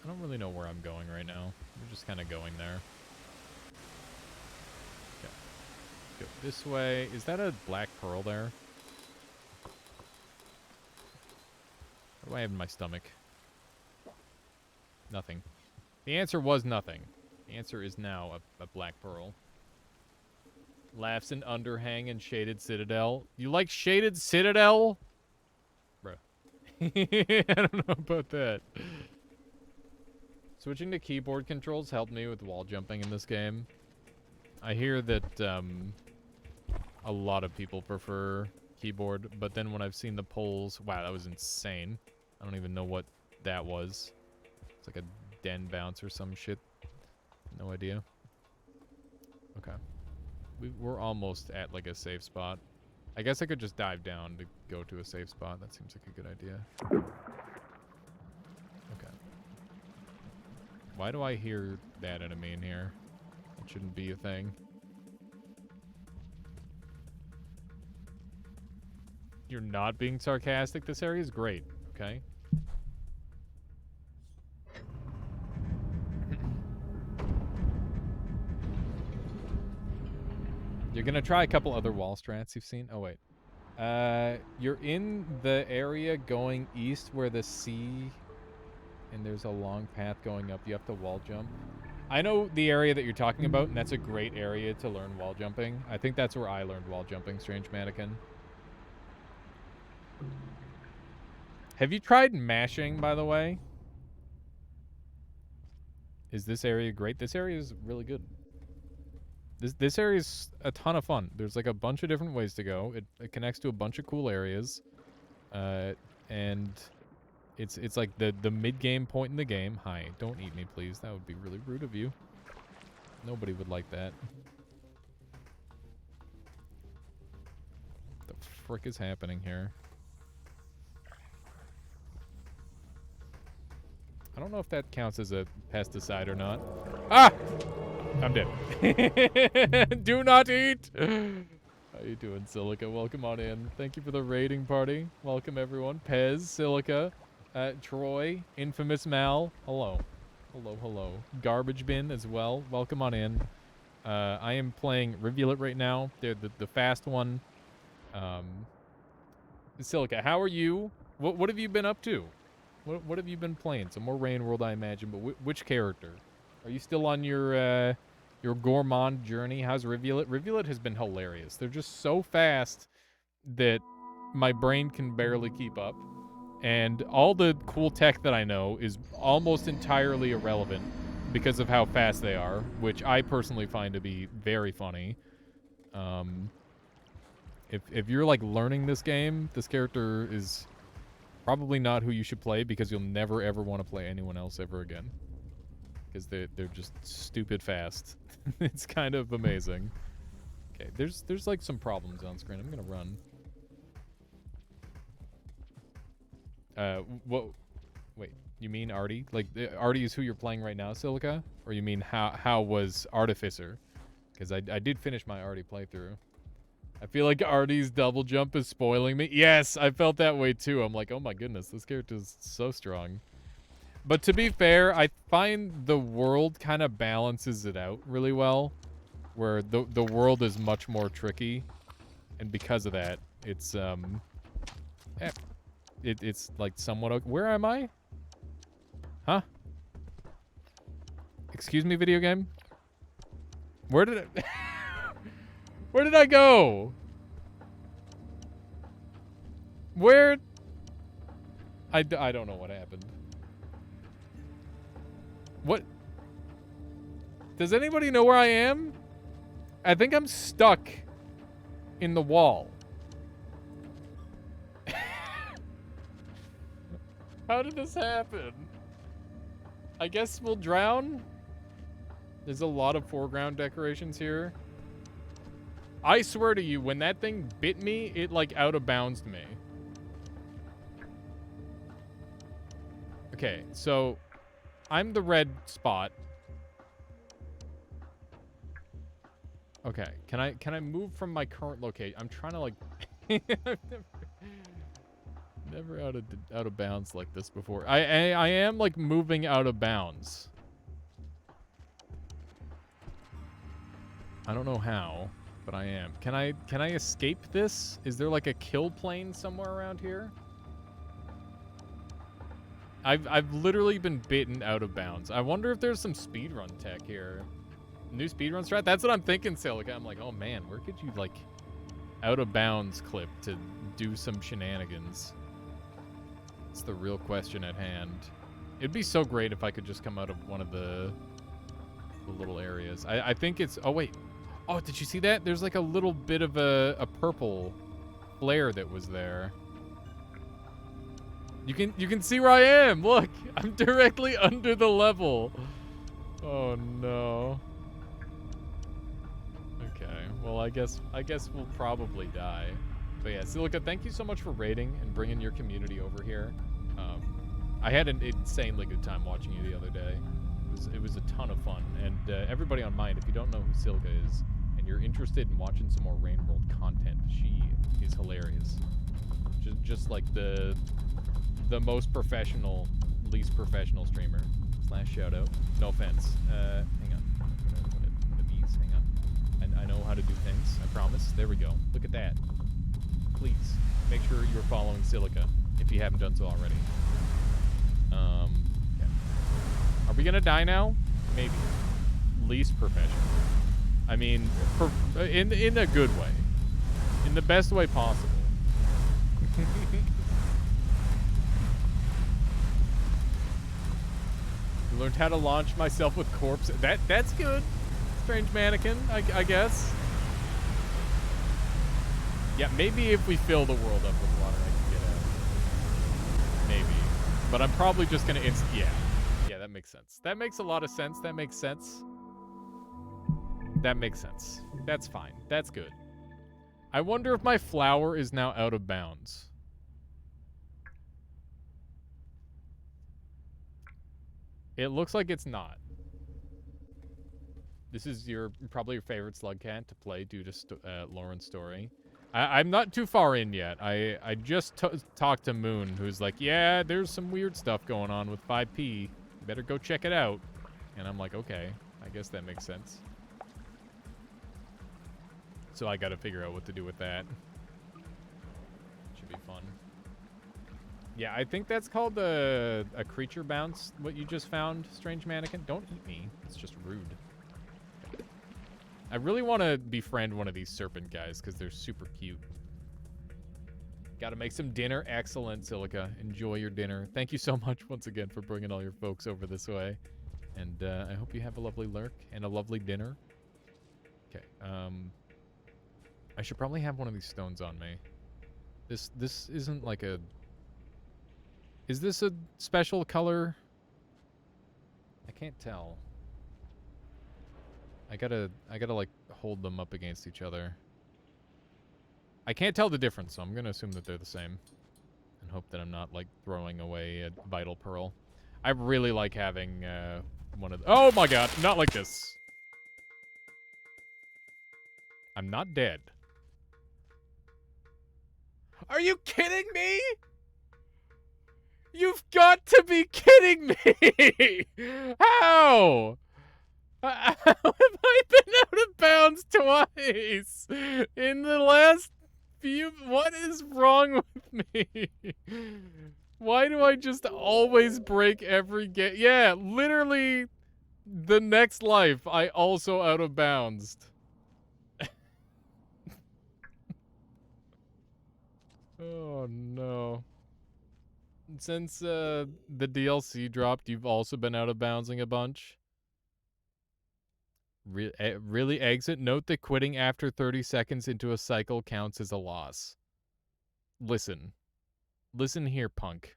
I don't really know where I'm going right now. We're just kind of going there. Okay. Go this way. Is that a black pearl there? What do I have in my stomach? Nothing. The answer was nothing. The answer is now a black pearl. Laughs in Underhang and Shaded Citadel. You like Shaded Citadel? Bruh. I don't know about that. Switching to keyboard controls helped me with wall jumping in this game. I hear that a lot of people prefer keyboard, but then when I've seen the polls, wow, that was insane. I don't even know what that was. It's like a den bounce or some shit. No idea. Okay. We're almost at like a safe spot. I guess I could just dive down to go to a safe spot. That seems like a good idea. Okay. Why do I hear that enemy in here? That shouldn't be a thing. You're not being sarcastic. This area is great. Okay. You're gonna try a couple other wall strats you've seen. Oh wait, you're in the area going east where the sea, and there's a long path going up. You have to wall jump. I know the area that you're talking about, and that's a great area to learn wall jumping. I think that's where I learned wall jumping, Strange Mannequin. Have you tried mashing, by the way? Is this area great? This area is really good. This area is a ton of fun. There's like a bunch of different ways to go. It connects to a bunch of cool areas, and it's like the mid-game point in the game. Hi, don't eat me, please. That would be really rude of you. Nobody would like that. What the frick is happening here? I don't know if that counts as a pesticide or not. Ah! I'm dead. Do not eat! How you doing, Silica? Welcome on in. Thank you for the raiding party. Welcome, everyone. Pez, Silica, Troy, Infamous Mal. Hello. Hello. Garbage Bin as well. Welcome on in. I am playing Rivulet right now. They're the fast one. Silica, how are you? What have you been up to? What have you been playing? Some more Rain World, I imagine, but which character? Are you still on your gourmand journey? How's Rivulet? Rivulet has been hilarious. They're just so fast that my brain can barely keep up. And all the cool tech that I know is almost entirely irrelevant because of how fast they are, which I personally find to be very funny. If you're like learning this game, this character is probably not who you should play because you'll never ever want to play anyone else ever again. Because they're just stupid fast. It's kind of amazing. Okay, there's like some problems on screen. I'm gonna run. What? Wait, You mean Artie? Like, Artie is who you're playing right now, Silica? Or you mean how was Artificer? Because I did finish my Artie playthrough. I feel like Artie's double jump is spoiling me. Yes, I felt that way too. I'm like, oh my goodness, this character's so strong. But to be fair, I find the world kind of balances it out really well. Where the world is much more tricky. And because of that, it's, it's like somewhat okay. Where am I? Huh? Excuse me, video game? Where did it... Where did I go? Where... I don't know what happened. What? Does anybody know where I am? I think I'm stuck in the wall. How did this happen? I guess we'll drown? There's a lot of foreground decorations here. I swear to you, when that thing bit me, it like out of bounds me. Okay, so I'm the red spot. Okay, can I move from my current location? I'm trying to like never out of bounds like this before. I am like moving out of bounds. I don't know how, but I am. Can I escape this? Is there like a kill plane somewhere around here? I've literally been bitten out of bounds. I wonder if there's some speedrun tech here. New speedrun strat? That's what I'm thinking, Silica. I'm like, oh man, where could you like out of bounds clip to do some shenanigans? It's the real question at hand. It'd be so great if I could just come out of one of the little areas. I think it's... Oh, wait. Oh, did you see that? There's like a little bit of a purple flare that was there. You can see where I am. Look, I'm directly under the level. Oh, no. Okay. Well, I guess we'll probably die. But yeah, Silica, thank you so much for raiding and bringing your community over here. I had an insanely good time watching you the other day. It was a ton of fun. And everybody on Mind, if you don't know who Silica is, and you're interested in watching some more Rain World content, she is hilarious. Just like the most professional, least professional streamer. / shout out. No offense. Hang on. I'm gonna bees. Hang on. I know how to do things. I promise. There we go. Look at that. Please make sure you're following Silica if you haven't done so already. Okay. Are we gonna die now? Maybe. Least professional. I mean, in a good way, in the best way possible. Learned how to launch myself with corpse. That's good. Strange mannequin, I guess. Yeah, maybe if we fill the world up with water, I can get out. Maybe. But I'm probably just gonna yeah, that makes sense. That makes a lot of sense. That makes sense. That makes sense. That's fine. That's good. I wonder if my flower is now out of bounds. It looks like it's not. This is probably your favorite Slugcat to play due to Lauren's story. I'm not too far in yet. I just talked to Moon, who's like, yeah, there's some weird stuff going on with 5P. You better go check it out. And I'm like, okay, I guess that makes sense. So I gotta figure out what to do with that. Should be fun. Yeah, I think that's called a creature bounce, what you just found, Strange Mannequin. Don't eat me. It's just rude. I really want to befriend one of these serpent guys because they're super cute. Gotta make some dinner. Excellent, Silica. Enjoy your dinner. Thank you so much once again for bringing all your folks over this way. And I hope you have a lovely lurk and a lovely dinner. Okay. I should probably have one of these stones on me. This isn't like a... Is this a special color? I can't tell. I gotta like hold them up against each other. I can't tell the difference, so I'm gonna assume that they're the same. And hope that I'm not like throwing away a vital pearl. I really like having one of the— oh my god, not like this. I'm not dead. Are you kidding me? You've got to be kidding me! How? How have I been out of bounds twice in the last few— what is wrong with me? Why do I just always break every game? Yeah, literally the next life, I also out of bounds. Oh no. Since the DLC dropped, you've also been out of bouncing a bunch. Really, exit? Note that quitting after 30 seconds into a cycle counts as a loss. Listen. Listen here, punk.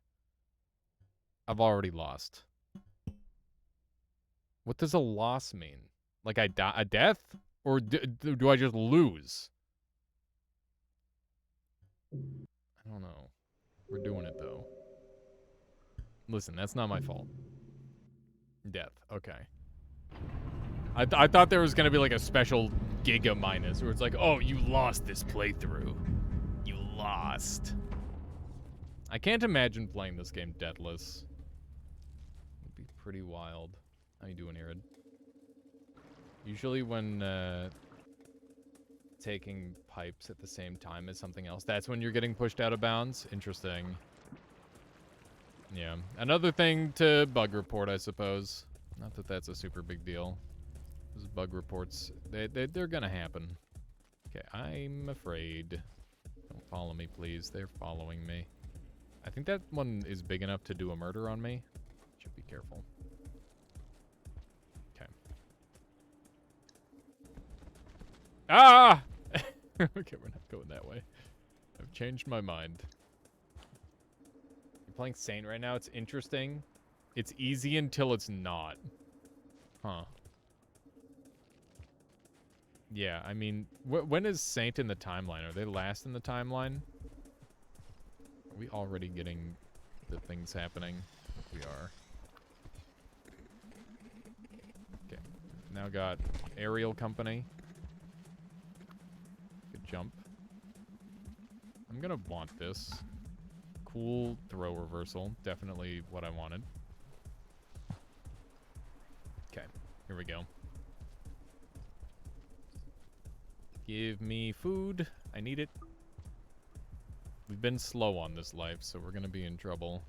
I've already lost. What does a loss mean? Like I die— a death? Or do I just lose? I don't know. We're doing it, though. Listen, that's not my fault. Death. Okay. I thought there was going to be like a special Giga minus where it's like, oh, you lost this playthrough. You lost. I can't imagine playing this game deathless. It'd be pretty wild. How you doing, Arid? Usually when taking pipes at the same time as something else, that's when you're getting pushed out of bounds. Interesting. Yeah. Another thing to bug report, I suppose. Not that that's a super big deal. Those bug reports, they're gonna happen. Okay, I'm afraid. Don't follow me, please. They're following me. I think that one is big enough to do a murder on me. Should be careful. Okay. Ah! Okay, we're not going that way. I've changed my mind. You're playing Saint right now? It's interesting. It's easy until it's not. Huh. Yeah, I mean, when is Saint in the timeline? Are they last in the timeline? Are we already getting the things happening? We are. Okay. Now got aerial company. Good jump. I'm gonna want this. Cool throw reversal. Definitely what I wanted. Okay, here we go. Give me food. I need it. We've been slow on this life, so we're gonna be in trouble.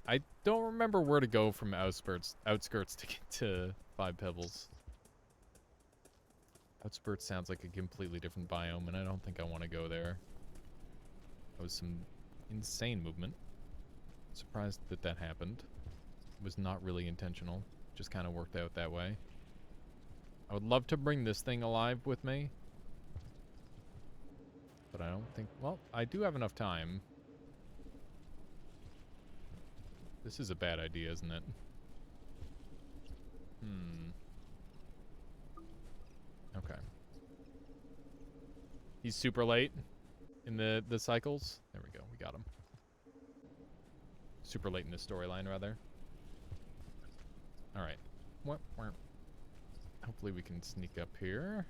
I don't remember where to go from outskirts to get to 5 Pebbles. Outskirts sounds like a completely different biome, and I don't think I want to go there. That was some insane movement. Surprised that that happened. It was not really intentional. Just kind of worked out that way. I would love to bring this thing alive with me. But I don't think... well, I do have enough time. This is a bad idea, isn't it? Okay. He's super late in the cycles. There we go. We got him. Super late in the storyline, rather. Alright. Hopefully we can sneak up here.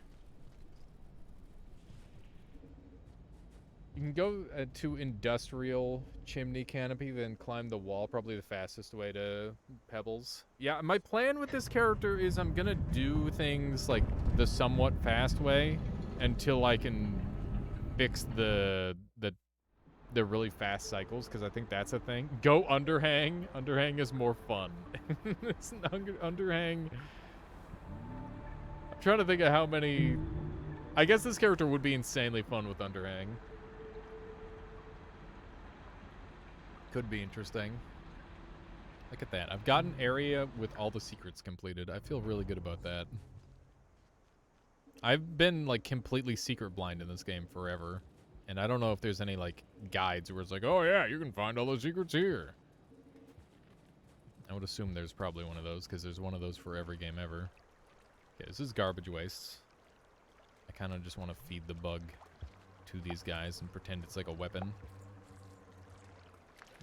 You can go to Industrial Chimney Canopy, then climb the wall. Probably the fastest way to Pebbles. Yeah, my plan with this character is I'm gonna do things like the somewhat fast way until I can fix the really fast cycles, because I think that's a thing. Go Underhang. Underhang is more fun. It's Underhang. I'm trying to think of how many... I guess this character would be insanely fun with Underhang. Could be interesting. Look at that. I've got an area with all the secrets completed. I feel really good about that. I've been, like, completely secret blind in this game forever. And I don't know if there's any, like, guides where it's like, oh, yeah, you can find all the secrets here. I would assume there's probably one of those, because there's one of those for every game ever. Okay, this is garbage waste. I kind of just want to feed the bug to these guys and pretend it's like a weapon.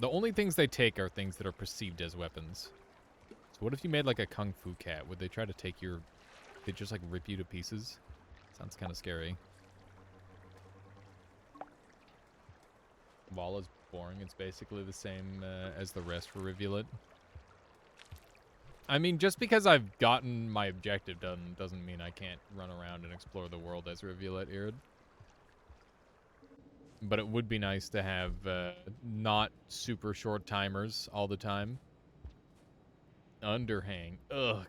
The only things they take are things that are perceived as weapons. So what if you made like a kung fu cat? Would they try to take your... They just like rip you to pieces? Sounds kind of scary. Wall is boring. It's basically the same as the rest for Rivulet. I mean, just because I've gotten my objective done doesn't mean I can't run around and explore the world as Rivulet, Irid. But it would be nice to have not super short timers all the time. Underhang. Ugh.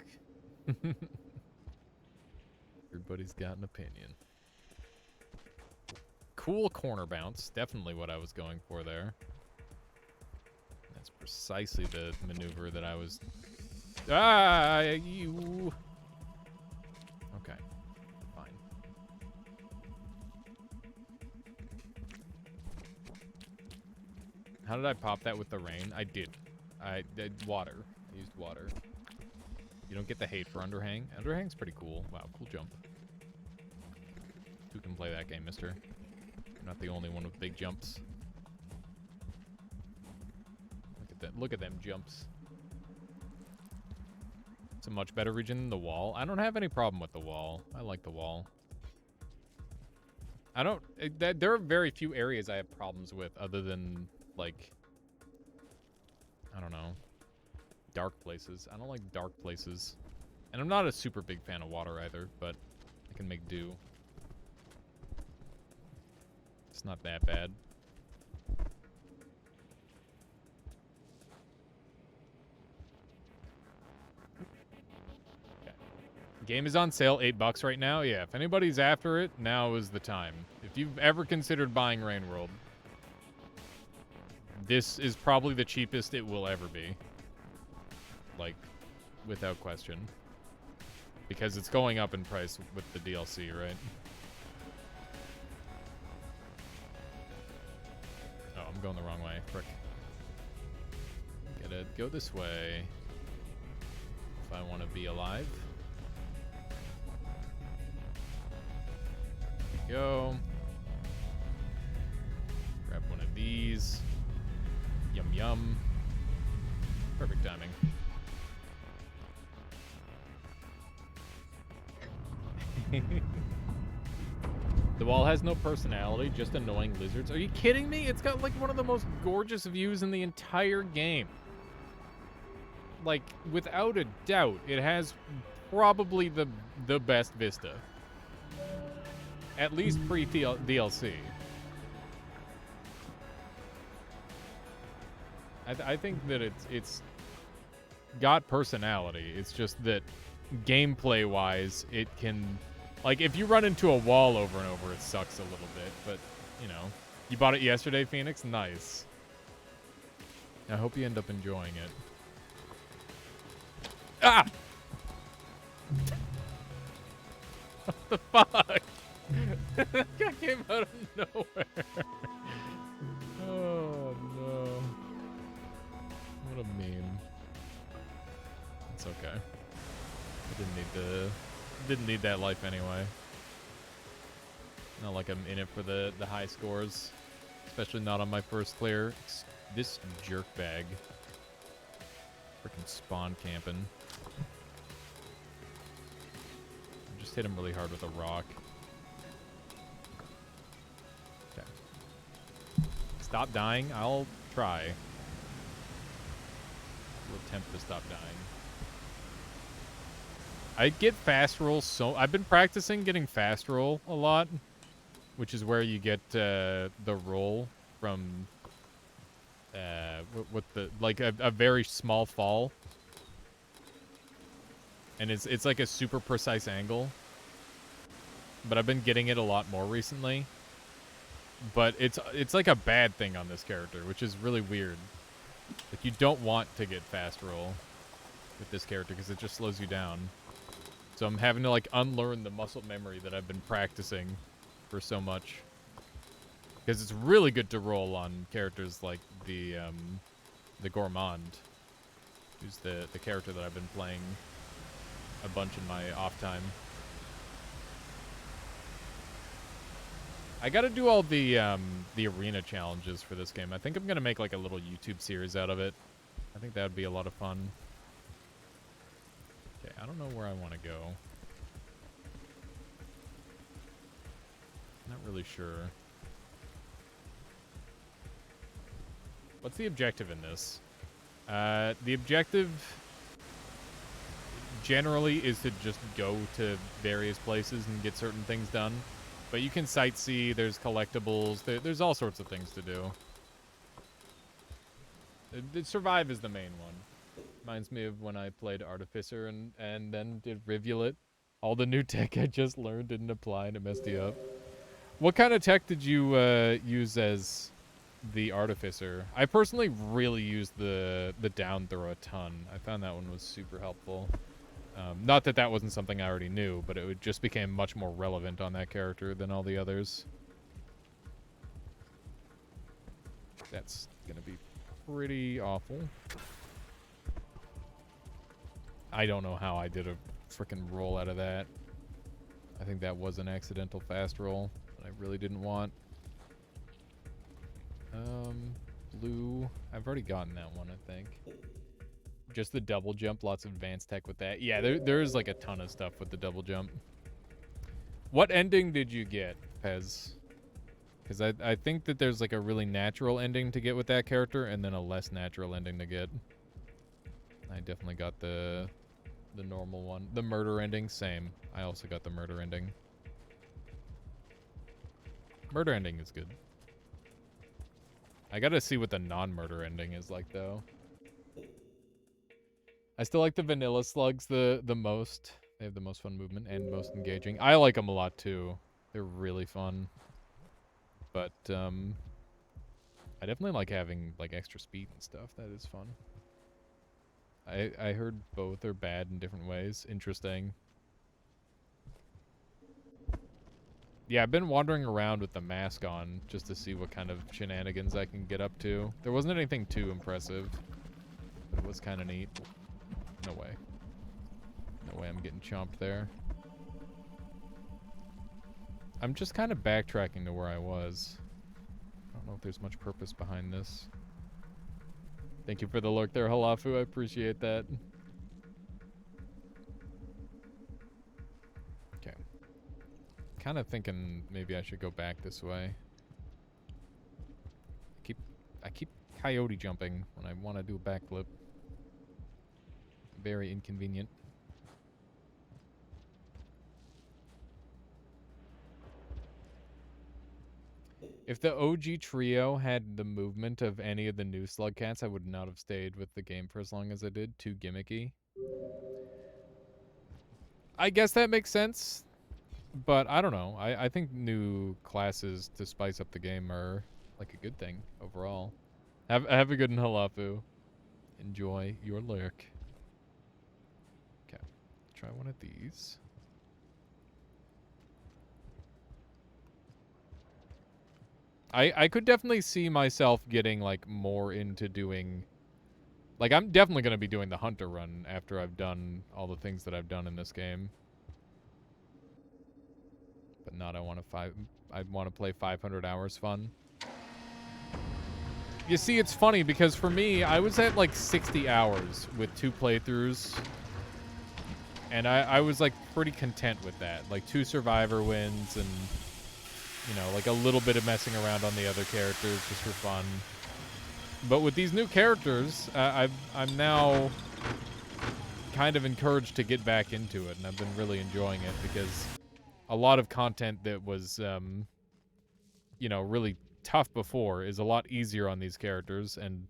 Everybody's got an opinion. Cool corner bounce. Definitely what I was going for there. That's precisely the maneuver that I was... Ah, you... Okay. Fine. How did I pop that with the rain? I did. I did water. I used water. You don't get the hate for Underhang. Underhang's pretty cool. Wow, cool jump. Who can play that game, mister? You're not the only one with big jumps. Look at that. Look at them jumps. It's a much better region than the wall. I don't have any problem with the wall. I like the wall. I don't... There are very few areas I have problems with other than, like... I don't know. Dark places. I don't like dark places. And I'm not a super big fan of water either, but I can make do. It's not that bad. Okay. Game is on sale, $8 right now. Yeah, if anybody's after it, now is the time. If you've ever considered buying Rain World, this is probably the cheapest it will ever be. Like, without question. Because it's going up in price with the DLC, right? Oh, I'm going the wrong way. Frick. Gotta go this way if I want to be alive. There we go. Grab one of these. Yum yum. Perfect timing. The wall has no personality, just annoying lizards. Are you kidding me? It's got like one of the most gorgeous views in the entire game. Like, without a doubt, it has probably the best vista. At least pre-DLC. I think that it's got personality. It's just that gameplay-wise, it can... Like, if you run into a wall over and over, it sucks a little bit. But, you know, you bought it yesterday, Phoenix? Nice. I hope you end up enjoying it. Ah! What the fuck? That guy came out of nowhere. Oh, no. What a meme. It's okay. I didn't need that life anyway. Not like I'm in it for the high scores. Especially not on my first clear. It's this jerk bag. Freaking spawn camping. Just hit him really hard with a rock. Okay. Stop dying. I'll try. We'll attempt to stop dying. I get fast roll so... I've been practicing getting fast roll a lot. Which is where you get the roll from... with the... Like a very small fall. And it's like a super precise angle. But I've been getting it a lot more recently. But it's like a bad thing on this character, which is really weird. Like, you don't want to get fast roll with this character because it just slows you down. So I'm having to, like, unlearn the muscle memory that I've been practicing for so much. Because it's really good to roll on characters like the Gourmand, who's the character that I've been playing a bunch in my off time. I gotta do all the arena challenges for this game. I think I'm gonna make like a little YouTube series out of it. I think that would be a lot of fun. Okay, I don't know where I want to go. Not really sure. What's the objective in this? The objective generally is to just go to various places and get certain things done. But you can sightsee, there's collectibles, there's all sorts of things to do. Survive is the main one. Reminds me of when I played Artificer and then did Rivulet. All the new tech I just learned didn't apply and it messed you up. What kind of tech did you use as the Artificer? I personally really used the down throw a ton. I found that one was super helpful. Not that that wasn't something I already knew, but it just became much more relevant on that character than all the others. That's gonna be pretty awful. I don't know how I did a frickin' roll out of that. I think that was an accidental fast roll that I really didn't want. Blue. I've already gotten that one, I think. Just the double jump, lots of advanced tech with that. Yeah, there's like a ton of stuff with the double jump. What ending did you get, Pez? Because I think that there's like a really natural ending to get with that character and then a less natural ending to get. I definitely got the normal one. The murder ending, same. I also got the murder ending. Murder ending is good. I gotta see what the non-murder ending is like, though. I still like the vanilla slugs the most. They have the most fun movement and most engaging. I like them a lot, too. They're really fun. But, I definitely like having, like, extra speed and stuff. That is fun. I heard both are bad in different ways. Interesting. Yeah, I've been wandering around with the mask on just to see what kind of shenanigans I can get up to. There wasn't anything too impressive, but it was kind of neat. No way. No way I'm getting chomped there. I'm just kind of backtracking to where I was. I don't know if there's much purpose behind this. Thank you for the lurk there, Halafu. I appreciate that. Okay. Kind of thinking maybe I should go back this way. I keep coyote jumping when I want to do a backflip. Very inconvenient. If the OG trio had the movement of any of the new slug cats, I would not have stayed with the game for as long as I did. Too gimmicky. I guess that makes sense, but I don't know. I think new classes to spice up the game are like a good thing overall. Have a good one, Halafu. Enjoy your lurk. Okay, try one of these. I could definitely see myself getting, like, more into doing... Like, I'm definitely going to be doing the hunter run after I've done all the things that I've done in this game. But not I want to play 500 hours fun. You see, it's funny because for me, I was at, like, 60 hours with 2 playthroughs. And I was, like, pretty content with that. Like, 2 survivor wins and... You know, like a little bit of messing around on the other characters just for fun. But with these new characters, I'm now kind of encouraged to get back into it, and I've been really enjoying it because a lot of content that was, you know, really tough before is a lot easier on these characters, and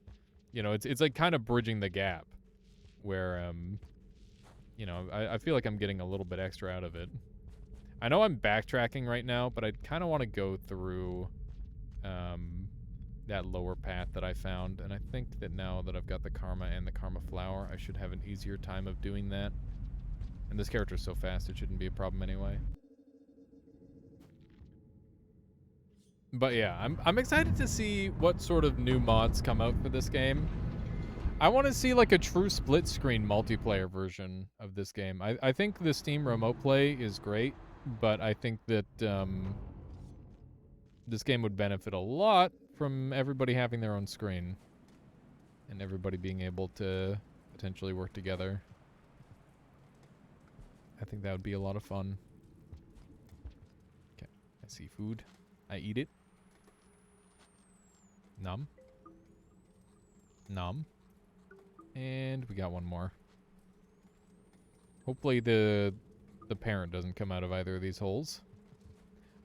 you know, it's like kind of bridging the gap where, you know, I feel like I'm getting a little bit extra out of it. I know I'm backtracking right now, but I kind of want to go through that lower path that I found, and I think that now that I've got the Karma and the Karma Flower, I should have an easier time of doing that. And this character's so fast, it shouldn't be a problem anyway. But yeah, I'm excited to see what sort of new mods come out for this game. I want to see like a true split screen multiplayer version of this game. I think the Steam Remote Play is great. But I think that, this game would benefit a lot from everybody having their own screen. And everybody being able to potentially work together. I think that would be a lot of fun. Okay, I see food. I eat it. Nom. Nom. And we got one more. Hopefully the parent doesn't come out of either of these holes.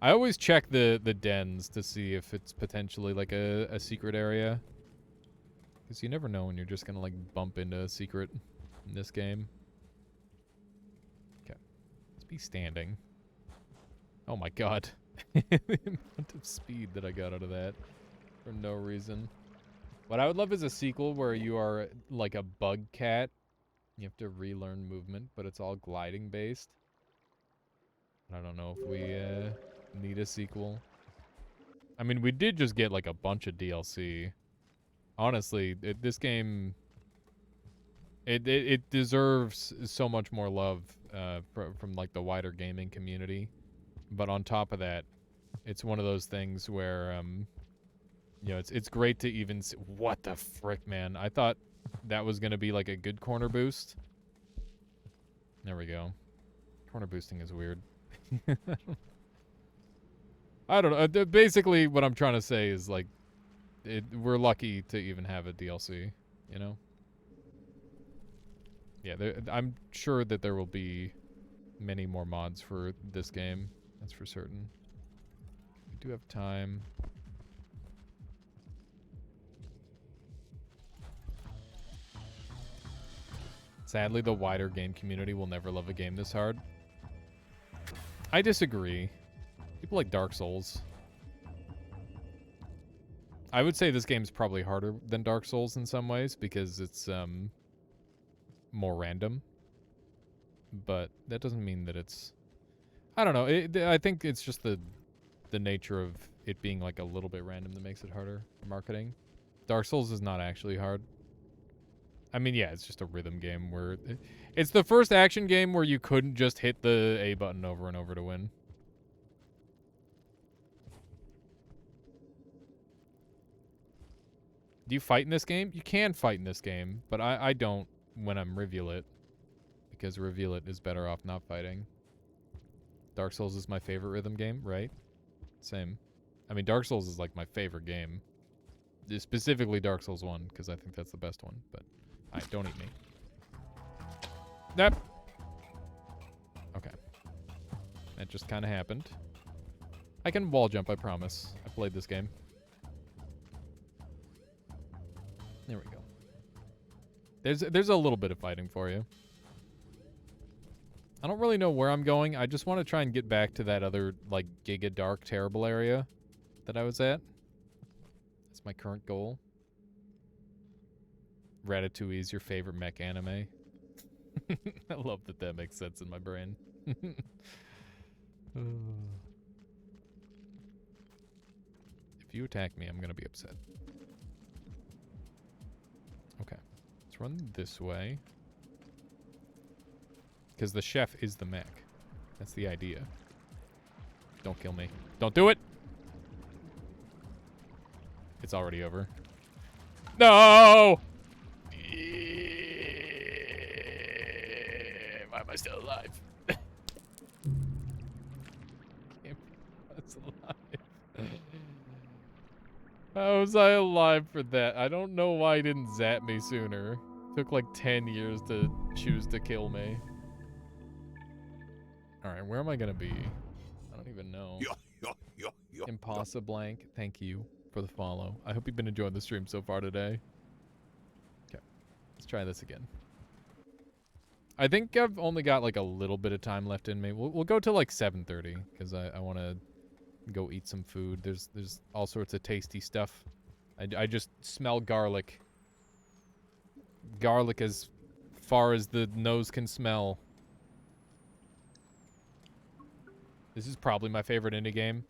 I always check the dens to see if it's potentially like a secret area. Because you never know when you're just going to like bump into a secret in this game. Okay. Let's be standing. Oh my god. The amount of speed that I got out of that for no reason. What I would love is a sequel where you are like a bug cat. You have to relearn movement, but it's all gliding based. I don't know if we need a sequel. I mean, we did just get like a bunch of DLC. Honestly, this game, it deserves so much more love from like the wider gaming community. But on top of that, it's one of those things where you know, it's great to even see, what the frick, man. I thought that was going to be like a good corner boost. There we go. Corner boosting is weird. I don't know. Basically, what I'm trying to say is like, we're lucky to even have a DLC, you know? Yeah, I'm sure that there will be many more mods for this game. That's for certain. We do have time. Sadly, the wider game community will never love a game this hard. I disagree. People like Dark Souls. I would say this game's probably harder than Dark Souls in some ways because it's more random. But that doesn't mean that it's... I don't know. I think it's just the nature of it being like a little bit random that makes it harder for marketing. Dark Souls is not actually hard. I mean, yeah, it's just a rhythm game where... It's the first action game where you couldn't just hit the A button over and over to win. Do you fight in this game? You can fight in this game, but I don't when I'm Reveal It. Because Reveal It is better off not fighting. Dark Souls is my favorite rhythm game, right? Same. I mean, Dark Souls is like my favorite game. Specifically Dark Souls 1, because I think that's the best one, but... Alright, don't eat me. Yep. Okay. That just kind of happened. I can wall jump, I promise. I played this game. There we go. There's a little bit of fighting for you. I don't really know where I'm going. I just want to try and get back to that other, like, Giga Dark Terrible area that I was at. That's my current goal. Ratatouille is your favorite mech anime. I love that that makes sense in my brain. If you attack me, I'm going to be upset. Okay. Let's run this way. Because the chef is the mech. That's the idea. Don't kill me. Don't do it! It's already over. No! Why am I still alive? That's alive. How was I alive for that? I don't know why he didn't zap me sooner. Took like 10 years to choose to kill me. Alright, where am I gonna be? I don't even know. Impossiblank, thank you for the follow. I hope you've been enjoying the stream so far today. Okay, let's try this again. I think I've only got like a little bit of time left in me. We'll go to like 7:30 because I want to go eat some food. There's all sorts of tasty stuff. I just smell garlic. Garlic as far as the nose can smell. This is probably my favorite indie game.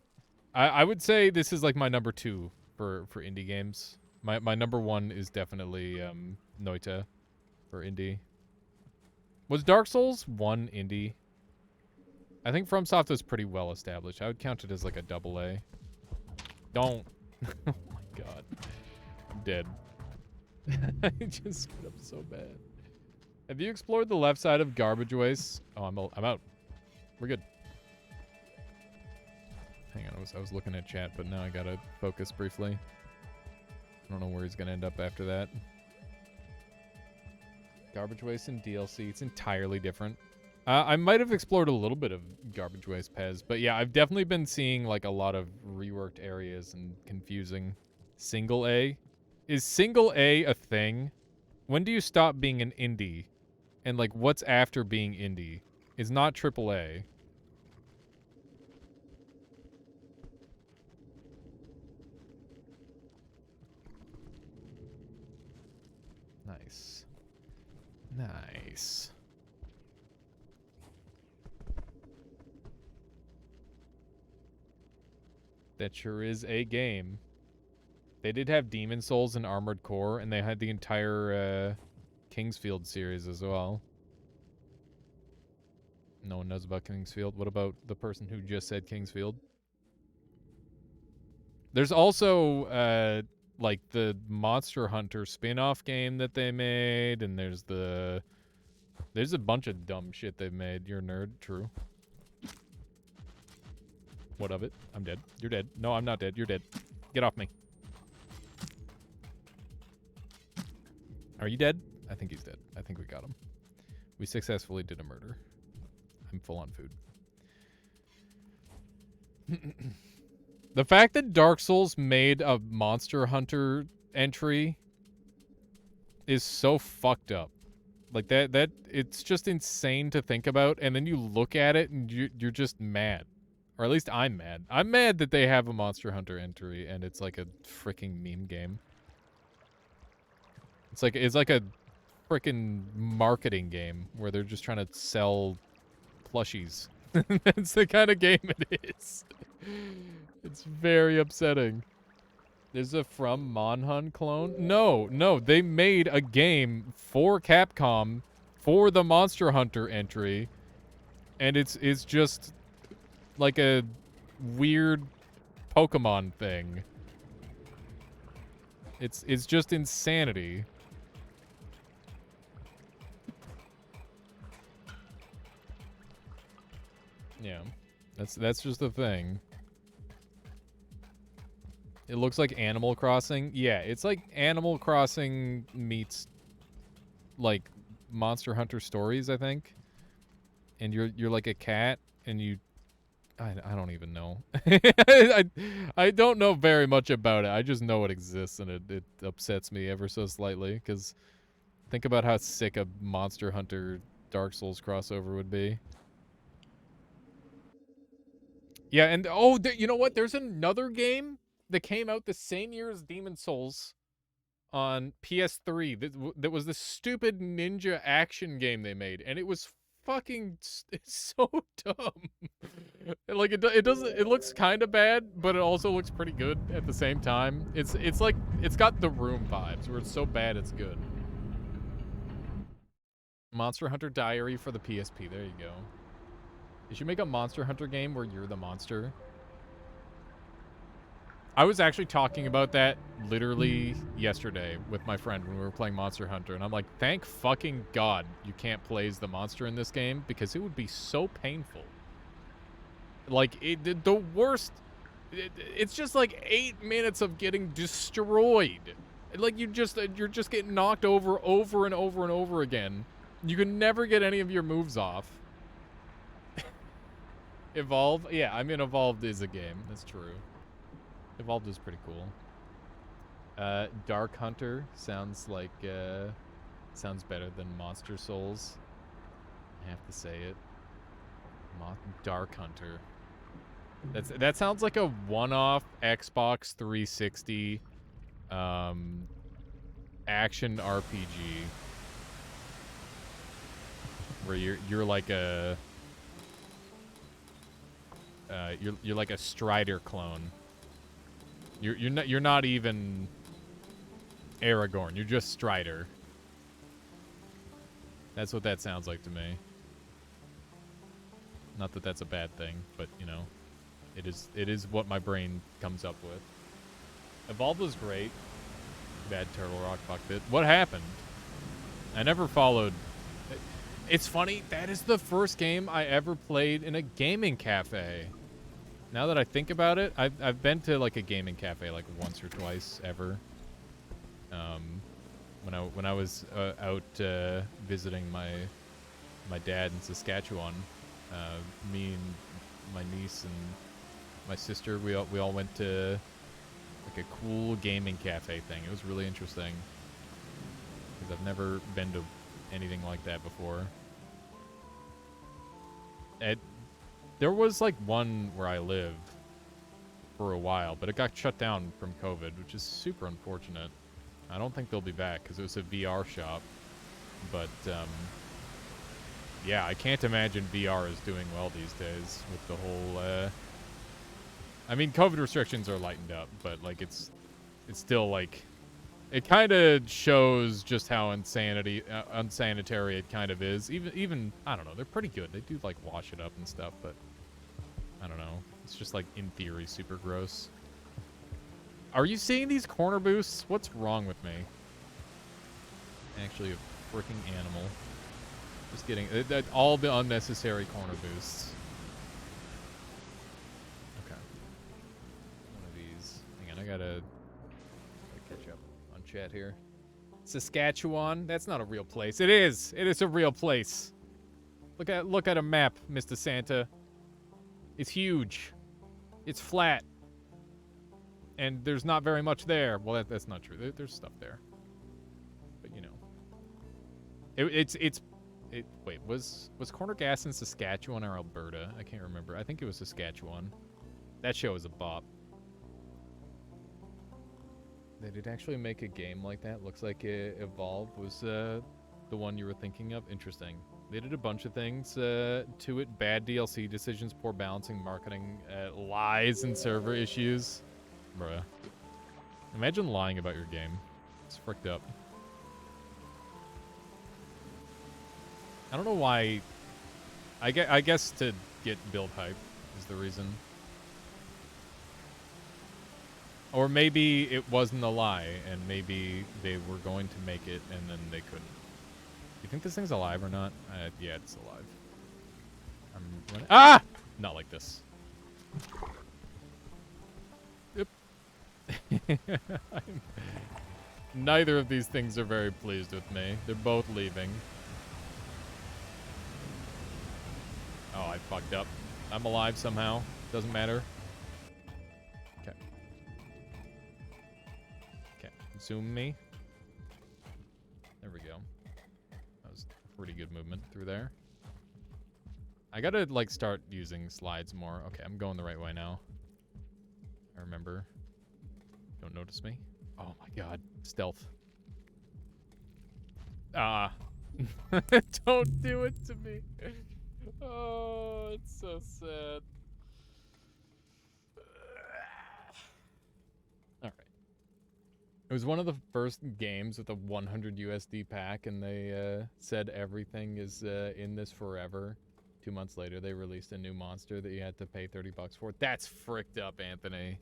I would say this is like my number 2 for indie games. My number 1 is definitely Noita for indie. Was Dark Souls 1 indie? I think FromSoft was pretty well established. I would count it as like a AA. Don't. Oh my god. I'm dead. I just screwed up so bad. Have you explored the left side of garbage waste? Oh, I'm out. We're good. Hang on, I was looking at chat, but now I gotta focus briefly. I don't know where he's gonna end up after that. Garbage waste and DLC, it's entirely different. I might have explored a little bit of garbage waste, Pez, but yeah, I've definitely been seeing like a lot of reworked areas and confusing. Single A? Is single A a thing? When do you stop being an indie? And like, what's after being indie? Is not triple A. Nice. Nice. That sure is a game. They did have Demon Souls and Armored Core, and they had the entire Kingsfield series as well. No one knows about Kingsfield. What about the person who just said Kingsfield? There's also like the Monster Hunter spin-off game that they made, and there's a bunch of dumb shit they've made. You're a nerd, true. What of it? I'm dead. You're dead. No, I'm not dead. You're dead. Get off me. Are you dead? I think he's dead. I think we got him. We successfully did a murder. I'm full on food. The fact that Dark Souls made a Monster Hunter entry is so fucked up. Like that it's just insane to think about, and then you look at it and you're just mad. Or at least I'm mad. I'm mad that they have a Monster Hunter entry and it's like a freaking meme game. It's like a freaking marketing game where they're just trying to sell plushies. That's the kind of game it is. It's very upsetting. There's a From Monhun clone? No, they made a game for Capcom for the Monster Hunter entry, and it's just like a weird Pokemon thing. It's just insanity. Yeah, that's just the thing. It looks like Animal Crossing. Yeah, it's like Animal Crossing meets like Monster Hunter Stories, I think. And you're like a cat, and I don't even know. I don't know very much about it. I just know it exists, and it upsets me ever so slightly, because think about how sick a Monster Hunter Dark Souls crossover would be. Yeah, and oh, you know what? There's another game that came out the same year as Demon Souls on PS3. That was the stupid ninja action game they made, and it was fucking it's so dumb. Like it doesn't. It looks kind of bad, but it also looks pretty good at the same time. It's like it's got The Room vibes, where it's so bad it's good. Monster Hunter Diary for the PSP. There you go. You should make a Monster Hunter game where you're the monster. I was actually talking about that literally yesterday with my friend when we were playing Monster Hunter, and I'm like, thank fucking God you can't play as the monster in this game, because it would be so painful. Like, the worst... It's just like 8 minutes of getting destroyed. Like, you're just getting knocked over and over again. You can never get any of your moves off. Evolve? Yeah, I mean, Evolved is a game. That's true. Evolved is pretty cool. Dark Hunter sounds like, sounds better than Monster Souls. I have to say it. Dark Hunter. That sounds like a one-off Xbox 360, action RPG. Where you're like a... you're like a Strider clone. You're not even Aragorn. You're just Strider. That's what that sounds like to me. Not that that's a bad thing, but you know, it is what my brain comes up with. Evolve was great. Bad Turtle Rock fucked it. What happened? I never followed. It's funny, that is the first game I ever played in a gaming cafe. Now that I think about it, I've been to like a gaming cafe like once or twice ever. When I was out visiting my dad in Saskatchewan, me and my niece and my sister, we all went to like a cool gaming cafe thing. It was really interesting because I've never been to anything like that before. There was like one where I lived for a while, but it got shut down from COVID, which is super unfortunate. I don't think they'll be back because it was a VR shop. But yeah, I can't imagine VR is doing well these days with the whole. I mean, COVID restrictions are lightened up, but like it's still like it kind of shows just how unsanitary it kind of is. Even I don't know, they're pretty good. They do like wash it up and stuff, but I don't know. It's just like in theory super gross. Are you seeing these corner boosts? What's wrong with me? Actually, a freaking animal. Just kidding. All the unnecessary corner boosts. Okay. One of these. Hang on, I gotta catch up on chat here. Saskatchewan? That's not a real place. It is. It is a real place. Look at a map, Mr. Santa. It's huge. It's flat. And there's not very much there. Well, that's not true. There's stuff there. But, you know. Wait, was Corner Gas in Saskatchewan or Alberta? I can't remember. I think it was Saskatchewan. That show is a bop. They did actually make a game like that. Looks like Evolve was the one you were thinking of. Interesting. They did a bunch of things to it. Bad DLC decisions, poor balancing, marketing, lies, and server issues. Bruh. Imagine lying about your game. It's fricked up. I don't know why. I guess to get build hype is the reason. Or maybe it wasn't a lie, and maybe they were going to make it, and then they couldn't. You think this thing's alive or not? Yeah, it's alive. I'm running. Ah! Not like this. Yep. Neither of these things are very pleased with me. They're both leaving. Oh, I fucked up. I'm alive somehow. Doesn't matter. Okay. Okay. Zoom me. There we go. That was pretty good movement through there. I gotta, like, start using slides more. Okay, I'm going the right way now. I remember. Don't notice me. Oh my god. Stealth. Ah. Don't do it to me. Oh, it's so sad. Alright. It was one of the first games with a 100 USD pack, and they said everything is in this forever. 2 months later, they released a new monster that you had to pay $30 for. That's fricked up, Anthony.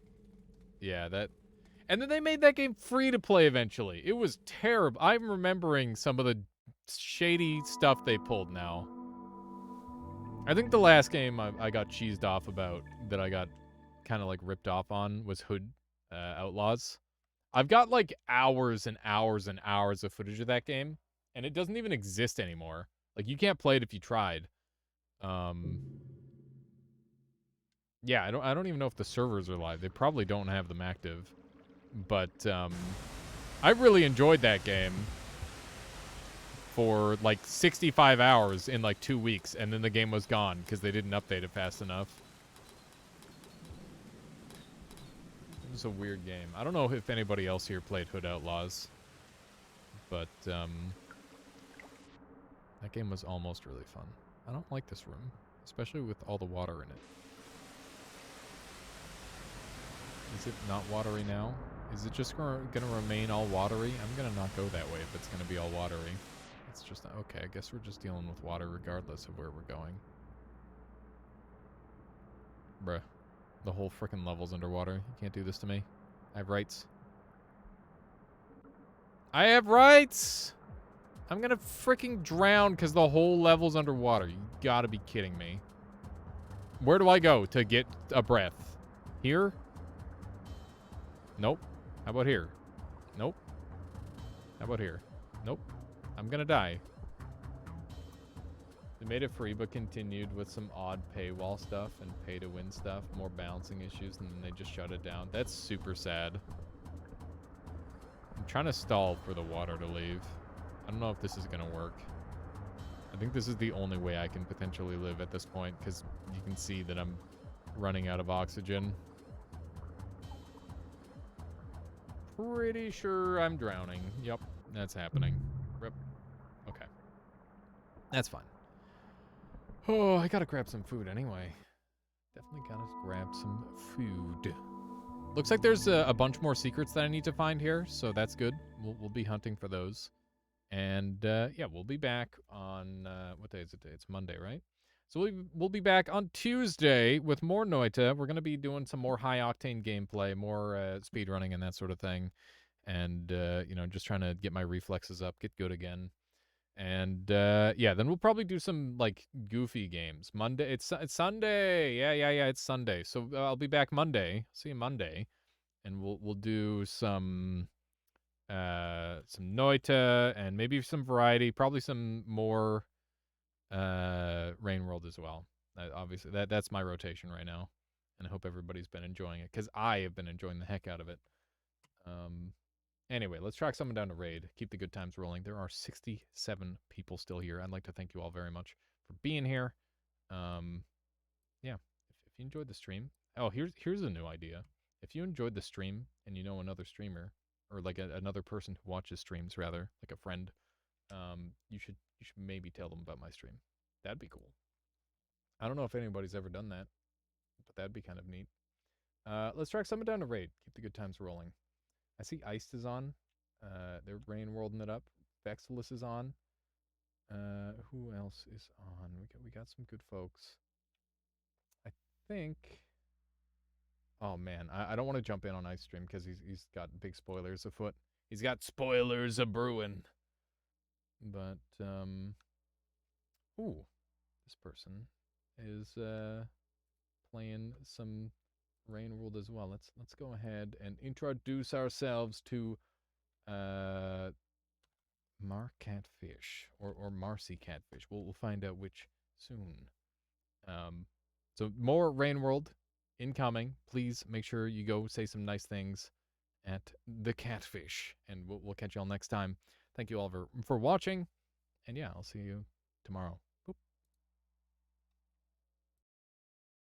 Yeah, that... And then they made that game free to play eventually. It was terrible. I'm remembering some of the shady stuff they pulled now. I think the last game I got cheesed off about, that I got kind of like ripped off on, was Hood Outlaws. I've got like hours and hours and hours of footage of that game, and it doesn't even exist anymore. Like, you can't play it if you tried. Yeah, I don't even know if the servers are live. They probably don't have them active. But I really enjoyed that game for like 65 hours in like 2 weeks, and then the game was gone because they didn't update it fast enough. It was a weird game. I don't know if anybody else here played Hood Outlaws, but that game was almost really fun. I don't like this room, especially with all the water in it. Is it not watery now? Is it just gonna remain all watery? I'm gonna not go that way if it's gonna be all watery. It's just, okay, I guess we're just dealing with water regardless of where we're going. Bruh. The whole frickin' level's underwater. You can't do this to me. I have rights. I have rights! I'm gonna freaking drown because the whole level's underwater. You gotta be kidding me. Where do I go to get a breath? Here? Nope. How about here? Nope. How about here? Nope. I'm gonna die. They made it free, but continued with some odd paywall stuff and pay-to-win stuff, more balancing issues, and then they just shut it down. That's super sad. I'm trying to stall for the water to leave. I don't know if this is gonna work. I think this is the only way I can potentially live at this point, because you can see that I'm running out of oxygen. Pretty sure I'm drowning. Yep, that's happening. Rip. Okay. That's fine. Oh, I gotta grab some food anyway. Definitely gotta grab some food. Looks like there's a bunch more secrets that I need to find here, so that's good. We'll be hunting for those. And, yeah, we'll be back on, what day is it? It's Monday, right? So we'll be back on Tuesday with more Noita. We're going to be doing some more high-octane gameplay, more speedrunning and that sort of thing. And, you know, just trying to get my reflexes up, get good again. And, yeah, then we'll probably do some, like, goofy games. Monday, it's Sunday. Yeah, it's Sunday. So I'll be back Monday. See you Monday. And we'll do some Noita and maybe some variety, probably some more Rain World as well. Obviously, that's my rotation right now, and I hope everybody's been enjoying it because I have been enjoying the heck out of it. Anyway, let's track someone down to raid. Keep the good times rolling. There are 67 people still here. I'd like to thank you all very much for being here. Yeah, if you enjoyed the stream, oh, here's a new idea. If you enjoyed the stream and you know another streamer, or like another person who watches streams, rather, like a friend, you should maybe tell them about my stream. That'd be cool. I don't know if anybody's ever done that, but that'd be kind of neat. Let's track someone down to raid. Keep the good times rolling. I see Iced is on. They're rain worlding it up. Vexilus is on. Who else is on? We got some good folks. I think. Oh man, I don't want to jump in on Ice Stream because he's got big spoilers afoot. He's got spoilers a brewing. But ooh, this person is playing some Rain World as well. Let's go ahead and introduce ourselves to Mar Catfish or Marcy Catfish. We'll find out which soon. So more Rain World incoming. Please make sure you go say some nice things at the Catfish, and we'll catch you all next time. Thank you all for watching, and yeah, I'll see you tomorrow.